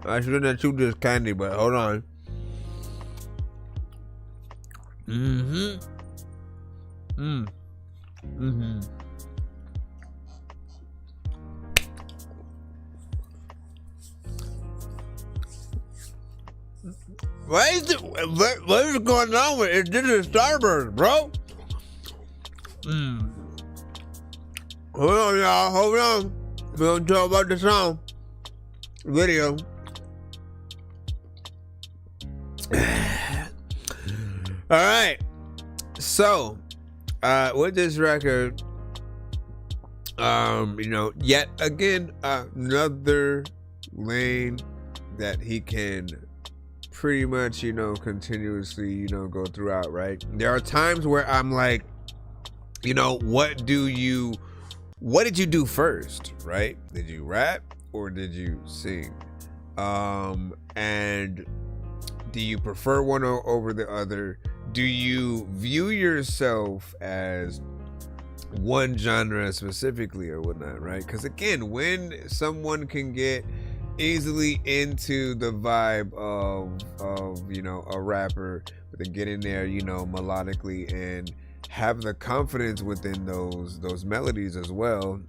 I shouldn't have chewed this candy, but hold on. What is going on with it? This is Starburst, bro. Hold on, y'all. Hold on. We're gonna talk about the song. Video. All right, so with this record, you know, yet again another lane that he can pretty much, you know, continuously, you know, go throughout, right? There are times where I'm like, you know, what did you do first, right? Did you rap or did you sing? And do you prefer one over the other? Do you view yourself as one genre specifically or whatnot, right? Because again, when someone can get easily into the vibe of you know, a rapper, but then get in there, you know, melodically and have the confidence within those melodies as well,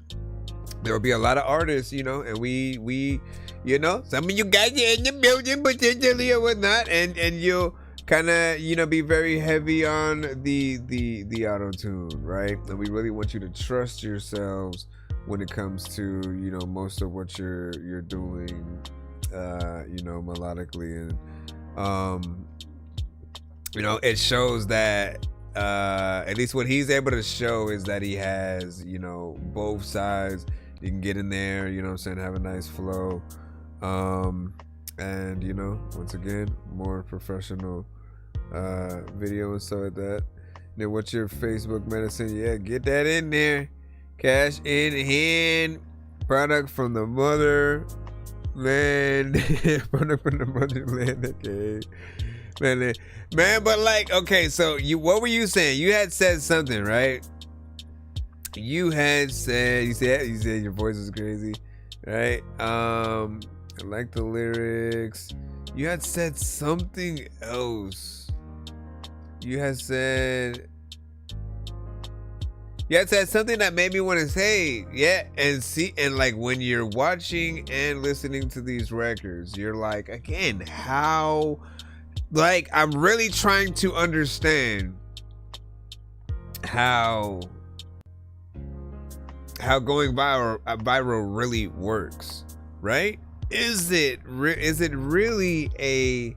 there will be a lot of artists, you know, and we you know, some of you guys are in the building potentially or whatnot, and you'll kind of, you know, be very heavy on the auto-tune, right? And we really want you to trust yourselves when it comes to, you know, most of what you're doing, you know, melodically. And you know, it shows that at least what he's able to show is that he has, you know, both sides. You can get in there, you know what I'm saying, have a nice flow. And you know, once again, more professional video and stuff like that. Then what's your Facebook medicine? Yeah, get that in there. Cash in hand. Product from the motherland. Product from the motherland. Okay. Man, but like, okay, so what were you saying? You had said something, right? You said your voice is crazy, right? I like the lyrics. You had said something else. You had said something that made me want to say, yeah, and see, and like when you're watching and listening to these records, you're like, again, how, like, I'm really trying to understand how going viral really works, right? Is it really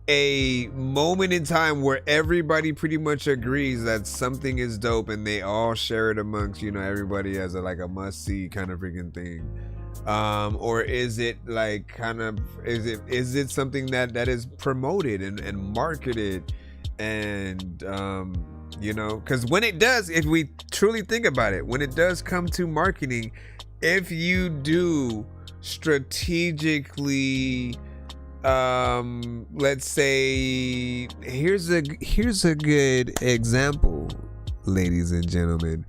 a moment in time where everybody pretty much agrees that something is dope and they all share it amongst, you know, everybody as a, like a must-see kind of freaking thing? Or is it like kind of, is it something that is promoted and marketed and you know, because when it does, if we truly think about it, when it does come to marketing, if you do strategically, let's say, here's a good example, ladies and gentlemen.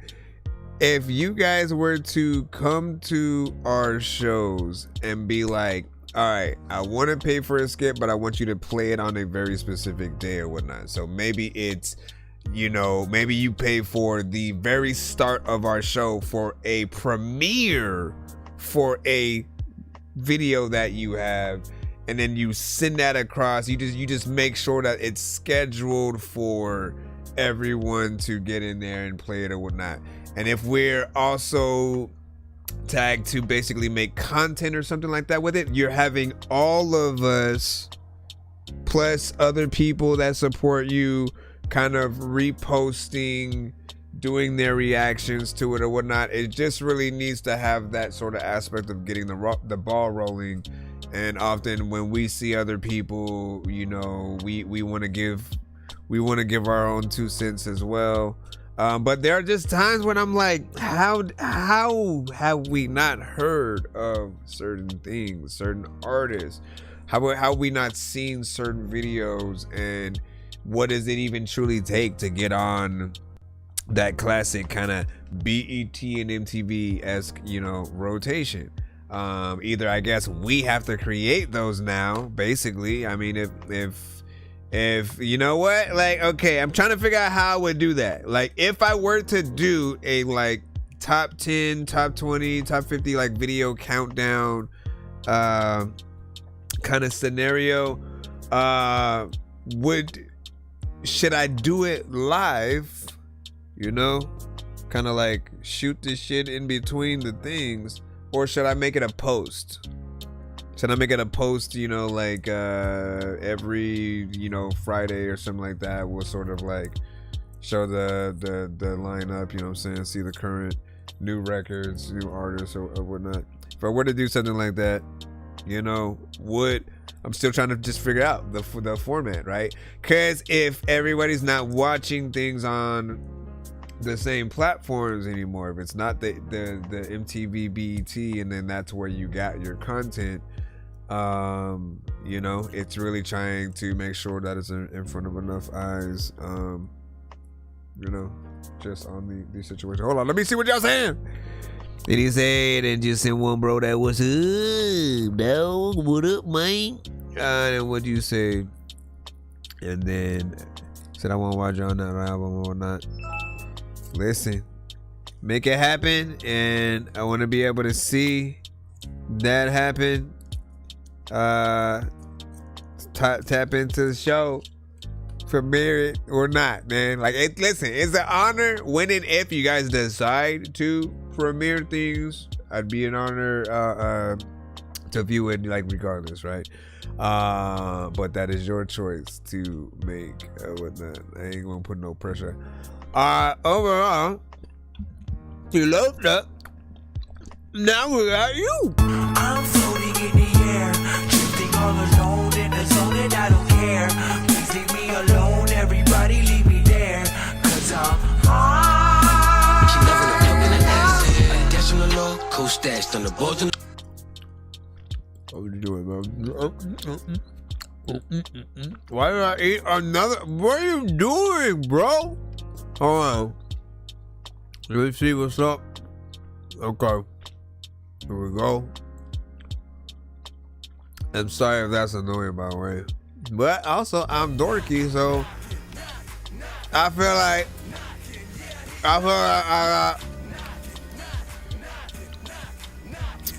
If you guys were to come to our shows and be like, all right, I want to pay for a skit, but I want you to play it on a very specific day or whatnot. So maybe it's, you know, maybe you pay for the very start of our show for a premiere for a video that you have, and then you send that across. You just make sure that it's scheduled for everyone to get in there and play it or whatnot. And if we're also tagged to basically make content or something like that with it, you're having all of us plus other people that support you kind of reposting, doing their reactions to it or whatnot. It just really needs to have that sort of aspect of getting the ball rolling. And often when we see other people, you know, we want to give our own 2 cents as well. But there are just times when I'm like, how have we not heard of certain things, certain artists? How have we not seen certain videos? And what does it even truly take to get on that classic kind of BET and MTV-esque, you know, rotation? Either I guess we have to create those now, basically. I mean, if you know what, like, okay, I'm trying to figure out how I would do that. Like, if I were to do a like top 10, top 20, top 50 like video countdown kind of scenario, should I do it live, you know, kind of like shoot this shit in between the things, or should I make it a post? Should I make it a post, you know, like every, you know, Friday or something like that? We'll sort of like show the lineup, you know what I'm saying? See the current new records, new artists or whatnot. If I were to do something like that, you know, I'm still trying to just figure out the format, right? Because if everybody's not watching things on the same platforms anymore, if it's not the MTV, BET, and then that's where you got your content, you know, it's really trying to make sure that it's in front of enough eyes, you know, just on the situation. Hold on, let me see what y'all saying. Did he say it and just send one bro that was up, dog? What up, man? And what'd you say? And then said I want to watch on that album or not. Listen, make it happen, and I want to be able to see that happen. Tap into the show, premiere it or not, man. Like, listen, it's an honor when and if you guys decide to premiere things. I'd be an honor to view it, like, regardless, right? But that is your choice to make whatnot. I ain't gonna put no pressure. Overall, you loved it. Now we got you. I'm floating in the air, drifting all alone in the zone, and I don't care. Please leave me alone, everybody leave me there, 'cause I'm high. She never looked up in the ass. I dash on the low, coast stashed on the boards. What are you doing, man? Why did I eat another? What are you doing, bro? Hold on. Let me see what's up. Okay. Here we go. I'm sorry if that's annoying, by the way. But also, I'm dorky, so I feel like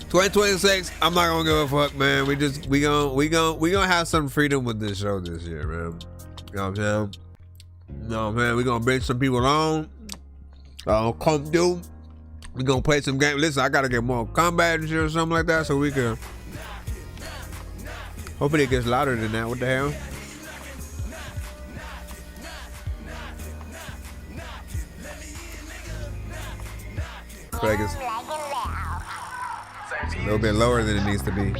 2026. I'm not gonna give a fuck, man. We gonna have some freedom with this show this year, man. You know what I'm saying? No, man, we gonna bring some people on. Come through. We gonna play some games. Listen, I gotta get more combat and shit or something like that, so we can. Hopefully it gets louder than that. What the hell? I feel like it's a little bit lower than it needs to be.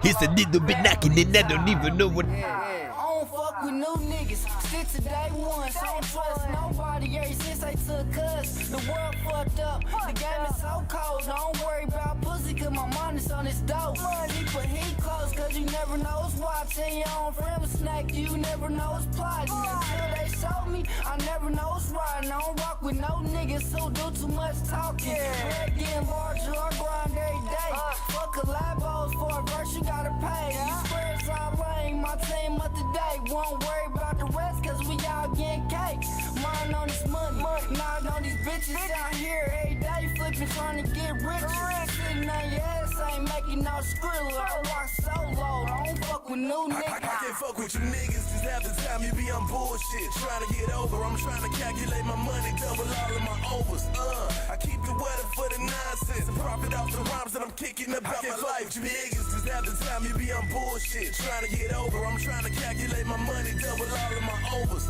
He's a little bit knocking and I don't even know what. I don't fuck with new niggas. Since today one, so I don't trust nobody ever since they took us. The world fucked up. The game is so cold. Don't worry about pussy, cause my money's on this dope. He put heat close, cause you never know what's watching. Your own friend was snack, you never know what's plotting. Until they show me, I never know what's riding. I don't rock with no niggas who do too much talking. Red getting larger, I grind every day. Fuck collabos for a verse, you gotta pay. You squares all lame, my team up to date. Won't worry about the rest, cause we all getting cake. Mine on this money, not on these bitches out here every day flipping, trying to get richer. Sitting on your ass, ain't making no skrilla. I rock solo, I don't fuck with new niggas. I can't fuck with you niggas, cause half the time you be on bullshit. Trying to get over, I'm trying to calculate my money, double all of my overs. I keep the weather for the nonsense and profit off the rhymes that I'm kicking about my life. You niggas, cause half the time you be on bullshit. Trying to get over, I'm trying to calculate my money, double all of my overs.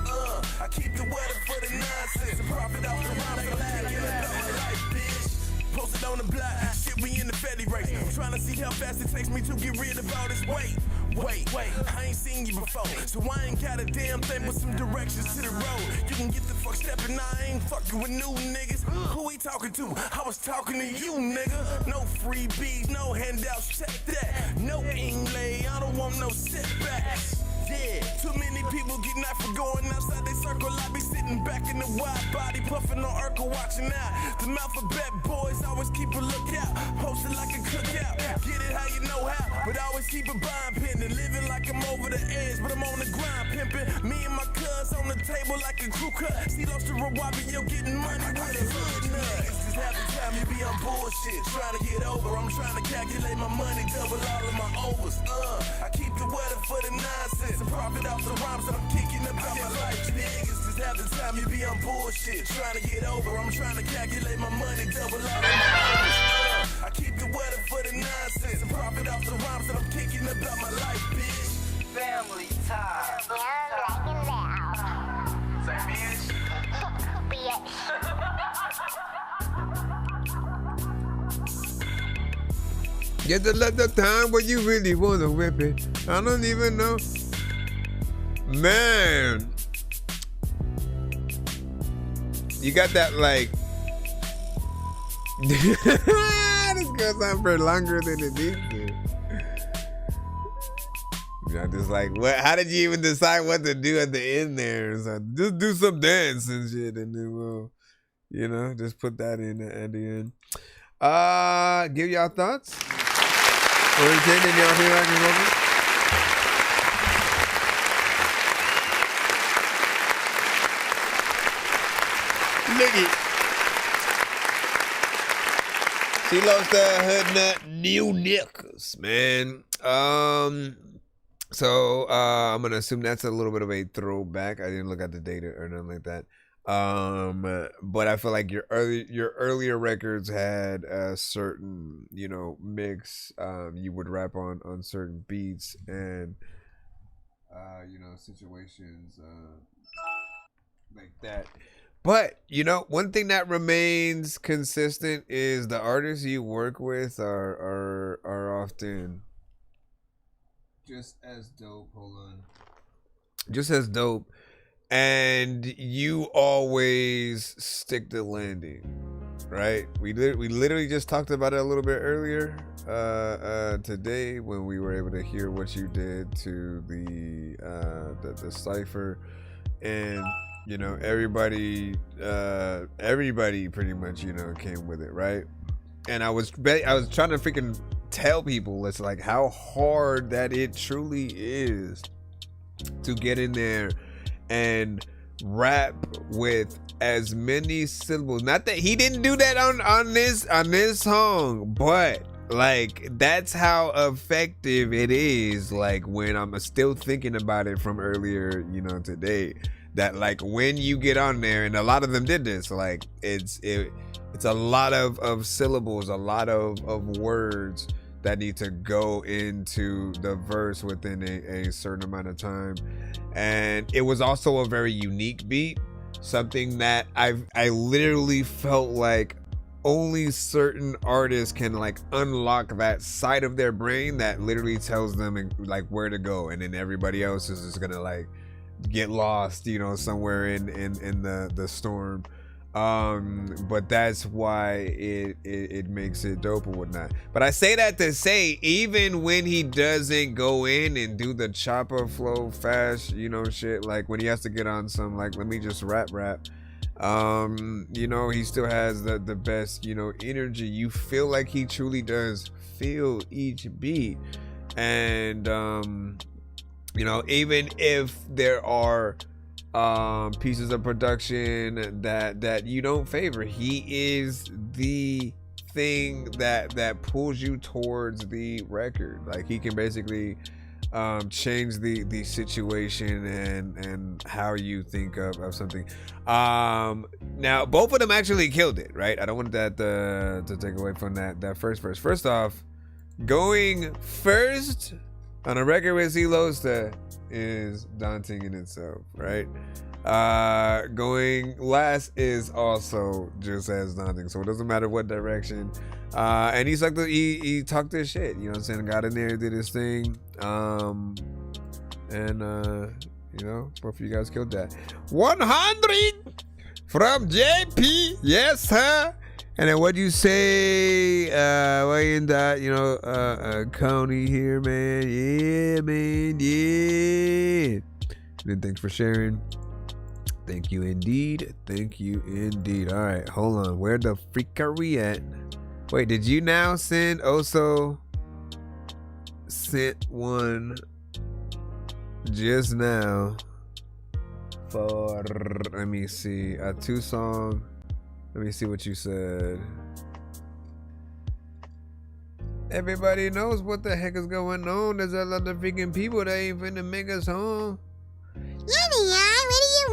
I keep the weather for the nonsense and profit off the rhymes that I'm kicking about my life, bitch. Posted on the block, shit, we in the Fetty race. I'm trying to see how fast it takes me to get rid of all this weight. Wait, I ain't seen you before, so I ain't got a damn thing but some directions to the road. You can get the fuck stepping, I ain't fucking with new niggas. Who he talking to? I was talking to you, nigga. No freebies, no handouts, check that. No inlay, I don't want no setbacks. Yeah, too many people get knife for going outside they circle. I be sitting back in the wide body, puffing on Urkel, watching out. The alphabet boys always keep a lookout, posted like a cookout. Get it how you know how, but always keep a bind pending. Living like I'm over the edge, but I'm on the grind pimping. Me and my cuz on the table like a crew cut. See lost to Rawabi, yo, getting money with a hood nut. Cause half the time you be on bullshit, trying to get over. I'm trying to calculate my money, double all of my overs. I keep the weather for the nonsense and profit off the rhymes that I'm kicking about my life. Niggas, cause half the time you be on bullshit, trying to get over. I'm trying to calculate my money, double all of my overs. I keep the weather for the nonsense and profit off the rhymes that I'm kicking about my life, bitch. Family time. Say Get to let the time where you really wanna whip it. I don't even know. Man. You got that like this goes on for longer than it needs to. I'm just like, what? How did you even decide what to do at the end there? So just do some dance and shit, and then we'll, you know, just put that in at the end. Give y'all thoughts. Or intending y'all feel like it's over? Look it. She lost the hood nut new knickers, man. So I'm gonna assume that's a little bit of a throwback. I didn't look at the data or nothing like that. But I feel like your earlier records had a certain, you know, mix. You would rap on certain beats and you know, situations like that. But, you know, one thing that remains consistent is the artists you work with are often just as dope. Hold on. Just as dope. And you always stick to landing, right? We literally just talked about it a little bit earlier today when we were able to hear what you did to the cipher, and you know, everybody pretty much, you know, came with it, right? And I was trying to freaking tell people it's like how hard that it truly is to get in there and rap with as many syllables. Not that he didn't do that on this song, but like that's how effective it is. Like when I'm still thinking about it from earlier, you know, today, that like when you get on there, and a lot of them did this, like it's a lot of syllables, a lot of words that need to go into the verse within a certain amount of time. And it was also a very unique beat, something that I literally felt like only certain artists can like unlock that side of their brain that literally tells them like where to go, and then everybody else is just gonna like get lost, you know, somewhere in the storm. But that's why it makes it dope and whatnot. But I say that to say, even when he doesn't go in and do the chopper flow fast, you know, shit, like when he has to get on some like let me just rap, you know, he still has the best, you know, energy. You feel like he truly does feel each beat. And you know, even if there are pieces of production that you don't favor, he is the thing that pulls you towards the record. Like he can basically change the situation and how you think of something. Now both of them actually killed it, right? I don't want that to take away from that first verse. First off, going first on a record with C-Losta is daunting in itself, right? Going last is also just as daunting, so it doesn't matter what direction. And he talked his shit, you know what I'm saying? Got in there, did his thing, and you know, both of you guys killed that. 100 from JP, yes sir. And then what'd you say? Way in that, you know, Coney here, man. Yeah, man. Yeah. And then thanks for sharing. Thank you indeed. Thank you indeed. All right, hold on. Where the freak are we at? Wait, did you now send? Also sent one just now for, let me see, a 2-song. Let me see what you said. Everybody knows what the heck is going on. There's a lot of freaking people that ain't finna make us home. Yeah, they are. What do you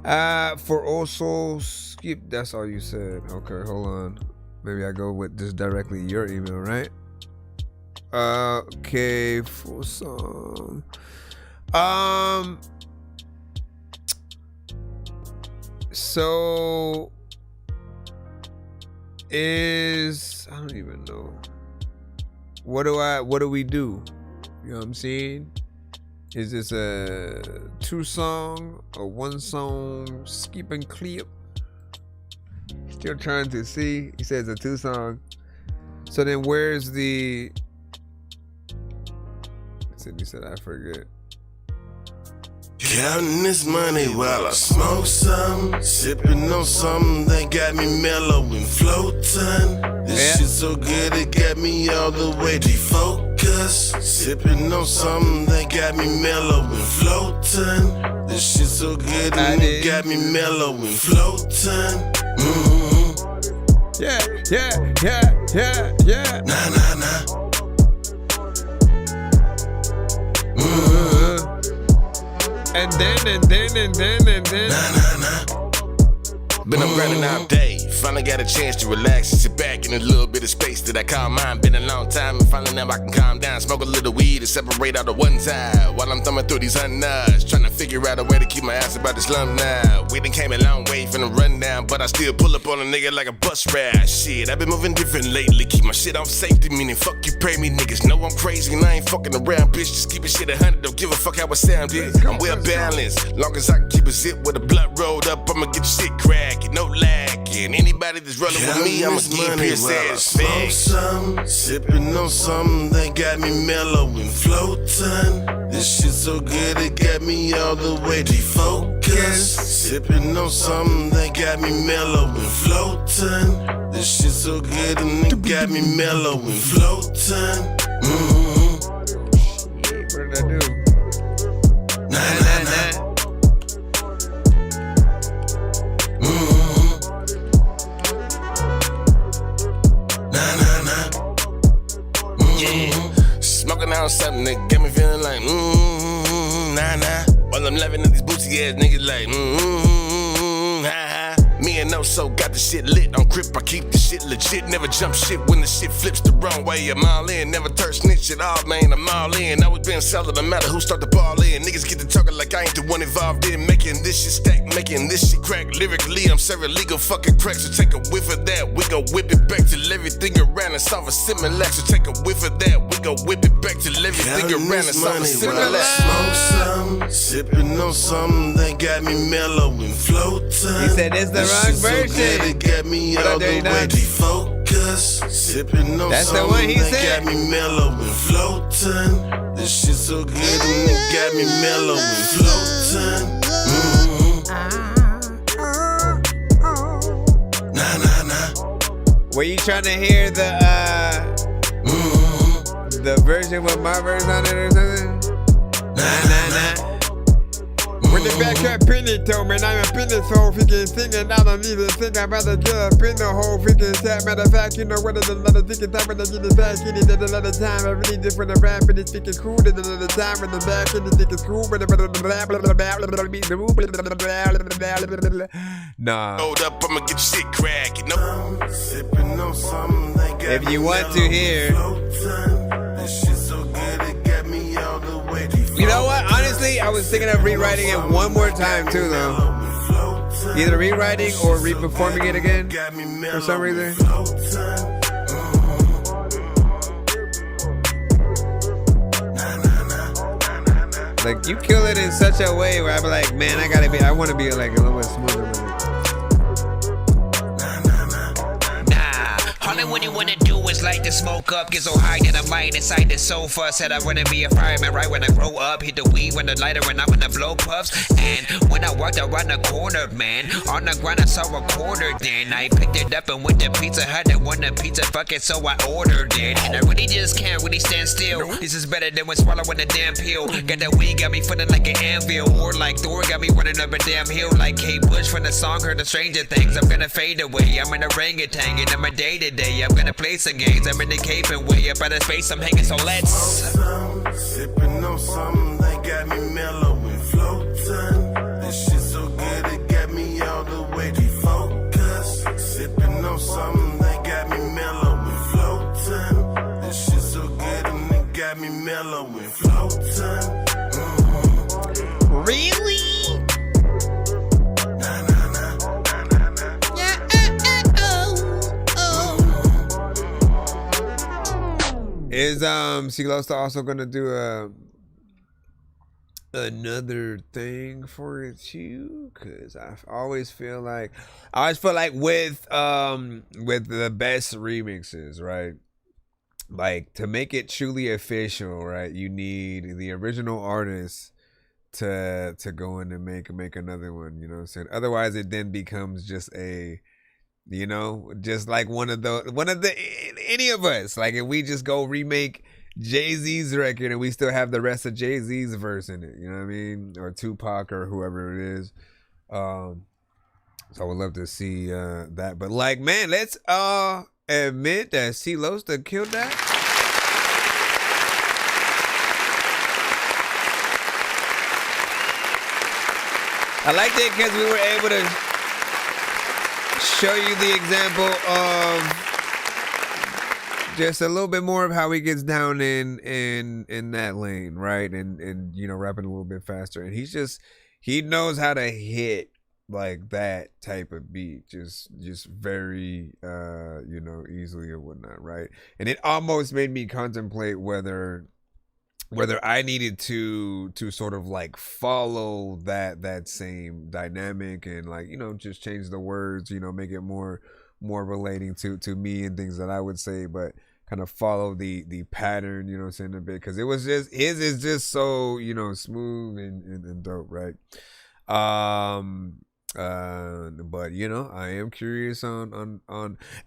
mean? For also skip. That's all you said. Okay, hold on. Maybe I go with just directly your email, right? Okay, full song. So I don't even know. What do we do? You know what I'm saying? Is this a 2-song or 1-song skip and clip? Still trying to see. He says a 2-song. So then where's the, he said I forget. Counting this money while I smoke some, sipping on something that got me mellow and floating. This shit so good it got me all the way defocused. Sipping on something that got me mellow and floating. This shit so good it got me mellow and floating. Yeah. Nah. And then. Been up running all day. Finally got a chance to relax and sit back in a little bit of space that I call mine. Been a long time and finally now I can calm down. Smoke a little weed and separate all the one side while I'm thumbing through these nuts, trying to figure out a way to keep my ass about the slum now. We done came a long way from the rundown, but I still pull up on a nigga like a bus ride. Shit, I've been moving different lately. Keep my shit off safety, meaning fuck you pay me. Niggas know I'm crazy and I ain't fucking around, bitch. Just keep it shit 100, don't give a fuck how it sound is. I'm well balanced, long as I can keep a zip with a blunt rolled up, I'ma get shit cracking, no lagging. Anybody that's rolling with me, I'ma keep his ass back. Some, sipping on something that got me mellow and floating. This shit so good it got me all the way defocused. Sipping on something that got me mellow and floating. This This shit so good and it got me mellow and floating. What did I do? Nah, nah, nah. Nah, nah, nah. Yeah. Smoking out something that got me feeling like, nah, nah. While I'm laughing at these booty ass niggas like, ha, ha. Me and No-So got the shit lit on grip. I keep the shit legit. Never jump shit when the shit flips the wrong way. I'm all in. Never turn snitch at all, man. I'm all in. Always been solid. No matter who start the ball in. Niggas get to talking like I ain't the one involved in making this shit stack, making this shit crack. Lyrically, I'm serving legal fucking crack. So take a whiff of that. We gon' whip it back till everything around us off a similar. So take a whiff of that. We gon' whip it back till everything around us off a similar. Smoke some, sipping on something that got me mellow and floating. He said it's the wrong version. It got me all the way defocused. Sipping on That's the one he that said. got me mellow and floating. This shit so good and it got me mellow and floating. Nah, nah, nah. Were you trying to hear the version with my verse on it or something? Nah, nah, nah. When the back up penny told me, I'm a penny soul freaking singing. I don't even think I'd rather get up in the whole freaking set. Matter of fact, you know what is another thinking time when I get the back in it at another time. I really just want to rap and it's freaking cool at another time when the back in the think it's cool. Nah. Hold up, I'ma get shit cracking. No. Sipping on something that got If you want to hear. this shit so good it got me all the way. You know what? Honestly, I was thinking of rewriting it one more time too, though. Either rewriting or re-performing it again for some reason. Like you kill it in such a way where I'm like, man, I want to be like a little bit smoother with it. All I really wanna do is light the smoke up, get so high that I'm lying inside the sofa. Said I wanna be a fireman right when I grow up. Hit the weed when the lighter when I wanna blow puffs. And when I walked around the corner, man, on the ground I saw a quarter. Then I picked it up and went to Pizza Hut and wanted a pizza bucket, so I ordered it. And I really just can't really stand still. This is better than when swallowing a damn pill. Got that weed, got me feeling like an anvil, or like Thor got me running up a damn hill. Like Kate Bush from the song Heard the Stranger Things. I'm gonna fade away. I'm an orangutan and I'm a day to day. I'm gonna play some games. I'm in the cave and way up out of space. I'm hanging, so let's. Sipping on something that got me mellow and floating. This shit so good it got me all the way defocused. Sipping on something that got me mellow and floating. This shit so good and it got me mellow and floating. Really? Is Silosta also gonna do another thing for it too? Cause I always feel like with the best remixes, right? Like to make it truly official, right? You need the original artist to go in and make another one. You know what I'm saying? Otherwise, it then becomes just a, you know, just like one of the any of us. Like if we just go remake Jay-Z's record and we still have the rest of Jay-Z's verse in it, you know what I mean? Or Tupac or whoever it is. So I would love to see that. But like, man, let's admit that Silosta killed that. I liked it because we were able to show you the example of just a little bit more of how he gets down in that lane, right? And you know, rapping a little bit faster. And he knows how to hit like that type of beat just very you know, easily or whatnot, right? And it almost made me contemplate whether I needed to sort of like follow that same dynamic and like, you know, just change the words, you know, make it more relating to me and things that I would say, but kind of follow the pattern, you know what I'm saying, a bit, because it was just, his is just so, you know, smooth and dope, right? But you know, I am curious on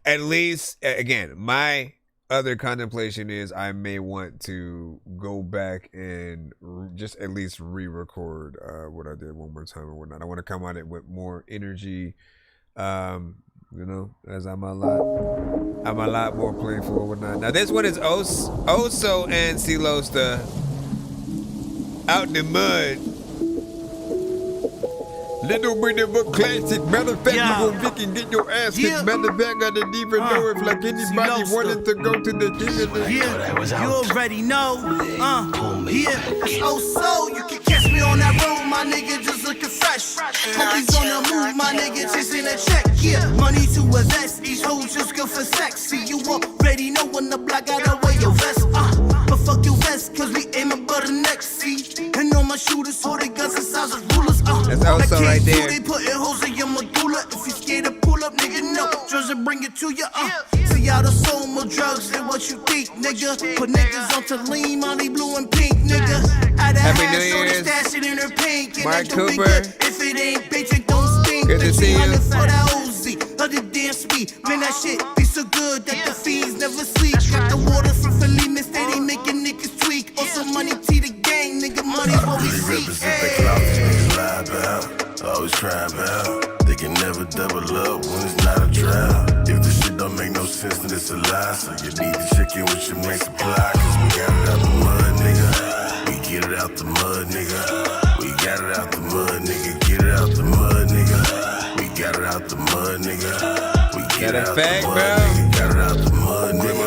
at least again, my other contemplation is I may want to go back and just at least re-record what I did one more time or whatnot. I want to come on it with more energy, you know, as I'm a lot more playful or whatnot. Now this one is Oso and Silosta out in the mud. Little bit of a classic. Matter of fact, you gon' Vic and get your ass kicked. Matter of fact, I didn't even know if like anybody wanted to go to the dinner. You already know. It's so you can catch me on that road, my nigga, just looking fresh. Homies on the move, my nigga, chasing a check. Yeah, money to invest. These hoes just good for sex. See, you already know when the block gotta wear your vest. But fuck your vest, cause we aiming for the next. See, and all my shooters holding guns and size of rulers. That's also right there. They putting holes in your medulla. If you scared to pull up, nigga, no. Drugs will bring it to you. See, I done sold more drugs than what you think, nigga. Put niggas on to lean, Molly blue and pink, nigga. Happy New Year's, stash it in her pink. Mark Cooper. If it ain't bitch, it don't stink. Good to see you. For that Uzi, other damn speed. Man, that shit be so good that the fiends never sleep. Got the water from Philly, miss, they ain't making niggas tweak. Also money to the gang, nigga, money what we see. Represent the clout, these niggas lie about. Always try about. They can never double up when it's not a trial. If the shit don't make no sense, then it's a lie. So you need to check in with your main supply. Cause we got it out the mud, nigga. We get it out the mud, nigga. We got it out the mud, nigga. Get it out the mud, nigga. We got it out the mud, nigga. We get it out the mud, nigga. Got it out the mud, nigga.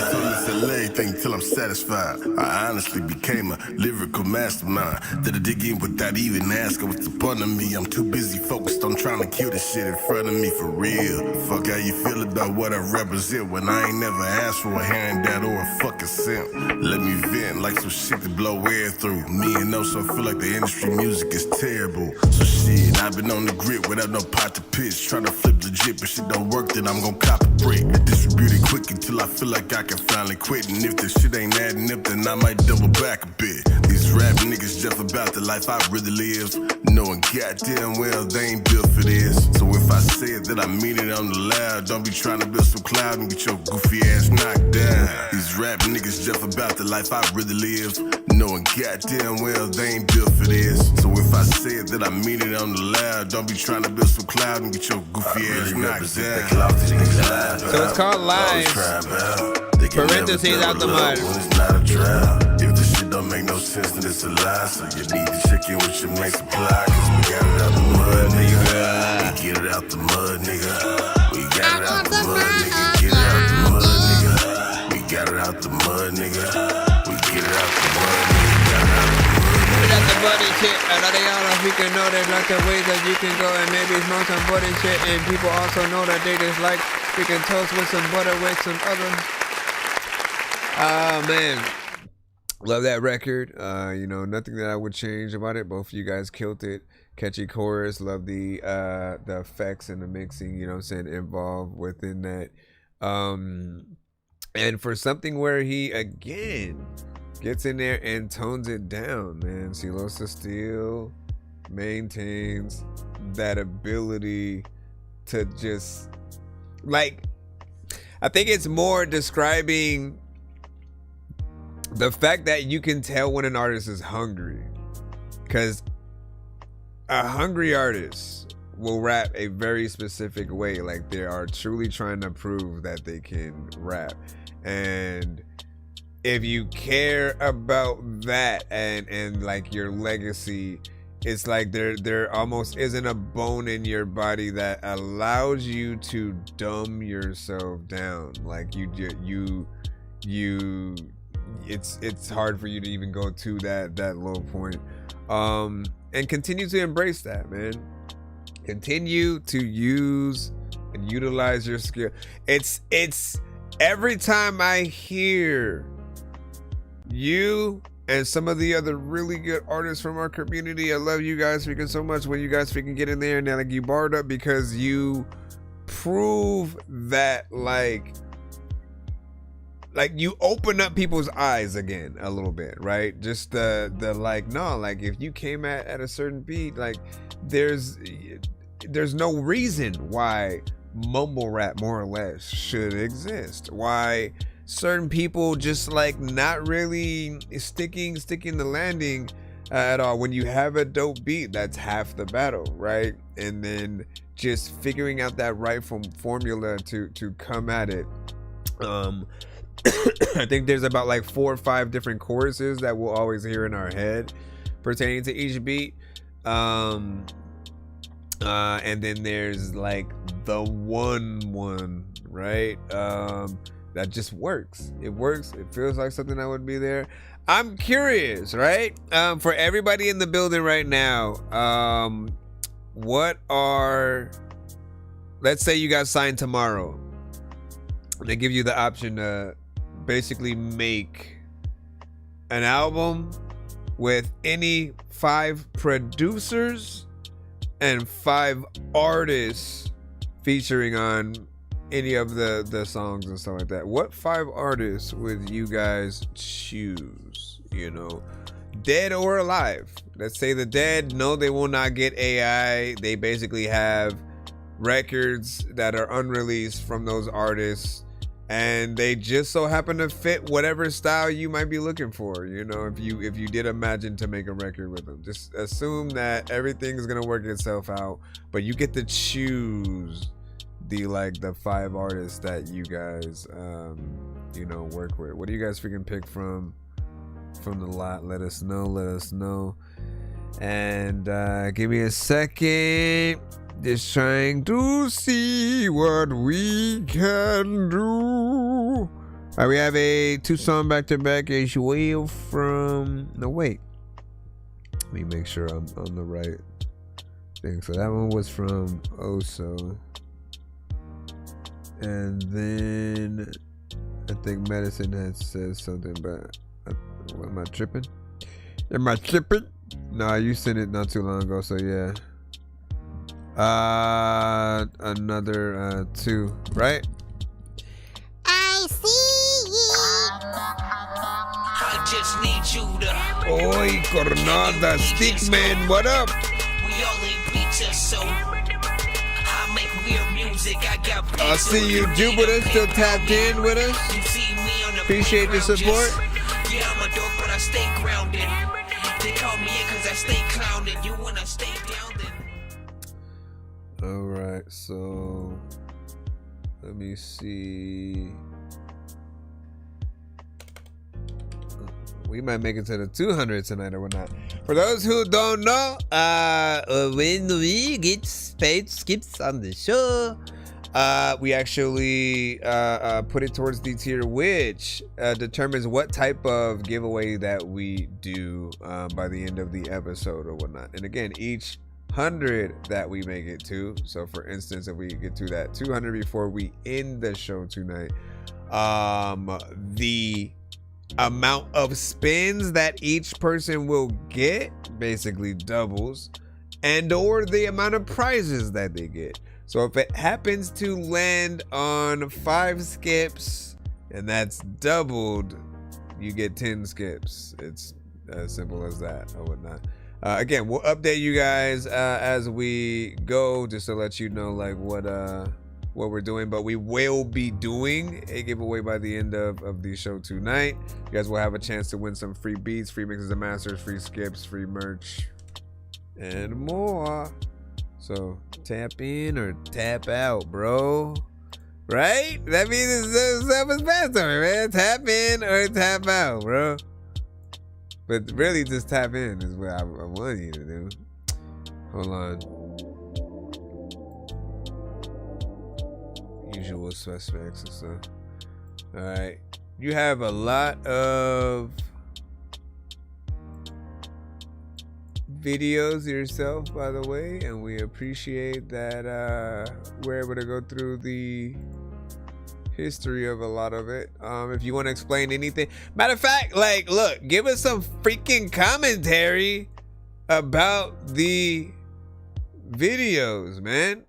Everything till I'm satisfied. I honestly became a lyrical mastermind that'll dig in without even asking what's the point of me. I'm too busy focused on trying to kill this shit in front of me for real. Fuck how you feel about what I represent when I ain't never asked for a handout or a fucking cent. Let me vent like some shit to blow air through. Me and Oso feel like the industry music is terrible. So shit, I've been on the grid without no pot to pitch. Trying to flip legit, but shit don't work, then I'm gon' cop a brick. Distribute it quick until I feel like I can finally quit. And if this shit ain't adding up, then I might double back a bit. These rap niggas just about the life I really live, knowing goddamn well they ain't built for this. So if I say it, then I mean it on the loud. Don't be trying to build some cloud and get your goofy ass knocked down. These rap niggas just about the life I really live, knowing goddamn well they ain't built for this. So if I say it, then I mean it on the loud. Don't be trying to build some cloud and get your goofy ass knocked down. So it's called Live. Parentheses out the mud. It's not a trial. If the shit don't make no sense, then it's a lie. So you need to check in with your main supply. Cause we got it out the mud, nigga. We get it out the mud, nigga. We got it out the mud, nigga. Get it out the mud, nigga. We got it out the mud, nigga. We get it out the mud, nigga. Get out the mud and shit. A lot of y'all know if you can know there's lots of ways that you can go and maybe smoke some butter and shit. And people also know that they just like freaking toast with some butter with some other. Oh man, love that record. You know, nothing that I would change about it. Both of you guys killed it. Catchy chorus. Love the effects and the mixing, you know what I'm saying, involved within that. And for something where he again gets in there and tones it down, man. Silosa still maintains that ability to just like, I think it's more describing the fact that you can tell when an artist is hungry, because a hungry artist will rap a very specific way, like they are truly trying to prove that they can rap. And if you care about that and like your legacy, it's like there almost isn't a bone in your body that allows you to dumb yourself down. Like you it's hard for you to even go to that low point. And continue to embrace that, man. Continue to use and utilize your skill. It's every time I hear you and some of the other really good artists from our community, I love you guys freaking so much when you guys freaking get in there and like you barred up, because you prove that like you open up people's eyes again a little bit, right? Just the like, no, like if you came at a certain beat, like there's there's no reason why mumble rap more or less should exist. Why certain people just like not really sticking the landing at all. When you have a dope beat, that's half the battle, right? And then just figuring out that right formula to come at it. I think there's about like 4 or 5 different choruses that we'll always hear in our head pertaining to each beat. And then there's like the one, right? That just works. It works. It feels like something that would be there. I'm curious, right? For everybody in the building right now, what are, let's say you got signed tomorrow. They give you the option to basically make an album with any 5 producers and 5 artists featuring on any of the songs and stuff like that. What 5 artists would you guys choose? You know, dead or alive? Let's say the dead, no, they will not get AI. They basically have records that are unreleased from those artists, and they just so happen to fit whatever style you might be looking for. You know, if you did imagine to make a record with them, just assume that everything's gonna work itself out, but you get to choose the 5 artists that you guys work with. What do you guys freaking pick from the lot? Let us know. And give me a second. Just trying to see what we can do. All right, we have a 2-song back-to-back as well from... No, wait. Let me make sure I'm on the right thing. So that one was from Oso. And then I think Medicine had said something, but am I tripping? Am I tripping? No, you sent it not too long ago, so yeah. Another 2, right? I see you. I just need you to. Oi, Cornada, Stickman, what up? We only preachers, so I make weird music. I got I see you, Jupiter, still tapped in with us. Appreciate your support. Yeah, I'm a dork, but I stay grounded. They call me in cause I stay clowned. You wanna stay down then. Alright, so let me see. We might make it to the 200 tonight or whatnot. For those who don't know, when we get paid skips on the show, we actually put it towards the tier, which determines what type of giveaway that we do by the end of the episode or whatnot. And again, each 100 that we make it to, so for instance, if we get to that 200 before we end the show tonight, the amount of spins that each person will get basically doubles, and or the amount of prizes that they get. So if it happens to land on 5 skips and that's doubled, you get 10 skips. It's as simple as that or whatnot. Again, we'll update you guys as we go, just to let you know like what we're doing. But we will be doing a giveaway by the end of the show tonight. You guys will have a chance to win some free beats, free mixes and masters, free skips, free merch, and more. So tap in or tap out, bro. Right? That means it's self-explanatory, man. Tap in or tap out, bro. But really, just tap in is what I want you to do. Hold on. Usual suspects and stuff. All right. You have a lot of videos yourself, by the way, and we appreciate that we're able to go through the history of a lot of it. If you want to explain anything, matter of fact, like, look, give us some freaking commentary about the videos, man.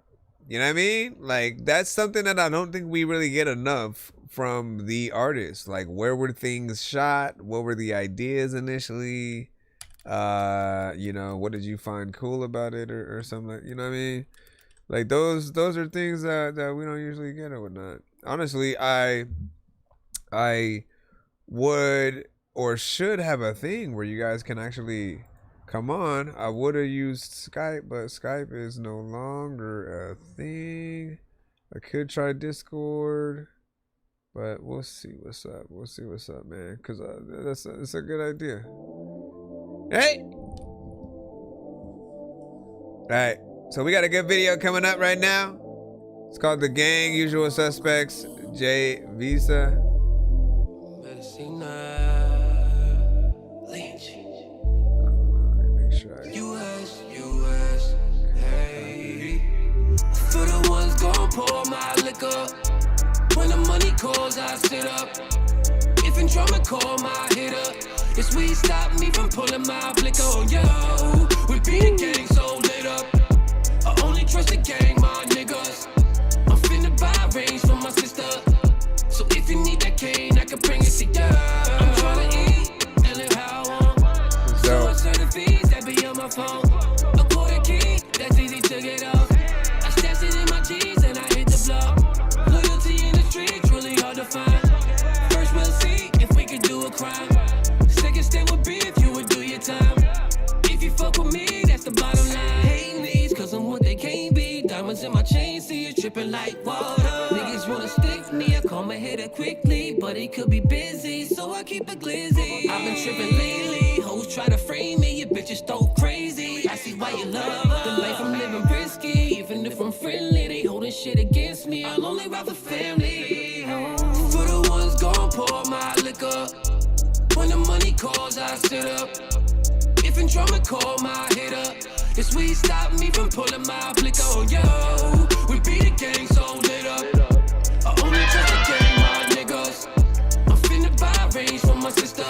You know what I mean? Like, that's something that I don't think we really get enough from the artists. Like, where were things shot? What were the ideas initially? You know, what did you find cool about it or something like, you know what I mean? Like those are things that we don't usually get or whatnot. Honestly, I would or should have a thing where you guys can actually come on. I would have used Skype, but Skype is no longer a thing. I could try Discord, but we'll see what's up. We'll see what's up, man. Cause that's a good idea. Hey. All right. So we got a good video coming up right now. It's called The Gang, Usual Suspects, J Visa. US, hey. For the ones gon' pour my liquor. When the money calls, I sit up. If in drama call my hitter. This weed stop me from pulling my blicker. Oh, yo, we be the gang so lit up. I only trust the gang, my niggas. I'm finna buy range for my sister. So if you need that cane, I can bring it to you. I'm tryna eat and live how I want. So I serve the fees that be on my phone. A quarter key, that's easy to get off. I stash it in my jeans and I hit the block. Loyalty in the streets, really hard to find. First we'll see if we can do a crime. Second step would be if you would do your time. If you fuck with me, that's the bottom line. Hating these, cause I'm what they can't be. Diamonds in my chain, see it dripping like water. Niggas wanna stick me, I call my header quickly. But it could be busy, so I keep it glizzy. I've been tripping lately, hoes try to frame me. Your bitches so crazy, I see why you love her. The life I'm living risky, even if I'm friendly. They holding shit against me, I'll only rob the family. For the ones gon' pour my liquor. When the money calls, I sit up. If in drama call my hitter. This weed stop me from pulling my blicker. Oh, yo, we be the gang so lit up. I only trust the gang, my niggas. I'm finna buy range for my sister.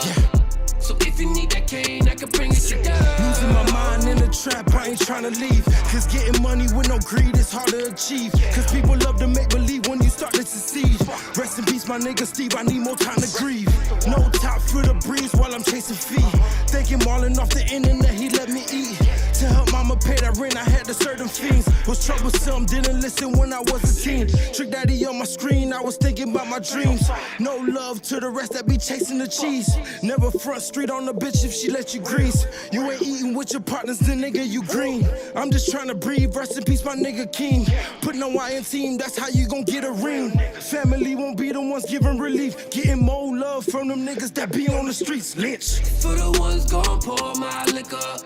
So if you need that cane, I can bring it to you. Losing my mind in the trap, I ain't tryna leave. Cause getting money with no greed is hard to achieve. Cause people love to make believe when you start to succeed. Rest in peace, my nigga Steve, I need more time to grieve. No top for the breeze while I'm chasing feet. Thinking Marlon off the internet, he let me eat. To help mama pay that rent, I had to certain fiends. Was troublesome, didn't listen when I was a teen. Trick daddy on my screen, I was thinking about my dreams. No love to the rest that be chasing the cheese. Never front street on the bitch if she let you grease. You ain't eating with your partners, then nigga you green. I'm just trying to breathe, rest in peace my nigga King. Put no I in team, that's how you gon' get a ring. Family won't be the ones giving relief. Getting more love from them niggas that be on the streets, lynch. For the ones gon' pour my liquor.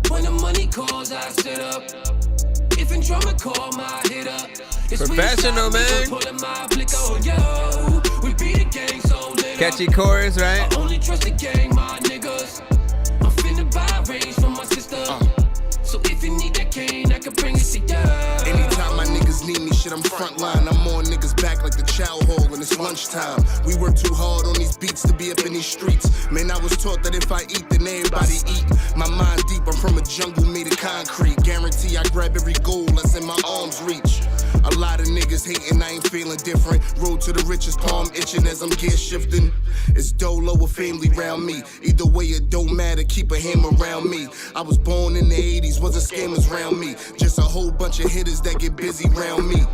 When the money calls, I sit up. If in drama call my hitter. Professional, man. Catchy chorus, right? I only trust the gang, my niggas. I'm finna buy range for my sister. So if you need that cane, I can bring it to you. Anytime my niggas need me, shit, I'm frontline. I'm on niggas back like the chow hall and it's lunchtime. We work too hard on these beats to be up in these streets. Man, I was taught that if I eat, then everybody eat. My mind deep, I'm from a jungle made of concrete. Guarantee I grab every goal that's in my arm's reach. A lot of niggas hating, I ain't feeling different. Road to the richest, palm itching as I'm gear shifting. It's dolo or family round me. Either way, it don't matter, keep a hammer around me. I was born in the 80s, wasn't scammers round me. Just a whole bunch of hitters that get busy round me.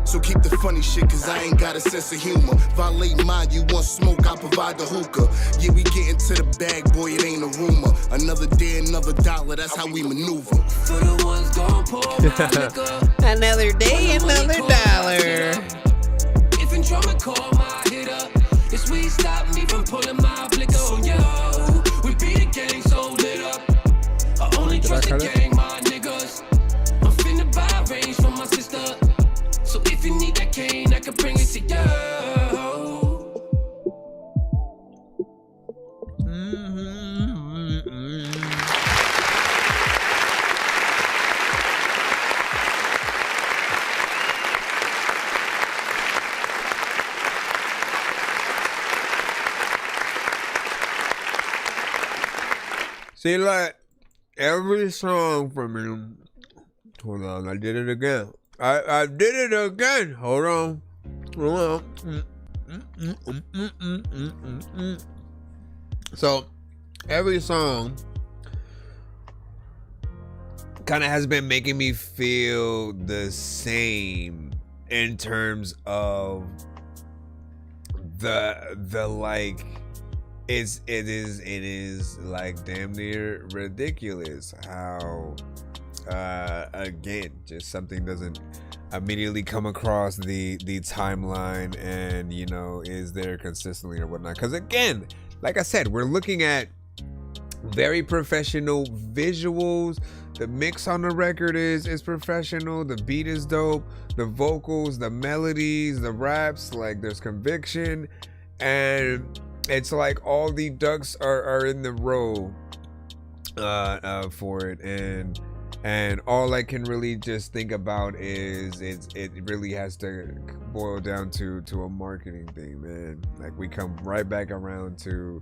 So keep the funny shit, cause I ain't got a sense of humor. Violate mine, you want smoke, I provide the hookah. Yeah, we getting to the bag, boy, it ain't a rumor. Another day, another dollar, that's how we maneuver. For the ones gon' pour my liquor. Another day, another dollar. If in drama call my hitter. This weed stop me from pulling my blicker. Oh, yo, we be the gang so lit up. I only trust the gang, my niggas. I'm finna buy range for my sister. So if you need that cane, I can bring it to you. See, like, every song from him. Hold on, I did it again. I did it again. Hold on. Hold on. So, every song kind of has been making me feel the same in terms of the like it is like damn near ridiculous how again just something doesn't immediately come across the timeline and is there consistently or whatnot, because again, like I said, we're looking at very professional visuals. The mix on the record is professional. The beat is dope. The vocals, the melodies, the raps, like there's conviction, and it's like all the ducks are in the row for it, and all I can really just think about is it really has to boil down to a marketing thing, man. Like we come right back around to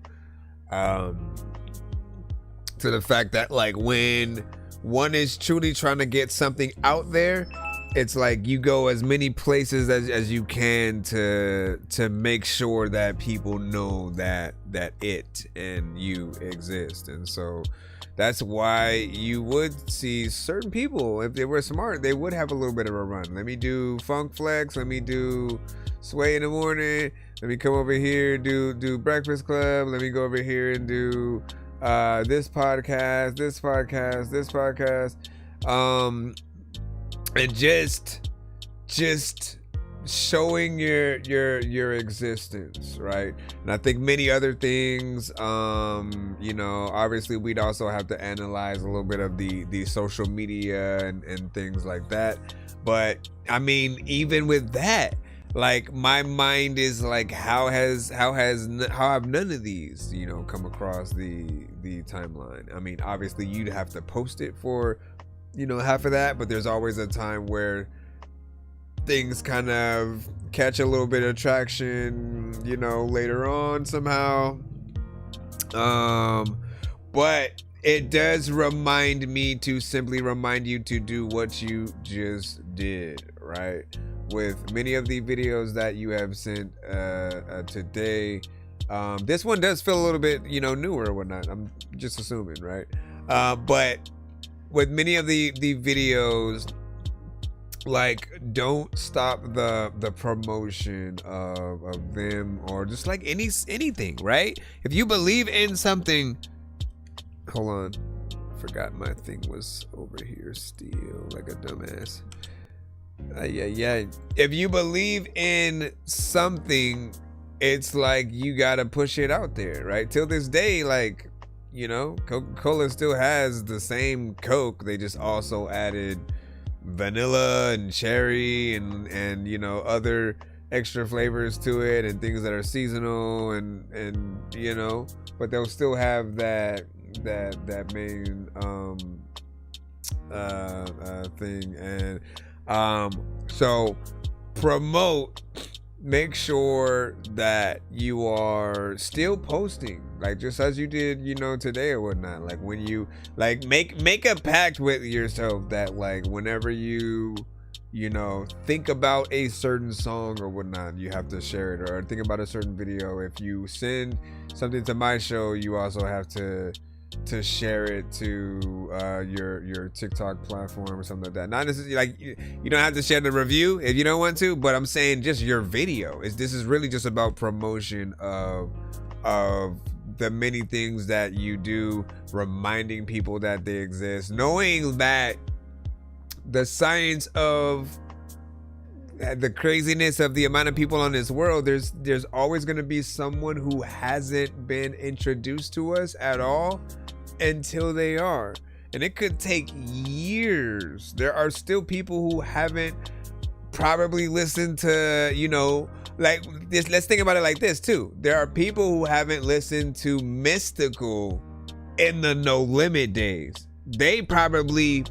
the fact that like when one is truly trying to get something out there, it's like you go as many places as you can to make sure that people know that it and you exist. And so that's why you would see certain people, if they were smart, they would have a little bit of a run. Let me do Funk Flex, let me do Sway in the morning, let me come over here, do Breakfast Club, let me go over here and do this podcast, and just showing your existence, right? And I think many other things, obviously we'd also have to analyze a little bit of the social media and things like that. But I mean, even with that, like my mind is like, how have none of these come across the timeline? I mean, obviously you'd have to post it for half of that, but there's always a time where things kind of catch a little bit of traction later on somehow. But it does remind me to simply remind you to do what you just did, right? With many of the videos that you have sent today, this one does feel a little bit newer or whatnot, I'm just assuming, right? But with many of the videos, like, don't stop the promotion of them, or just like anything, right? If you believe in something, hold on, forgot my thing was over here still, like a dumbass. Yeah. If you believe in something, it's like you gotta push it out there, right? Till this day, like, Coca-Cola still has the same Coke. They just also added vanilla and cherry and other extra flavors to it, and things that are seasonal and but they'll still have that main thing. And so promote, make sure that you are still posting, like just as you did today or whatnot. Like when you like make a pact with yourself that like whenever you think about a certain song or whatnot, you have to share it, or think about a certain video. If you send something to my show, you also have to share it to your TikTok platform or something like that. Not necessarily like you don't have to share the review if you don't want to, but I'm saying just your video. This is really just about promotion of the many things that you do, reminding people that they exist, knowing that the science of the craziness of the amount of people on this world, there's always going to be someone who hasn't been introduced to us at all until they are. And it could take years. There are still people who haven't probably listened to, like this. Let's think about it like this too. There are people who haven't listened to Mystical in the No Limit days. They probably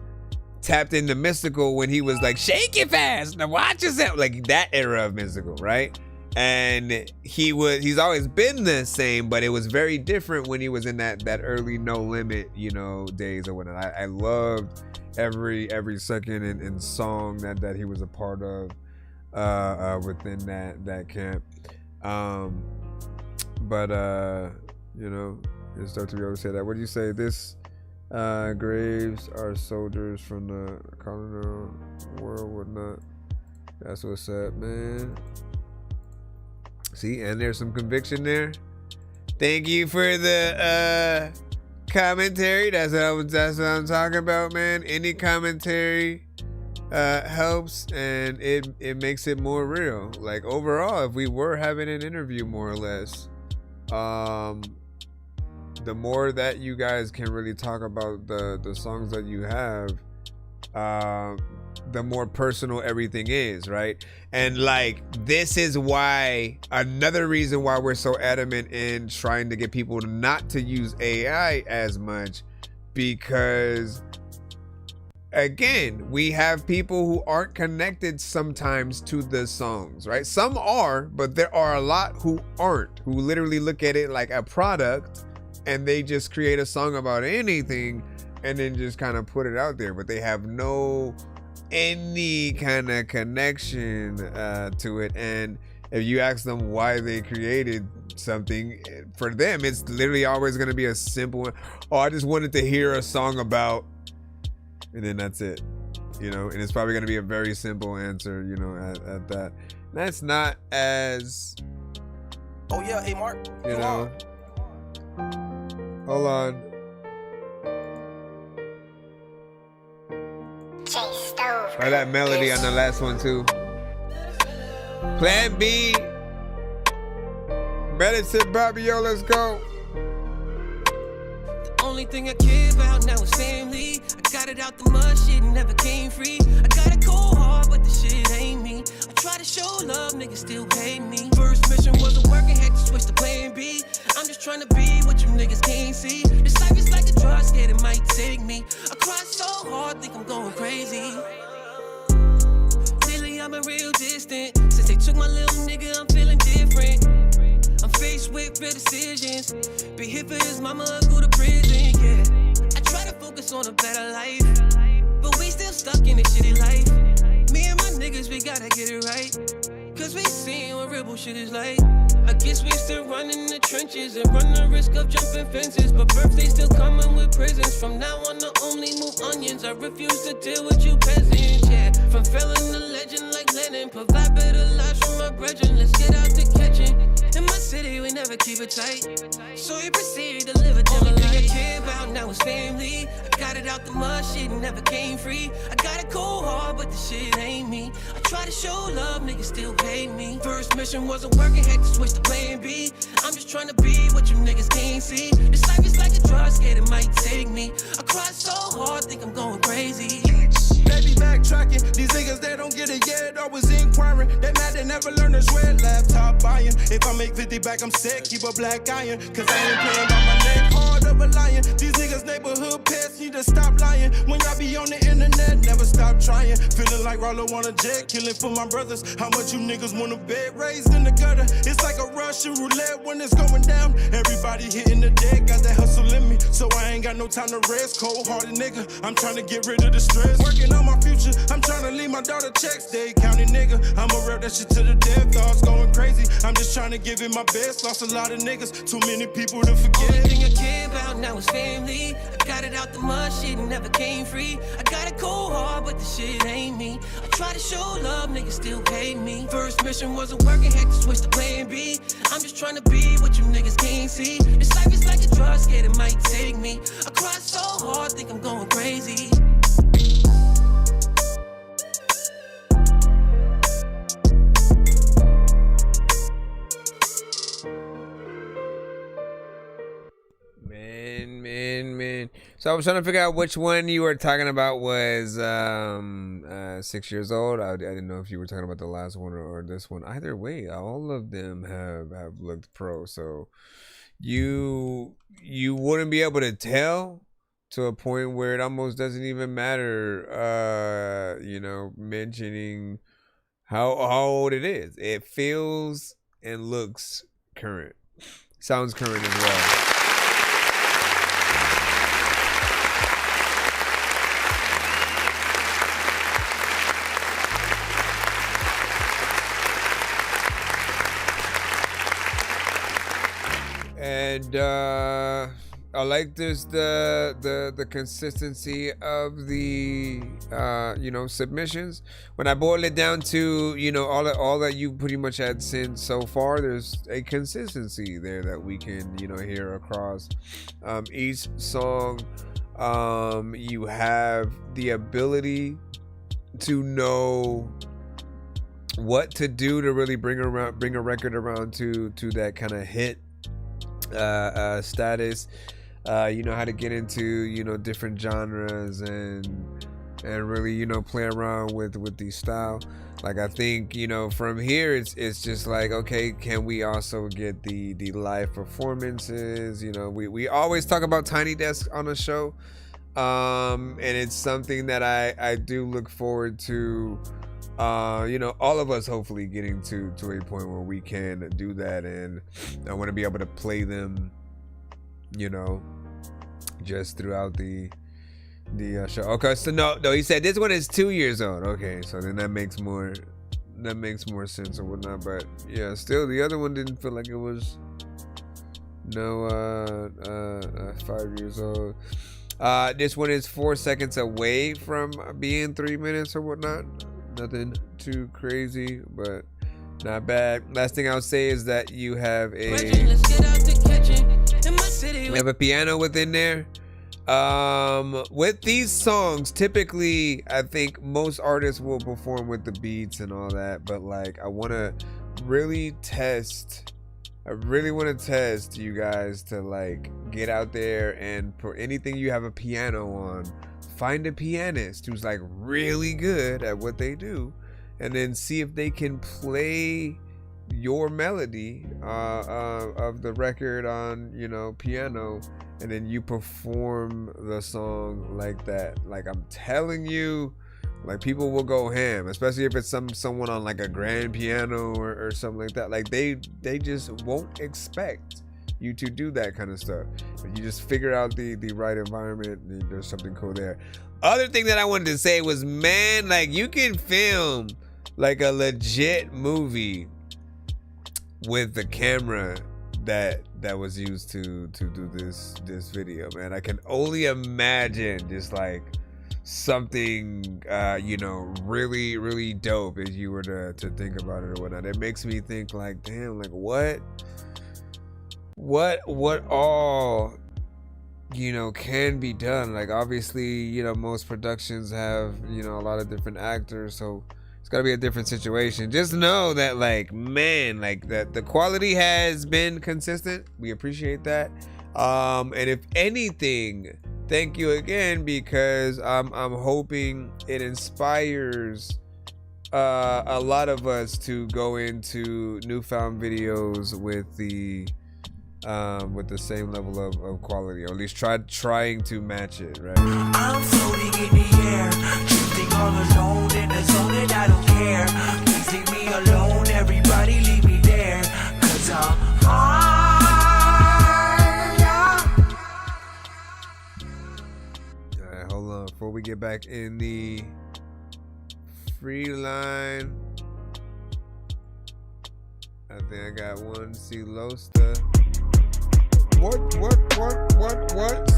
tapped into Mystical when he was like, shake it fast, now watch yourself, like that era of Mystical, right? And he's always been the same, but it was very different when he was in that early No Limit days or whatnot. I loved every second and song that he was a part of within that camp. But it's dope to be able to say that. What do you say? This Graves are soldiers from the colonial world, whatnot. That's what's up, man. See, and there's some conviction there. Thank you for the commentary. That's what I'm talking about, man. Any commentary helps, and it makes it more real. Like overall, if we were having an interview, more or less, the more that you guys can really talk about the songs that you have, the more personal everything is, right? And like, this is why, another reason why we're so adamant in trying to get people not to use AI as much, because again, we have people who aren't connected sometimes to the songs, right? Some are, but there are a lot who aren't, who literally look at it like a product and they just create a song about anything and then just kind of put it out there, but they have any kind of connection to it. And if you ask them why they created something, for them it's literally always going to be a simple one. Oh, I just wanted to hear a song about, and then that's it, you know. And it's probably going to be a very simple answer, you know, at that. That's not as, oh yeah, hey Mark, you know, hold on. Or that melody on the last one too. Plan B. Medicine Bobby, yo, let's go. Only thing I care about now is family. I got it out the mud, shit never came free. I got a cold heart, but the shit ain't me. I try to show love, niggas still hate me. First mission wasn't working, had to switch to plan B. I'm just trying to be what you niggas can't see. This life is like a drug, scared it might take me. I cry so hard, think I'm going crazy. Lately I've been real distant. Since they took my little nigga, I'm feeling different. I'm faced with real decisions. Be here for his mama or go to prison, yeah. I try to focus on a better life, but we still stuck in this shitty life. Me and my niggas, we gotta get it right, cause we seen what real bullshit is like. I guess we still running the trenches and run the risk of jumping fences, but birthdays still coming with prisons. From now on, I only move onions. I refuse to deal with you peasants, yeah. From felon to legend like Lennon, provide better lives for my brethren. Let's get out to catching. In my city, we never keep it tight, so we proceed to live a different life. Only thing I care about now is family. I got it out the mud, shit never came free. I got a cold heart, but the shit ain't me. I try to show love, niggas still hate me. First mission wasn't working, had to switch to plan B. I'm just trying to be what you niggas can't see. This life is like a drug, scared it might take me. I cry so hard, think I'm going crazy. They be backtracking, these niggas they don't get it yet, always inquiring. They mad they never learn to sweat, laptop buying. If I make 50 back, I'm sick, keep a black iron. Cause I ain't playing by my neck, hard of a lion. These niggas neighborhood pets need to stop lying. When y'all be on the internet, never stop trying. Feeling like Rollo on a jet, killing for my brothers. How much you niggas wanna bet, raised in the gutter. It's like a Russian roulette when it's going down. Everybody hitting the deck, got that hustle in me. So I ain't got no time to rest, cold-hearted nigga. I'm trying to get rid of the stress, working on my future. I'm trying to leave my daughter checks, they counting nigga. I'ma rep that shit to the death, thoughts going crazy. I'm just trying to give it my best, lost a lot of niggas, too many people to forget. Only thing I care about now is family. I got it out the mud, shit never came free. I got a cold heart, but the shit ain't me. I try to show love, niggas still hate me. First mission wasn't working, had to switch to plan B. I'm just trying to be what you niggas can't see. This life is like a drug, scared it might take me. I cry so hard, think I'm going crazy. Man. So I was trying to figure out which one you were talking about was 6 years old. I didn't know if you were talking about the last one or this one. Either way, all of them have looked pro. So you wouldn't be able to tell to a point where it almost doesn't even matter, you know, mentioning how old it is. It feels and looks current. Sounds current as well. And this the consistency of the submissions. When I boil it down to all that you pretty much had sent so far, there's a consistency there that we can hear across each song. You have the ability to know what to do to really bring a record around to that kind of hit status. You know how to get into different genres and really play around with the style. Like I think from here it's just like, okay, can we also get the live performances? We always talk about Tiny Desk on the show, and it's something that I do look forward to. All of us hopefully getting to a point where we can do that, and I want to be able to play them just throughout the show. Okay, so no, he said this one is 2 years old. Okay, so then that makes more sense or whatnot. But yeah, still the other one didn't feel like it was 5 years old. This one is 4 seconds away from being 3 minutes or whatnot. Nothing too crazy, but not bad. Last thing I'll say is that you have a piano within there. With these songs, typically I think most artists will perform with the beats and all that, but like I want to really test you guys to like get out there and for anything you have a piano on, find a pianist who's like really good at what they do, and then see if they can play your melody of the record on piano, and then you perform the song like that. Like I'm telling you, like people will go ham, especially if it's someone on like a grand piano or something like that. Like they just won't expect you to do that kind of stuff. If you just figure out the right environment, there's something cool there. Other thing that I wanted to say was, man, like you can film like a legit movie with the camera that was used to do this video, man. I can only imagine just like something really, really dope if you were to think about it or whatnot. It makes me think like, damn, like what all can be done. Like obviously most productions have a lot of different actors, so it's gotta be a different situation. Just know that like, man, like that the quality has been consistent. We appreciate that, and if anything, thank you again, because I'm hoping it inspires a lot of us to go into newfound videos with the same level of quality, or at least trying to match it, right? I'm floating in the air, drifting all alone in the zone, and I don't care. Please leave me alone, everybody leave me there, 'cause I'm high. Alright, hold on. Before we get back in the free line, I think I got one. See Losta. What?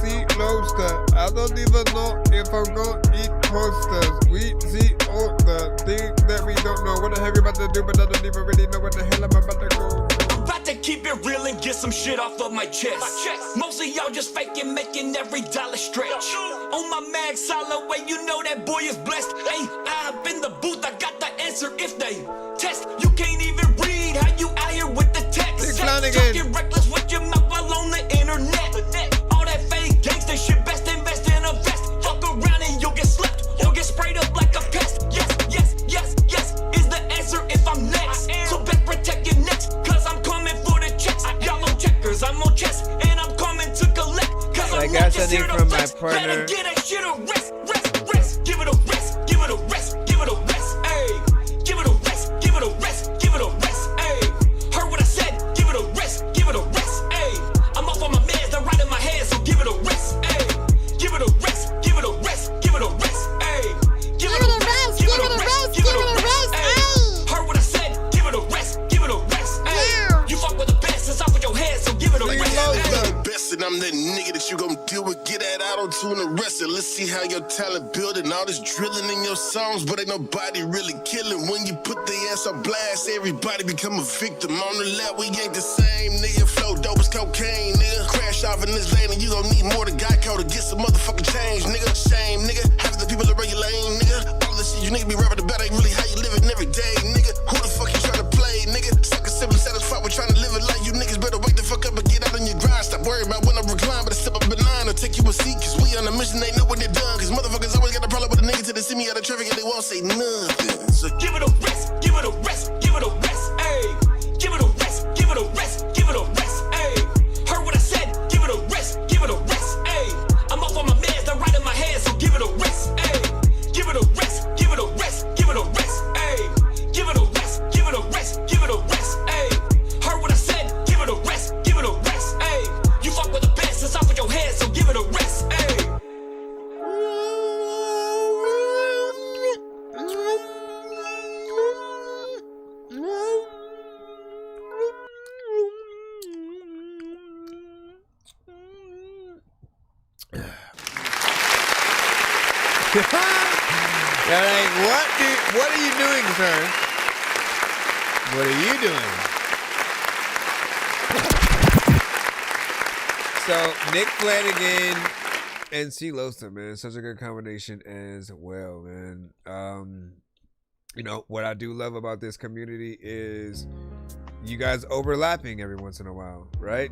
See Losta. I don't even know if I'm gonna eat posters. We see all the things that we don't know. What the hell you about to do, but I don't even really know what the hell I'm about to go. I'm about to keep it real and get some shit off of my chest. Most of y'all just faking, making every dollar stretch. On my mag solid way, you know that boy is blessed. Hey, I up in the booth, I got the answer if they test. You can't even read how you out here with the text. Talking reckless with your mouth while on the internet. All that fake gangsta shit, best invest in a vest. Fuck around and you'll get slept. You'll get sprayed up like a pest. Yes is the answer if I'm next. So best protect your necks, 'cause I'm coming for the checks. Y'all on checkers, I'm on chess, and I'm coming to collect. 'Cause I I'm got not just something here to from my flex. partner. Better get that shit a rest. Give it a rest, give it a rest, give it a rest, ayy. Give it a rest, give it a rest, give it a rest, ayy. Heard what I said, give it a rest, ayy. I'm off on my meds, they're right in my head, so give it a rest, ayy. Give it a rest, give it a rest, give it a rest, ayy. Give it a rest, give it a rest, give it a rest, ayy. Heard what I said, give it a rest, ayy. You fuck with the best, it's off with your head, so give it a rest, ayy. Best, and I'm that nigga that you gon' deal with. Get that auto-tune arrested. Let's see how your talent building. All this drilling in your songs, but ain't nobody really killing. When you put the ass on blast, everybody become a victim. On the left, we ain't the same, nigga. Flow dope as cocaine, nigga. Crash off in this lane and you gon' need more than Geico to get some motherfucking change, nigga. Shame, nigga. Half the people around your lane, nigga. All this shit you nigga be rapping about ain't really how you living every day, nigga. Who the fuck you tryna play, nigga? Sucker simply satisfied with trying to live it like you niggas better wake the fuck up and get out on your grind. Stop worrying about when I recline, but I step up benign or take you a seat, cause we on a mission, they know when they're done. Cause motherfuckers always got a problem with a nigga till they see me out of traffic and they won't say nothing. So Give it a rest, give it a rest, give it a rest, ayy. Give it a rest, give it a rest, give it a rest, ayy. Heard what I said, give it a rest, give it a rest, ayy. I'm off on my meds, they're right in my head, so give it a rest, ayy. Give it a rest, give it a rest, give it a rest, ayy. Give it a rest, give it a rest, give it a rest, ayy. Heard what I said, give it a rest, give it a rest, ayy. You fuck with the best, it's off with your head, so give it a rest, ayy. They're like, what are you doing, sir? What are you doing? So Nick Flanagan and C. Losa, man, such a good combination as well, man. You know what I do love about this community is you guys overlapping every once in a while, right?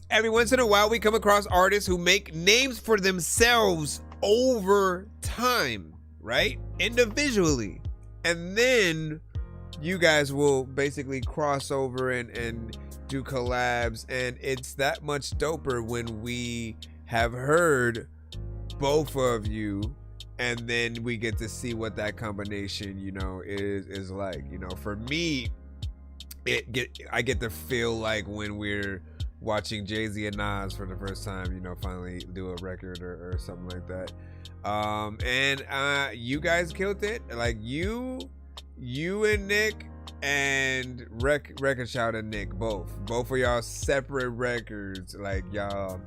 Every once in a while we come across artists who make names for themselves over time, right? Individually. And then you guys will basically cross over and do collabs, and it's that much doper when we have heard both of you and then we get to see what that combination, you know, is like. You know, for me, I get to feel like when we're watching Jay-Z and Nas for the first time, you know, finally do a record or something like that. And you guys killed it. Like you and Nick, and record shout and Nick, both of y'all separate records, like y'all,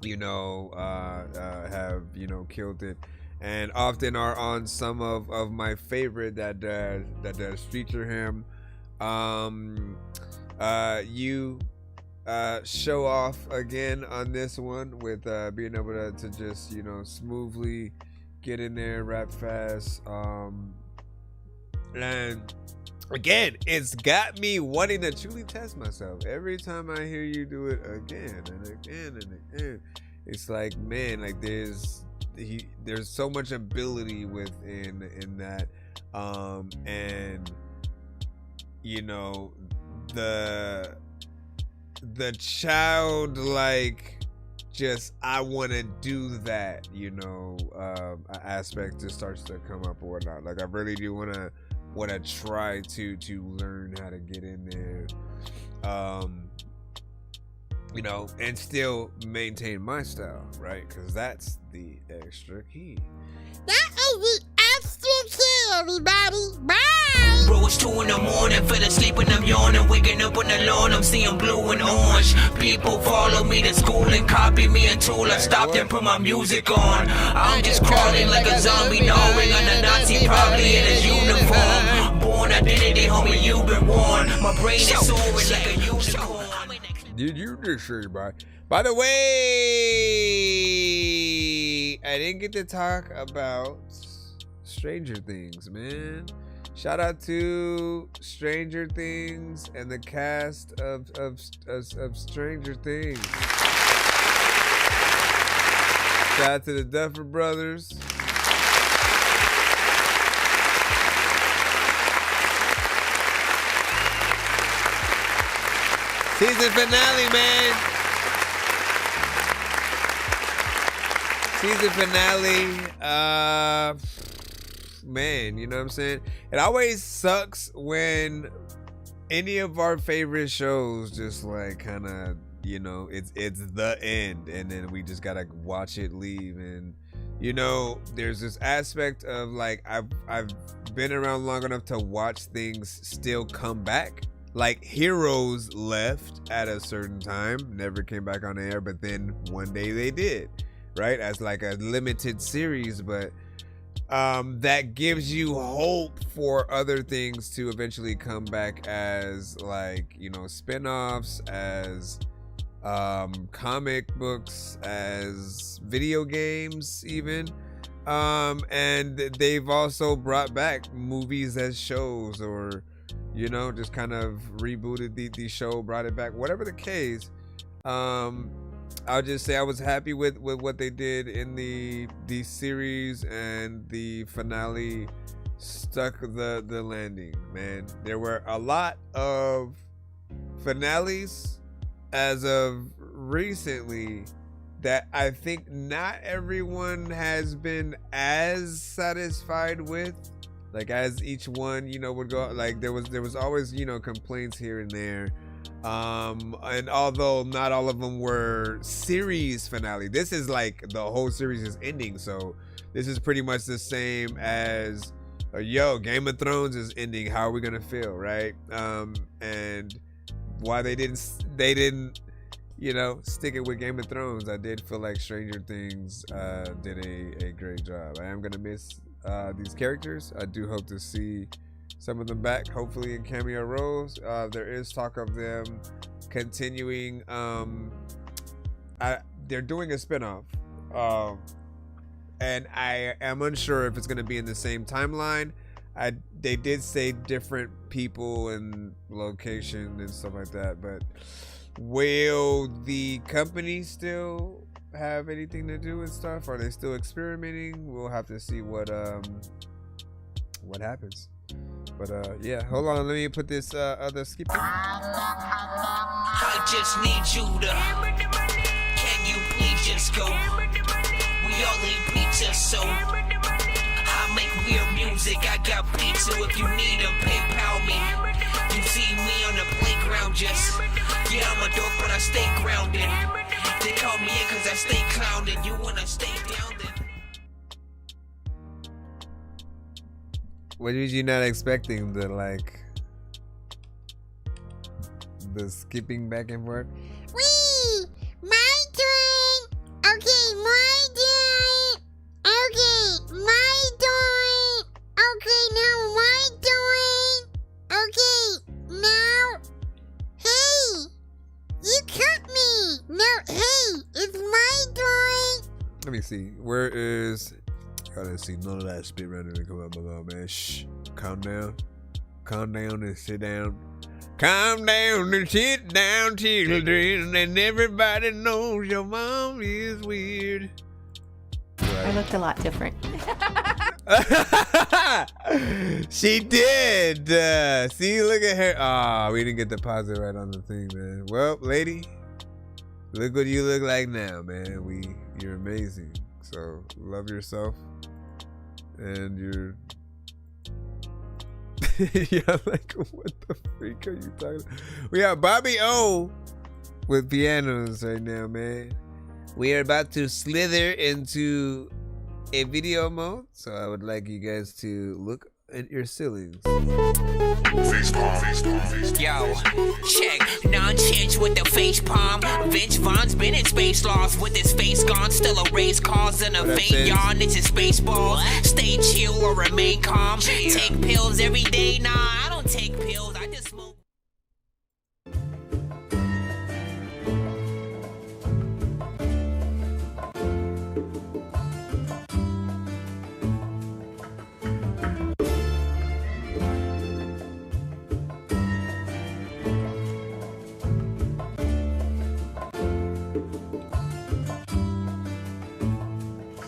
you know, have, you know, killed it, and often are on some of my favorite that does feature him. You show off again on this one with being able to just, you know, smoothly get in there, rap fast, and again, it's got me wanting to truly test myself every time I hear you do it again and again and again. It's like, man, like there's so much ability in that, and you know, the childlike, just I want to do that, you know, aspect just starts to come up or whatnot. Like I really do want to try to learn how to get in there, you know, and still maintain my style, right? Because that's the extra key. That is the extra key, everybody. Bye. Bro, it's 2 in the morning, fell asleep when I'm yawning. Waking up on the lawn, I'm seeing blue and orange. People follow me to school and copy me until I stopped and put my music on. I'm just crawling like a zombie, gnawing on a Nazi, probably in his uniform. Born identity, homie, you've been warned. My brain is soaring like a unicorn. Did you just say by the way, I didn't get to talk about Stranger Things, man. Shout out to Stranger Things and the cast of Stranger Things. Shout out to the Duffer Brothers. Season finale, man. Season finale. Man, you know what I'm saying? It always sucks when any of our favorite shows just like kind of, you know, it's the end, and then we just gotta watch it leave. And you know, there's this aspect of like I've been around long enough to watch things still come back. Like Heroes left at a certain time, never came back on air, but then one day they did, right? As like a limited series, but that gives you hope for other things to eventually come back as like, you know, spin-offs, as comic books, as video games even. And they've also brought back movies as shows, or, you know, just kind of rebooted the show, brought it back, whatever the case. I'll just say I was happy with what they did in the series, and the finale stuck the landing, man. There were a lot of finales as of recently that I think not everyone has been as satisfied with, like as each one, you know, would go. Like there was always, you know, complaints here and there. And although not all of them were series finale, this is like the whole series is ending, so this is pretty much the same as yo, Game of Thrones is ending, how are we gonna feel, right? And why they didn't, you know, stick it with Game of Thrones, I did feel like Stranger Things did a great job. I am gonna miss these characters. I do hope to see some of them back, hopefully in cameo roles. There is talk of them continuing. They're doing a spinoff, and I am unsure if it's going to be in the same timeline. They did say different people and location and stuff like that, but will the company still have anything to do with stuff? Are they still experimenting? We'll have to see what happens. But yeah, hold on, let me put this other skip in. I just need you to. Can you please just go? We all need pizza, so I make weird music. I got pizza if you need them. PayPal me. You see me on the playground, just yeah, I'm a dork, but I stay grounded. They call me in 'cause I stay clowned. You wanna stay down then? What was you not expecting? The skipping back and forth? Wee! My turn! Okay, my turn! Okay, my turn! Okay, now my turn! Okay, now... Hey! You cut me! No, hey! It's my turn! Let me see. Where is... I didn't see none of that spit randomly come out my mouth, man. Shh. Calm down. Calm down and sit down. Calm down and sit down, children, and everybody knows your mom is weird. I looked a lot different. She did. See, look at her. Ah, we didn't get the positive right on the thing, man. Well, lady, look what you look like now, man. You're amazing. So love yourself, and you're yeah, like what the freak are you talking about? We got Bobby O with pianos right now, man. We are about to slither into a video mode, so I would like you guys to look at your ceilings. Yo, check, non-change with the face palm. Vince Vaughn's been in space lost with his face gone. Still a race cause and a faint yawn. It's a space ball. Stay chill or remain calm. Take pills every day. Nah, I don't take pills. I just smoke.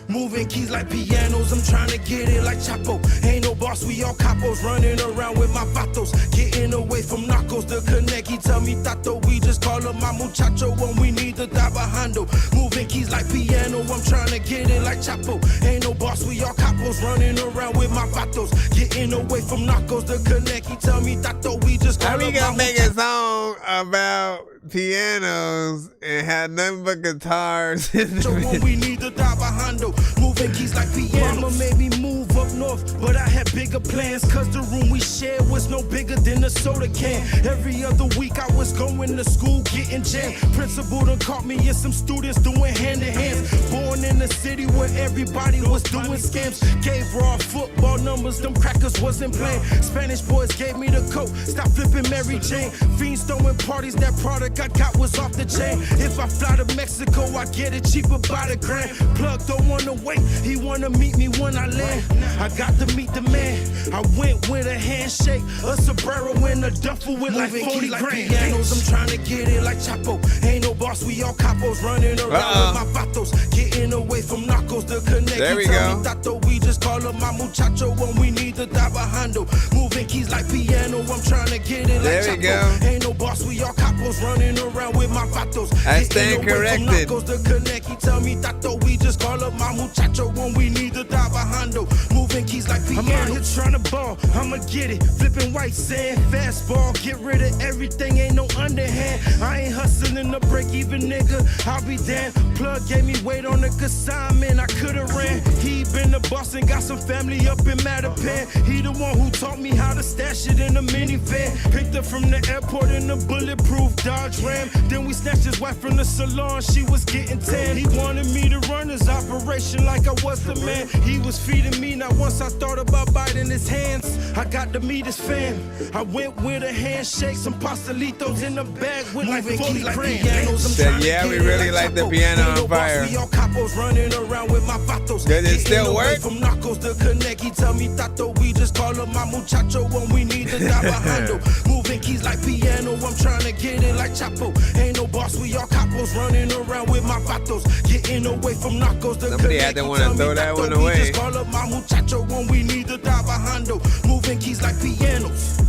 Moving keys like pianos, I'm trying to get it like Chapo. Ain't no boss, we all capos, running around with my vatos. Getting away from narcos, the connect, he tell me tato. We just call him my muchacho when we need to dive a hondo. Moving keys like piano, I'm trying to get it like Chapo. Ain't no boss, we all capos, running around with my vatos. Getting away from narcos, the connect, he tell me tato. We just call him my muchacho. How we gonna make a song about pianos and have nothing but guitars? So when we need to dive a hondo, moving keys like piano. Mama made me move up up north, but I had bigger plans. Cause the room we shared was no bigger than a soda can. Every other week I was going to school getting jammed. Principal done caught me and some students doing hand in hands. Born in a city where everybody was doing scams. Gave raw football numbers, them crackers wasn't playing. Spanish boys gave me the coat, stop flipping Mary Jane. Fiends throwing parties, that product I got was off the chain. If I fly to Mexico, I get it cheaper by the grand. Plug don't wanna wait, he wanna meet me when I land. I got to meet the man, I went with a handshake, a sombrero and a duffel with like 40 grand. Pianos, I'm trying to get it like Chapo. Ain't no boss, we all capos running around with my vatos. Getting away from narcos, the connect. There we go. Tato, we just call him my muchacho when we need the trabajando. Moving keys like piano, I'm trying to get it there like we Chapo. go. Ain't no boss, we all capos running around with my vatos. I stand corrected. The connect, he tell me Tato, we just call up my muchacho when we need the trabajando. Moving keys like piano. I'm out here trying to ball, I'ma get it. Flipping white sand, fastball, get rid of everything, ain't no underhand. I ain't hustling to break even, nigga, I'll be damned. Plug gave me weight on the consignment, I could've ran. He been the boss and got some family up in Mattapan. He the one who taught me how to stash it in a minivan. Picked up from the airport in a bulletproof Dodge Ram. Then we snatched his wife from the salon, she was getting tan. He wanted me to run his operation like I was the man. He was feeding me, not once I thought about biting his hands. I got to meet his fam. I went with a handshake, some pastelitos in the bag with like 40 grand. Said, yeah, we really like the piano on fire. We all capos running around with my vatos. Does it still work? From Narcos to connect, he tell me Tato, we just call him my muchacho when we need the trabajando. Moving keys like piano, I'm trying to get it like Chapo. Ain't no boss, we all capos running around with my vatos. Getting away from Narcos to somebody had to want to throw that one away. We just call him my muchacho when we need the trabajando. Moving keys like pianos.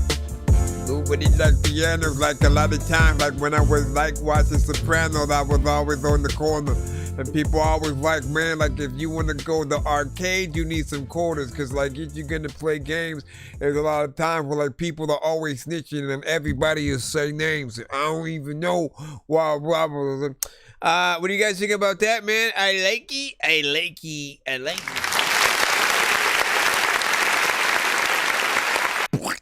Nobody like pianos like a lot of times. Like when I was like watching Sopranos, I was always on the corner. And people always like, man, like if you want to go to the arcade, you need some quarters. Cause like if you're gonna play games, there's a lot of times where like people are always snitching and everybody is saying names. I don't even know why. What do you guys think about that, man? I like it. I like it. I like it.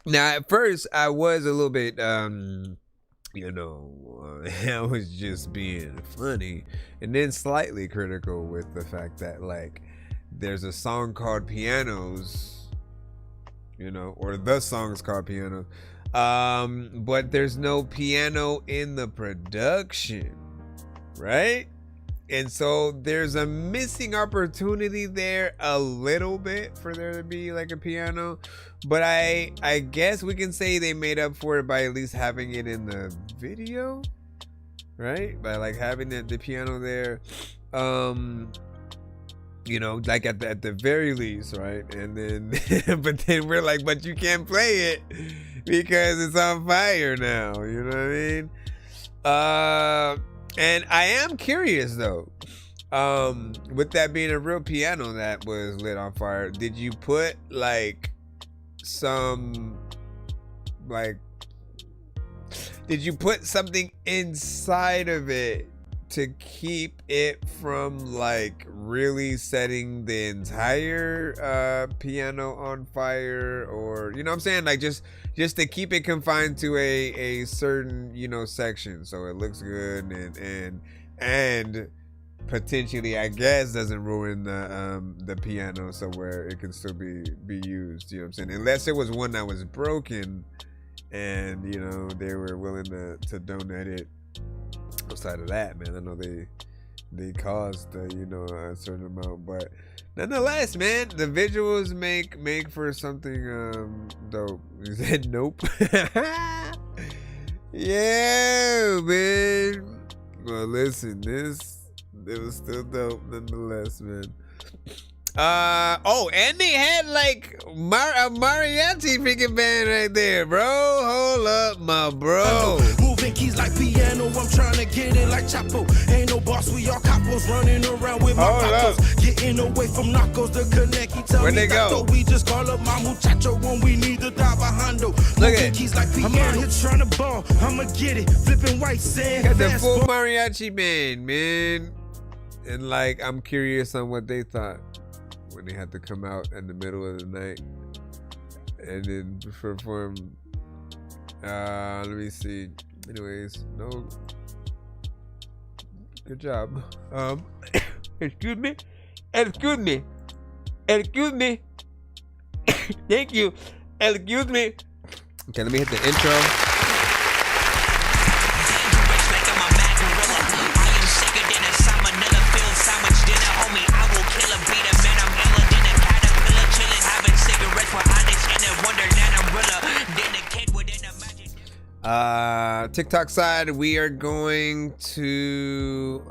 Now, at first, I was a little bit, you know, I was just being funny and then slightly critical with the fact that, like, there's a song called Pianos, you know, or the song's called Piano, but there's no piano in the production, right? And so there's a missing opportunity there a little bit for there to be like a piano. But I guess we can say they made up for it by at least having it in the video, right? By like having the piano there, you know, like at the very least, right? And then, but then we're like, but you can't play it because it's on fire now, you know what I mean? And I am curious though, with that being a real piano that was lit on fire, did you put like some, like, did you put something inside of it to keep it from like really setting the entire piano on fire? Or, you know what I'm saying, like just to keep it confined to a certain, you know, section so it looks good and potentially, I guess, doesn't ruin the piano, so where it can still be used, you know what I'm saying, unless it was one that was broken and, you know, they were willing to donate it. Outside of that, man, I know they cost you know, a certain amount, but nonetheless, man, the visuals make for something dope. You said nope. Yeah, man. Well, listen, it was still dope nonetheless, man. Oh, and they had like a mariachi freaking band right there, bro. Hold up, my bro. Moving keys like piano, I'm trying to get it like Chapo. Ain't no boss, we all capos running around with my vatos. Getting away from Narcos, the connect. He tell Where'd me they go? we just call up my muchacho when we need the trabajando. Look at keys like piano. I'm out here trying to ball, I'ma get it. Flipping white sand. Got the full mariachi band, man. And like, I'm curious on what they thought when they had to come out in the middle of the night and then perform. Let me see. Anyways, no. Good job. Excuse me. Excuse me. Excuse me. Thank you. Excuse me. Okay, let me hit the intro. TikTok side, we are going to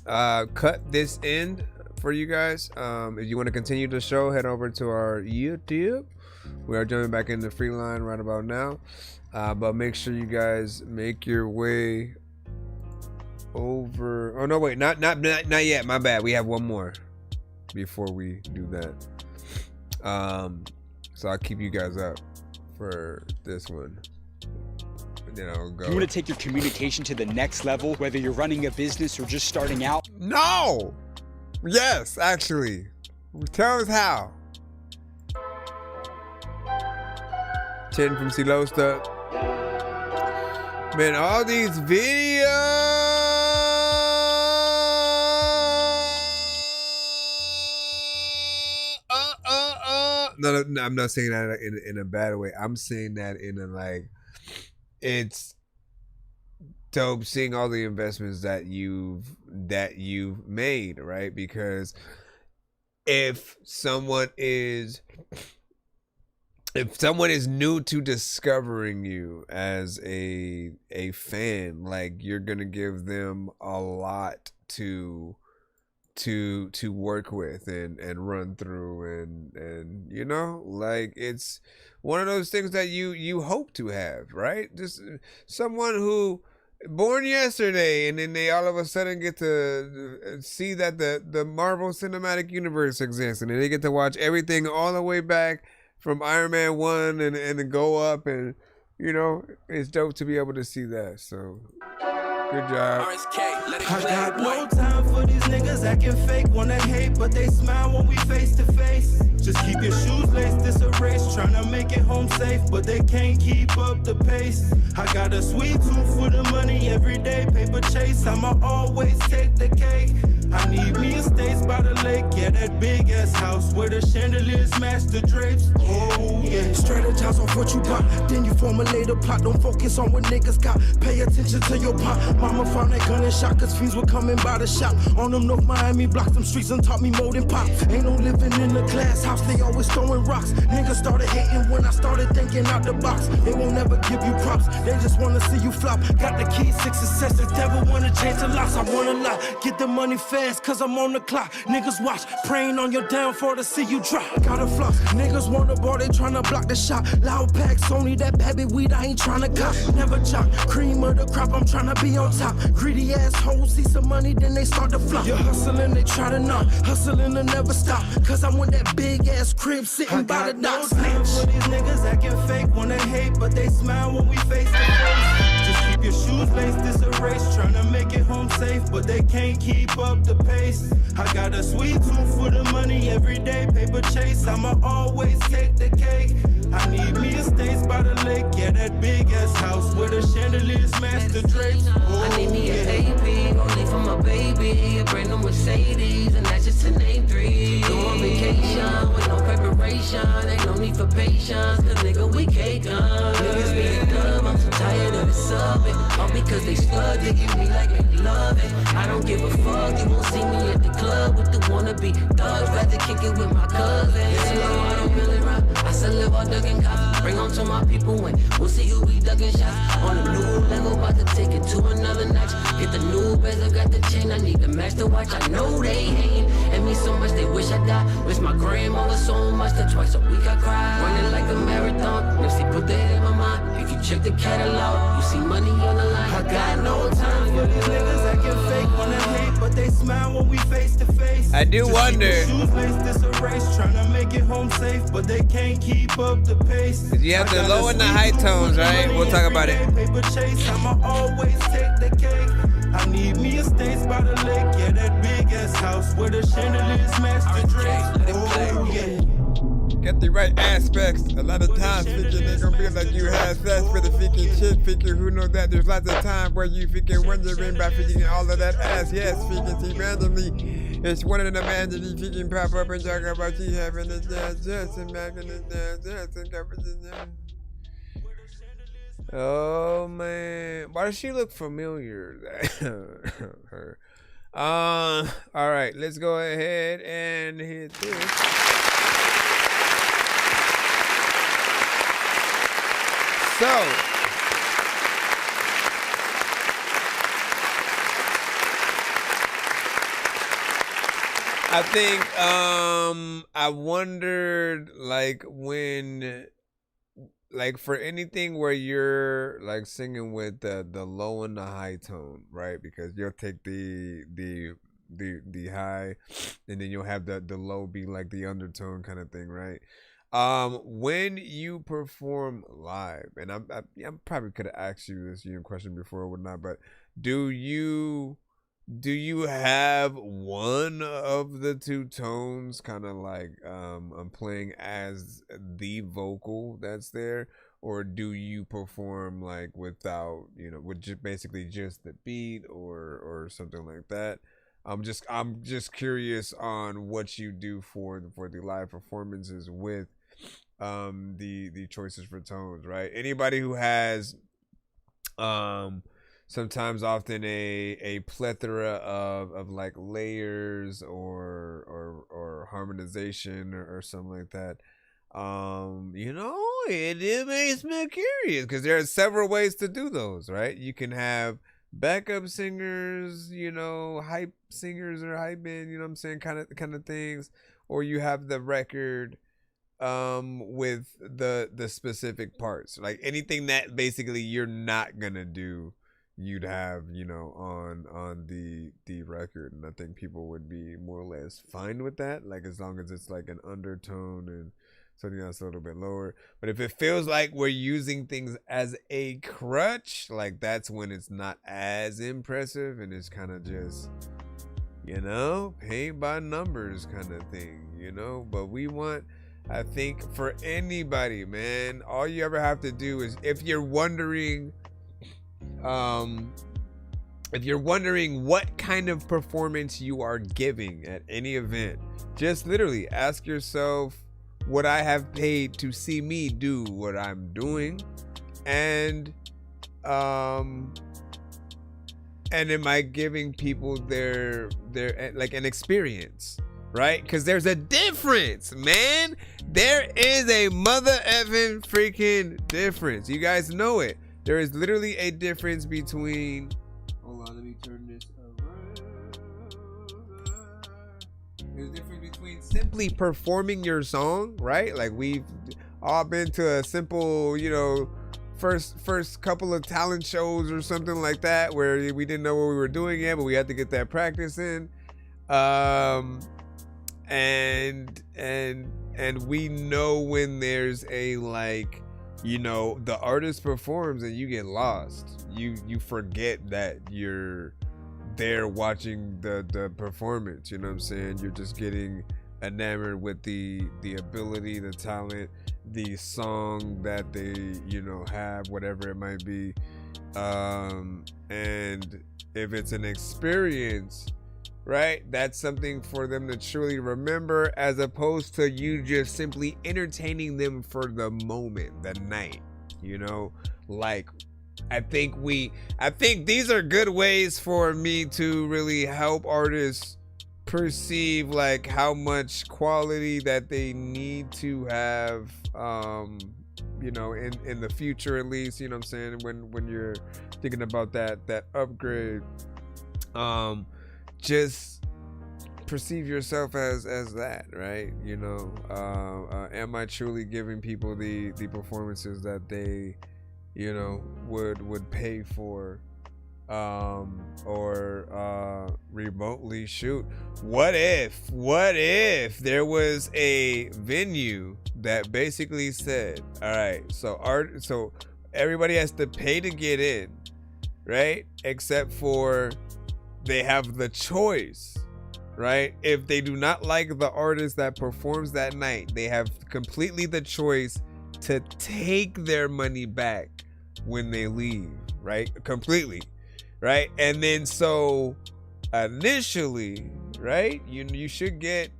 cut this end for you guys. If you want to continue the show, head over to our YouTube. We are jumping back into Freeline right about now, but make sure you guys make your way over. Oh no, wait, not yet. My bad. We have one more before we do that. So I'll keep you guys up for this one. And then I'll go. You want to take your communication to the next level, whether you're running a business or just starting out? No. Yes, actually. Tell us how. 10 from Silosta. Man, all these videos. No, I'm not saying that in a bad way. I'm saying that in a like, it's dope seeing all the investments that you've made, right? Because if someone is new to discovering you as a fan, like, you're gonna give them a lot to work with and run through and you know, like, it's one of those things that you hope to have, right? Just someone who born yesterday and then they all of a sudden get to see that the Marvel Cinematic Universe exists, and then they get to watch everything all the way back from Iron Man 1 and then go up, and you know, it's dope to be able to see that. So good job. I got no time for these niggas acting fake, wanna hate, but they smile when we face to face. Just keep your shoes laced, this a race, tryna make it home safe, but they can't keep up the pace. I got a sweet tooth for the money every day, paper chase, I'ma always take the cake. I need me a States by the lake, yeah, that big ass house where the chandeliers match the drapes. Oh yeah, strategize off what you got, then you formulate a plot. Don't focus on what niggas got, pay attention to your pop. Mama found that gun and shot, cause fiends were coming by the shop. On them North Miami blocks, them streets and taught me more than pop. Ain't no living in a glass house, they always throwing rocks. Niggas started hating when I started thinking out the box. They won't ever give you props, they just wanna see you flop. Got the keys, 6 success, the devil wanna change the locks. I wanna lie, get the money fast, cause I'm on the clock. Niggas watch, praying on your downfall to see you drop. Gotta floss, niggas want the ball, they tryna block the shot. Loud packs, only that baby weed, I ain't tryna cop. Never chop, cream of the crop, I'm tryna be on top. Greedy assholes see some money, then they start to flop. You're hustling, they try to knock, hustling to never stop. Cause I'm with that big ass crib sitting by the docks. No time for these niggas acting fake, wanna hate, but they smile when we face to face. Just keep your shoes laced, this a race, tryna make it home safe, but they can't keep up the pace. I got a sweet tooth for the money every day, paper chase, I'ma always take the cake. I need me a States by the lake, yeah, that big ass house where the chandeliers match the drapes. I need me a AP, only for my baby, a brand new Mercedes, and that's just to name 3. Go on vacation with no preparation, ain't no need for patience, cause nigga we cake on. Niggas being dumb, I'm so tired of the subbing, all because they slug digging me like they love it. I don't give a fuck, you won't see me at the club with the wannabe thugs, rather kick it with my cousins. No, I don't really rock, I still live all ducking cops, bring on to my people when we'll see who we ducking shots. On a new level, about to take it to another notch. Get the new bezel, got the chain, I need the match to watch. I know they hating at me so much, they wish I died. Miss my grandmother so much that twice a week I cry. Running like a marathon, Nipsey put that in my mind. If you check the catalog, you see money on the line. I got no time for these niggas acting fake, wanna hate, but they smile when we face to face. I do wonder. Shoes laced, this a race, tryna make it home safe, but they can't keep up the pace. You have to lower the high tones, right? We'll talk about it. Paper chase, I'ma always take the cake. I need me a States by the lake, yeah, that big ass house where the chandeliers match the drapes. Oh yeah. Get the right aspects. A lot of times, thinking they gonna be like you had sex with a freaking chick, thinking who knows that. There's lots of time where you freaking wondering about freaking all of that ass. Yes, freaking see randomly. It's one of the man that you freaking pop up and talk about you having a just and back in the just and everything. Oh man, why does she look familiar? Her. All right, let's go ahead and hit this. So, I think I wondered like when like for anything where you're like singing with the low and the high tone, right? Because you'll take the high and then you'll have the low be like the undertone kind of thing, right? When you perform live, and I probably could have asked you this question before or whatnot, but do you have one of the two tones kind of like playing as the vocal that's there, or do you perform like without, with just basically just the beat or something like that? I'm just curious on what you do for the live performances with the choices for tones, right? Anybody who has sometimes often a plethora of like layers or harmonization or something like that, it makes me curious because there are several ways to do those, right? You can have backup singers, hype singers or hype band, kind of things, or you have the record with the specific parts, like anything that basically you're not gonna do, you'd have on the record. And I think people would be more or less fine with that, like as long as it's like an undertone and something that's a little bit lower. But if it feels like we're using things as a crutch, like that's when it's not as impressive and it's kind of just paint by numbers kind of thing, but we want, I think, for anybody, man, all you ever have to do is, if you're wondering what kind of performance you are giving at any event, just literally ask yourself, would I have paid to see me do what I'm doing? And am I giving people their like an experience? Right? Because there's a difference, man. There is a mother effing freaking difference. You guys know it. There is literally a difference between. Hold on, let me turn this around. There's a difference between simply performing your song, right? Like we've all been to a simple, first couple of talent shows or something like that where we didn't know what we were doing yet, but we had to get that practice in. And we know when there's a the artist performs and you get lost. You forget that you're there watching the performance. You know what I'm saying? You're just getting enamored with the ability, the talent, the song that they have, whatever it might be. And if it's an experience, right, that's something for them to truly remember, as opposed to you just simply entertaining them for the moment, the night. Like I think these are good ways for me to really help artists perceive like how much quality that they need to have in the future, at least, what I'm saying, when you're thinking about that upgrade. Just perceive yourself as that, right? Am I truly giving people the performances that they would pay for, or remotely shoot? What if there was a venue that basically said, all right, so everybody has to pay to get in, right? Except for they have the choice, right? If they do not like the artist that performs that night, they have completely the choice to take their money back when they leave, right? Completely, right? And then so initially, right, you should get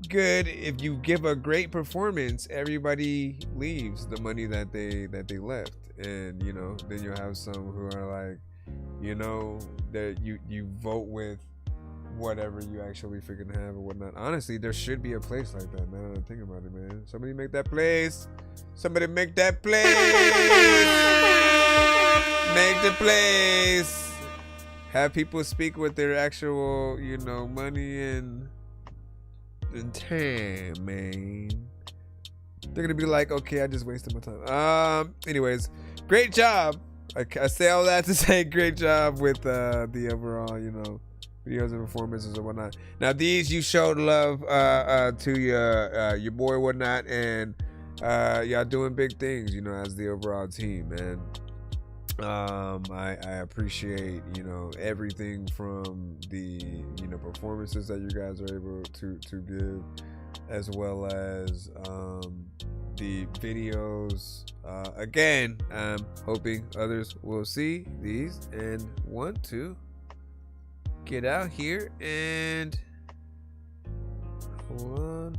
good. If you give a great performance, everybody leaves the money that they left, and you know, then you'll have some who are like, you know, that you vote with whatever you actually freaking have or whatnot. Honestly, there should be a place like that, man. Think about it, man. Somebody make that place. Somebody make that place. Make the place. Have people speak with their actual, you know, money and time, man. They're gonna be like, okay, I just wasted my time. Anyways, great job. I say all that to say great job with the overall, you know, videos and performances and whatnot. Now these, you showed love to your boy whatnot, and y'all doing big things, you know, as the overall team, man. I appreciate, you know, everything from the, you know, performances that you guys are able to give, as well as the videos. Again, I'm hoping others will see these and want to get out here and hold on.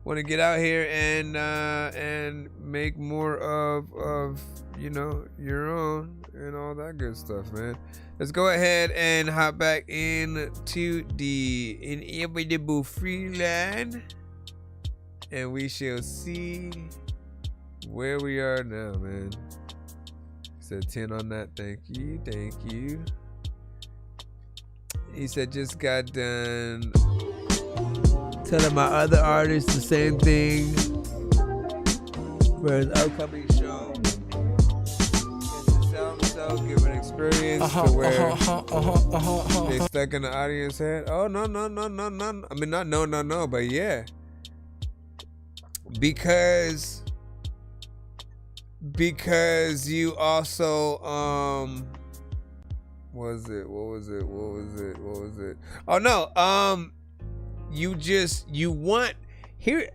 Want to get out here and make more of you know, your own and all that good stuff, man. Let's go ahead and hop back into the inevitable free line, and we shall see where we are now, man. Said 10 on that. Thank you, thank you. He said just got done telling my other artists the same thing for his upcoming show. Give an experience to where they stuck in the audience head. Oh no. I mean, not no, but yeah. Because you also what was it? Oh no, you want here,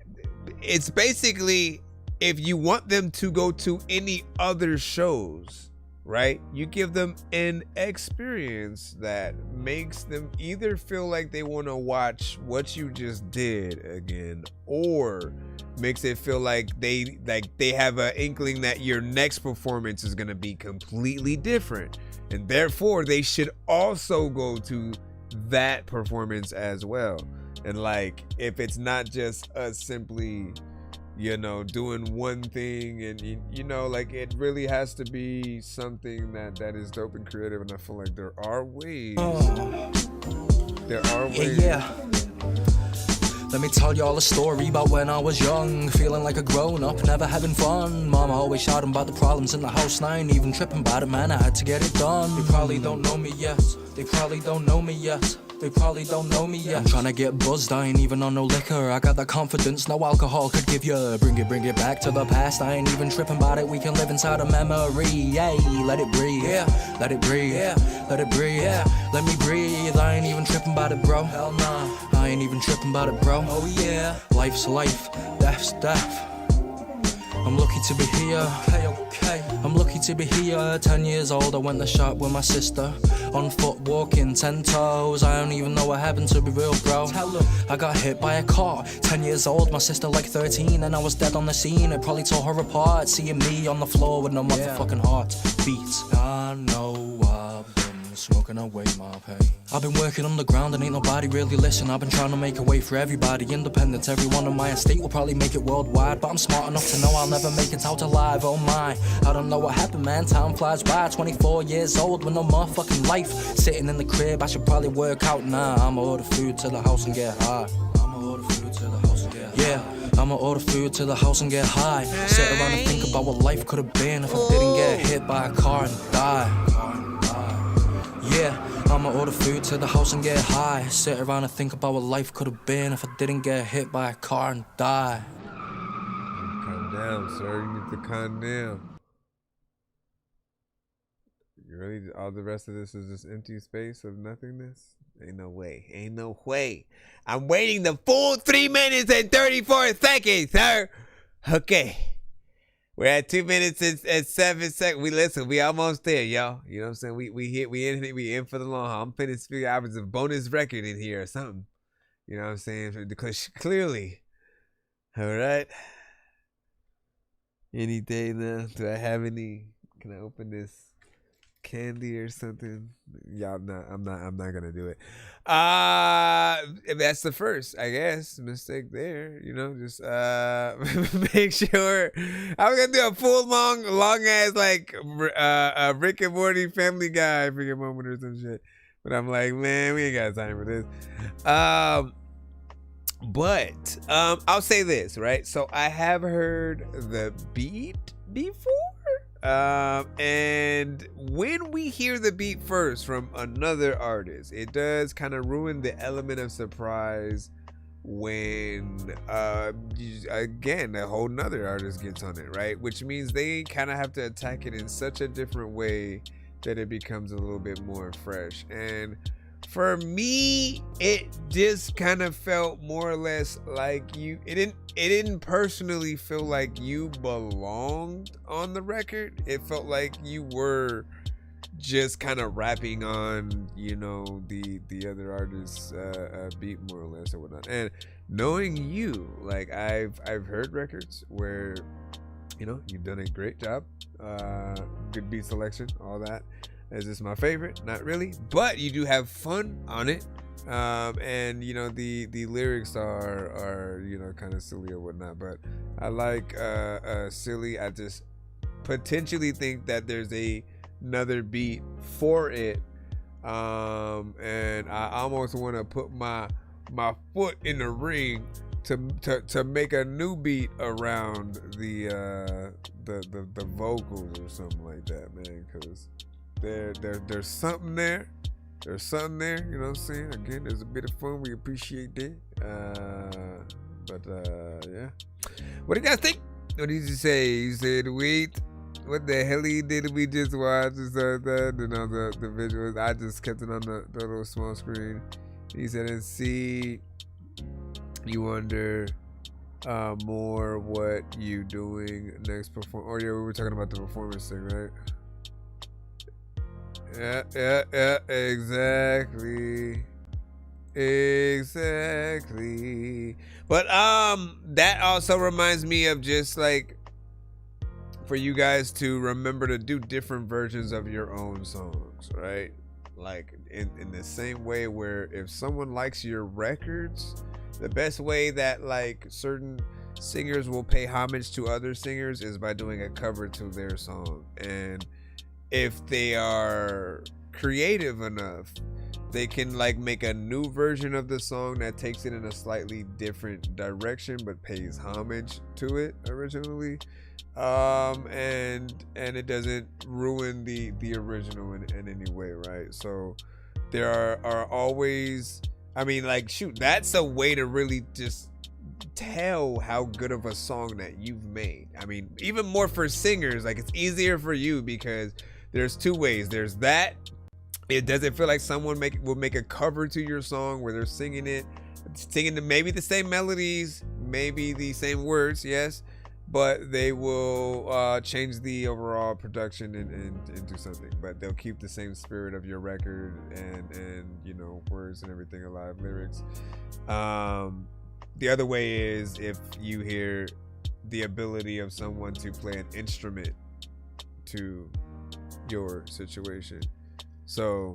it's basically, if you want them to go to any other shows, right, you give them an experience that makes them either feel like they want to watch what you just did again, or makes it feel like they have an inkling that your next performance is going to be completely different, and therefore they should also go to that performance as well. And like, if it's not just us simply, you know, doing one thing, and you know, like, it really has to be something that is dope and creative, and I feel like there are ways. Yeah. Let me tell y'all a story about when I was young, feeling like a grown-up, never having fun. Mama always shouting about the problems in the house, and I ain't even tripping about it, man, I had to get it done. They probably don't know me yet, they probably don't know me yet. They probably don't know me yet. I'm trying to get buzzed, I ain't even on no liquor. I got that confidence no alcohol could give you. Bring it back to the past, I ain't even tripping about it. We can live inside a memory, yeah. Let it breathe, yeah. Let it breathe, yeah. Let it breathe, yeah. Let me breathe, I ain't even tripping about it, bro. Hell nah, I ain't even tripping about it, bro. Oh yeah. Life's life, death's death. I'm lucky to be here, okay. I'm lucky to be here. 10 years old, I went to shop with my sister. On foot, walking 10 toes. I don't even know what happened, to be real, bro. I got hit by a car. 10 years old, my sister like 13, and I was dead on the scene. It probably tore her apart, seeing me on the floor with no motherfucking heart beats. I know I've been smoking away my pain. I've been working on the ground and ain't nobody really listen. I've been trying to make a way for everybody, independence. Everyone on my estate will probably make it worldwide, but I'm smart enough to know I'll never make it out alive. Oh my, I don't know what happened, man. Time flies by. 24 years old with no motherfucking life. Sitting in the crib, I should probably work out. Nah, I'ma order food to the house and get high. I'ma order food to the house and get high. Yeah, I'ma order food to the house and get high. Sit around and think about what life could have been if I didn't get hit by a car and die. Yeah, I'ma order food to the house and get high. Sit around and think about what life could have been if I didn't get hit by a car and die. Calm down, sir. You need to calm down. Really, all the rest of this is just empty space of nothingness? Ain't no way. Ain't no way. I'm waiting the full 3 minutes and 34 seconds, sir. Okay. We're at 2 minutes and 7 seconds. We almost there, y'all. You know what I'm saying? We in for the long haul. I'm finna figure out a bonus record in here or something. You know what I'm saying? Because clearly. All right. Any day now. Do I have any? Can I open this candy or something? Yeah, I'm not gonna do it. That's the first, I guess. Mistake there. You know, just make sure. I was gonna do a full long ass like Rick and Morty Family Guy freaking moment or some shit. But I'm like, man, we ain't got time for this. But I'll say this, right? So I have heard the beat before. And when we hear the beat first from another artist, it does kind of ruin the element of surprise when again a whole nother artist gets on it, right? Which means they kind of have to attack it in such a different way that it becomes a little bit more fresh. And for me, it just kind of felt more or less like it didn't personally feel like you belonged on the record. It felt like you were just kind of rapping on, you know, the other artist's beat more or less or whatnot. And knowing you, like I've heard records where, you know, you've done a great job, good beat selection, all that. Is this my favorite? Not really, but you do have fun on it, and you know the lyrics are you know kind of silly or whatnot. But I like silly. I just potentially think that there's another beat for it, and I almost want to put my foot in the ring to make a new beat around the vocals or something like that, man, because. There's something there. There's something there, you know what I'm saying? Again, there's a bit of fun. We appreciate that. Yeah. What do you guys think? What did you say? You said, wait, what the hell did we just watch? And all the visuals. I just kept it on the little small screen. He said, and see, you wonder more what you doing next perform. Oh, yeah, we were talking about the performance thing, right? Yeah, exactly. But that also reminds me of just like for you guys to remember to do different versions of your own songs, right? Like in the same way where if someone likes your records, the best way that like certain singers will pay homage to other singers is by doing a cover to their song. And if they are creative enough, they can like make a new version of the song that takes it in a slightly different direction but pays homage to it originally, and it doesn't ruin the original in any way, right? So there are always, I mean, like, shoot, that's a way to really just tell how good of a song that you've made. I mean, even more for singers, like it's easier for you because there's two ways. There's that. It doesn't feel like someone will make a cover to your song where they're singing maybe the same melodies, maybe the same words, yes, but they will change the overall production into something. But they'll keep the same spirit of your record and you know, words and everything alive, lyrics. The other way is if you hear the ability of someone to play an instrument to your situation. So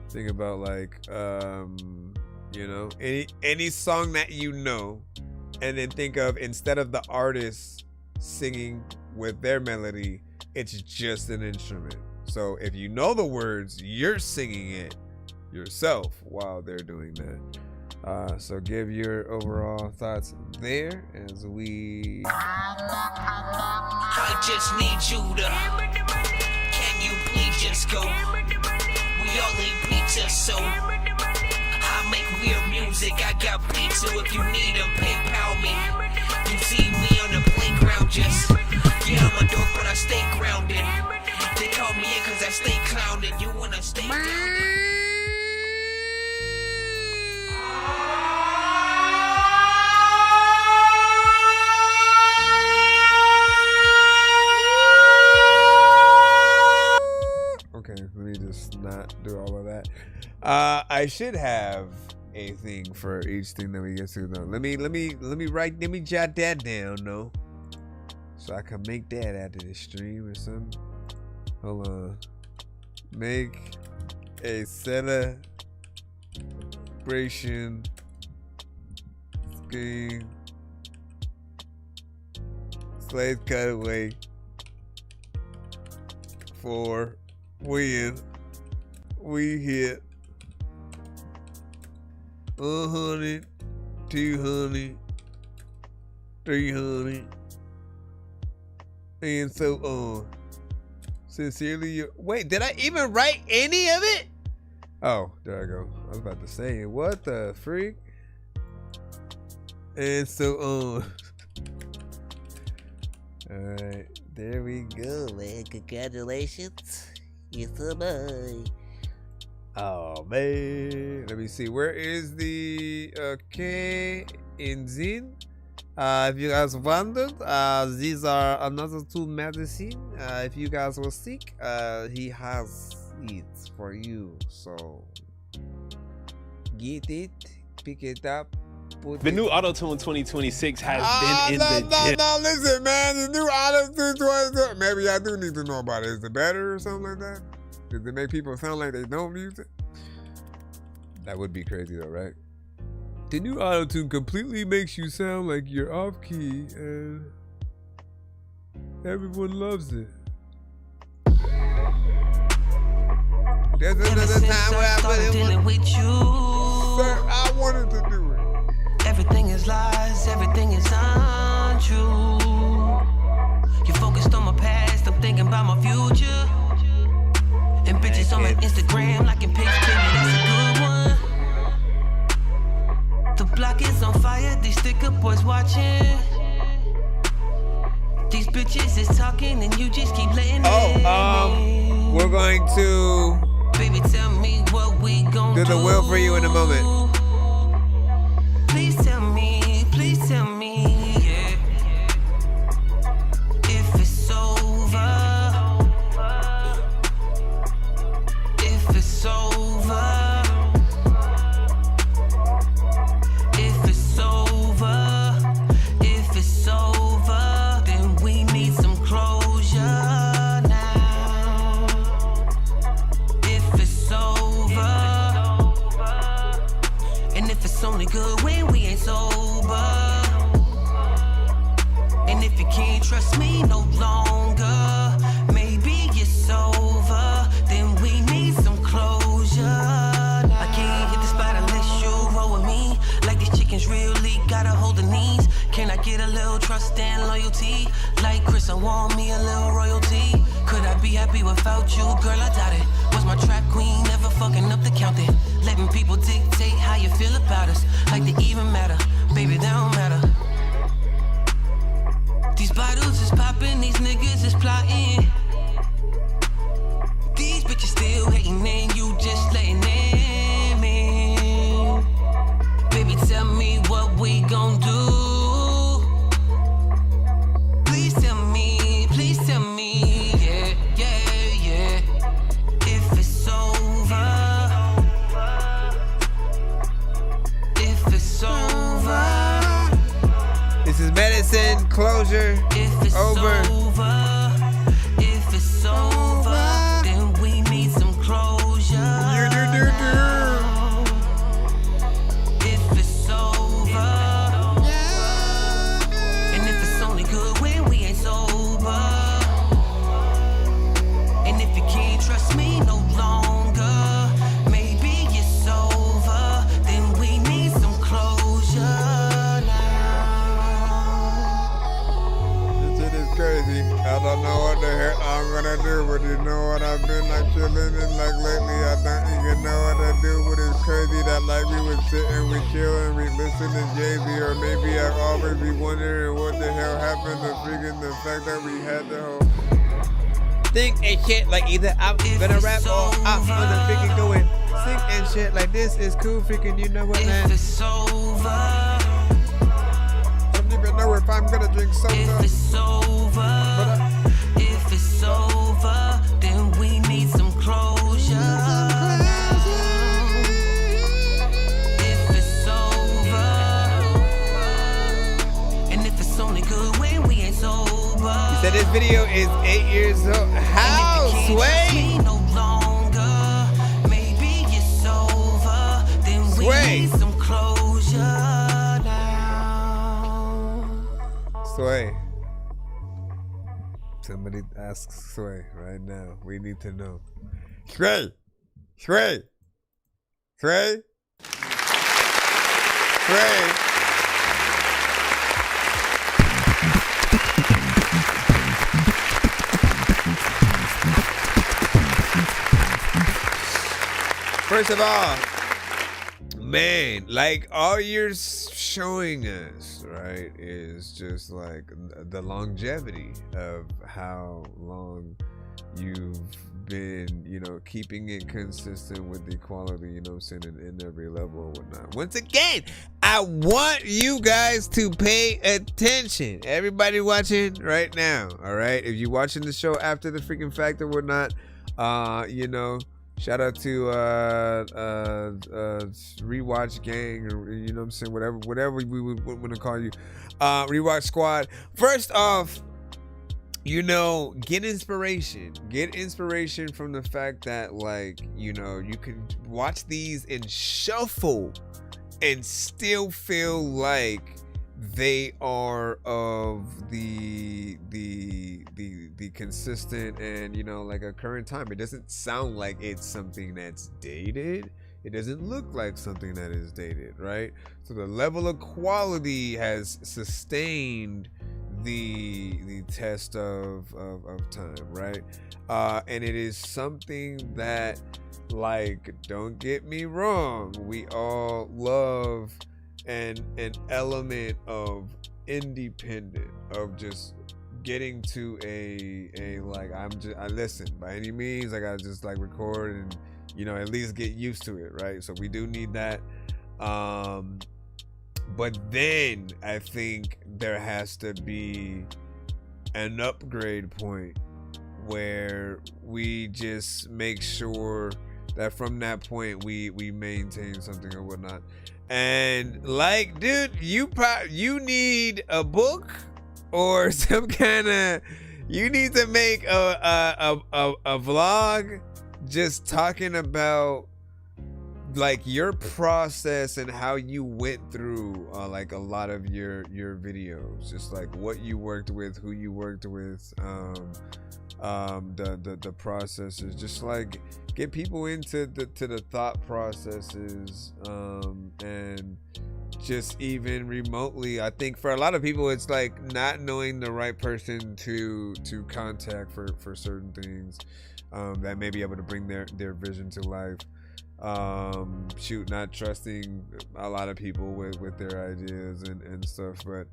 think about like you know, any song that you know, and then think of, instead of the artist singing with their melody, it's just an instrument. So if you know the words, you're singing it yourself while they're doing that. So give your overall thoughts there as we. I just need you to. Can you please just go? We all need pizza, so I make weird music. I got pizza if you need them. PayPal me. You see me on the playground, just yeah, I'm a dork, but I stay grounded. They call me in 'cause I stay Okay, let me just not do all of that. I should have a thing for each thing that we get to though. Let me jot that down though, so I can make that after the stream or something. Hold on. Make a celebration scheme. Slave cutaway for when we hit 100, 200, 300, and so on. Sincerely, wait, did I even write any of it? Oh, there I go. I was about to say, what the freak? And so on. Alright, there we go, man. Congratulations. It's a boy. Oh, man. Let me see. Where is the K in Zin? If you guys wondered, these are another two medicine. If you guys were sick, he has it for you. So get it, pick it up. The new Auto-Tune 2026 has been in the gym. No, listen, man. The new Auto-Tune 2026. Maybe I do need to know about it. Is it better or something like that? Does it make people sound like they don't use it? That would be crazy though, right? The new Auto-Tune completely makes you sound like you're off key and everyone loves it. There's another time where I started dealing with you. Sir, I wanted to do it. Everything is lies, everything is untrue. You focused on my past, I'm thinking about my future. And bitches on my Instagram liking pics, baby, that's a good one. The block is on fire, these sticker boys watching. These bitches is talking and you just keep letting we're going to baby, tell me what we gon' do the will for you in a moment. Please tell me, yeah. If it's over, if it's over, if it's over, if it's over, then we need some closure now. If it's over, and if it's only good when we ain't sober, and if you can't trust me no longer, maybe it's over, then we need some closure. I can't hit the spot unless you roll with me, like these chickens really got a hold of knees. Can I get a little trust and loyalty? Like Chris, I want me a little royalty. Could I be happy without you? Girl, I doubt it. Was my track queen never fucking up the counting? Letting people dictate how you feel about us, like they even matter. Baby, they don't matter. These bottles is popping, these niggas is plotting. These bitches still hating and you just letting them in. Baby, tell me what we gon' do. Please tell me, yeah, yeah, yeah. If it's over, if it's over. This is medicine closure. If it's over, if it's over, then we need some closure. If it's over, and if it's only good when we ain't sober, and if you can't trust me no longer, maybe it's over, then we need some closure. This shit is crazy. I don't know what the heck I'm gonna do, but you know what? I've been like chilling and like lately I don't even know what to do, but it's crazy that like we would sit and we chill and we listen to Jay-Z, or maybe I've always be wondering what the hell happened to freaking the fact that we had the whole think and shit. Like either I'm gonna rap or I'm gonna freaking go and sing and shit. Like this is cool, freaking. You know what, man? It's over. I don't even know if I'm gonna drink soda. If it's over, if it's over, then we need some closure. If it's over, and if it's only good when we ain't sober. He said this video is 8 years old. How, Sway? No longer, maybe it's over, then we need some closure now. Sway. Somebody ask Sway right now. We need to know. Sway. Sway. Sway. Sway. First of all, man, like all you're showing us, right, is just like the longevity of how long you've been, you know, keeping it consistent with the quality, you know what I'm saying, in every level or whatnot. Once again, I want you guys to pay attention. Everybody watching right now, all right? If you're watching the show after the freaking fact or whatnot, you know, shout out to Rewatch Gang, or you know what I'm saying, whatever we would want to call you, Rewatch Squad. First off, you know, get inspiration from the fact that, like, you know, you can watch these and shuffle and still feel like they are of the consistent and, you know, like a current time. It doesn't sound like it's something that's dated. It doesn't look like something that is dated, right? So the level of quality has sustained the test of time, right? And it is something that, like, don't get me wrong, we all love an element of independent, of just getting to a like, I listen, by any means I gotta just like record and, you know, at least get used to it, right? So we do need that. But then I think there has to be an upgrade point where we just make sure that from that point we maintain something or whatnot. And like, dude, you need a book or some kind of, you need to make a vlog just talking about like your process and how you went through like a lot of your videos, just like what you worked with, who you worked with, the processes, just like get people into the thought processes, and just even remotely, I think for a lot of people it's like not knowing the right person to contact for certain things that may be able to bring their vision to life. Not trusting a lot of people with their ideas and stuff, but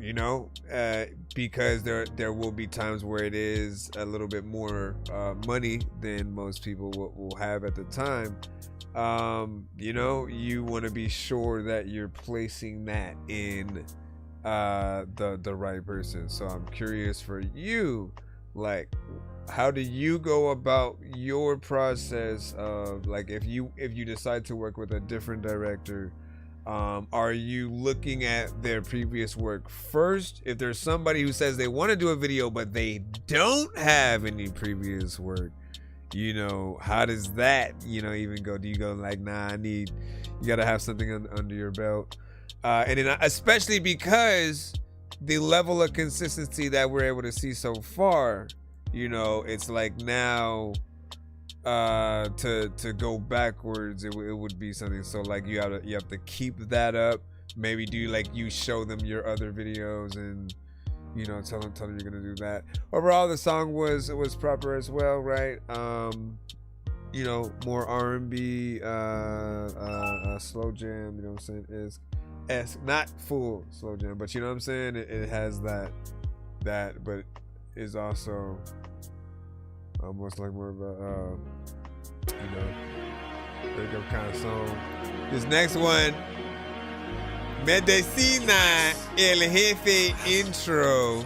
you know, because there will be times where it is a little bit more money than most people will have at the time. You know, you want to be sure that you're placing that in the right person. So I'm curious for you, like, how do you go about your process of, like, if you decide to work with a different director, are you looking at their previous work first? If there's somebody who says they want to do a video but they don't have any previous work, you know, how does that, you know, even go? Do you go like, nah, you gotta have something under your belt? And then especially because the level of consistency that we're able to see so far, you know, it's like now to go backwards, it would be something. So like you have to keep that up. Maybe you show them your other videos and, you know, tell them you're gonna do that. Overall, the song was proper as well, right? You know, more R&B, slow jam. You know what I'm saying? Is not full slow jam, but you know what I'm saying. It has that, but is also almost like more of a wake up kind of song. This next one, Medicina El Jefe intro.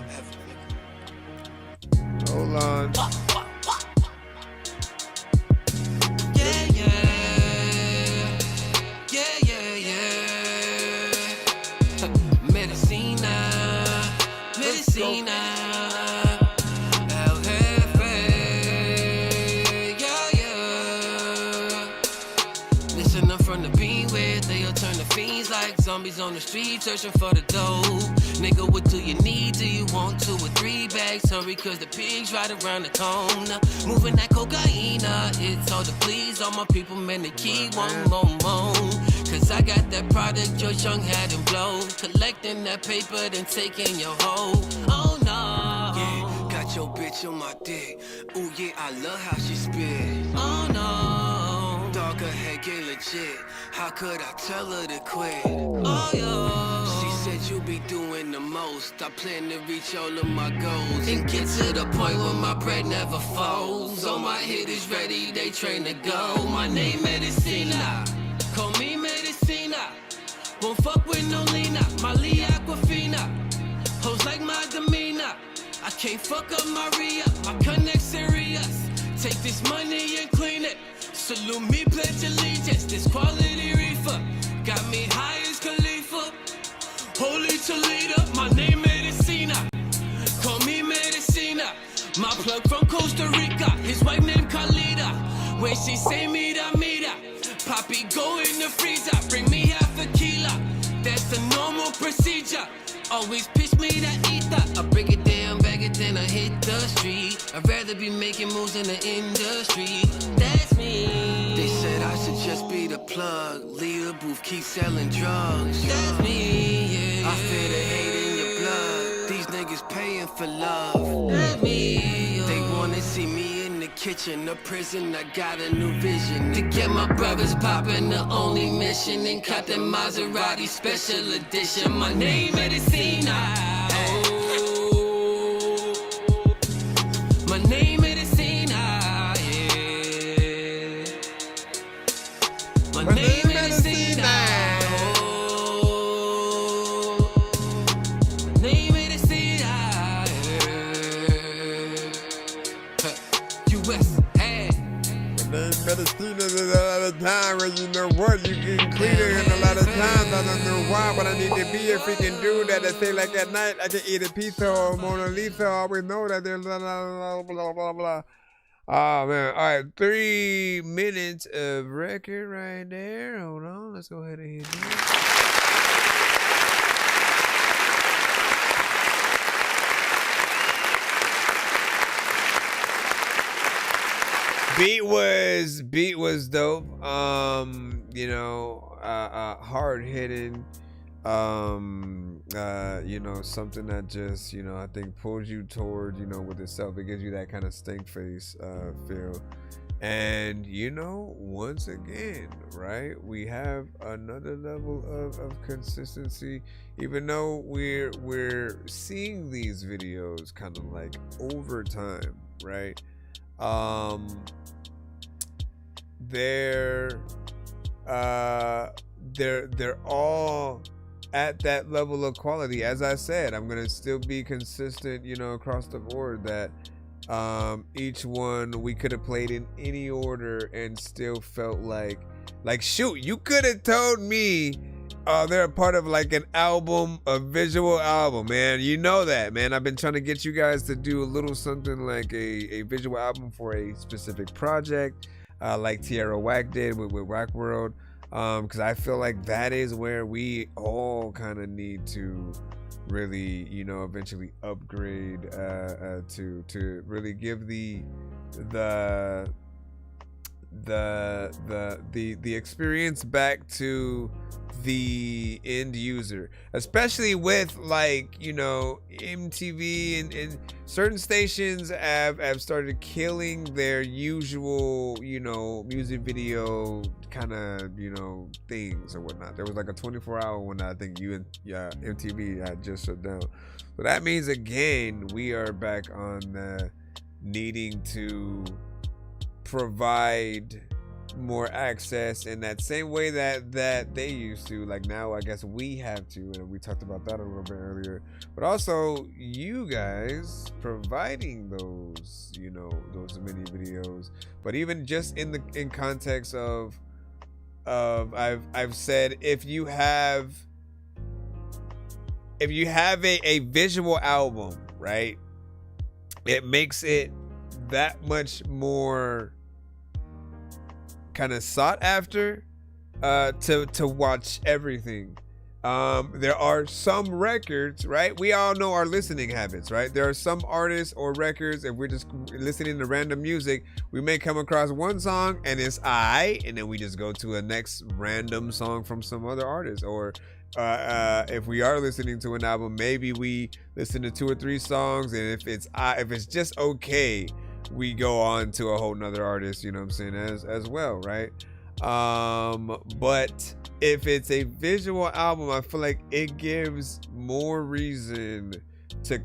Hold on. Medicina, El Jefe, listen up from the bean where they'll turn the fiends like zombies on the street searching for the dough. Nigga, what do you need? Do you want 2 or 3 bags? Hurry, cause the pigs right around the corner. Moving that cocaine, it's all to please all my people, man, they keep one more. Cause I got that product your young had and blow. Collecting that paper, then taking your hoe. Oh no. Yeah, got your bitch on my dick. Ooh yeah, I love how she spit. Oh no. Dog, her head gay legit. How could I tell her to quit? Oh yo. She said you be doing the most. I plan to reach all of my goals and get to the point where my bread never folds. All my hitters ready, they train to go. My name Medicina. Call me Medicina. Won't fuck with no Lena. Mali Aquafina. Hoes like my demeanor. I can't fuck up Maria. My connect serious. Take this money and clean it. Salute me, pledge allegiance. This quality reefer got me high as Khalifa. Holy Toledo. My name Medicina. Call me Medicina. My plug from Costa Rica. His wife named Khalida. When she say mira, mira. Poppy, go in the freezer, bring me half a kilo. That's a normal procedure. Always pitch me that ether. I break it down, bag it, then I hit the street. I'd rather be making moves in the industry. That's me. They said I should just be the plug. Leave the booth, keep selling drugs. That's me, yeah. I feel the hate in your blood. These niggas paying for love. That's me, yo. They wanna see me in the kitchen, the prison. I got a new vision to get my brothers poppin'. The only mission and cop the Maserati special edition. My name Medicina. Oh. My name Medicina. Yeah. My name Medicina. Oh. My name Medicina. Yeah. US. Medicina, there's a lot of time where you know what, you get cleaner, and a lot of times I don't know why, but I need to be a freaking dude that I say like at night I can eat a pizza or Mona Lisa. I always know that there's blah blah blah blah blah. Oh man, all right, 3 minutes of record right there. Hold on, let's go ahead and hit this. Beat was dope. Hard hitting. Something that just, I think pulls you toward, with itself. It gives you that kind of stink face feel. And once again, right, we have another level of consistency, even though we're seeing these videos kind of like over time, right? They're all at that level of quality. As I said, I'm gonna still be consistent, across the board, that each one we could have played in any order and still felt like shoot, you could have told me they're a part of like an album, a visual album, man. You know that, man. I've been trying to get you guys to do a little something like a visual album for a specific project, like Tierra Whack did with Whack World, because I feel like that is where we all kind of need to really, eventually upgrade to really give the the experience back to the end user, especially with like, you know, MTV and certain stations have started killing their usual, you know, music video kind of, you know, things or whatnot. There was like a 24-hour one that I think MTV had just shut down. So that means again we are back on needing to provide more access in that same way that they used to. Like now I guess we have to, and we talked about that a little bit earlier, but also you guys providing those, you know, those mini videos. But even just in context of I've said, if you have a visual album, right, it makes it that much more kind of sought after to watch everything. There are some records, right? We all know our listening habits, right? There are some artists or records, if we're just listening to random music, we may come across one song and it's and then we just go to a next random song from some other artist. Or if we are listening to an album, maybe we listen to 2 or 3 songs, and if it's just okay, we go on to a whole nother artist, you know what I'm saying, as well, right? But if it's a visual album, I feel like it gives more reason to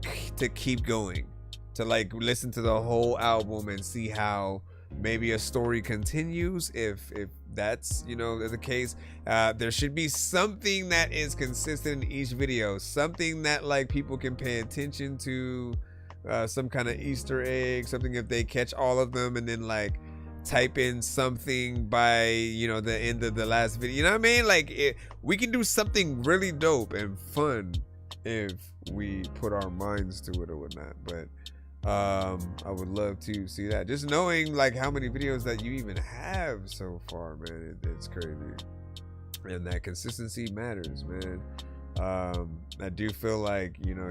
keep going, to like listen to the whole album and see how maybe a story continues. If that's, you know, the case, there should be something that is consistent in each video, something that like people can pay attention to. Some kind of Easter egg, something if they catch all of them and then like type in something by, you know, the end of the last video, you know what I mean? Like we can do something really dope and fun if we put our minds to it or whatnot. But I would love to see that. Just knowing like how many videos that you even have so far, man, it's crazy. And that consistency matters, man. I do feel like, you know,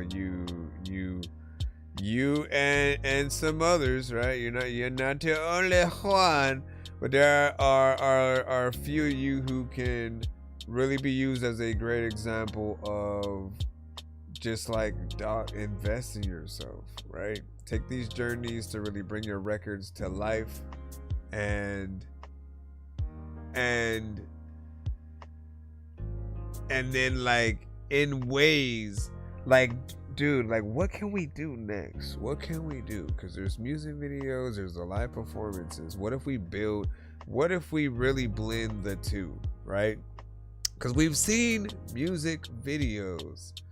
you and some others, right? You're not the only one, but there are a few of you who can really be used as a great example of just like invest in yourself, right? Take these journeys to really bring your records to life, and then like in ways like, dude, like what can we do next? What can we do? Because there's music videos, there's the live performances. What if we really blend the two, right? Because we've seen music videos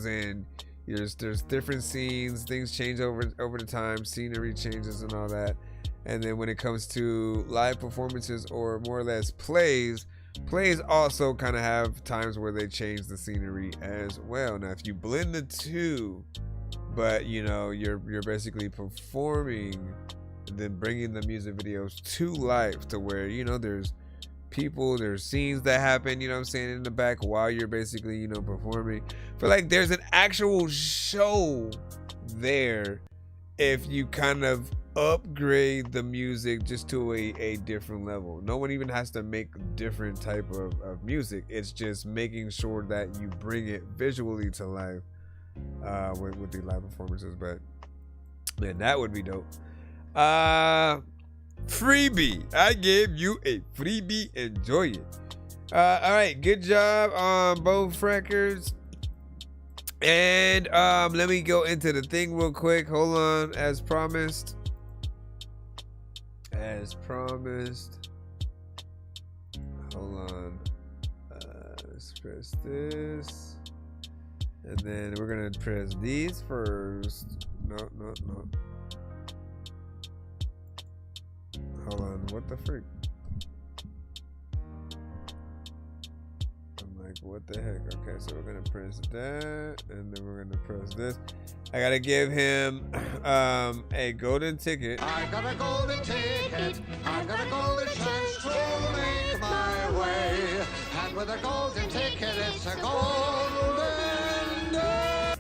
and there's different scenes, things change over the time, scenery changes and all that. And then when it comes to live performances or more or less plays also kind of have times where they change the scenery as well. Now, if you blend the two, but you know, you're basically performing and then bringing the music videos to life to where, you know, there's people, there's scenes that happen, you know what I'm saying, in the back while you're basically, you know, performing. I feel like there's an actual show there if you kind of upgrade the music just to a different level. No one even has to make different type of music. It's just making sure that you bring it visually to life with the live performances. But man, that would be dope. Freebie. I gave you a freebie. Enjoy it. All right, good job on both records. And let me go into the thing real quick. Hold on. As promised, hold on, let's press this, and then we're gonna press these first. No, hold on, what the freak? I'm like, what the heck? Okay, so we're gonna press that, and then we're gonna press this. I gotta give him a golden ticket. I got a golden ticket. I got a golden chance to make my way. And with a golden ticket, it's a golden day.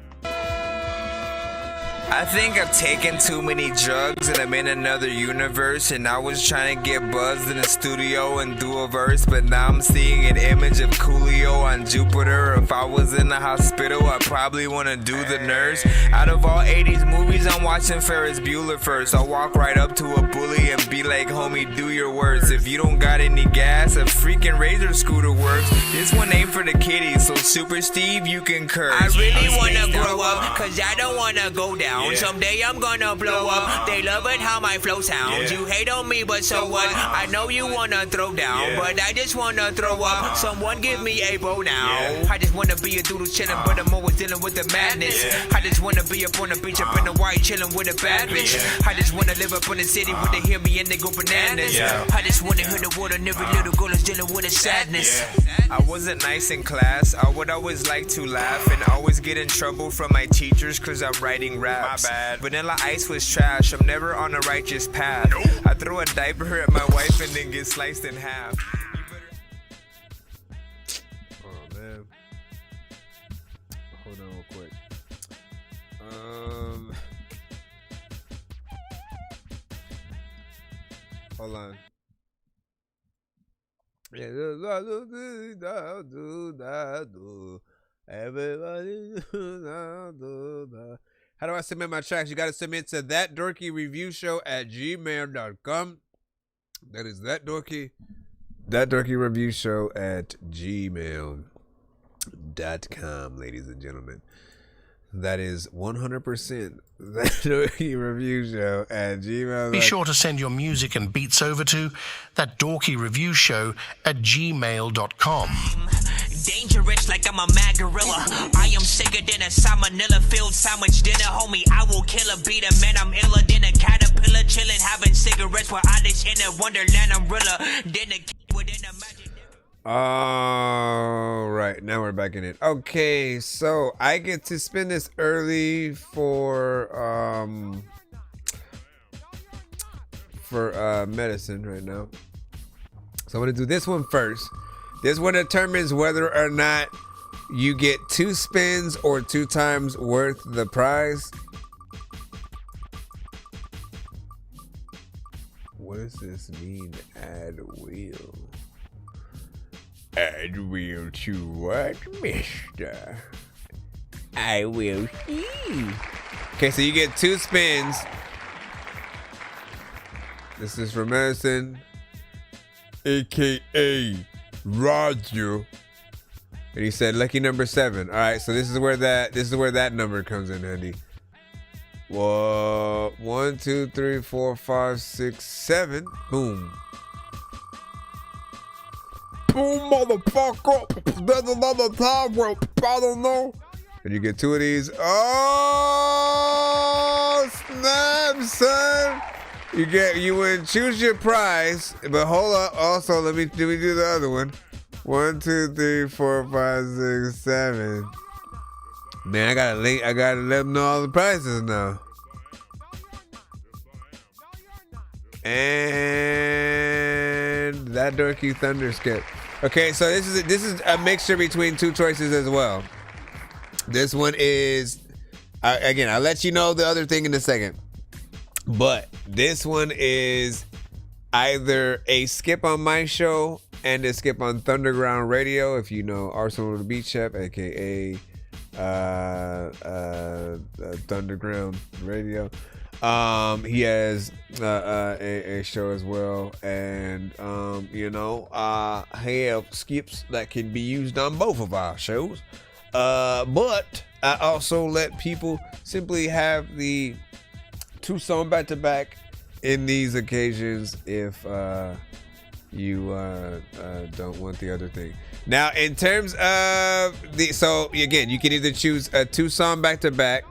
I think I've taken too many drugs and I'm in another universe. And I was trying to get buzzed in the studio and do a verse, but now I'm seeing an image of Coolio on Jupiter. If I was in the hospital, I'd probably want to do the nurse. Out of all 80s movies, I'm watching Ferris Bueller first. I'll walk right up to a bully and be like, homie, do your worst. If you don't got any gas, a freaking Razor scooter works. This one ain't for the kiddies, so Super Steve, you can curse. I really wanna grow up, cause I don't wanna go down. Someday I'm gonna blow up. They love it how my flow sounds. You hate on me, but so what? I know you wanna throw down, but I just wanna throw up. Someone give me a bow now. I just wanna be a doodle chillin', but I'm always dealing with the madness. I just wanna be up on the beach, up in the white, chillin' with a bad bitch. I just wanna live up in the city where they hear me and they go bananas. I just wanna hear the word, and every little girl is dealing with a sadness. I wasn't nice in class. I would always like to laugh and always get in trouble from my teachers cause I'm writing raps. My bad. Vanilla Ice was trash. I'm never on a righteous path. I throw a diaper at my wife and then get sliced in half. Oh man. Hold on real quick. Hold on. Everybody do. How do I submit my tracks? You got to submit to ThatDorkyReviewShow at gmail.com. That is ThatDorkyReviewShow at gmail.com, ladies and gentlemen. That is 100% ThatDorkyReviewShow at gmail.com. Be sure to send your music and beats over to ThatDorkyReviewShow at gmail.com. Dangerous like I'm a mad gorilla. I am sicker than a salmonella filled sandwich dinner, homie. I will kill a beat a man. I'm iller than a caterpillar, chilling, having cigarettes while I dish in a wonderland umbrella. Then a kid within a magic. All right, now we're back in it. Okay, so I get to spin this early for medicine right now. So I'm gonna do this one first. This one determines whether or not you get 2 spins or 2 times worth the prize. What does this mean? Add wheel. Add wheel to what, mister? I will see. Okay, so you get 2 spins. This is for medicine, aka Roger. And he said lucky number 7. All right, so this is where that number comes in handy. Whoa, 1, 2, 3, 4, 5, 6, 7. Boom. Boom, motherfucker. There's another time where I don't know. And you get 2 of these. Oh, snap, son. You would choose your prize, but hold up. Also, let me do the other one. 1, 2, 3, 4, 5, 6, 7. Man, I gotta let them know all the prices now. And that Dorky Thunder skip. Okay, so this is a mixture between 2 choices as well. This one is again, I'll let you know the other thing in a second. But this one is either a skip on my show and a skip on Thunderground Radio, if you know Arsenal the Beat Chef, aka Thunderground Radio. He has a show as well, and he have skips that can be used on both of our shows. But I also let people simply have the 2 song back to back in these occasions if you don't want the other thing. Now, in terms of so again, you can either choose a 2 song back to back,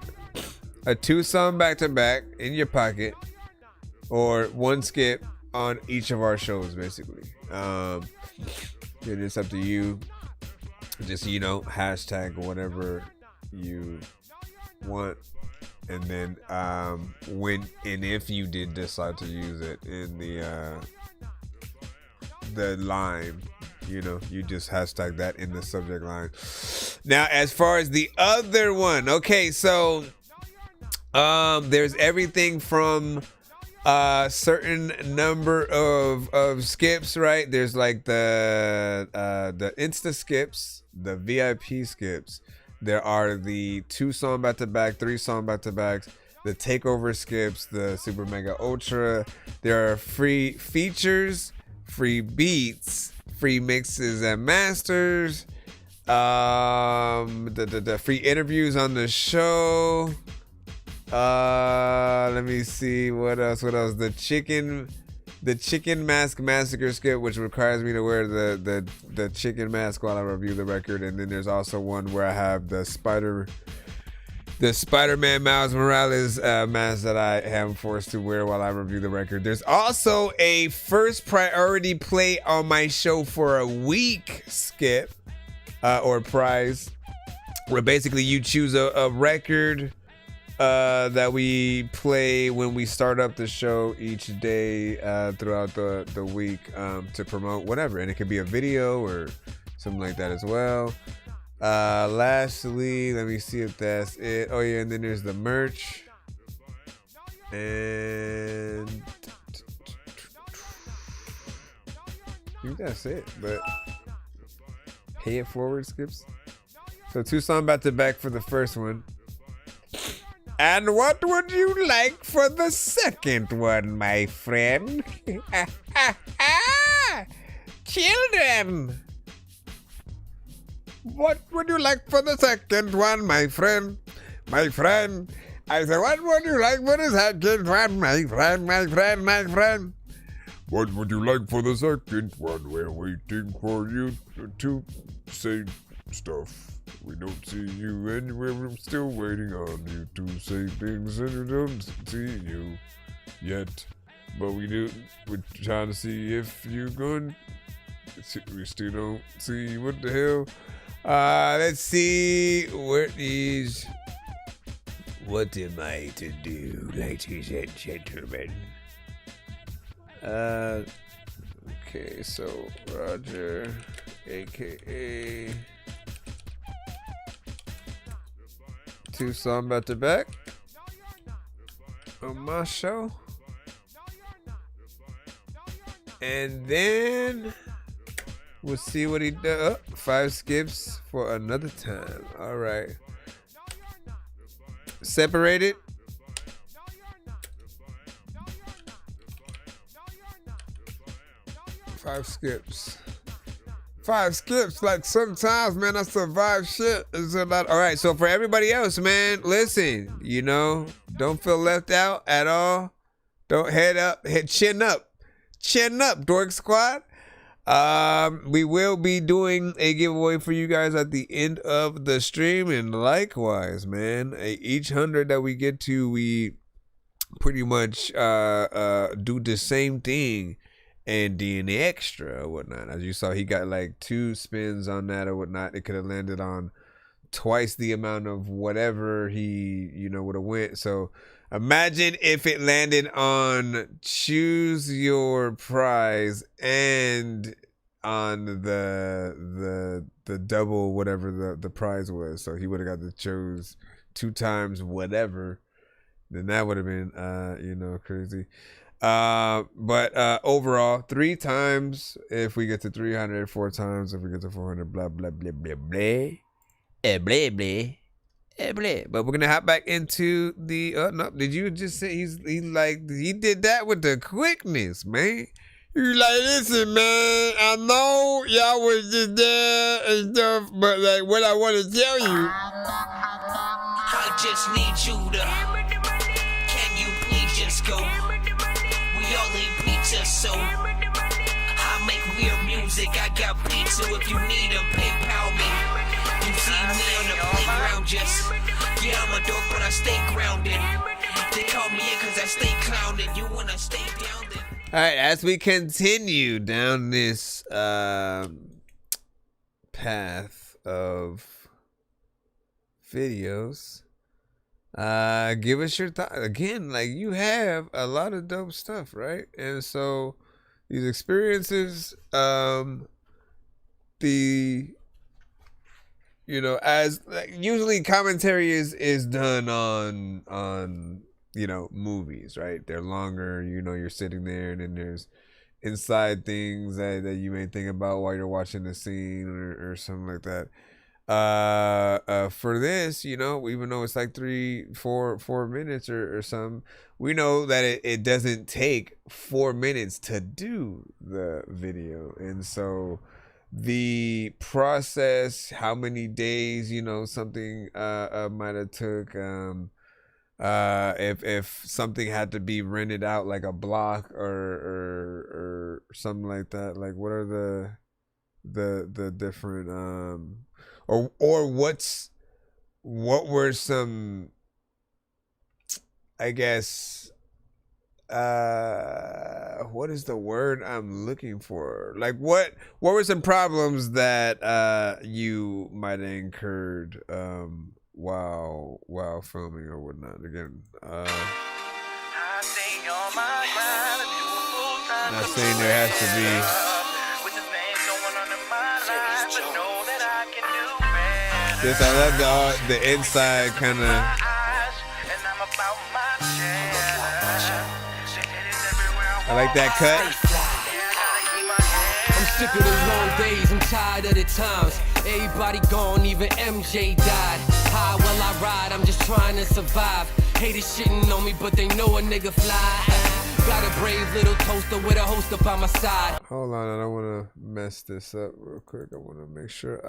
a 2 song back to back in your pocket, or 1 skip on each of our shows, basically. And it's up to you. Just hashtag whatever you want. And then when and if you did decide to use it in the line, you just hashtag that in the subject line. Now, as far as the other one, okay, so There's everything from certain number of skips, right? There's like the Insta skips, the VIP skips. There are the 2 song back to back, 3 song back to backs, the takeover skips, the super mega ultra. There are free features, free beats, free mixes and masters, the free interviews on the show. Let me see what else. The chicken mask massacre skip, which requires me to wear the chicken mask while I review the record. And then there's also one where I have the Spider-Man Miles Morales mask that I am forced to wear while I review the record. There's also a first priority play on my show for a week skip or prize, where basically you choose a record that we play when we start up the show each day throughout the week to promote whatever, and it could be a video or something like that as well. Lastly, let me see if that's it. Oh yeah, and then there's the merch, and I think that's it. But pay it forward skips. So 2 song back to back for the first one. And what would you like for the second one, my friend? Children! What would you like for the second one, my friend? My friend. I said, what would you like for the second one, my friend, my friend, my friend? What would you like for the second one? We're waiting for you to say stuff. We don't see you anywhere. We're still waiting on you to say things, and we don't see you yet. But we're trying to see if you're going. We still don't see you. What the hell? Let's see. What am I to do, ladies and gentlemen? Okay, so Roger, aka 2 song back to back on my show, and then we'll see what he does. 5 skips for another time. All right, separated. Five skips. Like sometimes, man, I survive shit. It's about all right. So for everybody else, man, listen. Don't feel left out at all. Don't chin up, Dork Squad. We will be doing a giveaway for you guys at the end of the stream, and likewise, man, each 100 that we get to, we pretty much do the same thing. And then the extra or whatnot. As you saw, he got like 2 spins on that or whatnot. It could have landed on twice the amount of whatever he, would have went. So imagine if it landed on choose your prize and on the double whatever the prize was. So he would have got to choose 2 times whatever. Then that would have been crazy. But overall 3 times if we get to 300, 4 times if we get to 400, blah blah blah blah blah, blah blah blah. But we're gonna hop back into the no, did you just say he did that with the quickness, man? You like, listen, man, I know y'all was just there and stuff, but like what I want to tell you, I just need you to, can you please just go? We all eat pizza, so I make weird music. I got pizza if you need them, PayPal me. You see me on the playground, just I'm a dork, but I stay grounded. They call me in cause I stay clowned. You wanna stay down there. All right, as we continue down this path of videos, give us your thought. Again, like, you have a lot of dope stuff, right? And so these experiences, the You know, as usually commentary is done on you know, movies, right? They're longer. You know, you're sitting there, and then there's inside things that you may think about while you're watching the scene or something like that. For this, you know, even though it's like 4 minutes or something, we know that it doesn't take 4 minutes to do the video, and so the process, how many days, you know, something might have took, if something had to be rented out like a block or something like that, like what are the different or what were some, I guess, what is the word I'm looking for? Like what were some problems that you might have incurred while filming or whatnot? Again, not saying there has to be. This, I love the inside kind of. I like that cut. I'm sick of the long days, I'm tired of the times. Everybody gone, even MJ died. How will I ride? I'm just trying to survive. Haters shitting on me, but they know a nigga fly. Got a brave little toaster with a host up on my side. Hold on, I don't want to mess this up real quick. I want to make sure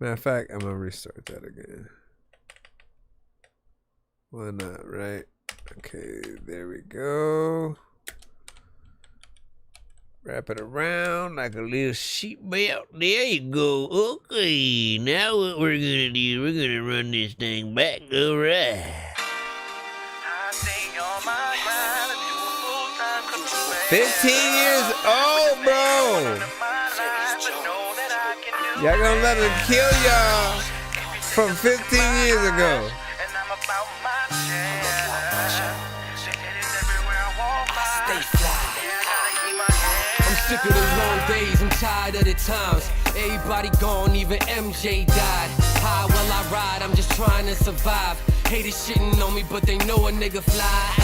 matter of fact, I'm going to restart that again. Why not, right? Okay, there we go. Wrap it around like a little sheep belt. There you go. Okay, now what we're gonna do, we're gonna run this thing back. All right. 15 years old, bro. Y'all gonna let him kill y'all from 15 years ago. Sick of the long days, I'm tired of the times. Everybody gone, even MJ died. How will I ride? I'm just trying to survive. Haters shitting on me, but they know a nigga fly.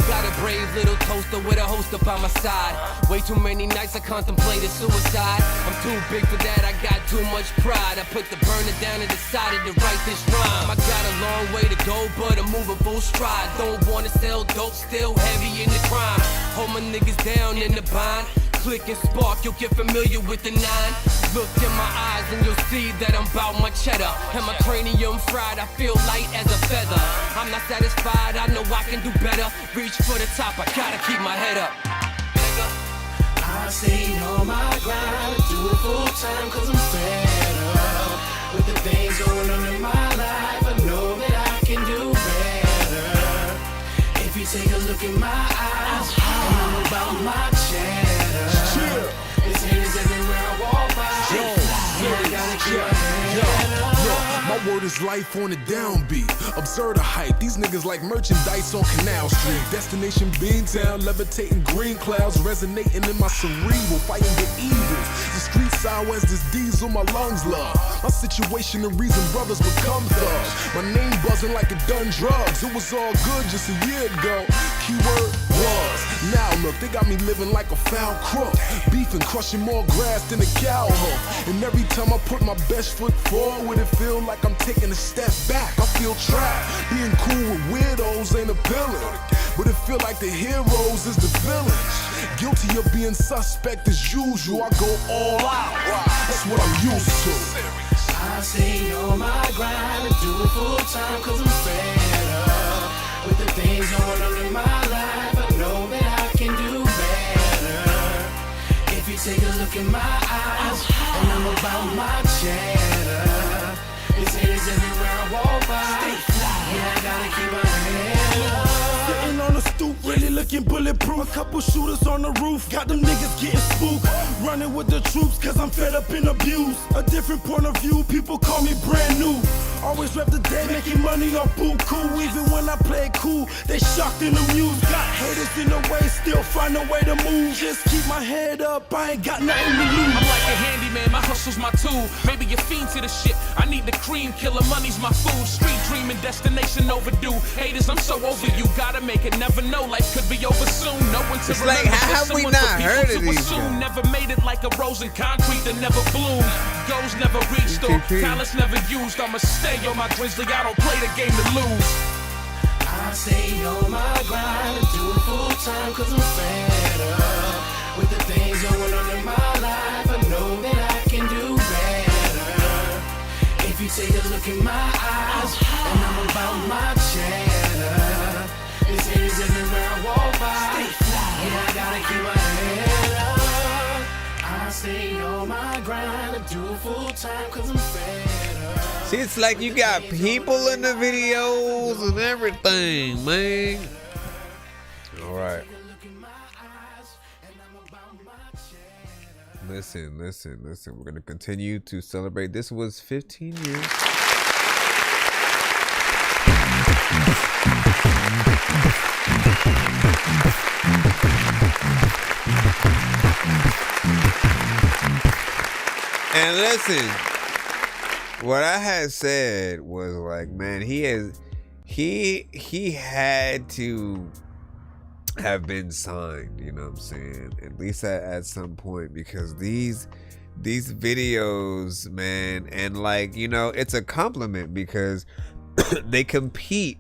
Got a brave little toaster with a host up on my side. Way too many nights I contemplated suicide. I'm too big for that, I got too much pride. I put the burner down and decided to write this rhyme. I got a long way to go, but I'm moving full stride. Don't wanna sell dope, still heavy in the crime. Hold my niggas down in the bind. Click and spark, you'll get familiar with the 9. Look in my eyes and you'll see that I'm bout my cheddar. And my cranium fried, I feel light as a feather. I'm not satisfied, I know I can do better. Reach for the top, I gotta keep my head up. I stay on my grind, do it full time cause I'm fed up with the things going on in my life. I know that I can do better. If you take a look in my eyes, and I'm about my cheddar. It's haters everywhere I walk by. My word is life on the downbeat. Observe the hype. These niggas like merchandise on Canal Street. Destination Beantown, levitating green clouds, resonating in my cerebral, fighting the evils. The street sour as this diesel, my lungs love. My situation, the reason brothers become thugs. My name buzzing like it done drugs. It was all good just a year ago. Keyword was. Now look, they got me living like a foul crook. Beefing, crushing more grass than a cow hoof. And every time I put my best foot forward, it feel like I'm taking a step back. I feel trapped. Being cool with weirdos ain't appealing, but it feel like the heroes is the villains. Guilty of being suspect as usual. I go all out. That's what I'm used to. I stay on my grind and do it full time cause I'm fed up with the things going on in my life. I know that I can do better. If you take a look in my eyes, and I'm about my cheddar. It's haters everywhere I walk by. Yeah, I gotta keep my head up. Sitting on the stoop, really looking bulletproof. A couple shooters on the roof, got them niggas getting spooked. Running with the troops, cause I'm fed up and abused. A different point of view, people call me brand new. Always rep the day, making money off buku. Even when I play it cool, they shocked and amused. Got haters in the way, still find a way to move. Just keep my head up, I ain't got nothing to lose. I'm like a handyman, my hustle's my tool. Maybe a fiend to the shit. I need the cream killer, money's my food. Street dreaming, destination overdue. Haters, I'm so over you. Gotta make it, never know. Life could be over soon. No one to It's like, how have we not heard of these guys? Never made it like a rose in concrete that never bloomed. Goals never reached or talents never used. I'ma stay on my grizzly. I don't play the game to lose. I stay on my grind and do it full time cause I'm fed up with the things going on in my life. I know that I can do better. If you take a look in my eyes and I'm about my cheddar, it's haters everywhere I walk by. Yeah, I gotta keep my head up. I stay on my grind and do it full time cause I'm fed up. See, it's like you got people in the videos and everything, man. All right. Listen. We're going to continue to celebrate. This was 15 years. And listen, what I had said was like, man, he had to have been signed, you know what I'm saying? At least at some point, because these videos, man, and like, you know, it's a compliment because they compete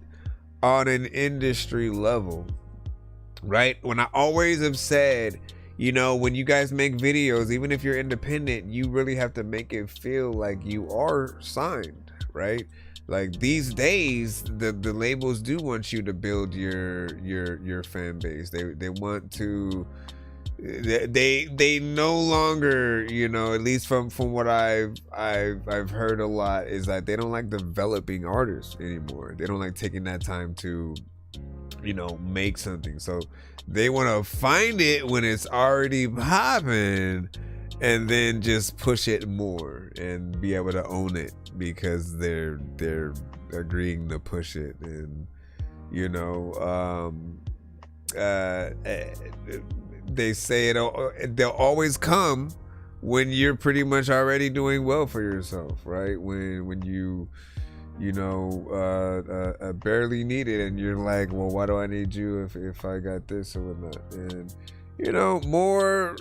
on an industry level, right? When I always have said, you know, when you guys make videos, even if you're independent, you really have to make it feel like you are signed, right? Like these days, the labels do want you to build your fan base. They want to. They no longer, you know, at least from what I've heard a lot, is that they don't like developing artists anymore. They don't like taking that time to, you know, make something. So they want to find it when it's already popping and then just push it more and be able to own it because they're agreeing to push it. And you know, they say they'll always come when you're pretty much already doing well for yourself, right? When you barely need it and you're like, well, why do I need you if I got this or whatnot? And you know, more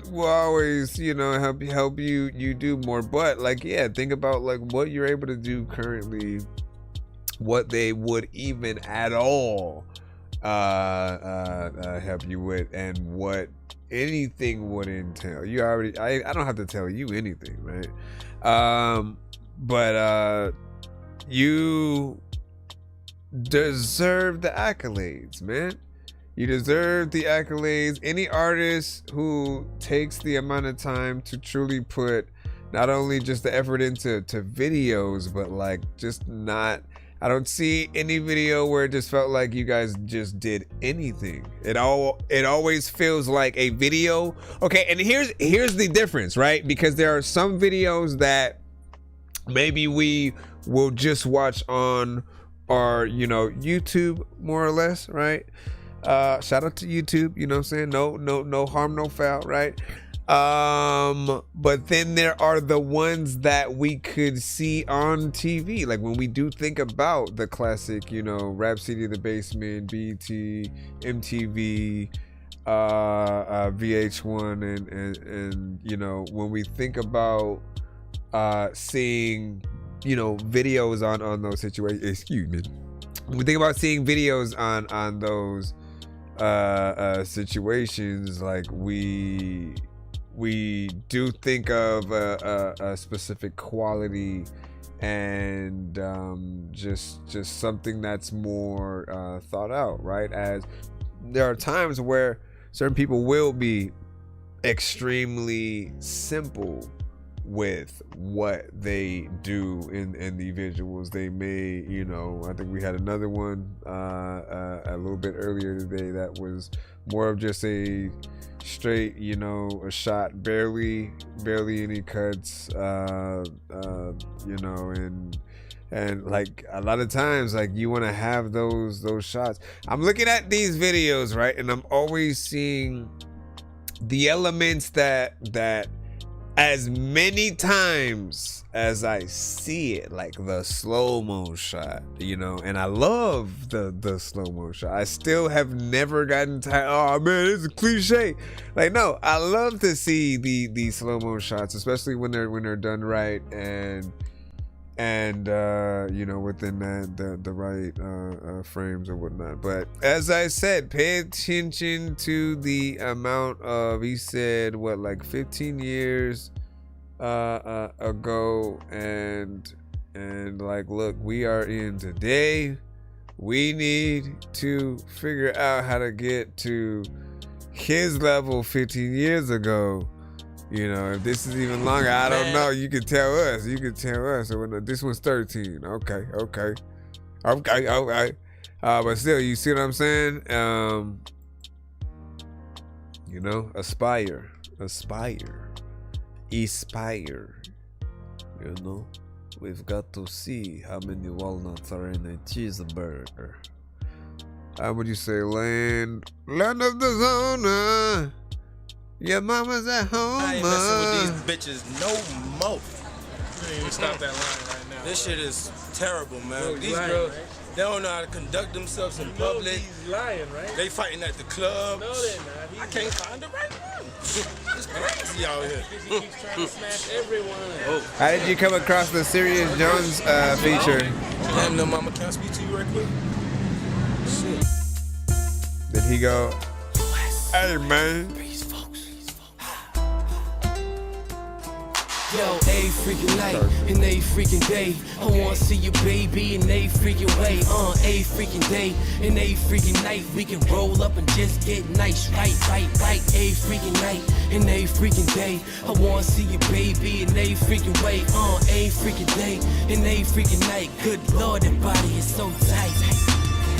will always, you know, help you do more. But like, yeah, think about like what you're able to do currently, what they would even at all help you with, and what anything would entail. You already, I don't have to tell you anything, right? But you deserve the accolades, man. You deserve the accolades. Any artist who takes the amount of time to truly put not only just the effort into videos, but like just not, I don't see any video where it just felt like you guys just did anything. It always feels like a video. Okay, and here's the difference, right? Because there are some videos that maybe we will just watch on our, you know, YouTube more or less, right? Shout out to YouTube, you know what I'm saying? No harm, no foul, right? But then there are the ones that we could see on TV. Like when we do think about the classic, you know, Rap City, The Basement, BET, MTV, VH1, and you know, when we think about seeing, you know, videos on those situations, excuse me, when we think about seeing videos on those situations, like we do think of a specific quality and just something that's more thought out, right? As there are times where certain people will be extremely simple with what they do in the visuals. They may, you know, I think we had another one a little bit earlier today that was more of just a straight, you know, a shot, barely any cuts, you know, and And like a lot of times, like you want to have those shots. I'm looking at these videos, right, and I'm always seeing the elements that as many times as I see it, like the slow-mo shot, you know, and I love the slow-mo shot. I still have never gotten tired. Oh man, it's a cliche. Like, no, I love to see the slow-mo shots, especially when they're done right and you know, within the right frames or whatnot. But as I said, pay attention to the amount of, he said what, like 15 years ago, and like, look, we are in today. We need to figure out how to get to his level 15 years ago. You know, if this is even longer, I don't know. You can tell us. So this one's 13. Okay. But still, you see what I'm saying? You know, aspire. You know, we've got to see how many walnuts are in a cheeseburger. How would you say, land of the zona? Your mama's at home. I ain't messing with these bitches no more. You ain't even stop that line right now. This shit is terrible, man. Bro, These lying, girls, right? they don't know how to conduct themselves in public. He's lying, right? They fighting at the club. No, they're not. I can't find the right one. It's crazy out here. He keeps trying to smash everyone. How did you come across the Sirius Jones feature? Damn, no mama, can I speak to you right quick? Shit. Did he go, hey man? Yo, a freaking night and a freaking day. I wanna see you, baby, in a freaking way. A freaking day and a freaking night. We can roll up and just get nice, right. A freaking night and a freaking day. I wanna see you, baby, in a freaking way. A freaking day and a freaking night. Good Lord, that body is so tight.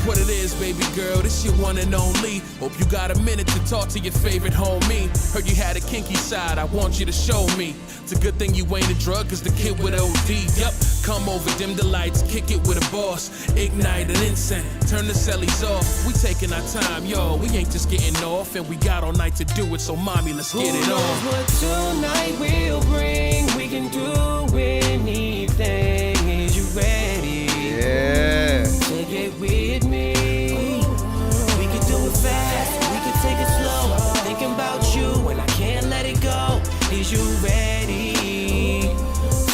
What it is, baby girl, this your one and only. Hope you got a minute to talk to your favorite homie. Heard you had a kinky side, I want you to show me. It's a good thing you ain't a drug, cause the kid with OD. Yup, come over, dim the lights, kick it with a boss. Ignite an incense, turn the cellies off. We taking our time, yo, we ain't just getting off. And we got all night to do it, so mommy, let's get it on. Who knows what tonight will bring? We can do anything. Is you ready? Yeah. To get with me. We can do it fast, we can take it slow. Thinking about you and I can't let it go. Is you ready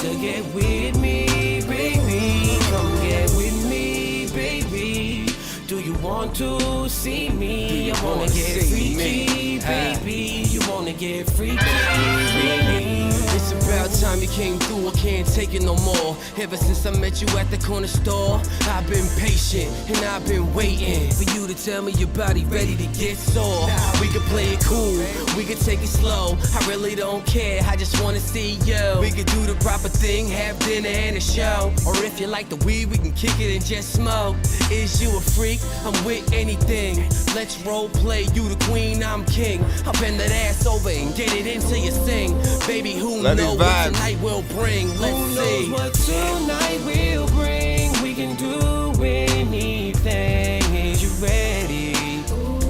to get with me, baby? Come get with me, baby. Do you want to see me? I wanna get freaky, baby. You wanna get freaky, baby. It's about time you came through, I can't take it no more. Ever since I met you at the corner store, I've been patient and I've been waiting for you to tell me your body ready to get sore. We could play it cool, we could take it slow. I really don't care, I just wanna see you. We could do the proper thing, have dinner and a show. Or if you like the weed, we can kick it and just smoke. Is you a freak? I'm with anything. Let's role play, you the queen, I'm king. I'll bend that ass over and get it into your sing. Baby, who knows what tonight will bring? Let's see. Who knows what tonight will bring? We can do anything. Is you ready?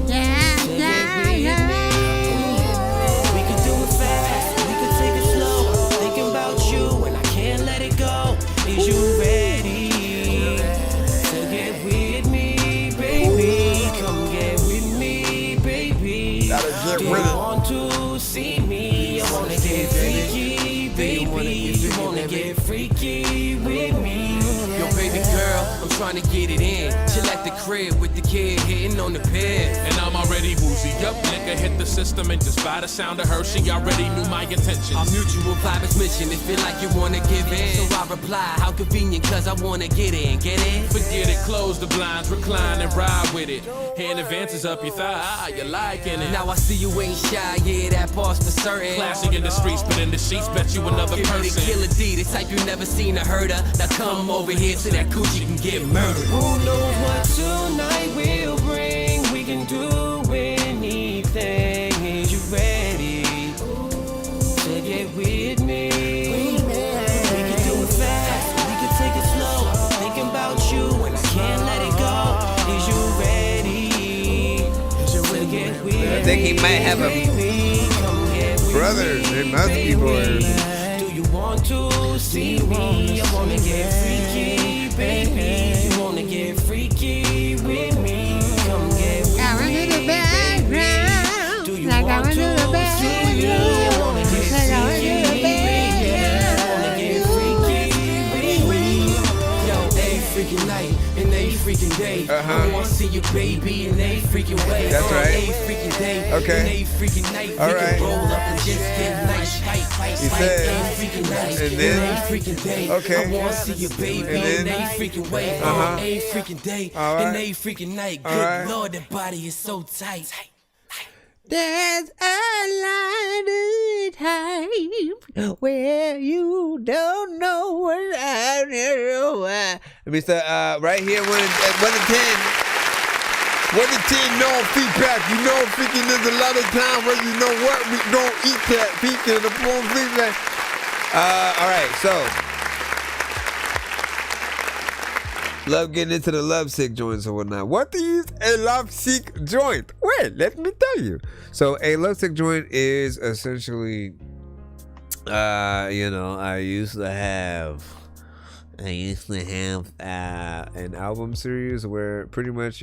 Yeah. We can do it fast, we can take it slow. Thinking about you and I can't let it go. Is you ready to get with me, baby? Come get with me, baby. Do you want to see me? I wanna get freaky, baby. You wanna get freaky with me? Yo, baby girl, I'm trying to get it in. Chill at the crib with the kid hitting on the bed. And I'm already woozy. Yup, nigga hit the system and just by the sound of her, she already knew my intentions. Our mutual vibe is mission. It feel like you wanna give in. So I reply, how convenient, cause I wanna get in. Get in? Forget it, close the blinds, recline and ride with it. Hand advances up your thigh, you liking it. Now I see you ain't shy, yeah, that part's for certain. Classy in the streets, but in the sheets, bet you another Give me the person. killer D, the type you never seen or heard of. Now come over here so that coochie can get murdered. Who knows what tonight will bring? We can do anything. Is you ready to get with me? We can do it fast, we can take it slow. might have a brother. They must be boys. Do you want to see me? I wanna get freaky, baby. You wanna get freaky with me? Come get with me, baby. Do you want to see me? I wanna get freaky, baby. I wanna get freaky with me. Yo, every freaking night and every freaking day. I wanna see you, baby, in every freaking way. That's right. Every freaking day. Okay. And every freaking night. All right. Roll up and just get nice. He said, and then, okay, I wanna see you, baby, and then, in every freaking way, every freaking day, all right, and every freaking night. all Good right. Lord, that body is so tight. There's a line of time where you don't know what I know. Let me say, right here, 1 to 10. 1 to 10, no feedback. You know, freaking there's a lot of time where you know what we gon' eat that peeking the phone feedback. All right, so love getting into the lovesick joints or whatnot. What is a lovesick joint? Well, let me tell you. So a lovesick joint is essentially, I used to have an album series where pretty much,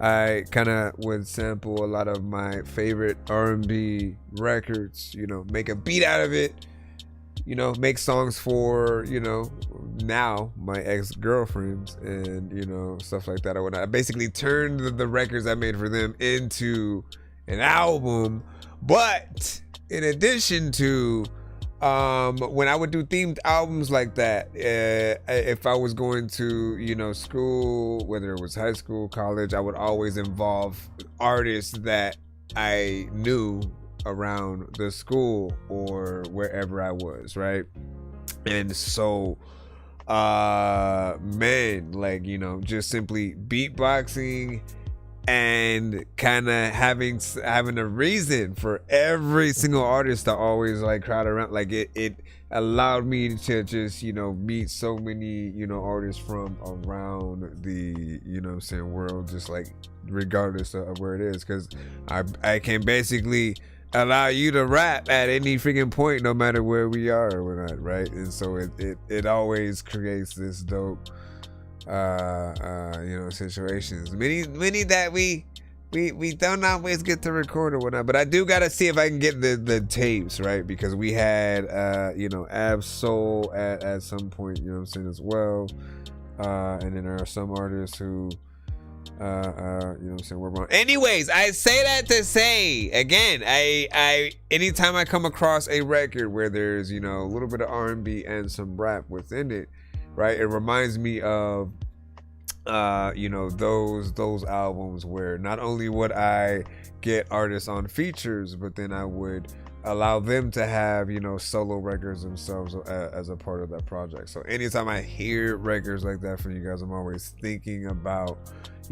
I kind of would sample a lot of my favorite R&B records, make a beat out of it, make songs for, now my ex-girlfriends and, stuff like that. I basically turned the records I made for them into an album. But in addition to, when I would do themed albums like that, if I was going to, school, whether it was high school, college, I would always involve artists that I knew around the school or wherever I was, right? And so, just simply beatboxing and kind of having a reason for every single artist to always crowd around. It allowed me to just meet so many artists from around the world, just regardless of where it is, because I can basically allow you to rap at any freaking point, no matter where we are or whatnot, right? And so it always creates this dope situations, many that we don't always get to record or whatnot, but I do gotta see if I can get the tapes, right? Because we had Ab Soul at some point, as well, and then there are some artists who we're wrong. Anyways, I say that to say again, I anytime I come across a record where there's a little bit of R&B and some rap within it, right, it reminds me of those albums where not only would I get artists on features, but then I would allow them to have solo records themselves as a part of that project. So anytime I hear records like that from you guys, I'm always thinking about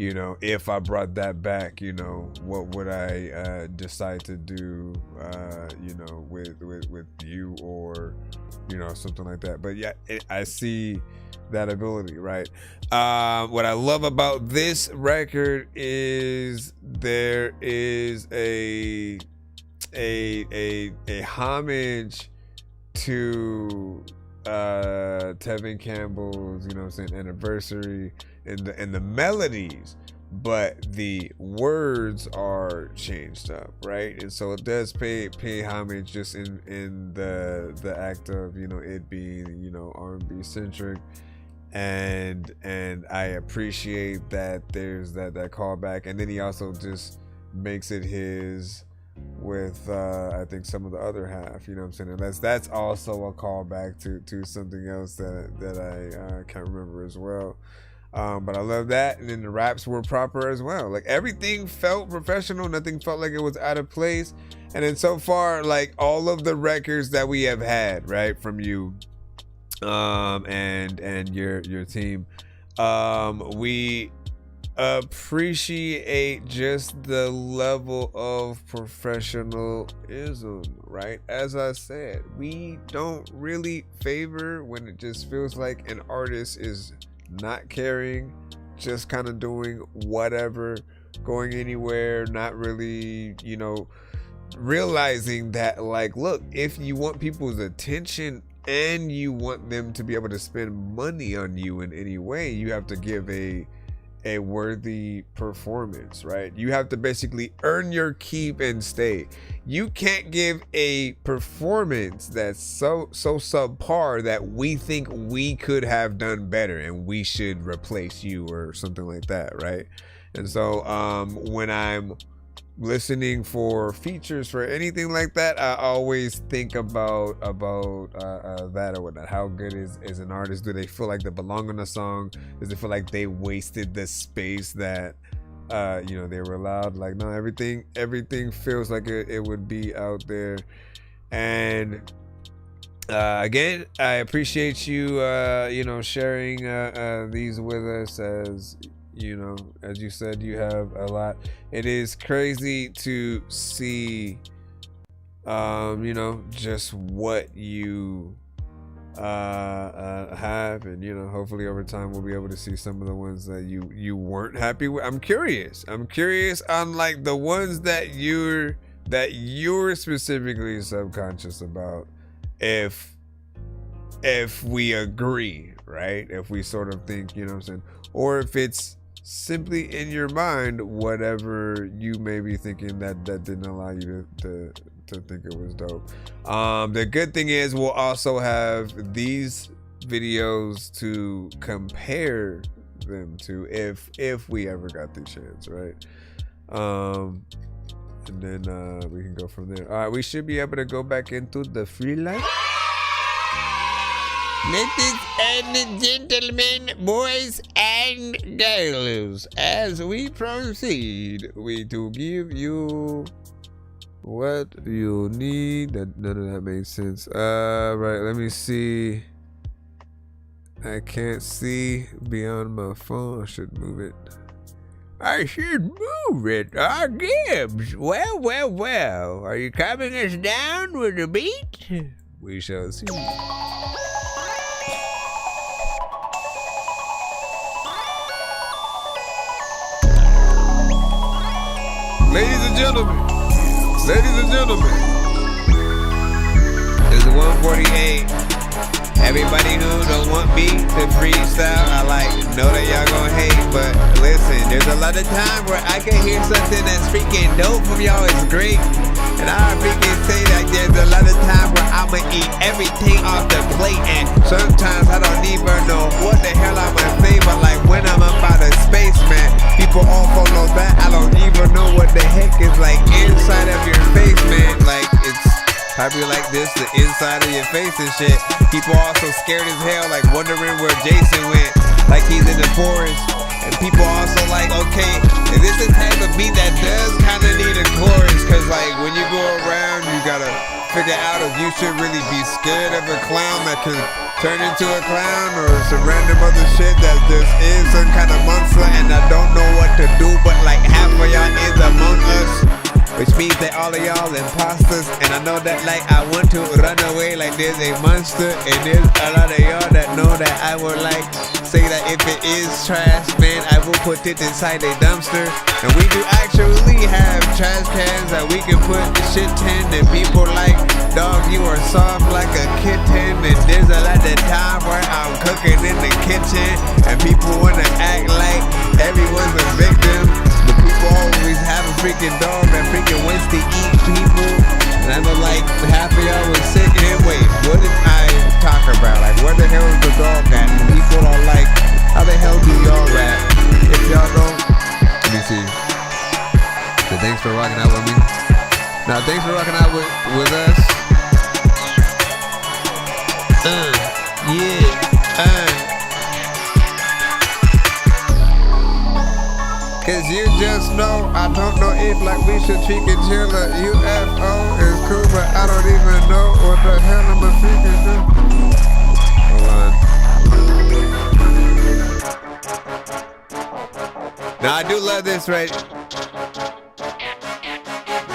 if I brought that back, what would I decide to do with you, or something like that. But yeah, I see that ability, right? What I love about this record is there is a homage to Tevin Campbell's anniversary and the melodies, but the words are changed up, right? And so it does pay homage just in the act of it being R&B centric, and I appreciate that there's that callback, and then he also just makes it his with I think some of the other half, and that's also a callback to something else that I can't remember as well. But I love that, and then the raps were proper as well. Everything felt professional, nothing felt like it was out of place. And then so far, all of the records that we have had, right, from you, and your team, we appreciate just the level of professionalism, right? As I said, we don't really favor when it just feels like an artist is not caring, just kind of doing whatever going anywhere, not really, you know, realizing that, like, look, if you want people's attention and you want them to be able to spend money on you in any way, you have to give a worthy performance, right? You have to basically earn your keep and stay. You can't give a performance that's so subpar that we think we could have done better and we should replace you or something like that, right? And so when I'm listening for features for anything like that, I always think about that or whatnot. How good is an artist? Do they feel like they belong on a song? Does it feel like they wasted the space that you know, they were allowed? Like, no, everything feels like it would be out there. And again, I appreciate you you know, sharing these with us. As you know, as you said, you have a lot. It is crazy to see, you know, just what you have, and you know, hopefully over time we'll be able to see some of the ones that you weren't happy with. I'm curious on like the ones that you're specifically subconscious about, if we agree, right? If we sort of think, you know what I'm saying, or if it's simply in your mind, whatever you may be thinking that didn't allow you to think it was dope. The good thing is we'll also have these videos to compare them to if we ever got the chance, right? And then we can go from there. All right, we should be able to go back into the free life. Ladies and gentlemen, boys and girls, as we proceed, we to give you what you need. That none of that made sense. Right, let me see. I can't see beyond my phone. I should move it. I should move it. Gibbs. Well. Are you calming us down with a beat? We shall see. Ladies and gentlemen, it's 1:48. Everybody who don't want me to freestyle, I know that y'all gonna hate, but listen, there's a lot of time where I can hear something that's freaking dope from y'all. It's great, and I freaking say that there's a lot of time where I'ma eat everything off the plate, and sometimes I don't even know what the hell I'ma say, but like when I'm up out of space, man, people all follow that. I don't even know what the heck is like inside of your face, man. Like, it's probably like this, the inside of your face and shit. People also scared as hell, like wondering where Jason went, like he's in the forest. And people also like, okay, is this the type of beat that does kind of need a chorus? Cause like when you go around, you gotta figure out if you should really be scared of a clown that can turn into a clown, or some random other shit that just is some kind of monster and I don't know what to do, but like half of y'all is among us, which means that all of y'all imposters. And I know that like I want to run away like there's a monster, and there's a lot of y'all that know that I would like say that if it is trash, man, I will put it inside a dumpster. And we do actually have trash cans that we can put shit in, and people like, dog, you are soft like a kitten. And there's a lot of time where I'm cooking in the kitchen and people wanna act like everyone's a victim, but people always have a freaking dog that freaking wants to eat people. And I know like half of y'all was sick, and wait, what did I talk about? Like, where the hell is the dog at? And people are like, how the hell do y'all rap? If y'all don't, let me see. So thanks for rocking out with me. Now thanks for rocking out with us. Cause you just know, I don't know if like we should freaking chill a UFO is cool, but I don't even know what the hell I'm a freaking do. Hold on. Now I do love this, right?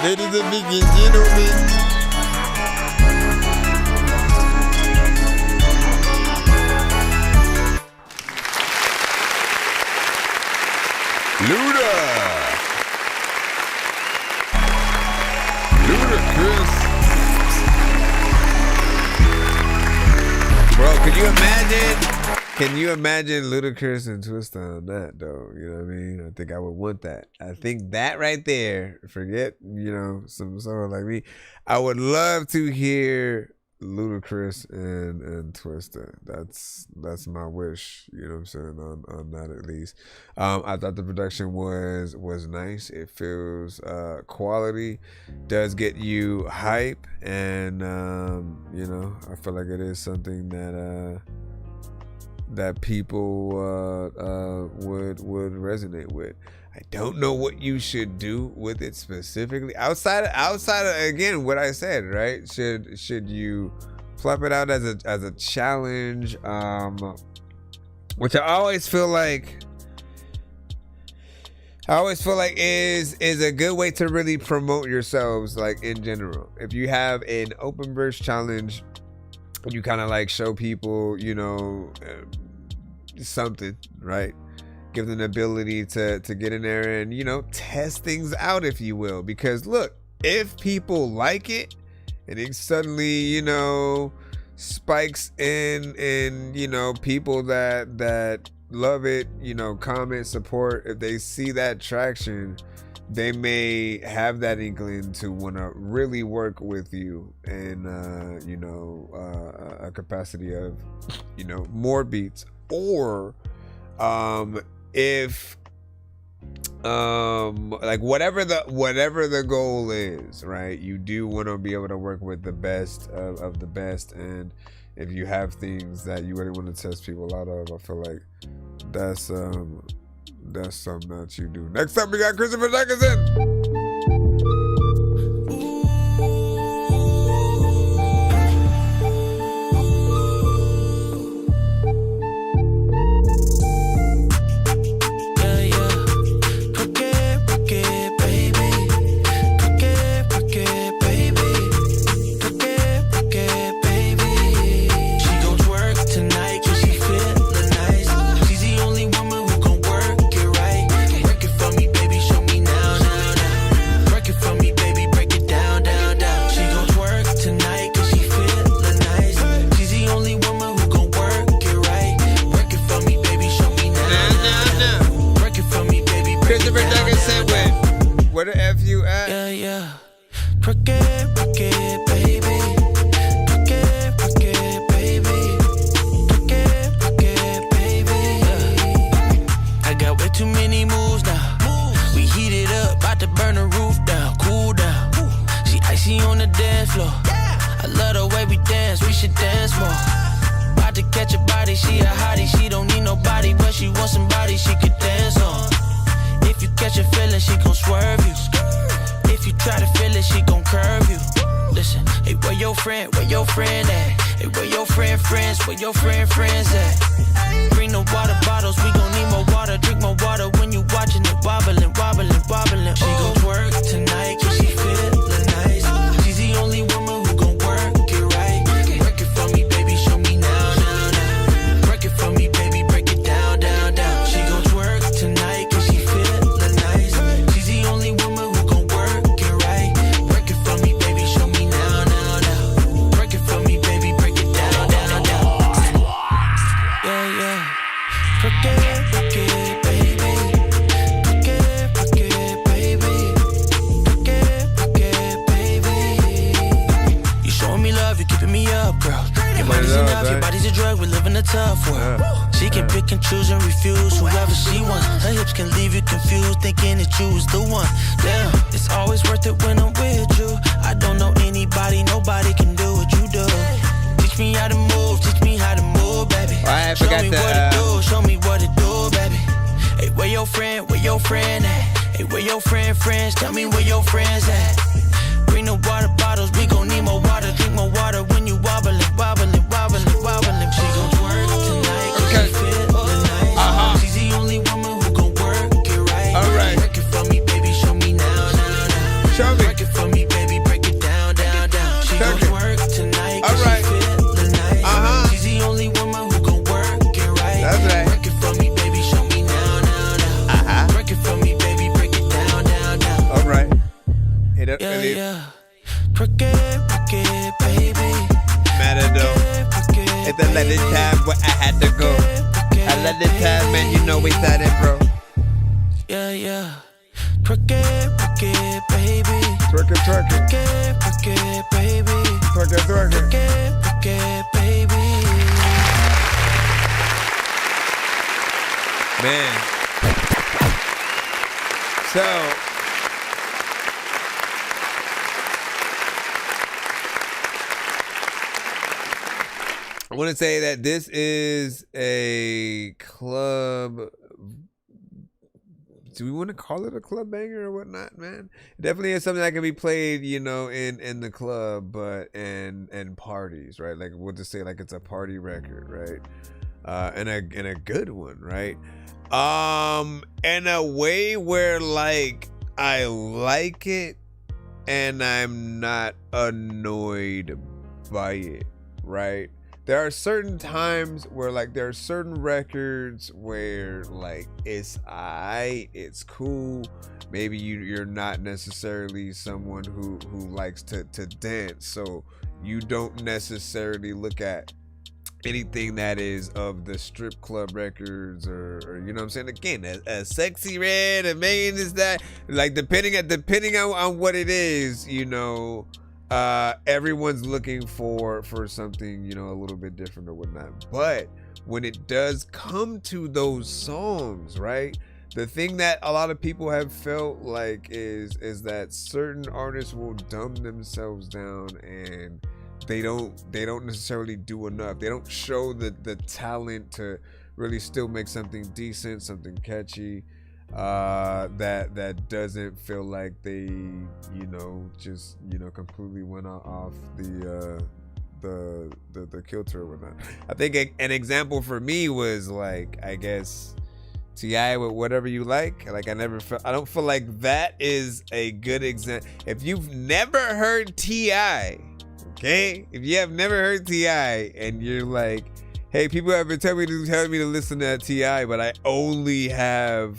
Ladies and gentlemen. Luda! Ludacris. Bro, could you imagine? Can you imagine Ludacris and Twista on that, though? You know what I mean? I think I would want that. I think that right there, forget, some someone like me. I would love to hear Ludacris and Twista. That's my wish, you know what I'm saying, on that at least. I thought the production was nice. It feels quality, does get you hype, and I feel like it is something that people would resonate with. I don't know what you should do with it specifically. Outside of again what I said, right? Should you flip it out as a challenge? Which I always feel like is a good way to really promote yourselves, like in general. If you have an open verse challenge, you kind of like show people, something, right? Give them the ability to get in there and, test things out, if you will. Because look, if people like it and it suddenly, spikes in people that love it, comment, support, if they see that traction, they may have that inkling to want to really work with you in a capacity of more beats, or if like whatever the goal is, right? You do want to be able to work with the best of the best, and if you have things that you really want to test people out of, I feel like that's something that you do. Next up, we got Christopher Dickinson. Where the F you at? Yeah. Work it, baby. Work it, baby. Work it, baby. I got way too many moves now. We heat it up, about to burn the roof down, cool down. She icy on the dance floor. I love the way we dance, we should dance more. About to catch a body, she a hottie. She don't need nobody, but she wants somebody she could dance on. If you catch a feeling, she gon' swerve you. If you try to feel it, she gon' curve you. Listen, hey, where your friend at? Hey, where your friends at? Bring the water bottles, we gon' need more water. Drink more water when you watching it wobbling. She gon' twerk tonight, cause she feelin' nice. She's the only woman who gon' work it right. Work it for me, baby, show me now. Work it for me, baby, break it down. She gon' twerk tonight, cause she feelin' nice. She's the only woman who gon' work it right. Work it for me, baby, show me now. Work it for me, baby, break it down. Yeah. Work it, baby. Work it, baby. Work it, baby. You showing me love, you keeping me up, girl. Your money's enough, your body's a drug, we live in a tough world. She can pick and choose and refuse whoever she wants. Her hips can leave you confused, thinking that you was the one. Damn, it's always worth it when I'm with you. I don't know nobody can do what you do. Teach me how to move, baby. I forgot Show me what to do, baby. Hey, where your friend at? Hey, where your friends? Tell me where your friends at. Bring the water bottles, we gon' need more water. Drink more water when you wobbling. She gon' twerk tonight, cause she feelin' nice. She's the only woman who gon' work it right. Alright. Work it for me, baby, show me now. Show me. Work it for me, baby, break it down. She gon' twerk tonight, cause Alright. she feelin' nice. She's the only woman who gon' work it right. That's right. Work it for me, baby, show me now. Work it for me, baby, break it down. Alright. Hit up, Yeah. Work It's a lot of time where I had to go. A lot of time, man, you know we thought it, bro. Yeah, yeah. Twerk it, baby. Twerk it. Twerk it, baby. Twerk it, baby. Man. So, I want to say that this is a club. Do we want to call it a club banger or whatnot, man? It definitely is something that can be played, you know, in the club, but and parties, right? Like we'll just say like it's a party record, right? And a good one, right? In a way where like I like it and I'm not annoyed by it, right? There are certain times where like there are certain records where like it's aight, it's cool. Maybe you're not necessarily someone who likes to dance, so you don't necessarily look at anything that is of the strip club records or you know what I'm saying. Again, a Sexy Red, a Megan is that like depending on what it is, you know. Everyone's looking for something, you know, a little bit different or whatnot. But when it does come to those songs, right? The thing that a lot of people have felt like is that certain artists will dumb themselves down and they don't necessarily do enough. They don't show the talent to really still make something decent, something catchy. That doesn't feel like they, you know, just, you know, completely went off the kilter or whatnot. I think an example for me was like, I guess T.I. with Whatever You Like. Like I don't feel like that is a good example. If you've never heard T.I., okay, if you have never heard T.I. and you're like, hey, people have been telling me to listen to T.I., but I only have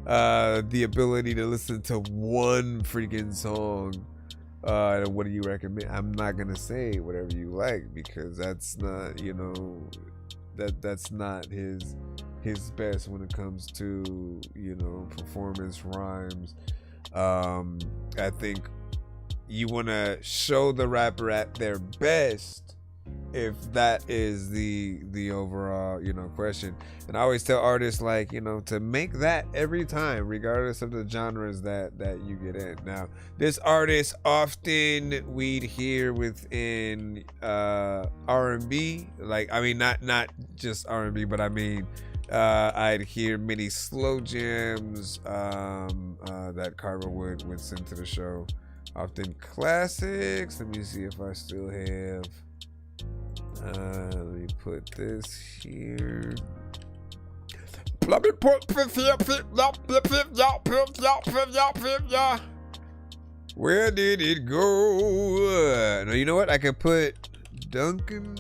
the ability to listen to one freaking song, what do you recommend? I'm not gonna say Whatever You Like because that's not, you know, that's not his best when it comes to, you know, performance, rhymes. I think you want to show the rapper at their best if that is the overall, you know, question. And I always tell artists, like, you know, to make that every time, regardless of the genres that you get in. Now, this artist often we'd hear within R&B, like, I mean, not just R&B, but I mean, I'd hear many slow jams that Carver would send to the show. Often classics. Let me see if I still have. Let me put this here. Let me put this here. Where did it go? No, you know what? I could put Duncan.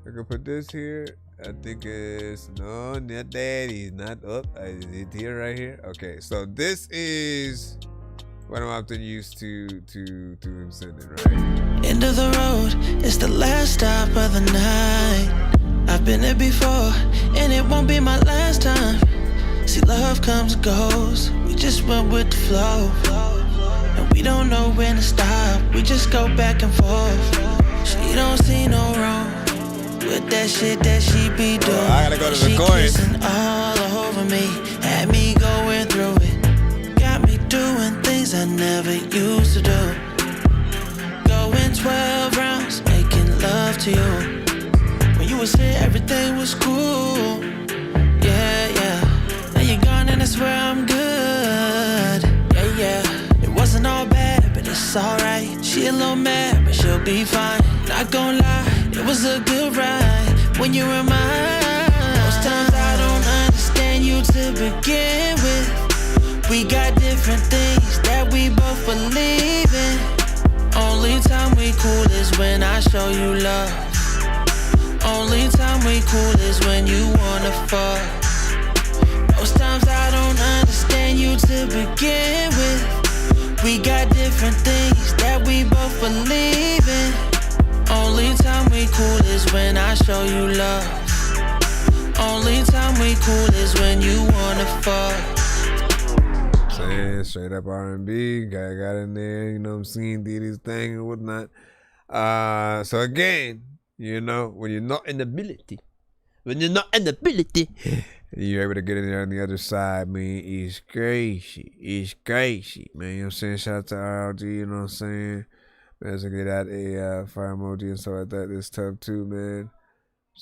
I could put this here. I think it's no, not that. He's not up. Is it here, right here? Okay, so this is what I'm often used to him sending, right? End of the road, it's the last stop of the night. I've been there before, and it won't be my last time. See, love comes and goes, we just went with the flow. And we don't know when to stop, we just go back and forth. She don't see no wrong with that shit that she be doing. I gotta go to the chorus. She kissing all over me, had me going through it. Got me doing things I never used to do. Going 12 rounds, making love to you. When you was here, everything was cool. Yeah, yeah. Now you're gone and I swear I'm good. Yeah, yeah. It wasn't all bad, but it's alright. She a little mad, but she'll be fine. Not gonna lie, it was a good ride when you were mine. Most times I don't understand you to begin with. We got different things that we both believe in. Only time we cool is when I show you love. Only time we cool is when you wanna fuck. Most times I don't understand you to begin with. We got different things that we both believe in. Only time we cool is when I show you love. Only time we cool is when you wanna fuck. Saying straight up R&B, guy got in there, you know what I'm saying, did his thing and whatnot. So again, you know, when you're not in ability, you're able to get in there on the other side, man. It's crazy, man. You know what I'm saying? Shout out to RLG, you know what I'm saying? Man, so get out a fire emoji and stuff like that. It's tough too, man.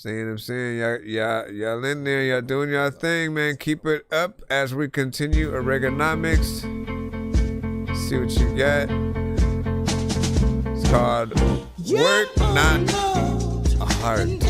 I'm saying, y'all in there, y'all doing y'all thing, man. Keep it up as we continue Oregonomics. See what you got. It's called Work Not Hard.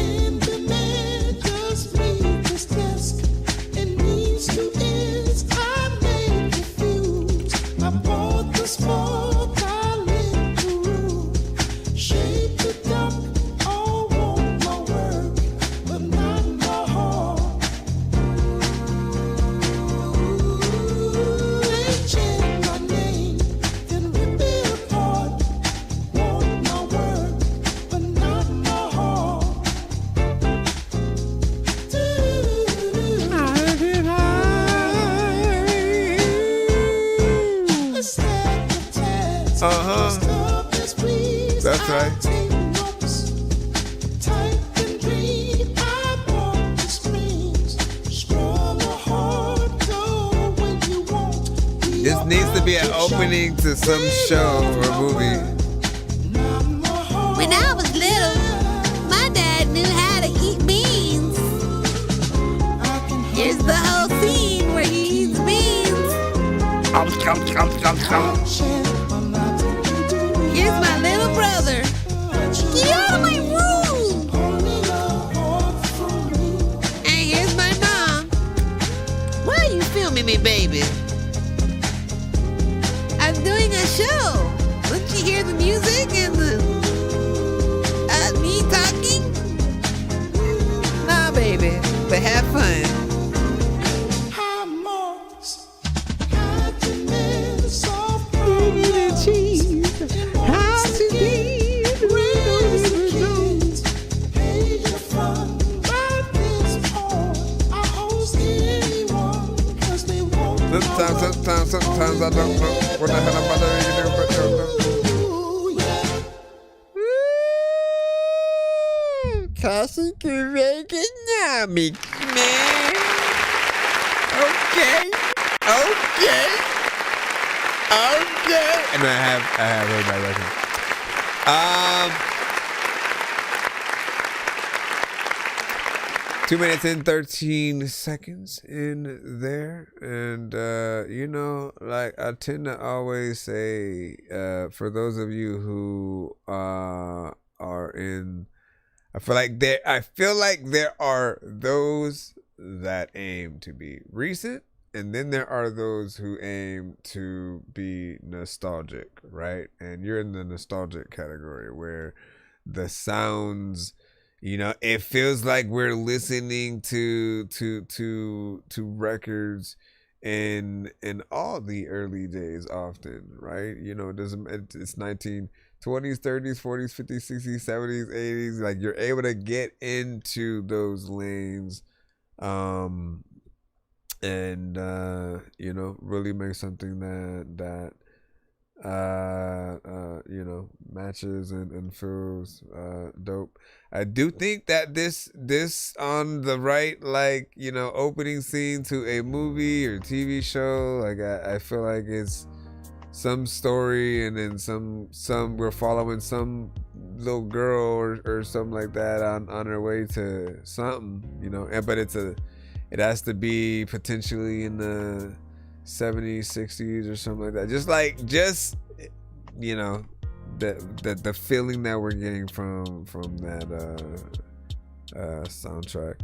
That's right. This needs to be an opening to some show or movie. When I was little, my dad knew how to eat beans. Here's the whole scene where he eats beans. Here's my little brother. Get out of my room! And here's my mom. Why are you filming me, baby? I'm doing a show. Don't you hear the music and the me talking? Nah, baby, but have fun. Sometimes I don't know what the hell I'm about to do, but ThatDorkyReviewShow, man. Okay. And I have heard my record. 2 minutes and 13 seconds in there. And, you know, like I tend to always say, for those of you who are in, I feel like there are those that aim to be recent, and then there are those who aim to be nostalgic, right? And you're in the nostalgic category where the sounds, you know, it feels like we're listening to records in all the early days often, right? You know, it's 1920s, 30s, 40s, 50s, 60s, 70s, 80s. Like you're able to get into those lanes, and you know, really make something that you know, matches and feels dope. I do think that this on the right, like, you know, opening scene to a movie or TV show, like I feel like it's some story, and then some we're following some little girl or something like that on her way to something, you know, but it has to be potentially in the 70s, 60s or something like that. Just you know, the feeling that we're getting from that soundtrack.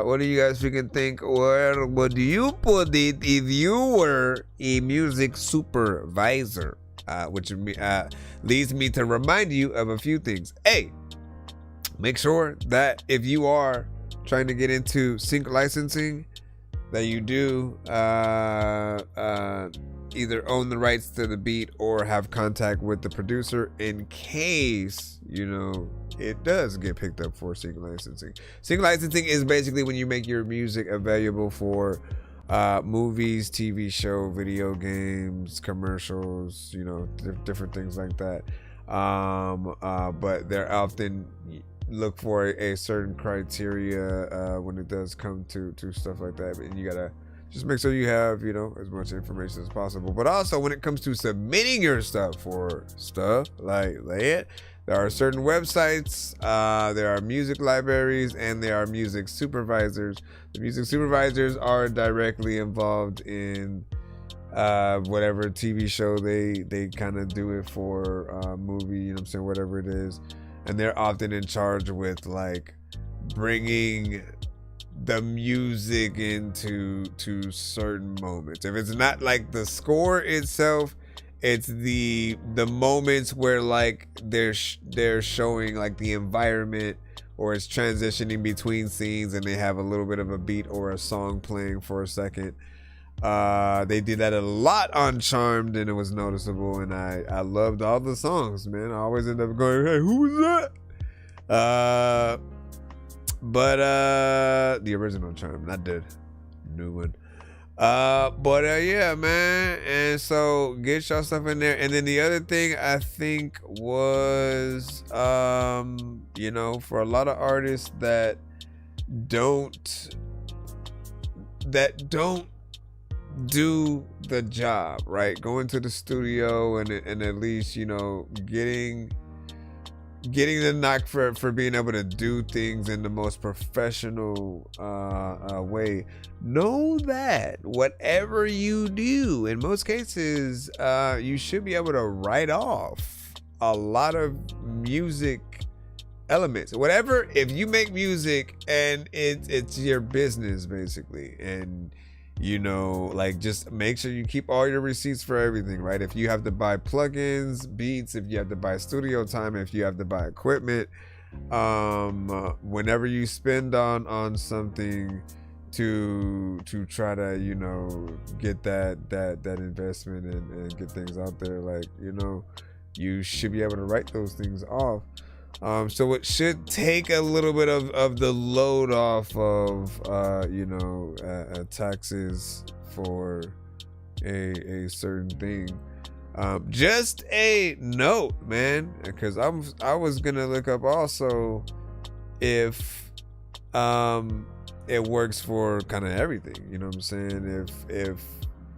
What do you guys freaking think? Where would you put it if you were a music supervisor? Which leads me to remind you of a few things. A, make sure that if you are trying to get into sync licensing, that you do either own the rights to the beat or have contact with the producer in case, you know, it does get picked up for single licensing. Single licensing is basically when you make your music available for movies, TV show, video games, commercials, you know, different things like that. But they're often look for a certain criteria when it does come to stuff like that, and you gotta just make sure you have, you know, as much information as possible. But also when it comes to submitting your stuff for stuff like that, there are certain websites, there are music libraries, and there are music supervisors. The music supervisors are directly involved in whatever TV show they kind of do it for, movie, you know what I'm saying, whatever it is. And they're often in charge with like bringing the music into certain moments. If it's not like the score itself, it's the moments where like they're showing like the environment, or it's transitioning between scenes and they have a little bit of a beat or a song playing for a second. They did that a lot on Charmed, and it was noticeable, and I loved all the songs, man. I always end up going, hey, who was that? But the original Charmed, not the new one. Yeah, man. And so get y'all stuff in there. And then the other thing I think was, you know, for a lot of artists that don't do the job, right? Going to the studio and at least, you know, getting the knock for being able to do things in the most professional way. Know that whatever you do, in most cases, you should be able to write off a lot of music elements. Whatever, if you make music and it's your business basically, and you know, like, just make sure you keep all your receipts for everything, right? If you have to buy plugins, beats, if you have to buy studio time, if you have to buy equipment, whenever you spend on something to try to, you know, get that investment and get things out there, like, you know, you should be able to write those things off. So it should take a little bit of the load off of, you know, taxes for a certain thing. Just a note, man, because I was gonna look up also if it works for kind of everything. You know what I'm saying? If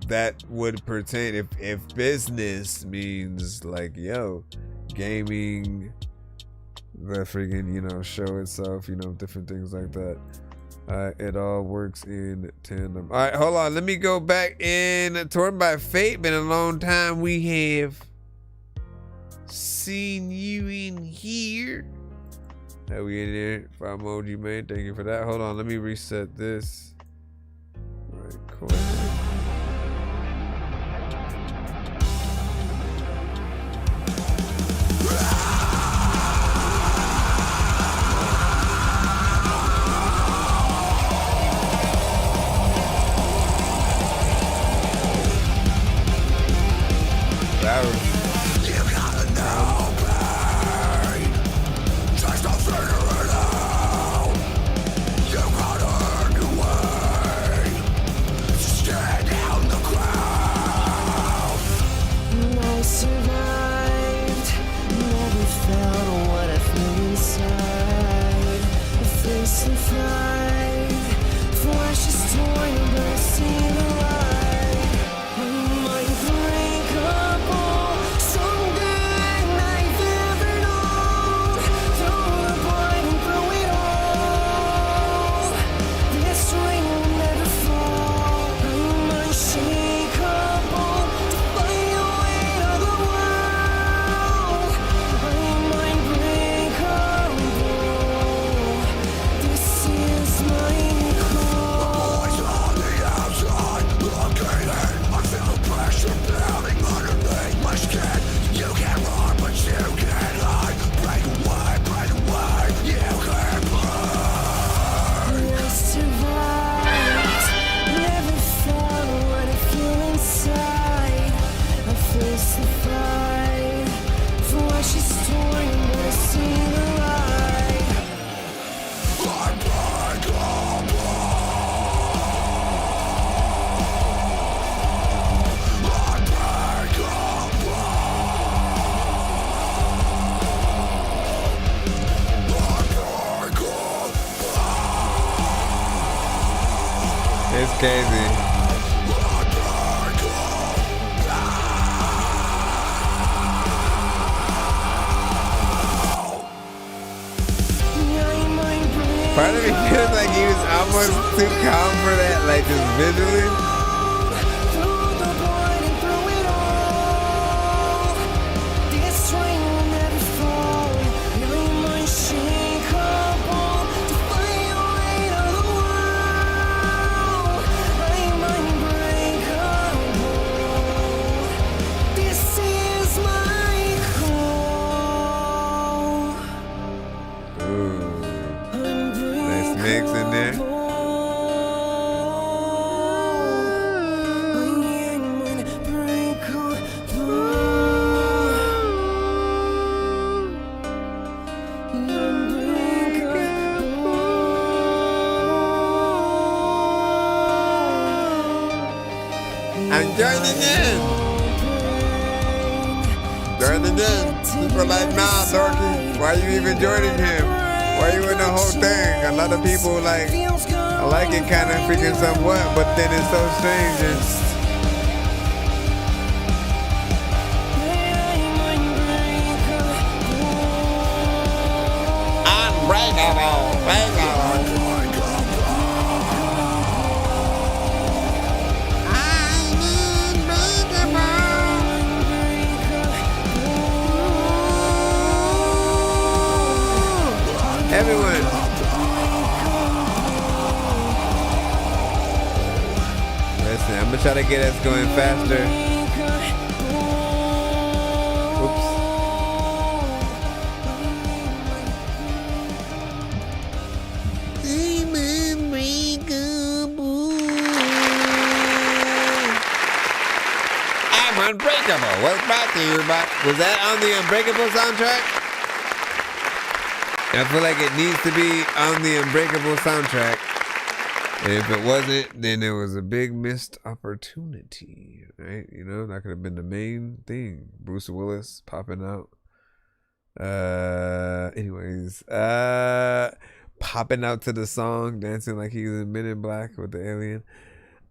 that would pertain, if business means like, yo, gaming, the freaking, you know, show itself, you know, different things like that. It all works in tandem. All right, hold on. Let me go back in. Torn by Fate. Been a long time we have seen you in here. Are we in there? For emoji, man. Thank you for that. Hold on. Let me reset this. All right, cool. Scared crazy. Part of me feels like he was almost too calm for that, like just visually. Mix in there. I'm joining in. Joining in. People like, nah, Dorky, why are you even joining him? Why you in the whole thing? A lot of people like, I like it kind of freaking somewhat, but then it's so strange. Unbreakable, everyone. Listen, I'm gonna try to get us going faster. Oops. I'm unbreakable. What's back to you, was that on the Unbreakable soundtrack? I feel like it needs to be on the Unbreakable soundtrack. And if it wasn't, then it was a big missed opportunity, right? You know, that could have been the main thing. Bruce Willis popping out. Anyways, popping out to the song, dancing like he's in Men in Black with the alien.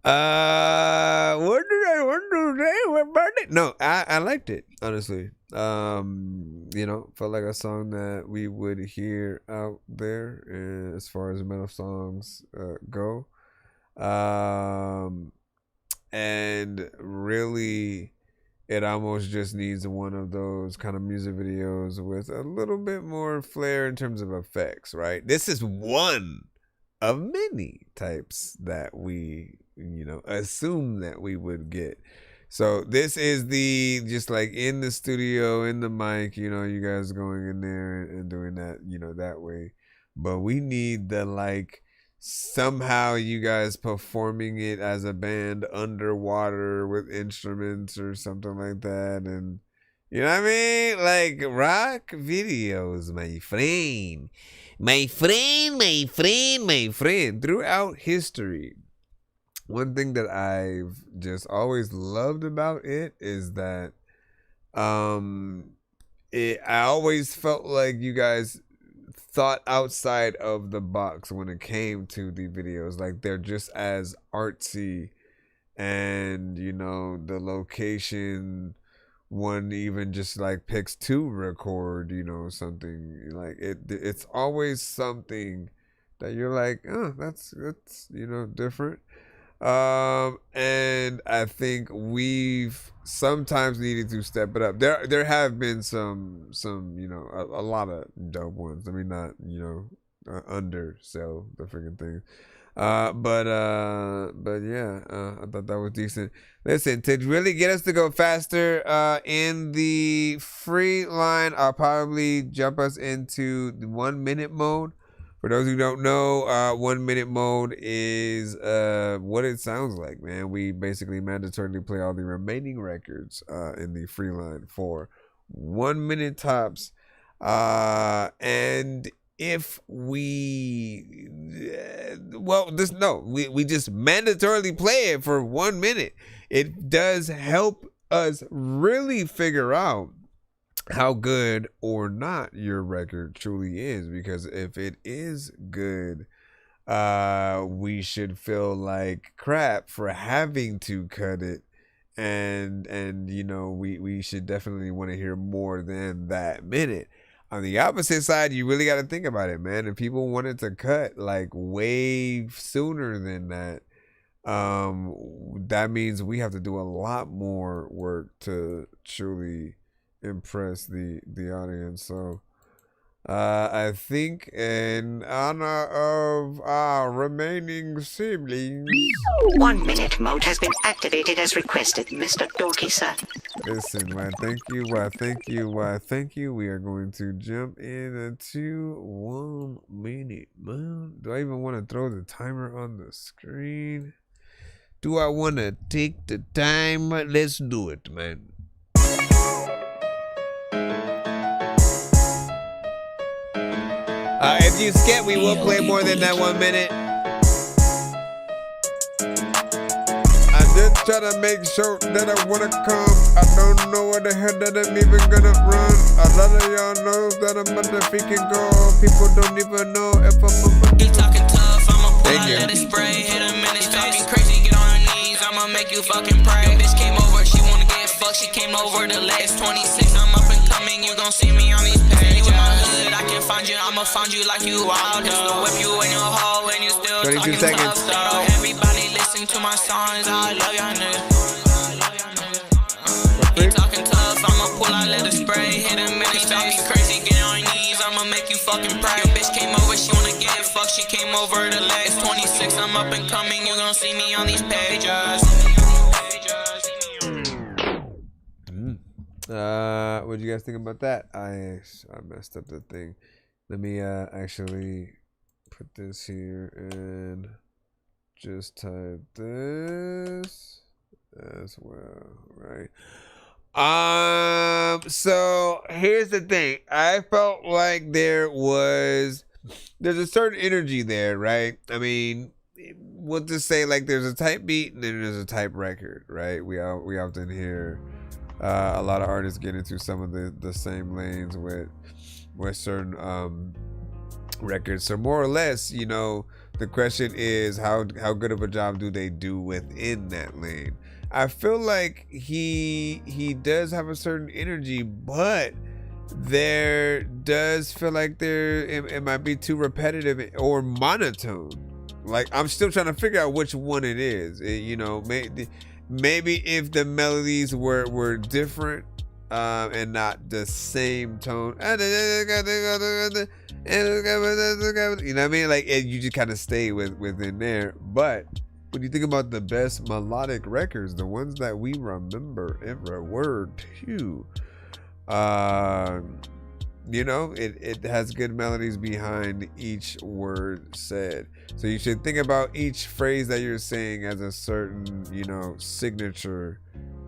What did I want to say about it? No, I liked it, honestly. You know, felt like a song that we would hear out there as far as metal songs go. And really, it almost just needs one of those kind of music videos with a little bit more flair in terms of effects, right? This is one of many types that we, you know, assume that we would get. So this is the, just like in the studio, in the mic, you know, you guys going in there and doing that, you know, that way. But we need the, like, somehow you guys performing it as a band underwater with instruments or something like that. And you know what I mean? Like rock videos, my friend. My friend, my friend, my friend. Throughout history, one thing that I've just always loved about it is that I always felt like you guys thought outside of the box when it came to the videos. Like they're just as artsy, and you know, the location one even just like picks to record, you know, something like it's always something that you're like, oh, that's you know, different. And I think we've sometimes needed to step it up. There have been some you know, a lot of dope ones. I mean, not, you know, undersell the freaking thing. But yeah, I thought that was decent. Listen, to really get us to go faster, in the free line, I'll probably jump us into the 1 minute mode. For those who don't know, 1 minute mode is what it sounds like, man. We basically mandatorily play all the remaining records in the free line for 1 minute tops. And if we we just mandatorily play it for 1 minute. It does help us really figure out how good or not your record truly is, because if it is good, we should feel like crap for having to cut it. And you know, we should definitely want to hear more than that minute. On the opposite side, you really got to think about it, man. If people wanted to cut like way sooner than that, that means we have to do a lot more work to truly impress the audience. So I think in honor of our remaining siblings, 1 minute mode has been activated as requested, Mr. Dorky, sir. listen, why thank you. We are going to jump into 1 minute mode. Do I even want to throw the timer on the screen? Do I want to take the time? Let's do it, man. If you skip, we will play more than that 1 minute. I just try to make sure that I wanna come. I don't know where the hell that I'm even gonna run. A lot of y'all know that I'm about to freaking go. People don't even know if I'm about to. He talking tough, I'ma pull Thank out, you. let it spray. Hit him in his talking crazy, get on her knees. I'ma make you fucking pray. Your bitch came over, she wanna get fucked. She came over the legs 26. I'm up and coming, you gon' see me on these pages. You in my hood, I can find you, I'ma find you like you wild. Just to whip you in your hole and you still 22 talking seconds. tough. So everybody listen to my songs, I love y'all niggas. He talking tough, I'ma pull out, let it spray. Hit him in his talking crazy, get on your knees. I'ma make you fucking pray. Your bitch came over, she wanna get fucked. She came over the legs 26. I'm up and coming, you gon' see me on these pages. What do you guys think about that? I messed up the thing. Let me actually put this here and just type this as well, right? So here's the thing. I felt like there's a certain energy there, right? I mean, we'll just say like there's a type beat and then there's a type record, right? We often hear a lot of artists get into some of the same lanes with certain records. So more or less, you know, the question is how good of a job do they do within that lane? I feel like he does have a certain energy, but there does feel like it might be too repetitive or monotone. Like I'm still trying to figure out which one it is. You know, maybe if the melodies were different and not the same tone. You know what I mean? Like you just kind of stay within there. But when you think about the best melodic records, the ones that we remember every word to, you know, it has good melodies behind each word said. So you should think about each phrase that you're saying as a certain, you know, signature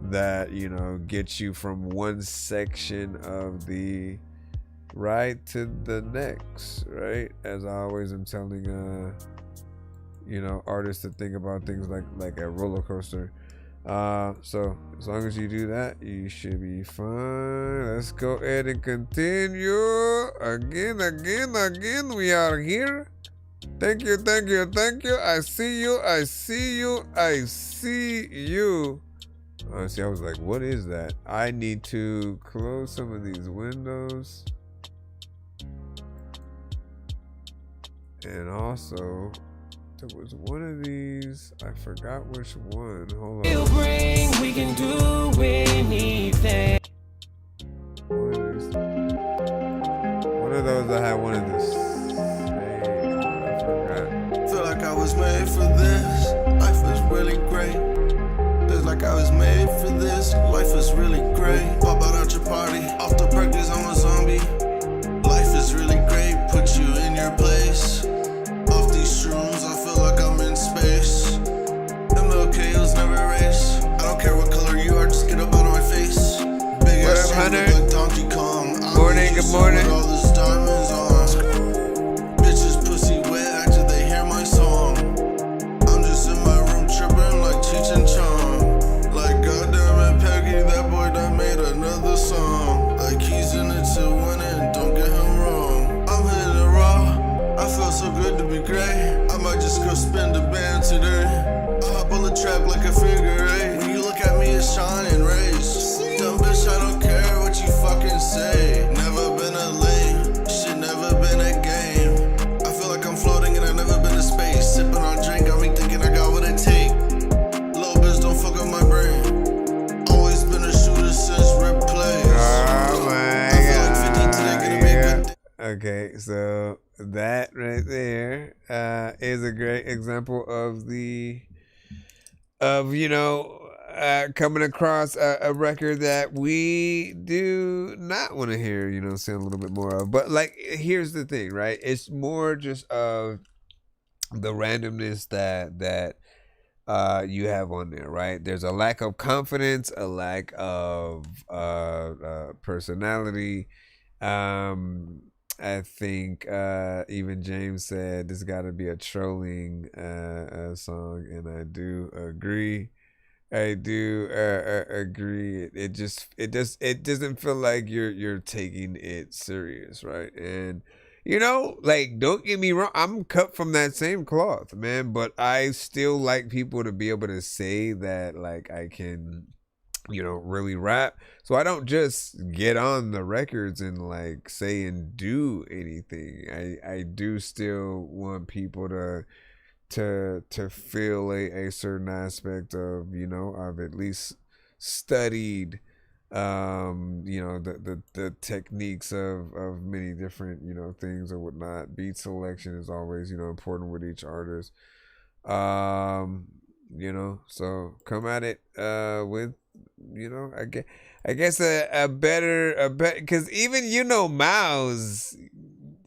that, you know, gets you from one section of the right to the next, right? As I always am telling you know, artists to think about things like a roller coaster. So as long as you do that, you should be fine. Let's go ahead and continue. Again, we are here. Thank you. I see you. Oh, see, I was like, what is that? I need to close some of these windows. And also, there was one of these. I forgot which one. Hold on. We can do anything. One of those I had one of this. I forgot. Feel like I was made for this. Life is really great. Feels like I was made for this. Life is really great. Pop out your party. Off the practice, I'm a zombie. Life is really great. Put you in your place. Off these shrooms, I feel like I'm in space. MLK was never race. I don't care what color you are, just get up out of my face. Big What ass up, Hunter? like Donkey Kong. Morning, good morning. All this diamonds on. Bitches pussy wet after they hear my song. I'm just in my room tripping like Cheech and Chong. Like goddamn it, Peggy, that boy done made another song. Like he's in it to win it, don't get him wrong. I'm hitting it raw. I feel so good to be great. I might back like a figure eight. When you look at me, it's shining rays. Dumb bitch, I don't care what you fucking say. Never been a lane, shit never been a game. I feel like I'm floating and I've never been to space. Sipping on drink, got me thinking I got what it take. Little bitch, don't fuck up my brain. Always been a shooter since rip plays. Oh my God. Okay, so that right there is a great example of coming across a record that we do not want to hear, saying a little bit more of. But like, here's the thing, right? It's more just of the randomness that you have on there, right? There's a lack of confidence, a lack of personality. I think even James said this got to be a trolling song, and I do agree. Agree. It doesn't feel like you're taking it serious, right? And like, don't get me wrong, I'm cut from that same cloth, man. But I still like people to be able to say that, like, I can, really rap. So I don't just get on the records and like say and do anything. I do still want people to feel a certain aspect of, I've at least studied the techniques of many different things or whatnot. Beat selection is always important with each artist. So come at it with I guess a better because even Mouse,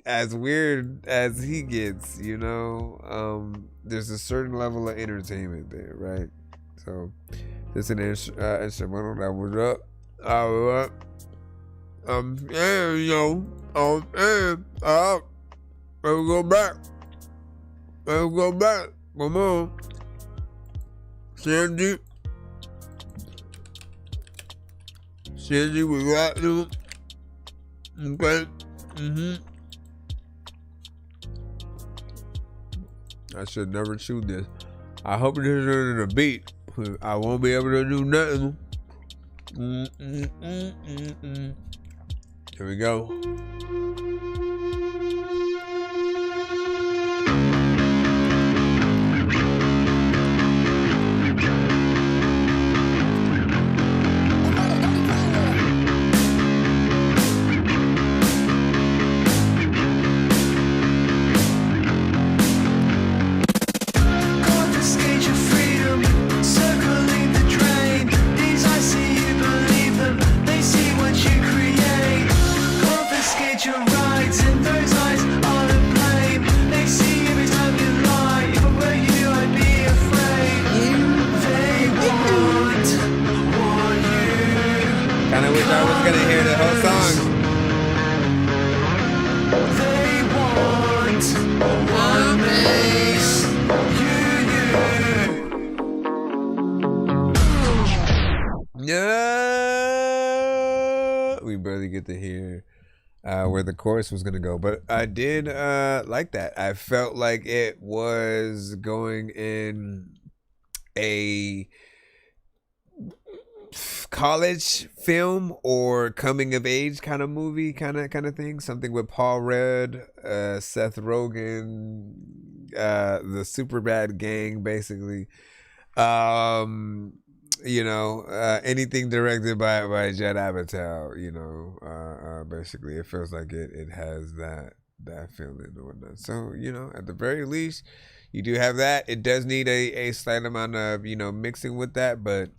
as weird as he gets, there's a certain level of entertainment there, right? So it's an instrumental that was up. Let's go back. Come on. Sandy, we got you. Okay. I should never shoot this. I hope this isn't a beat. I won't be able to do nothing. Here we go. We barely get to hear where the chorus was gonna go, but I did like that. I felt like it was going in a college film or coming of age kind of movie, kind of thing. Something with Paul Rudd, Seth Rogen, the Superbad gang, basically. Anything directed by Judd Apatow, basically it feels like it has that feeling or whatnot. So, at the very least, you do have that. It does need a slight amount of, mixing with that, but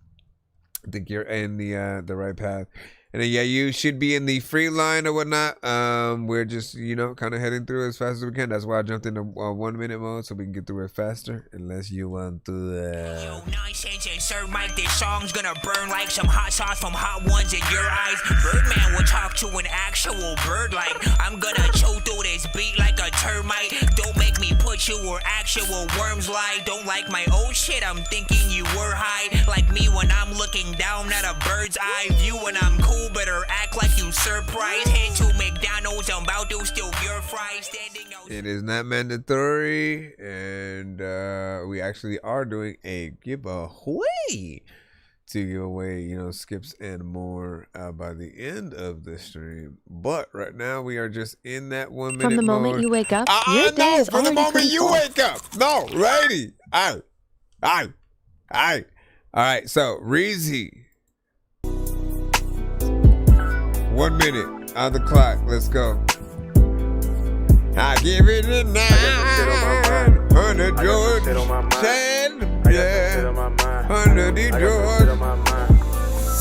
I think you're in the right path. And then, yeah, you should be in the free line or whatnot. We're just, kind of heading through as fast as we can. That's why I jumped into 1 minute mode so we can get through it faster. Unless you want to. Yo, nonsense and Sir Mike, this song's gonna burn like some hot sauce from hot ones in your eyes. Birdman will talk to an actual bird like I'm gonna chew through this beat like a termite. Don't make me put you where actual worms lie. Don't like my old shit, I'm thinking you were high. Like me when I'm looking down at a bird's eye view when I'm cool. Better act like you surprised. Head to McDonald's, I'm about to steal your fries. Standing out. It is not mandatory, and we actually are doing a giveaway to give away, you know, skips and more by the end of the stream. But right now we are just in that 1 minute From the moment mode. you wake up, your day No, is from the already moment you full. wake up. No, lady. All right. So Reezy, 1 minute on the clock. Let's go. I give it a 900 George 10, yeah, 100 George. I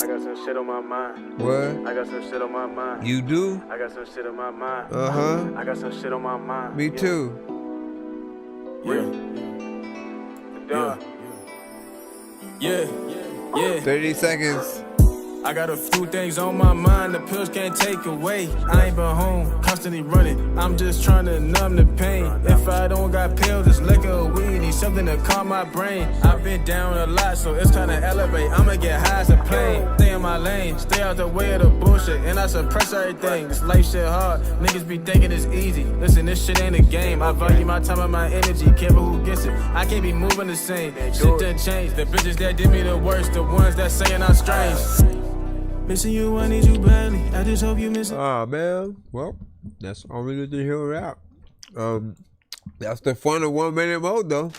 got some shit on my mind. What? I got some shit on my mind. You do? I got some shit on my mind. Uh-huh. I got some shit on my mind. Me too. Yeah. 30 seconds. I got a few things on my mind the pills can't take away. I ain't been home, constantly running. I'm just trying to numb the pain. If I don't got pills, it's liquor or weed. Need something to calm my brain. I've been down a lot, so it's time to elevate. I'ma get high as a plane. Stay in my lane, stay out the way of the bullshit. And I suppress everything. This life shit hard. Niggas be thinking it's easy. Listen, this shit ain't a game. I value my time and my energy. Careful who gets it. I can't be moving the same. Shit done changed. The bitches that did me the worst. The ones that saying I'm strange. Missing you, I need you badly. I just hope you miss it. Oh man, well, that's all we need to hear out. That's the fun of 1 minute mode, though. 1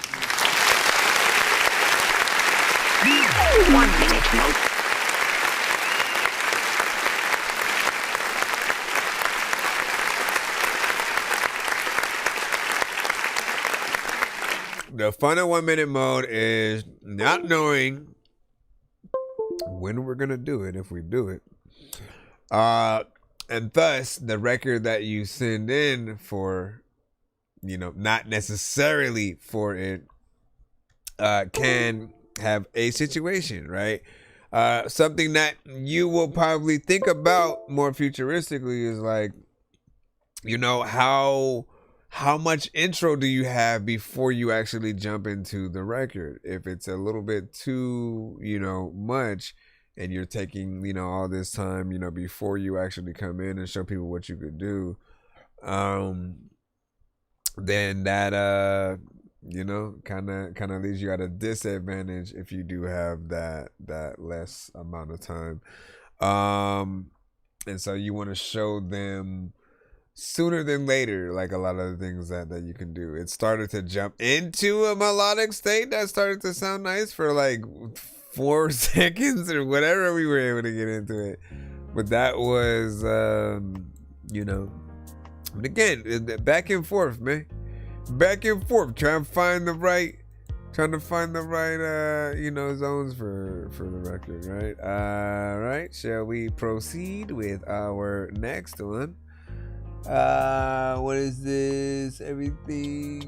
minute mode. The fun of 1 minute mode is not knowing when we're gonna do it, if we do it, and thus the record that you send in for, you know, not necessarily for it, can have a situation, right? Something that you will probably think about more futuristically is like, you know, how much intro do you have before you actually jump into the record? If it's a little bit too, you know, much, and you're taking, you know, all this time, you know, before you actually come in and show people what you could do, then that, you know, kind of leaves you at a disadvantage if you do have that less amount of time. And so you want to show them sooner than later, like a lot of the things that you can do. It started to jump into a melodic state that started to sound nice for like 4 seconds or whatever we were able to get into it. But that was, you know, but again, back and forth, man. Back and forth, trying to find the right, you know, zones for the record, right? All right, shall we proceed with our next one? What is this? Everything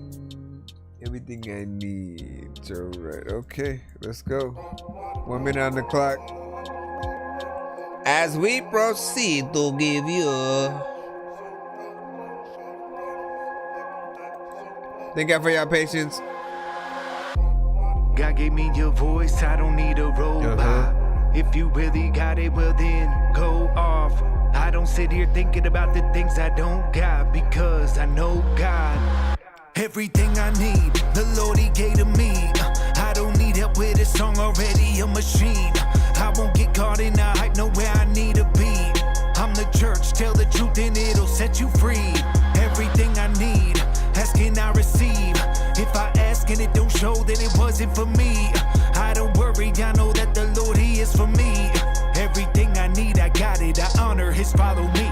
I need. Joe, right? Okay, let's go. 1 minute on the clock. As we proceed to give you. Thank God for your patience. God gave me your voice, I don't need a robot. If you really got it, well then go off. I don't sit here thinking about the things I don't got, because I know God. Everything I need, the Lord He gave to me. I don't need help with a song, already a machine. I won't get caught in the hype, know where I need to be. I'm the church, tell the truth and it'll set you free. Everything I need, ask and I receive. If I ask and it don't show, then it wasn't for me. I don't worry, I know that the Lord He is for me. Everything I need, I got it, I honor His follow me.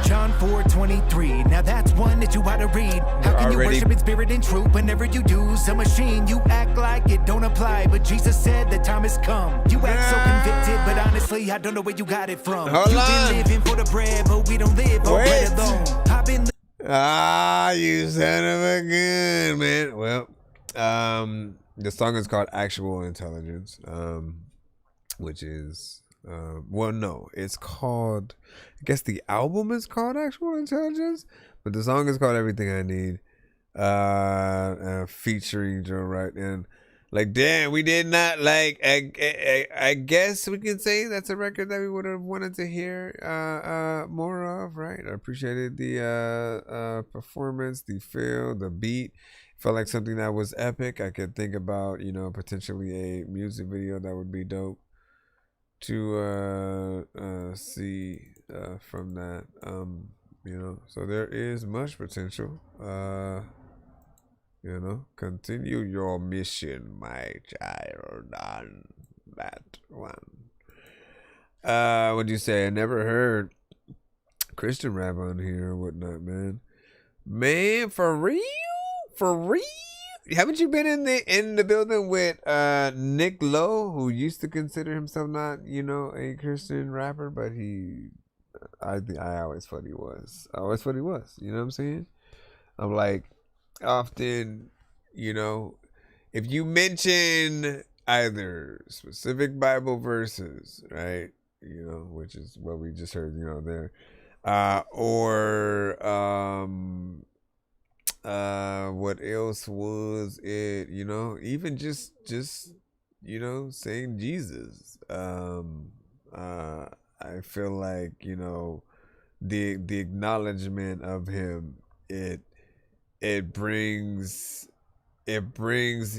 John 4:23, now that's one that you ought to read. How can you worship in spirit and truth whenever you use a machine? You act like it don't apply, but Jesus said the time has come. You act so convicted, but honestly, I don't know where you got it from. You've been living for the bread, but we don't live on bread alone. I've been You son of a gun, man. Well, the song is called Actual Intelligence, which is, well, no, it's called, I guess the album is called Actual Intelligence, but the song is called Everything I Need, featuring Joe Wright. And Like, damn, we did not like. I guess we can say that's a record that we would have wanted to hear more of, right? I appreciated the performance, the feel, the beat. Felt like something that was epic. I could think about, you know, potentially a music video that would be dope to see from that. You know, so there is much potential. You know, continue your mission, my child, on that one. What'd you say? I never heard Christian rap on here or whatnot, man. Man, for real? For real? Haven't you been in the building with Nick Lowe, who used to consider himself not, you know, a Christian rapper, but I always thought he was. I always thought he was. You know what I'm saying? I'm like, often, you know, if you mention either specific Bible verses, right, you know, which is what we just heard, you know, there, or what else was it, you know, even just you know, saying Jesus, I feel like, you know, the acknowledgement of him, it brings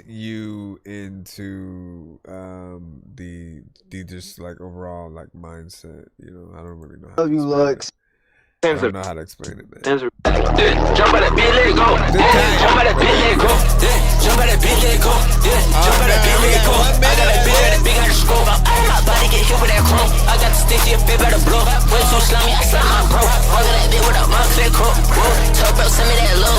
you into the just like overall like mindset, you know. I don't really know how to explain it. I don't know how to explain it, man. Jump out that bitch, let go. Jump out that bitch, let go. Jump out that bitch, let go. Jump out that bitch, let go. I got that bitch, that big out of scope. My body get hit with that chrome. I got the stick, your fit better blow. Way too slimy, I slap my bro. All of that bitch with a mouth fit crook. Tell bro, send me that low.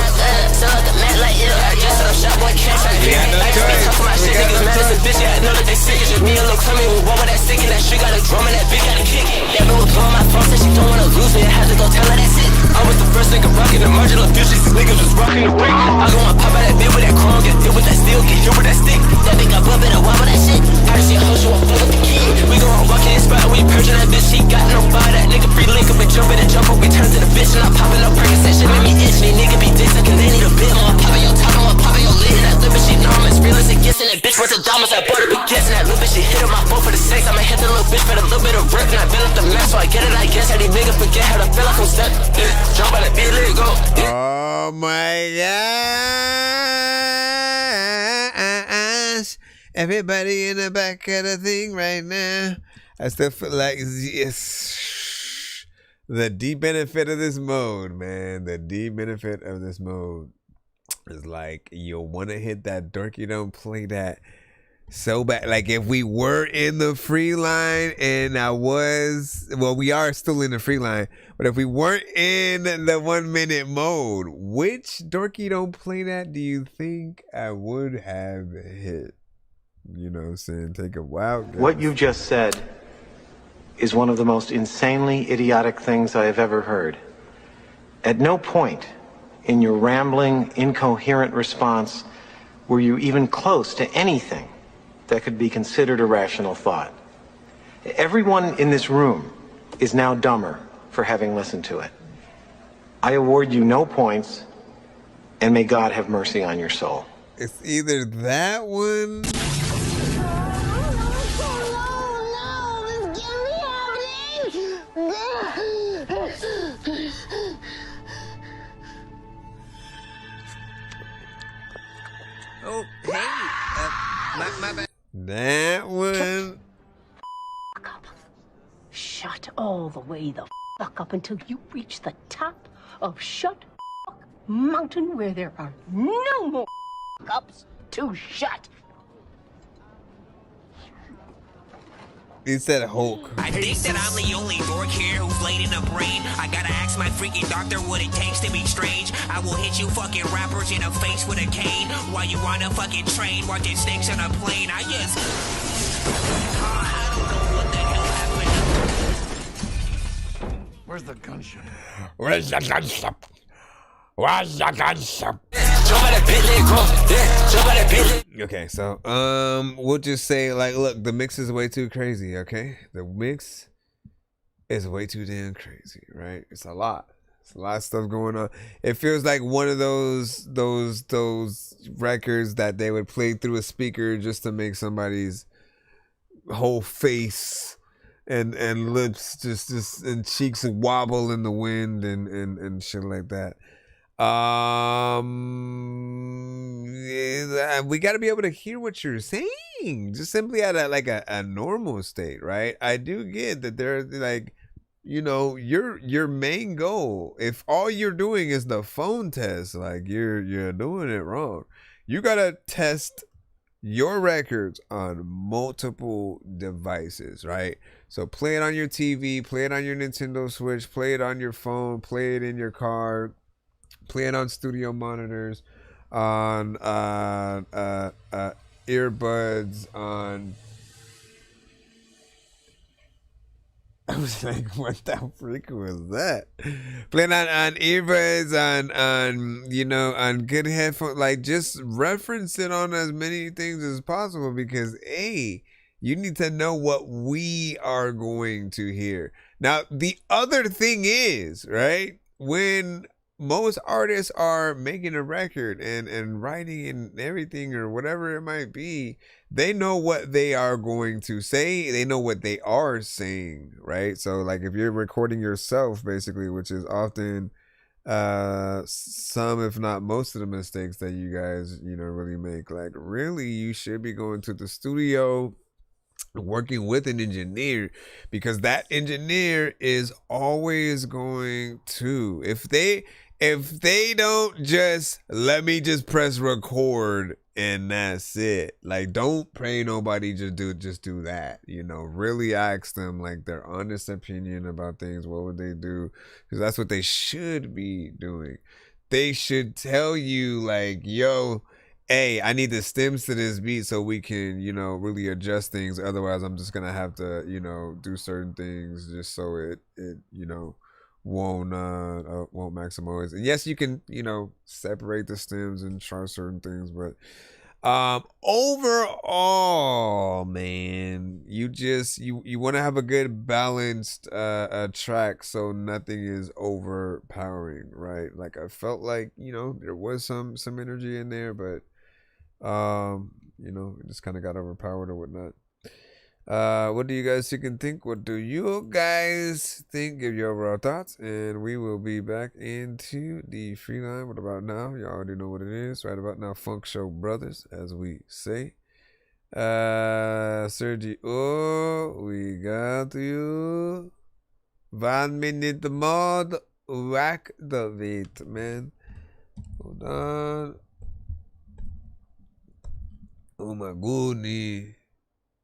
Sell out the mat like yeah. I just set up shop, boy, can't try here. I just be talking my shit, niggas mad as a bitch. Yeah, I know that they sick. It's just me and Lil Clemmy with one with that stick. And that shit got a drum and that bitch got a kick. That bitch was blowing my phone, said she don't wanna lose me. I had to go tell her that's it. I was the first nigga rocking the marginal future. These niggas was rocking the ring. I go and pop out that bitch with that chrome. Get hit with that steel, get hit with that stick. That bitch got bumpin' and wobble that shit. I just see a hoe, she won't fuck with the key. We go on walking in spot, we purging that bitch. She got no body. That nigga free link up and jump in and jump up. We turn to the bitch and I'm popping up Percocet. Shit made me itch. These niggas be dissing cause they need a bit more. Popping your top, I'm popping your lid. That little bitch, she know I'm as real as it gets. And that bitch worth the diamonds. That butter be guessing. That little bitch, she hit on my phone for the sex. I'ma hit the little bitch for the little bit of rip. And I build up the mess, so I get it, I guess. How these niggas forget how to feel like I'm stuck. Jump out that bitch, let go. Oh my gosh. Everybody in the back of the thing right now. I still feel like, yes, the deep benefit of this mode, man. The deep benefit of this mode is like, you'll want to hit that Dorky Don't Play That so bad. Like if we were in the free line and we are still in the free line, but if we weren't in the 1 minute mode, which Dorky Don't Play That do you think I would have hit? You know what I'm saying? Take a wild guess. What you just said is one of the most insanely idiotic things I have ever heard. At no point in your rambling, incoherent response were you even close to anything that could be considered a rational thought. Everyone in this room is now dumber for having listened to it. I award you no points, and may God have mercy on your soul. It's either that one. Oh, hey, my bad. That one. Shut all the way the fuck up until you reach the top of Shut Mountain, where there are no more ups to shut. He said Hulk. I think that I'm the only dork here who's laid in the brain. I gotta ask my freaking doctor what it takes to be strange. I will hit you fucking rappers in the face with a cane while you on a fucking train watching snakes on a plane. I don't know what the hell happened. Where's the gunshot? Where's the gunshot? Where's the gunshot? Okay, so we'll just say, like, look, the mix is way too crazy, okay? The mix is way too damn crazy, right? It's a lot. There's a lot of stuff going on. It feels like one of those records that they would play through a speaker just to make somebody's whole face and lips just and cheeks wobble in the wind and shit like that. We got to be able to hear what you're saying, just simply at a normal state, right? I do get that there's like, you know, your main goal, if all you're doing is the phone test, like you're doing it wrong. You gotta test your records on multiple devices, right? So play it on your TV, play it on your Nintendo Switch, play it on your phone, play it in your car, play it on studio monitors, on earbuds, on... I was like, what the freak was that? Playing on earbuds, on you know, on good headphones, like just reference it on as many things as possible, because A, you need to know what we are going to hear. Now, the other thing is, right, when most artists are making a record and writing and everything or whatever it might be, they know what they are going to say. They know what they are saying, right? So like if you're recording yourself, basically, which is often some, if not most of the mistakes that you guys, you know, really make, like really you should be going to the studio, working with an engineer, because that engineer is always going to, if they don't just let me just press record and that's it, like don't pay nobody just do that, you know, really ask them like their honest opinion about things. What would they do? Because that's what they should be doing. They should tell you like, yo, hey, I need the stems to this beat so we can, you know, really adjust things. Otherwise I'm just gonna have to, you know, do certain things just so it you know, won't maximize. And yes, you can, you know, separate the stems and try certain things, but overall, man, you want to have a good balanced track so nothing is overpowering, right? Like I felt like, you know, there was some energy in there, but you know, it just kind of got overpowered or whatnot. What do you guys think? What do you guys think? Give your overall thoughts, and we will be back into the free line. What about now? You already know what it is. Right about now, Funk Show Brothers, as we say. Sergi, we got you. 1 minute more. Whack the beat, man. Hold on. Oh my goodness.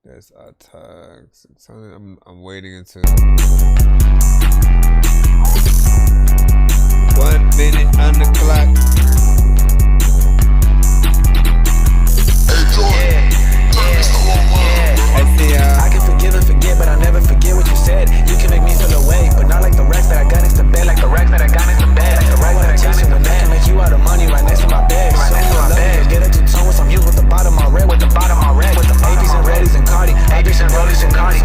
That's our tag. 600. I'm waiting until 1 minute on the clock. I see I can forgive and forget, but I'll never forget what you said. You can make me feel away, but not like the racks that I got next to bed. Like the racks that I got next to bed. Like the racks that I got next to bed. I can make you out of money right next to my bed. Right next to my bed. Get a two-tone with some hues with the bottom on red. With the bottom on red. With the APs and Reddies and Cardi. APs and Rollies and Cardi.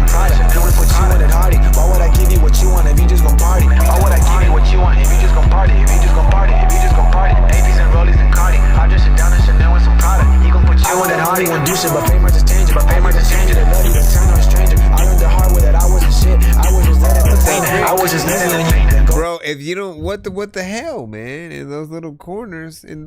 Do it for you and it hardy. Why would I give you what you want if you just gon' party? Why would I give you what you want if you just gon' party? If you just gon' party. If you just gon' party. APs and Rollies and Cardi. I just sit down and Chanel with some Prada. He gon' put you in that hardy. Won't do shit, but fame might just change it. But fame might just change it. They love you, they turn on a stranger. I learned the hard way that I wasn't shit. I was just letting it. Bro, if you don't, what the hell, man? In those little corners, and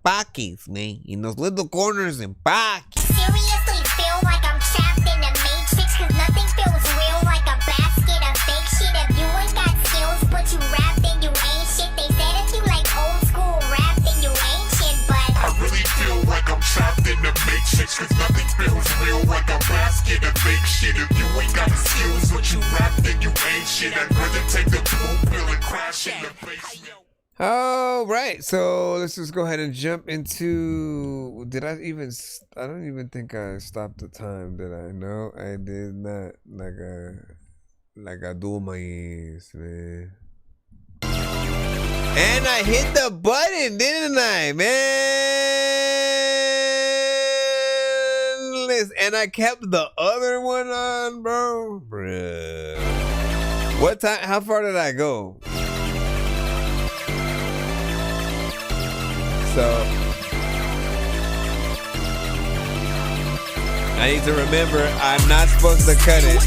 pockets, man. In those little corners and pockets. Seriously feel like I'm trapped in the matrix, cause nothing feels real like a basket of fake shit. If you ain't got skills, but you rap, then you ain't shit. They said if you like old school rap, then you ain't shit, but I really feel like I'm trapped in the matrix, cause nothing feels real like a basket of fake shit. If you ain't got the skills, but you rap, then you ain't shit. I'd rather take the blue pill and crash in the face. All right, so let's just go ahead and jump into. I don't even think I stopped the time. Did I? No, I did not. Like I do my ass, man. And I hit the button, didn't I, man? Listen, and I kept the other one on, bro. Bruh. What time? How far did I go? So I need to remember I'm not supposed to cut it.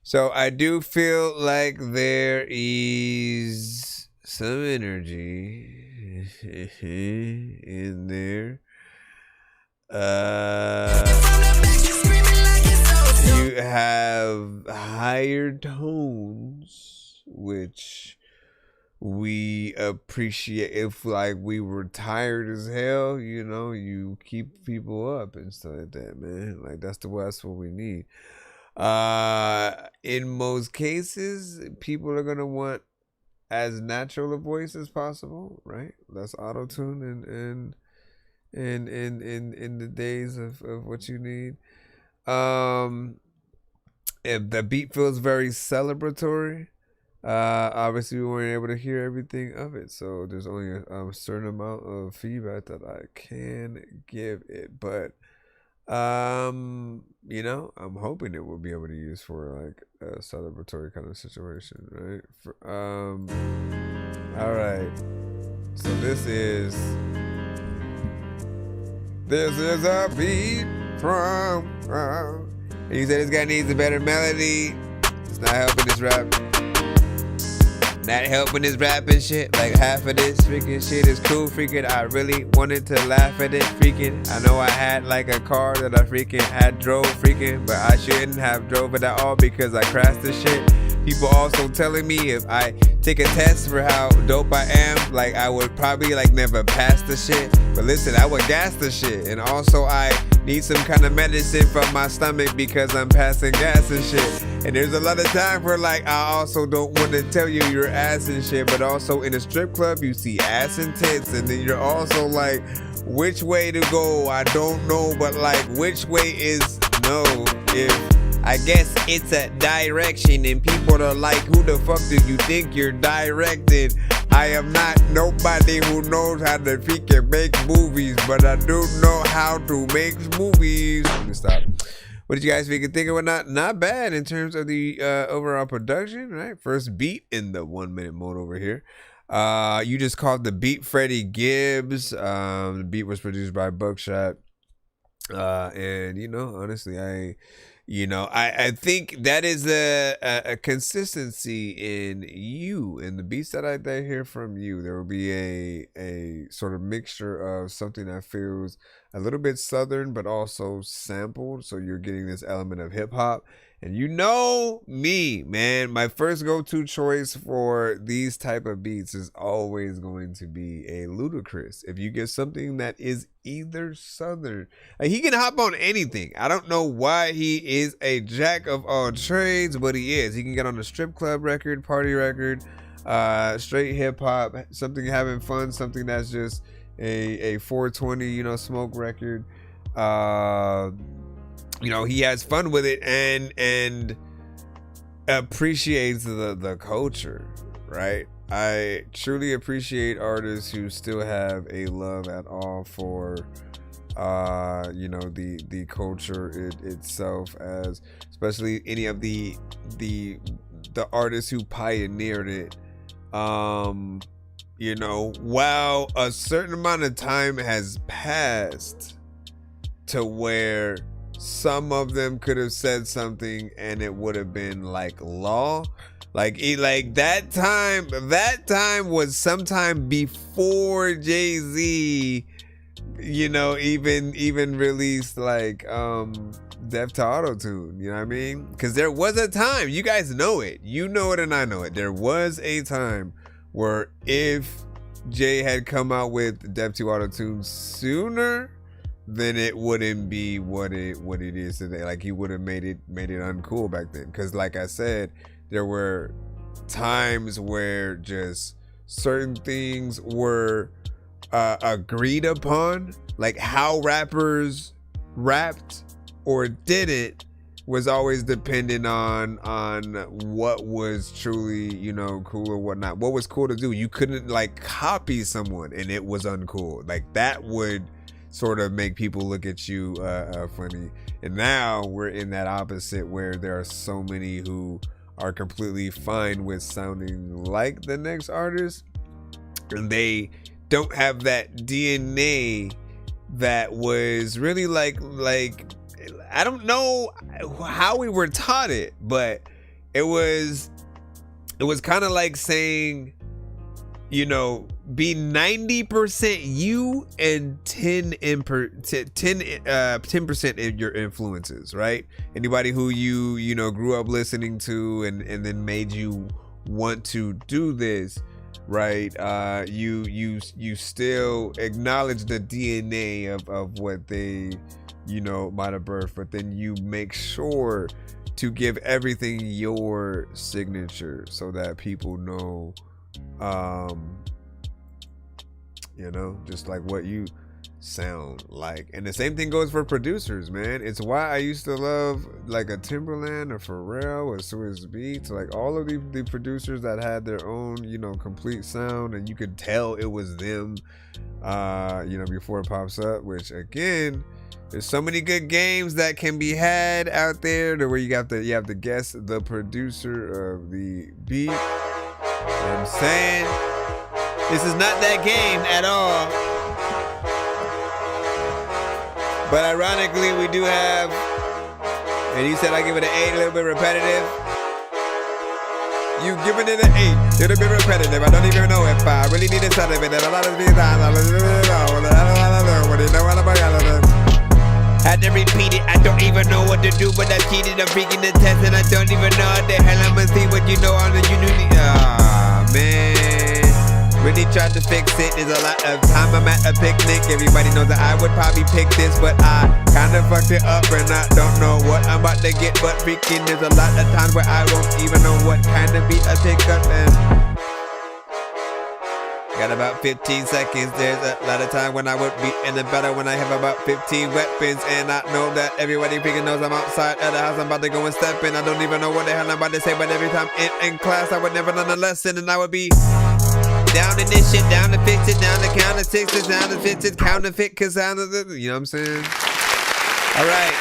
So I do feel like there is some energy in there. You have higher tones, which we appreciate. If like we were tired as hell, you know, you keep people up and stuff like that, man. Like that's what we need. In most cases, people are gonna want as natural a voice as possible, right? Less auto-tune in the days of what you need. If the beat feels very celebratory, obviously we weren't able to hear everything of it, so there's only a certain amount of feedback that I can give it, but you know, I'm hoping it will be able to use for like a celebratory kind of situation, right? All right, so this is a beat from and you said this guy needs a better melody. It's not helping his rap. Not helping his rap and shit. Like half of this freaking shit is cool. Freaking I really wanted to laugh at it. Freaking I know I had like a car that I freaking had drove freaking, but I shouldn't have drove it at all because I crashed the shit. People also telling me if I take a test for how dope I am, like I would probably like never pass the shit. But listen, I would gas the shit. And also I need some kind of medicine for my stomach because I'm passing gas and shit. And there's a lot of time where like I also don't want to tell you you're ass and shit, but also in a strip club you see ass and tits, and then you're also like, which way to go? I don't know, but like which way is no? If I guess it's a direction, and people are like, who the fuck do you think you're directing? I am not nobody who knows how to freaking make movies, but I do know how to make movies. Let me stop. What did you guys think or whatnot? Not bad in terms of the overall production, right? First beat in the 1 minute mode over here. You just called the beat Freddie Gibbs. The beat was produced by Buckshot. And you know, honestly, I think that is a consistency in you, in the beats that I hear from you. There will be a sort of mixture of something that feels a little bit southern, but also sampled. So you're getting this element of hip hop. And you know me, man, my first go-to choice for these type of beats is always going to be a Ludacris. If you get something that is either southern, like he can hop on anything. I don't know why he is a jack of all trades, but he is. He can get on a strip club record, party record, straight hip hop, something having fun, something that's just a 420, smoke record. He has fun with it and appreciates the culture, right? I truly appreciate artists who still have a love at all for the culture itself, as especially any of the artists who pioneered it. While a certain amount of time has passed to where some of them could have said something and it would have been like law, Like that time was sometime before Jay-Z, you know, even released like Death to Auto-Tune, you know what I mean? Because there was a time, you guys know it, you know it and I know it, there was a time where if Jay had come out with Death to Auto-Tune sooner, then it wouldn't be what it is today. Like he would have made it uncool back then. Because like I said, there were times where just certain things were agreed upon, like how rappers rapped or didn't was always dependent on what was truly, you know, cool or whatnot. What was cool to do. You couldn't like copy someone and it was uncool. Like that would sort of make people look at you funny. And now we're in that opposite where there are so many who are completely fine with sounding like the next artist, and they don't have that DNA that was really like I don't know how we were taught it, but it was kind of like saying, you know, be 90% you and 10% in your influences, right? Anybody who you know grew up listening to and then made you want to do this, right? You still acknowledge the DNA of what they, you know, might have birthed, but then you make sure to give everything your signature so that people know, you know, just like what you sound like. And the same thing goes for producers, man. It's why I used to love like a Timberland or Pharrell or Swiss Beats, like all of the producers that had their own, you know, complete sound, and you could tell it was them, you know, before it pops up. Which again, there's so many good games that can be had out there to where you have to guess the producer of the beat. You know what I'm saying? This is not that game at all. But ironically, we do have, and you said I give it an 8, a little bit repetitive. You giving it an 8, a little bit repetitive. I don't even know if I really need to start it. A lot of these times, had to repeat it, I don't even know what to do, but I cheated, I'm freaking the test, and I don't even know how the hell I'ma see what you know on the unity. Man, really tried to fix it. There's a lot of time I'm at a picnic. Everybody knows that I would probably pick this, but I kinda fucked it up and I don't know what I'm about to get. But freaking, there's a lot of times where I don't even know what kind of beat I pick up. And got about 15 seconds. There's a lot of time when I would be in the battle when I have about 15 weapons. And I know that everybody freaking knows I'm outside of the house. I'm about to go and step in. I don't even know what the hell I'm about to say. But every time in class, I would never learn a lesson. And I would be down in this shit, down to fix it, down to count to 6, down to fix it, counterfeit, cause I'm the, you know what I'm saying? All right.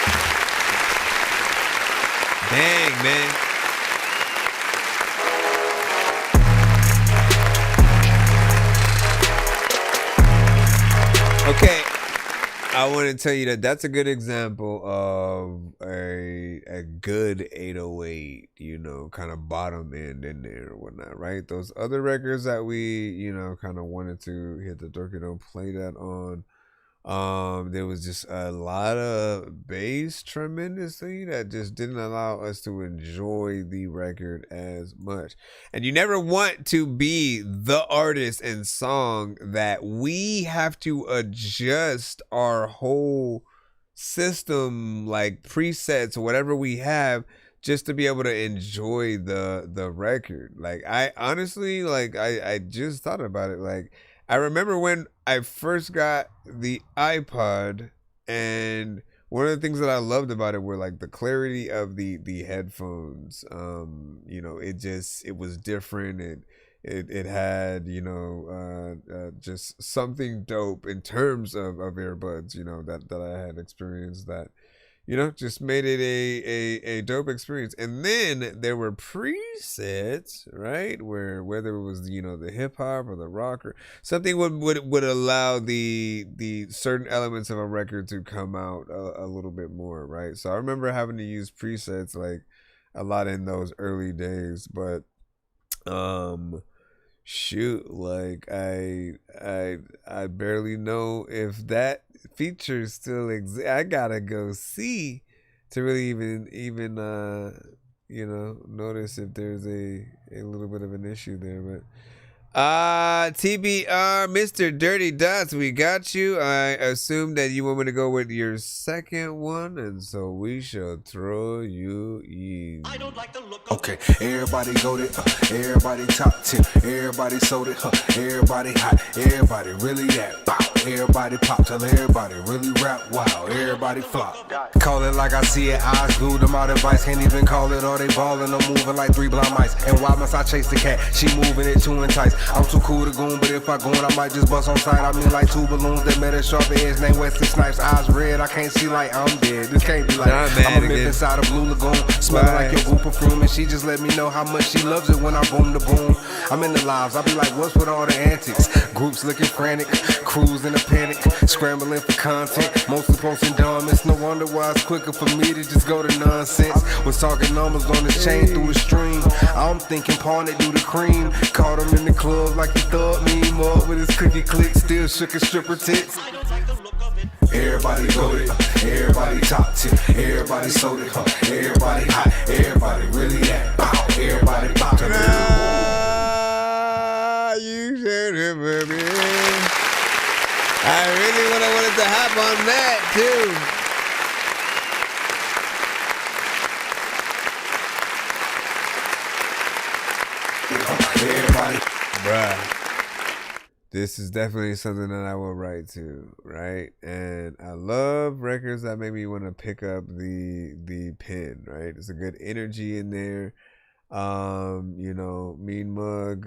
Dang, man. Okay, I want to tell you that that's a good example of a good 808, you know, kind of bottom end in there or whatnot, right? Those other records that we, you know, kind of wanted to hit the Dorky Don't Play That on, there was just a lot of bass tremendously that just didn't allow us to enjoy the record as much. And you never want to be the artist and song that we have to adjust our whole system, like presets or whatever we have, just to be able to enjoy the record. Like I honestly, like I just thought about it. Like I remember when I first got the iPod, and one of the things that I loved about it were like the clarity of the headphones. You know, it was different. It had, you know, just something dope in terms of earbuds, you know, that I had experienced that, you know, just made it a dope experience. And then there were presets, right, where whether it was, you know, the hip hop or the rock or something would allow the certain elements of a record to come out a little bit more, right? So I remember having to use presets like a lot in those early days. But Shoot, like I barely know if that feature still exists. I gotta go see to really even notice if there's a little bit of an issue there. But TBR, Mr. Dirty Dots, we got you. I assume that you want me to go with your second one, and so we shall throw you in. Okay, everybody goated, everybody top 10, everybody sold it, everybody hot, everybody really that bow. Everybody pop till everybody really rap wow, everybody flop. Call it like I see it, eyes glued, them out advice, can't even call it all they ballin', I'm moving like 3 blind mice. And why must I chase the cat? She moving it too entice. I'm too cool to goon, but if I goon, I might just bust on sight. I mean like 2 balloons that met a sharp edge, named Wesley Snipes. Eyes red, I can't see like I'm dead. This can't be like I'm a myth inside a blue lagoon, smelling like your group perfume, and she just let me know how much she loves it when I boom the boom. I'm in the lives, I be like, what's with all the antics? Groups looking frantic, crews in a panic, scrambling for content, mostly posting dumb. It's no wonder why it's quicker for me to just go to nonsense. Was talking numbers on this chain through a stream. I'm thinking pawn it do the cream. Caught him in the club like he thought me up with his cookie click, still shook his stripper tits. Everybody goated, everybody top 10, everybody sold it, everybody hot, everybody really that bow, everybody pop to You should have me. I really would have wanted to hop on that too. Everybody, bruh. This is definitely something that I will write to, right? And I love records that make me want to pick up the pen, right? There's a good energy in there. Mean Mug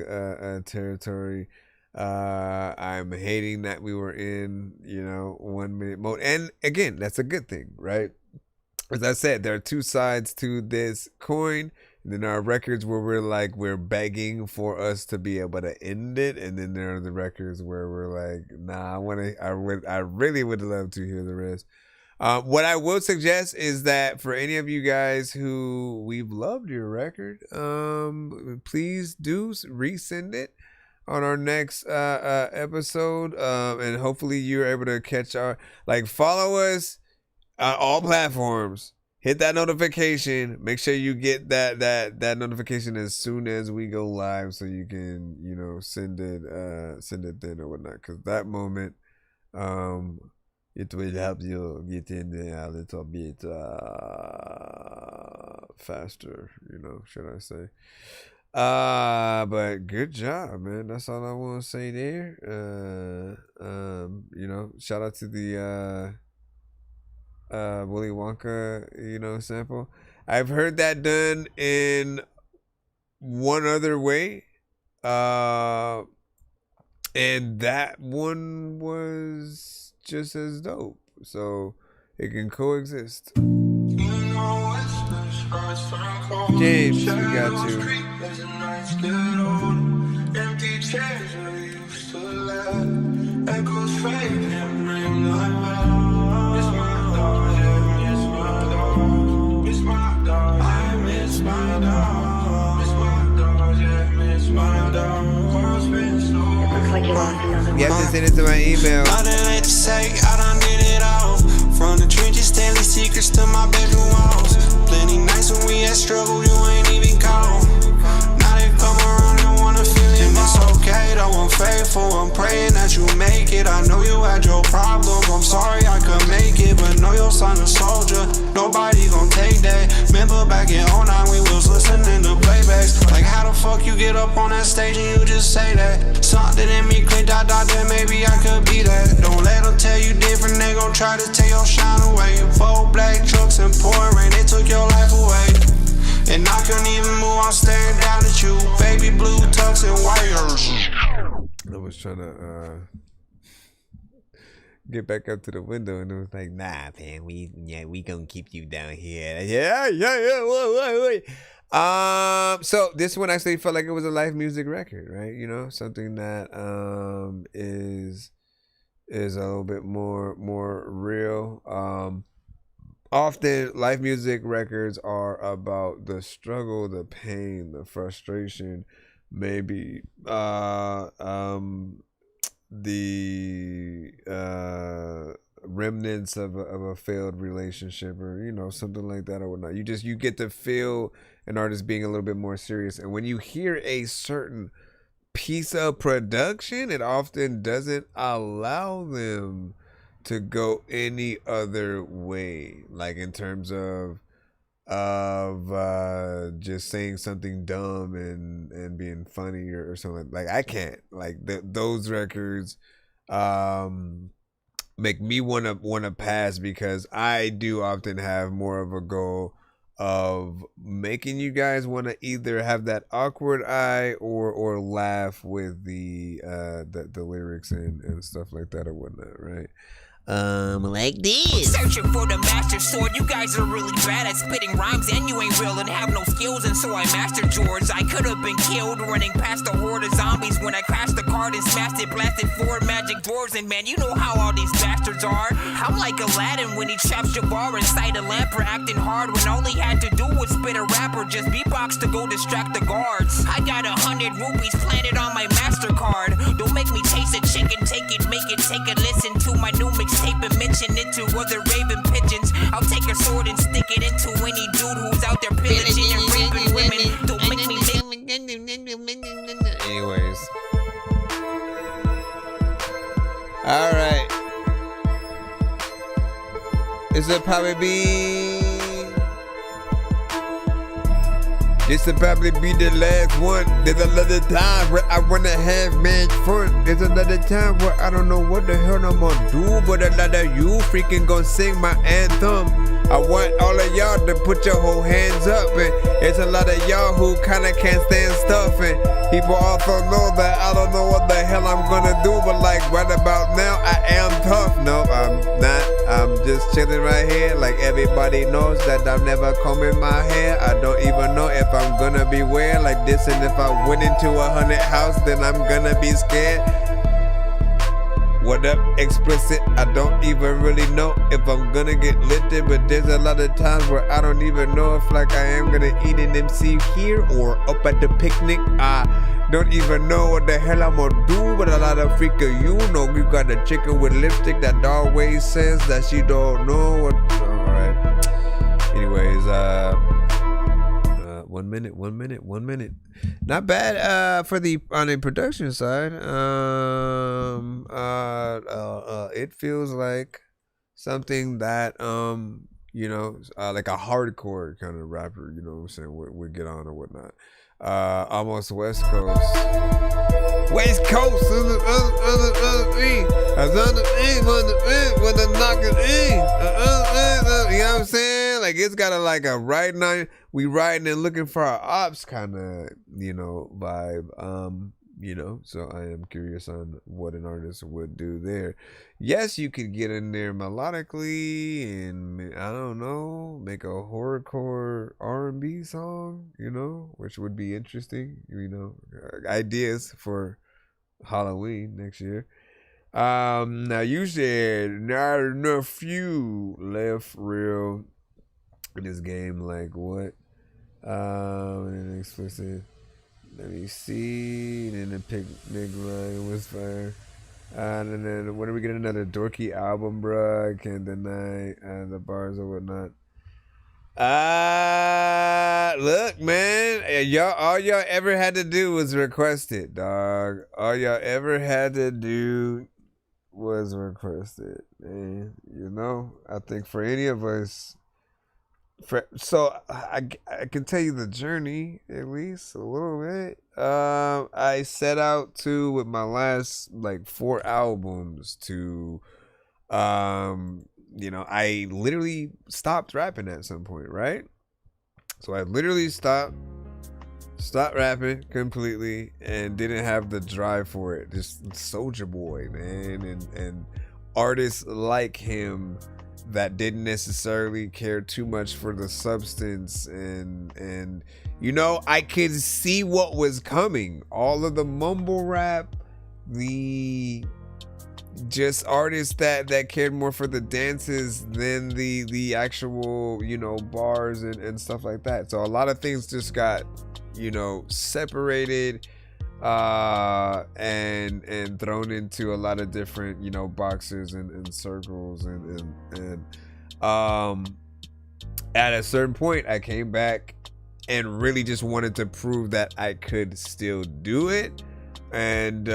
territory. I'm hating that we were in, 1 minute mode. And again, that's a good thing, right? As I said, there are 2 sides to this coin. And then there are records where we're begging for us to be able to end it, and then there are the records where we're like, nah, I really would love to hear the rest. What I will suggest is that for any of you guys who we've loved your record, please do resend it on our next episode, and hopefully you're able to catch follow us on all platforms. Hit that notification. Make sure you get that notification as soon as we go live, so you can send it then or whatnot. Because that moment, it will help you get in there a little bit faster. Should I say? But good job, man. That's all I want to say there. Shout out to the Willy Wonka, sample. I've heard that done in one other way. And that one was just as dope. So it can coexist. James, we got you. Empty chairs I used to laugh. Echoes fade and ring like miss my dog, yeah, miss my dog. Miss my dog, I miss my dog. Miss my dog, yeah, miss my dog. Looks like you lost another one. You have to send it to my email. Nothing left to say, I done did it all. From the trenches, daily secrets to my bedroom walls. Plenty nights when we had struggle, you ain't even call. Now they come around and wanna feel it, it's okay though, I'm faithful, I'm praying that you make it. I know you had your problems, I'm sorry I couldn't make it, but know your son a soldier, nobody gon' take that. Remember back in 09 we was listening to playbacks. Like how the fuck you get up on that stage and you just say that? Something in me click that maybe I could be that. Don't let them tell you different, they gon' try to take your shine away. 4 black trucks and pouring rain, they took your life away. And I couldn't even move, I'm staring down at you. Baby blue tux and wires. I was trying to get back up to the window, and it was like, nah, man, we gonna keep you down here. Yeah. So this one actually felt like it was a live music record, right? Something that is a little bit more real. Often live music records are about the struggle, the pain, the frustration, maybe the remnants of a failed relationship, or you know, something like that or whatnot. You get to feel an artist being a little bit more serious, and when you hear a certain piece of production, it often doesn't allow them to go any other way, like in terms of just saying something dumb and being funny or something. Like I can't, like those records make me wanna pass, because I do often have more of a goal of making you guys want to either have that awkward eye or laugh with the lyrics and stuff like that or whatnot, right? Like this. Searching for the master sword. You guys are really bad at spitting rhymes, and you ain't real and have no skills, and so I mastered yours. I could have been killed running past a horde of zombies when I crashed the card and smashed it, blasted 4 magic doors, and man, you know how all these bastards are. I'm like Aladdin when he traps Jabbar inside a lamp for acting hard, when all he had to do was spit a rap or just beatbox to go distract the guards. I got 100 rupees planted on my MasterCard. Don't make me taste a chicken, take it, make it, take a listen to my new mixtape and mention it to other raving pigeons. I'll take a sword and stick it into any dude who's out there pillaging and raping women. Don't make me Anyways. Alright. This'll probably be the last one. There's another time where I wanna have mad fun. There's another time where I don't know what the hell I'm gonna do, but a lot of you freaking gonna sing my anthem. I want all of y'all to put your whole hands up, and it's a lot of y'all who kinda can't stand stuff, and people also know that I don't know what the hell I'm gonna do, but like right about now I am tough. No, I'm not. I'm just chilling right here. Like everybody knows that I'm never combing my hair. I don't even know if I'm gonna be wearing like this, and if I went into a haunted house, then I'm gonna be scared. What up, explicit? I don't even really know if I'm gonna get lifted, but there's a lot of times where I don't even know if like I am gonna eat an MC here or up at the picnic. I don't even know what the hell I'm gonna do, but a lot of freak of you know you got a chicken with lipstick that always says that she don't know what. Alright. Anyways, 1 minute. Not bad for the on the production side. It feels like something that you know, like a hardcore kind of rapper, you know what I'm saying, would get on or whatnot. Almost West Coast. West Coast you know what I'm saying? Like it's got a riding on, we riding and looking for our ops kind of, you know, vibe. You know, so I am curious on what an artist would do there. Yes, you could get in there melodically and I don't know, make a horrorcore R&B song, you know, which would be interesting, you know, ideas for Halloween next year. Now you said not enough you left real in this game, like what? And explicit. Let me see. And then the picnic line was fire. And then when are we getting another Dorky album, bruh? I can't deny the bars or whatnot. Look, man, all y'all ever had to do was request it, dog. All y'all ever had to do was request it, man. You know, I think for any of us. So I can tell you the journey at least a little bit. I set out to, with my last like 4 albums, to you know, I literally stopped rapping at some point, right? So I literally stopped rapping completely and didn't have the drive for it. Just Soulja Boy, man, and artists like him that didn't necessarily care too much for the substance, and you know, I could see what was coming. All of the mumble rap, the just artists that cared more for the dances than the actual, you know, bars and stuff like that. So a lot of things just got, you know, separated. and thrown into a lot of different, you know, boxes and circles and at a certain point I came back and really just wanted to prove that I could still do it, and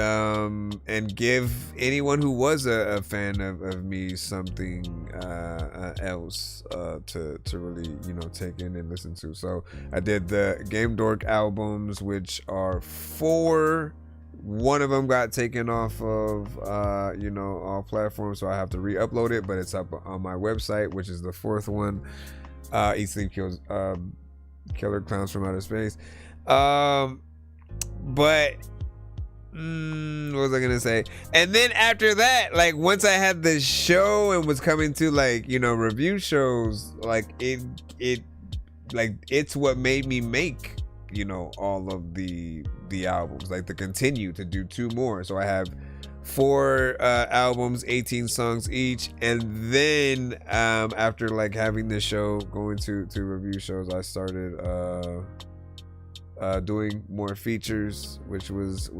give anyone who was a fan of me something else to really, you know, take in and listen to. So I did the Game Dork albums, which are 4. One of them got taken off of you know, all platforms, so I have to re-upload it, but it's up on my website, which is the 4th one. Eat Sleep Kills Killer Clowns from Outer Space. But what was I gonna say? And then after that, like, once I had the show and was coming to, like, you know, review shows, like it's what made me make, you know, all of the albums, like, to continue to do 2 more. So I have 4 albums, 18 songs each, and then after, like, having this show, going to review shows, I started doing more features, which was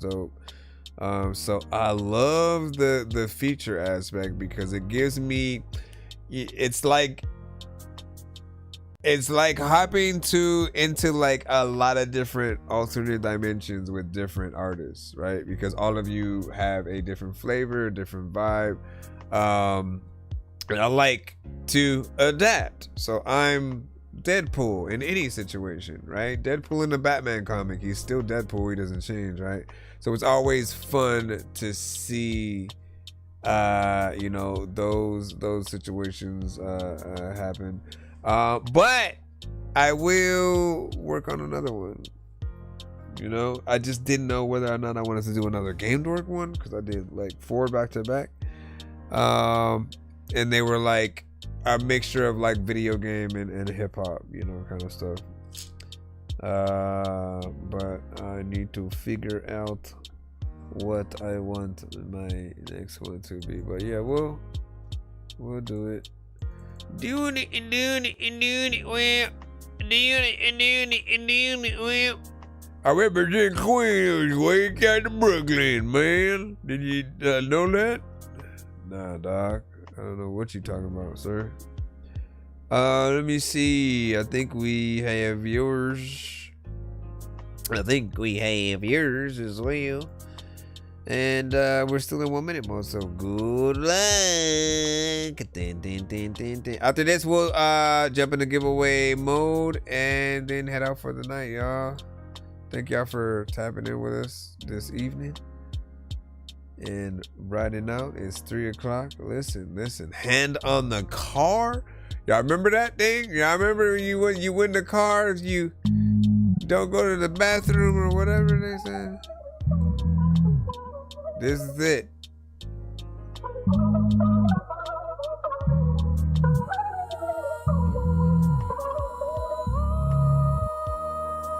dope. So I love the feature aspect because it gives me, it's like hopping into like a lot of different alternate dimensions with different artists, right? Because all of you have a different flavor, different vibe, and I like to adapt. So I'm Deadpool in any situation, right? Deadpool in the Batman comic, he's still Deadpool, he doesn't change, right? So it's always fun to see you know, those situations happen. But I will work on another one. You know, I just didn't know whether or not I wanted to do another Game Dork one, because I did like 4 back to back, and they were like a mixture of like video game and hip hop, you know, kind of stuff. But I need to figure out what I want my next one to be. But yeah, we'll do it. Doing it and doing it and doing it well. Doing it and doing it and doing it well. I represent Queens, way out of Brooklyn, man. Did you know that? Nah, Doc. I don't know what you talking about, sir. Let me see. I think we have yours. I think we have yours as well. And we're still in 1 minute mode, so good luck. After this, we'll jump into giveaway mode and then head out for the night, y'all. Thank y'all for tapping in with us this evening and riding out. It's 3 o'clock. Listen. Hand on the car. Y'all remember that thing? Y'all remember when you win the car if you don't go to the bathroom or whatever they said? This is it.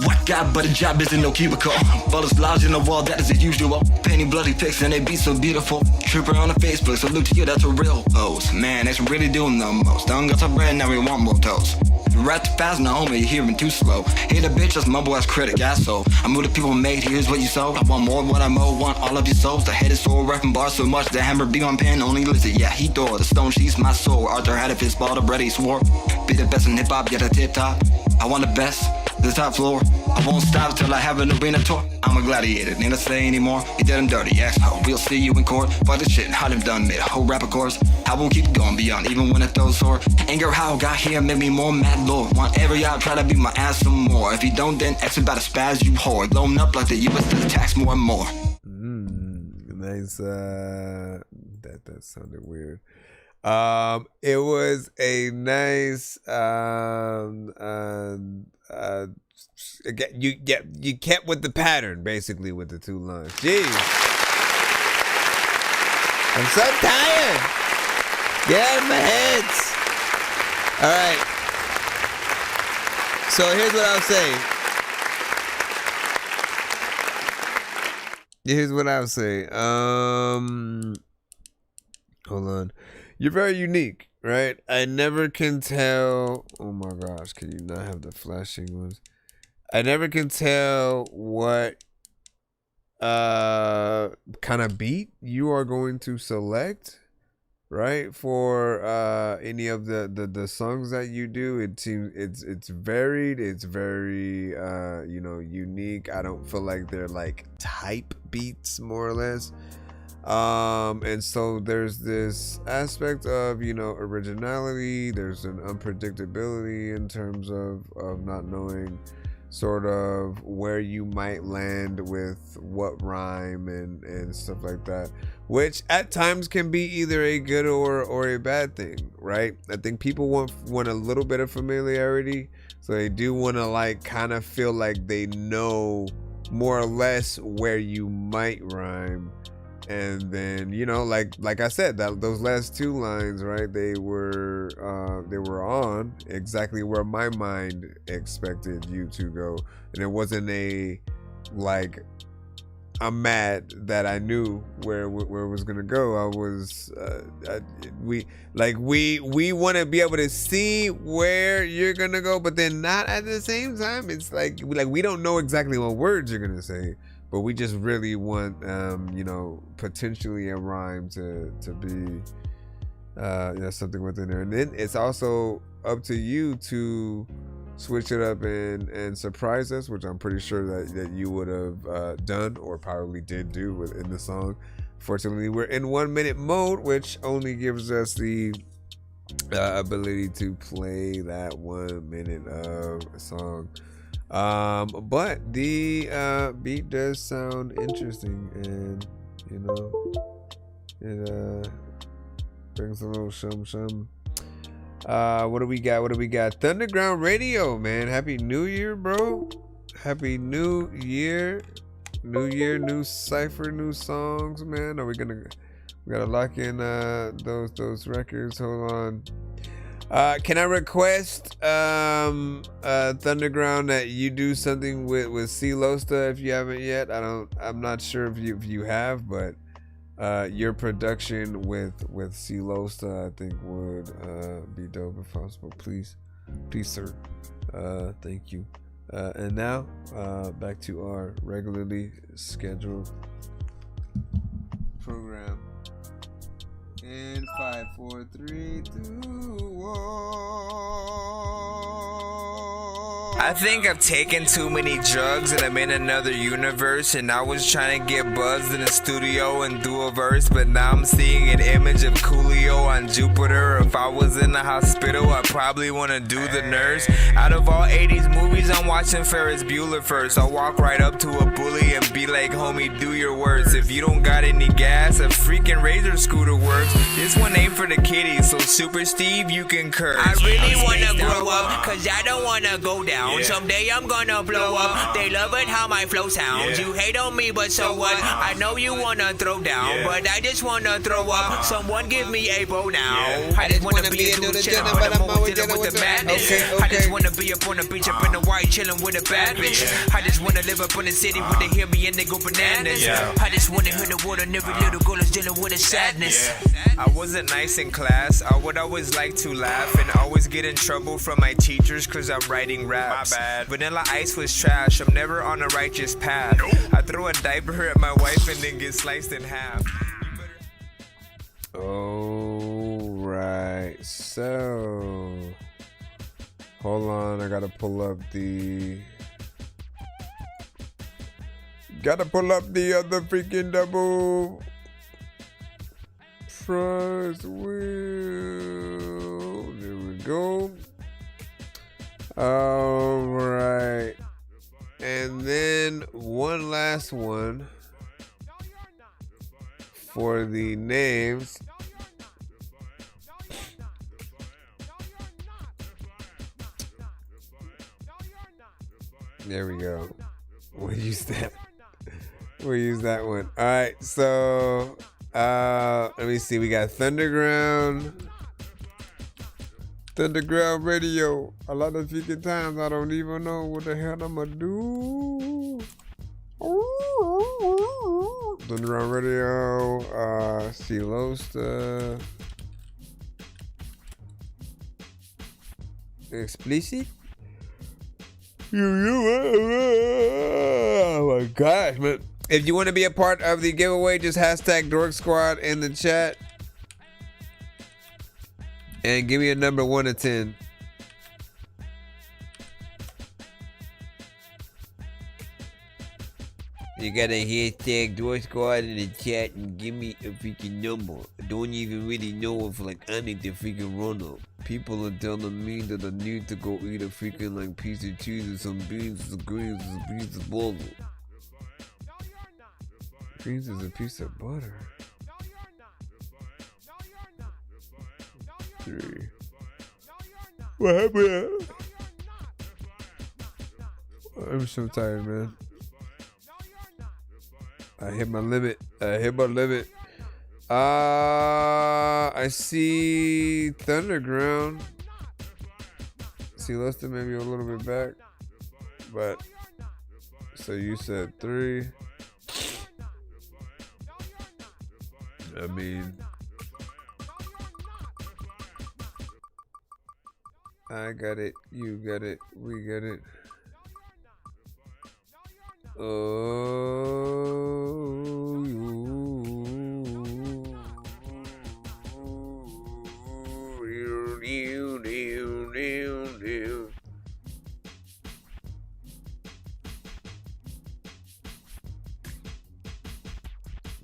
White guy, but the job isn't no cubicle. Bullets lodged in the wall, that is the usual. Painting bloody pics and they be so beautiful. Tripper on the Facebook, so look to you, that's a real pose. Man, that's really doing the most. Done got some bread, now we want more toast. You rap too fast, now homie, you're hearing too slow. Hate a bitch, that's mumble ass critic, asshole. I move the people made, here's what you sold. I want more of what I mow, want all of your souls. The head is sore, rapping bars so much, the hammer be on pen, only listen. Yeah, he tore the stone, she's my soul. Arthur had a fist ball, the bread he swore. Be the best in hip hop, get a tip top. I want the best, the top floor. I won't stop till I have an arena tour. I'm a gladiator, need to say anymore. You did him dirty, asshole. We'll see you in court. For the shit, how they've done, made a whole rapper course. I will keep going beyond, even when it throws sore. Anger, how I got here, made me more mad, Lord. Want every out, try to beat my ass some more. If you don't, then X about to spaz, you whore. Blowing up like the US does tax more and more. Nice. That sounded weird. It was a nice you kept with the pattern basically with the 2 lines. Jeez, I'm so tired. Get out of my head. All right, so here's what I'll say. Hold on. You're very unique, right? I never can tell. Oh my gosh, can you not have the flashing ones? I never can tell what kind of beat you are going to select, right, for any of the songs that you do. It seems it's varied, it's very you know, unique. I don't feel like they're like type beats, more or less. And so there's this aspect of, you know, originality. There's an unpredictability in terms of not knowing sort of where you might land with what rhyme and stuff like that, which at times can be either a good or a bad thing, right? I think people want a little bit of familiarity, so they do want to like kind of feel like they know more or less where you might rhyme. And then, you know, like I said, that those last two lines, right, they were on exactly where my mind expected you to go, and it wasn't a like I'm mad that I knew where it was gonna go. I was we want to be able to see where you're gonna go, but then not at the same time. It's like we don't know exactly what words you're gonna say, but we just really want, you know, potentially a rhyme to be, you know, something within there. And then it's also up to you to switch it up and surprise us, which I'm pretty sure that you would have done or probably did do within the song. Fortunately, we're in 1 minute mode, which only gives us the ability to play that 1 minute of a song. But the beat does sound interesting, and you know, it brings a little shum. What do we got? Thunderground Radio, man. Happy New Year, bro. Happy New Year. New cipher, new songs, man. We gotta lock in those records. Hold on. Can I request Thunderground that you do something with C Losta if you haven't yet? I'm not sure if you have, but your production with C Losta I think would be dope if possible. Please sir. Thank you. And now back to our regularly scheduled program. In 5, 4, 3, 2, 1. I think I've taken too many drugs and I'm in another universe, and I was trying to get buzzed in the studio and do a verse, but now I'm seeing an image of Coolio on Jupiter. If I was in the hospital, I'd probably want to do the nurse. Out of all 80s movies, I'm watching Ferris Bueller first. I'll walk right up to a bully and be like, homie, do your worst. If you don't got any gas, a freaking Razor scooter works. This one ain't for the kiddies, so Super Steve, you can curse. I really wanna grow up, cause I don't wanna go down. Someday I'm gonna blow up. They love it how my flow sounds. You hate on me, but so what? I know you wanna throw down, but I just wanna throw up. Someone give me a bow now. I just wanna be a dude chillin', but I'm always dealing with the madness. I just wanna be up on the beach, up in the white, chillin' with a bad bitch. I just wanna live up in the city where they hear me and they go bananas. I just wanna hear the word and every little girl is dealing with a sadness. I wasn't nice in class. I would always like to laugh and always get in trouble from my teachers cause I'm writing raps. My bad. Vanilla Ice was trash. I'm never on a righteous path. I throw a diaper at my wife and then get sliced in half. Alright, so hold on, I gotta pull up the other freaking double first wheel. There we go. All right, and then one last one for the names. There we go. We'll use that. We'll use that one. All right, so let me see. We got Thunderground Radio. A lot of freaking times I don't even know what the hell I'm gonna do. Thunderground Radio, C Losta, Explicit. Oh my gosh, man. If you want to be a part of the giveaway, just hashtag Dork Squad in the chat. And give me a number 1 to 10. You gotta hashtag Dork Squad in the chat and give me a freaking number. I don't even really know if like I need to freaking run up. People are telling me that I need to go eat a freaking like piece of cheese or some beans or some greens or some piece of butter. Greens is a piece of butter. 3. What happened? I'm so tired, man. I hit my limit. I see Thunderground. See Lester maybe a little bit back. But so you said 3. I mean, I got it, you got it, we got it. Oh,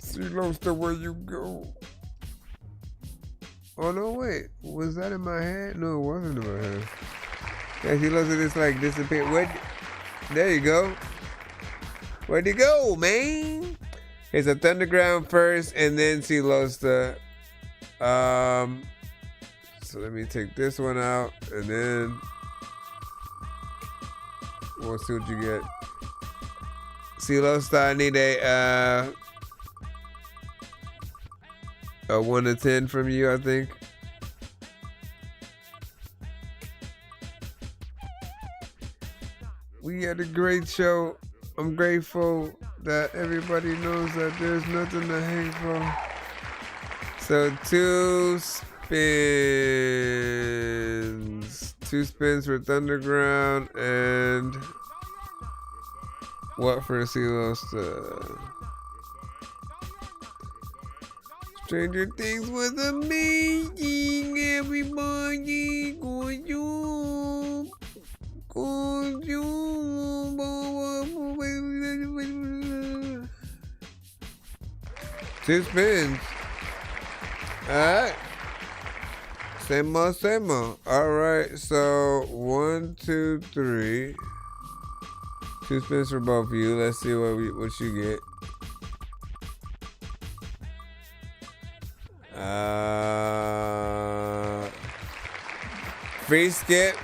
see, Lobster, where you go? Oh no, wait, was that in my head? No, it wasn't in my head. Yeah, see, Lobster just like disappeared. Where? There you go. Where'd he go, man? It's a Thunderground first, and then see Losta. So let me take this one out, and then we'll see what you get. See Losta, I need a 1 to 10 from you, I think. We had a great show. I'm grateful that everybody knows that there's nothing to hate for. So 2 spins. 2 spins for Thunderground and what for Silosta? Stranger Things was amazing, everybody. Good job. Good job. 2 spins. Alright. Same more. Alright, so 1, 2, 3. 2 spins for both of you. Let's see what you get. Free skip.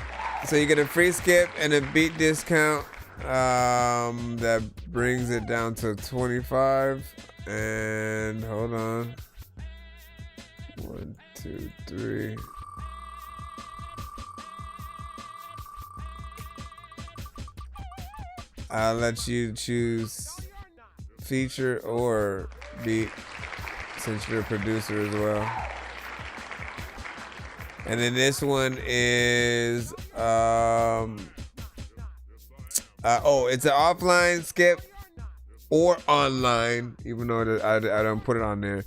So you get a free skip and a beat discount. That brings it down to 25. And hold on. 1, 2, 3. I'll let you choose feature or beat since you're a producer as well. And then this one is it's an offline skip or online, even though I don't put it on there.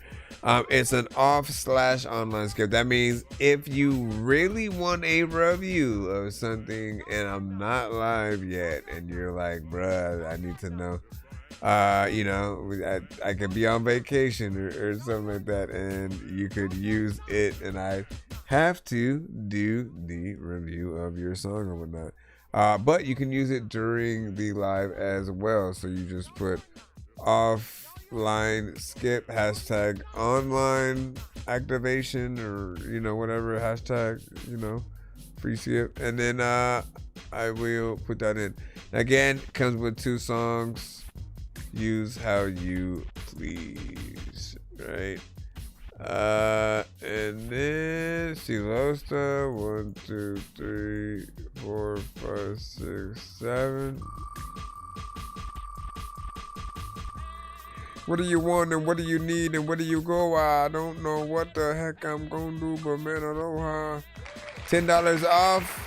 It's an off/online skip. That means if you really want a review of something and I'm not live yet, and you're like, bruh, I need to know, I could be on vacation or something like that, and you could use it, and I have to do the review of your song or whatnot. But you can use it during the live as well. So you just put offline skip hashtag online activation or whatever hashtag free skip, and then I will put that in. Again, comes with 2 songs. Use how you please, right? And then Silosta, 1, 2, 3, 4, 5, 6, 7. What do you want and what do you need and where do you go? I don't know what the heck I'm gonna do, but man, aloha. $10 off.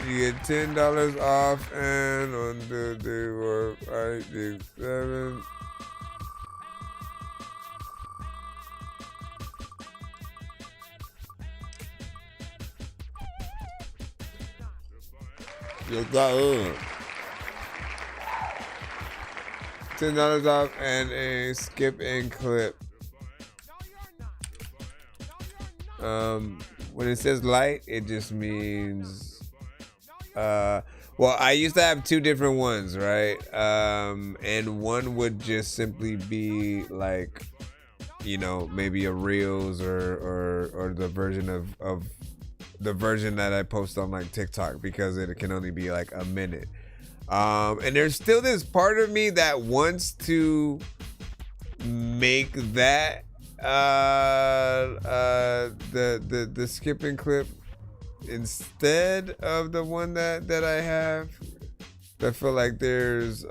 You get $10 off, and on the day 4, 5, 6, 7. $10 off and a skip and clip. When it says light, it just means well, I used to have 2 different ones, right? And one would just simply be like, you know, maybe a Reels or the version of the version that I post on like TikTok, because it can only be like a minute. And there's still this part of me that wants to make that the skip and clip instead of the one that I have. I feel like there's you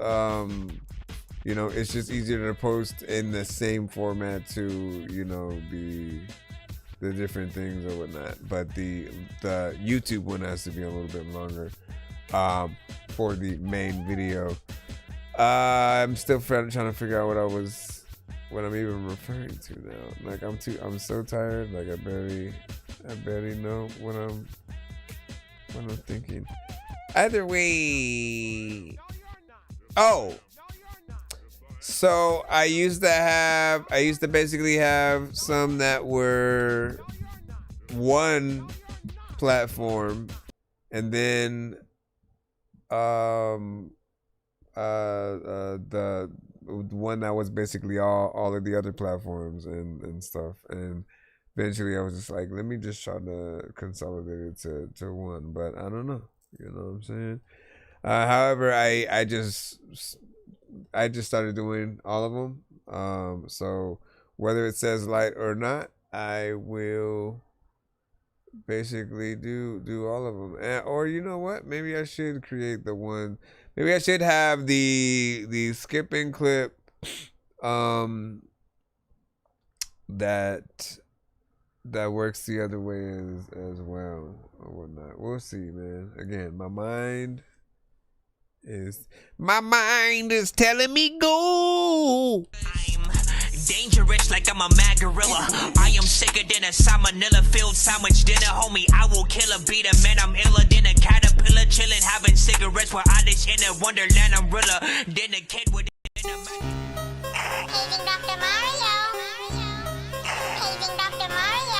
know, it's just easier to post in the same format to, you know, the different things or whatnot. But the YouTube one has to be a little bit longer for the main video. I'm still trying to figure out what I'm even referring to now. Like I'm so tired. Like I barely know what I'm thinking. Either way. Oh. So I used to basically have some that were one platform, and then the one that was basically all of the other platforms and stuff. And eventually I was just like, let me just try to consolidate it to one, but I don't know, you know what I'm saying? However, I just started doing all of them. So whether it says light or not, I will basically do all of them. Or you know what? Maybe I should create the one. Maybe I should have the skip and clip that works the other way as well or whatnot. We'll see, man. Again, my mind is telling me go. Dangerous like I'm a mad gorilla. I am sicker than a salmonella filled sandwich dinner, homie. I will kill a beat a man. I'm iller than a caterpillar, chilling, having cigarettes while I dish in a wonderland. I'm realer than a kid with Paging Dr. Mario. Paging Dr. Mario.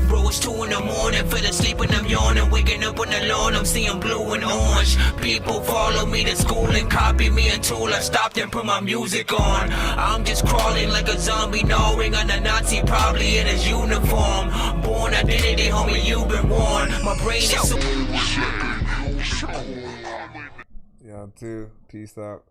Bro, it's 2 in the morning, fell asleep and I'm yawning. Waking up on the lawn, I'm seeing blue and orange. People follow me to school and copy me until I stopped and put my music on. I'm just crawling like a zombie, gnawing on a Nazi, probably in his uniform. Born identity, homie, you've been warned. My brain is so... Y'all too. Peace out.